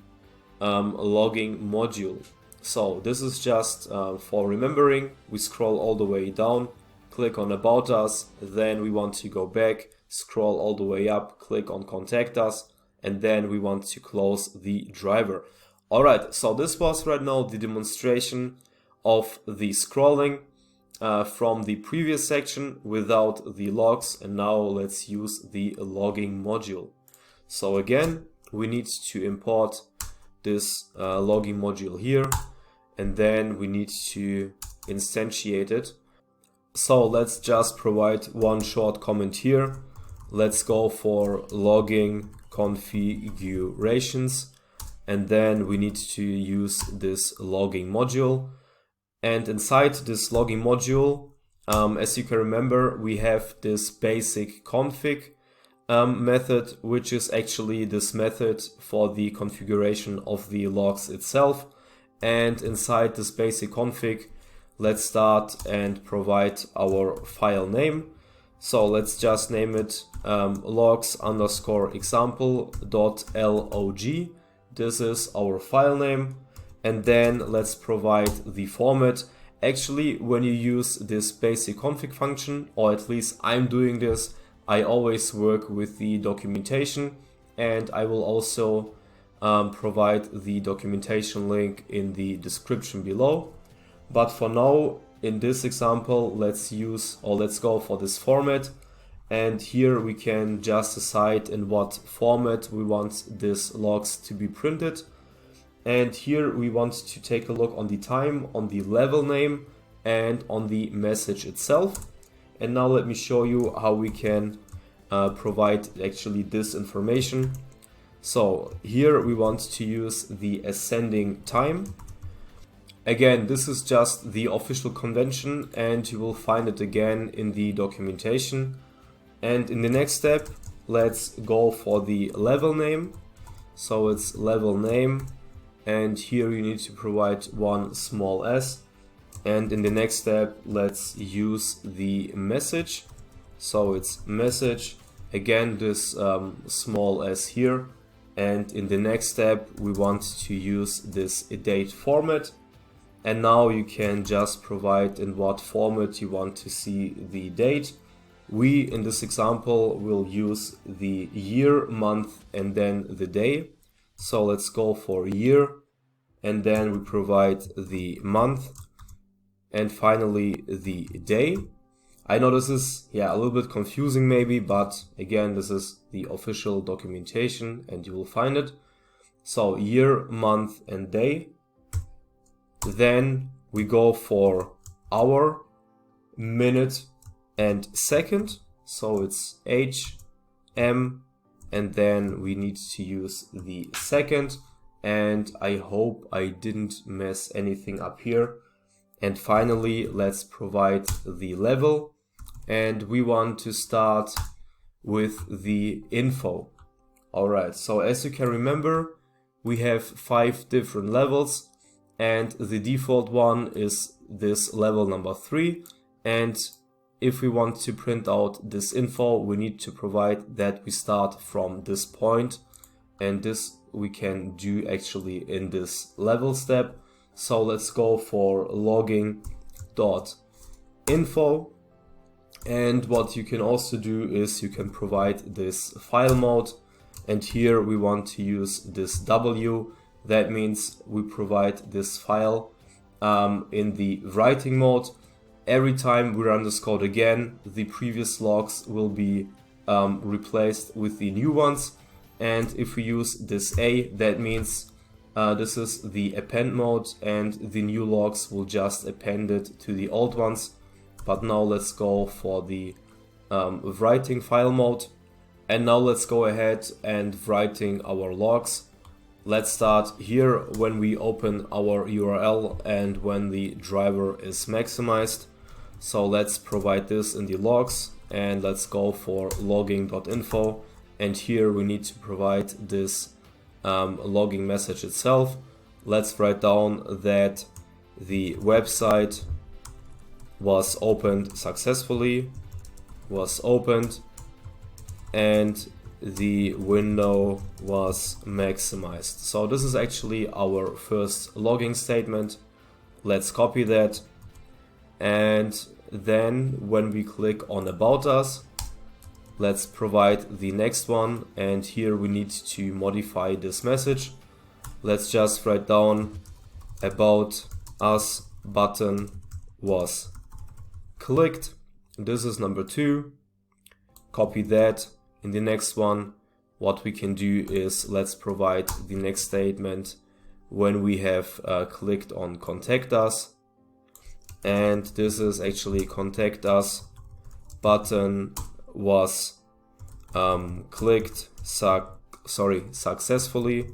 logging module. So this is just for remembering. We scroll all the way down, click on About Us, then we want to go back, scroll all the way up, click on Contact Us, and then we want to close the driver. Alright, so this was right now the demonstration of the scrolling from the previous section without the logs, and now let's use the logging module. So again, we need to import this logging module here, and then we need to instantiate it. So let's just provide one short comment here. Let's go for logging configurations, and then we need to use this logging module. And inside this logging module, as you can remember, we have this basic config method, which is actually this method for the configuration of the logs itself. And inside this basic config, let's start and provide our file name. So let's just name it logs_example.log. This is our file name. And then let's provide the format. Actually, when you use this basic config function, or at least I'm doing this, I always work with the documentation, and I will also provide the documentation link in the description below. But for now, in this example, let's go for this format, and here we can just decide in what format we want this logs to be printed. And here we want to take a look on the time, on the level name, and on the message itself. And now let me show you how we can provide actually this information. So here we want to use the ascending time. Again, this is just the official convention, and you will find it again in the documentation. And in the next step, let's go for the level name. So it's level name, and here you need to provide one small s. And in the next step, let's use the message. So it's message, again this small s here. And in the next step, we want to use this date format. And now you can just provide in what format you want to see the date. We, in this example, will use the year, month, and then the day. So let's go for year, and then we provide the month, and finally the day. I know this is a little bit confusing maybe, but again, this is the official documentation and you will find it. So year, month, and day. Then we go for hour, minute, and second. So it's H, M, and then we need to use the second. And I hope I didn't mess anything up here. And finally, let's provide the level. And we want to start with the info. Alright, so as you can remember, we have 5 different levels, and the default one is this level number 3. And if we want to print out this info, we need to provide that we start from this point, and this we can do actually in this level step. So let's go for logging.info. And what you can also do is you can provide this file mode, and here we want to use this W. That means we provide this file in the writing mode. Every time we run this code again, the previous logs will be replaced with the new ones. And if we use this A, that means this is the append mode, and the new logs will just append it to the old ones. But now let's go for the writing file mode. And now let's go ahead and writing our logs. Let's start here when we open our URL and when the driver is maximized. So let's provide this in the logs, and let's go for logging.info, and here we need to provide this logging message itself. Let's write down that the website was opened successfully, and the window was maximized. So this is actually our first logging statement. Let's copy that, and then when we click on About Us, let's provide the next one, and here we need to modify this message. Let's just write down About Us button was clicked. This is number 2. Copy that. In the next one, what we can do is let's provide the next statement when we have clicked on Contact Us, and this is actually Contact Us button was clicked successfully.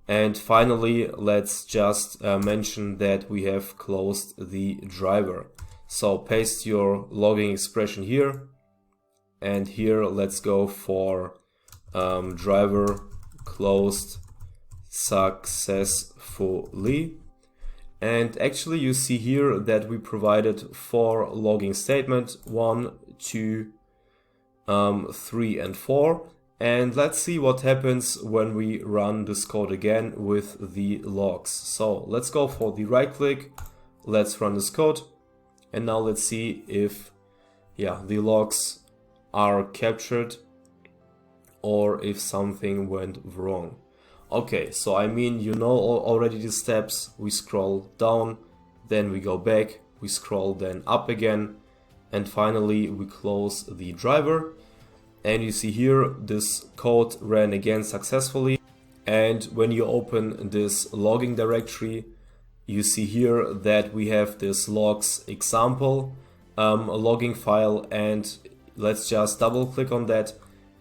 And finally, let's just mention that we have closed the driver. So paste your logging expression here, and here let's go for driver closed successfully. And actually you see here that we provided 4 logging statements, 1, 2, 3 and 4. And let's see what happens when we run this code again with the logs. So let's go for the right click, let's run this code, and now let's see if the logs are captured or if something went wrong. Okay, so I mean, you know already the steps. We scroll down, then we go back, we scroll then up again, and finally we close the driver. And you see here this code ran again successfully. And when you open this logging directory, you see here that we have this logs example logging file, and let's just double click on that.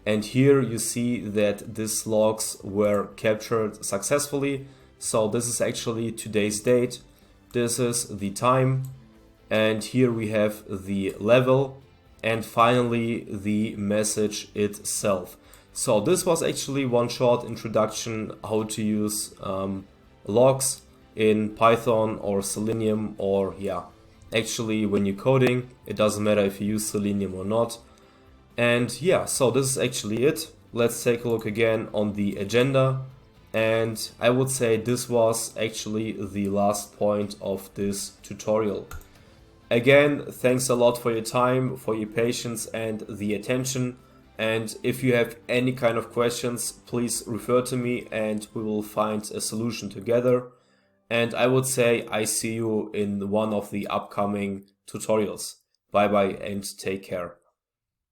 And here you see that these logs were captured successfully. So this is actually today's date. This is the time. And here we have the level. And finally the message itself. So this was actually one short introduction how to use logs in Python or Selenium, or actually when you're coding, it doesn't matter if you use Selenium or not. And so this is actually it. Let's take a look again on the agenda. And I would say this was actually the last point of this tutorial. Again, thanks a lot for your time, for your patience and the attention. And if you have any kind of questions, please refer to me and we will find a solution together. And I would say I see you in one of the upcoming tutorials. Bye bye and take care.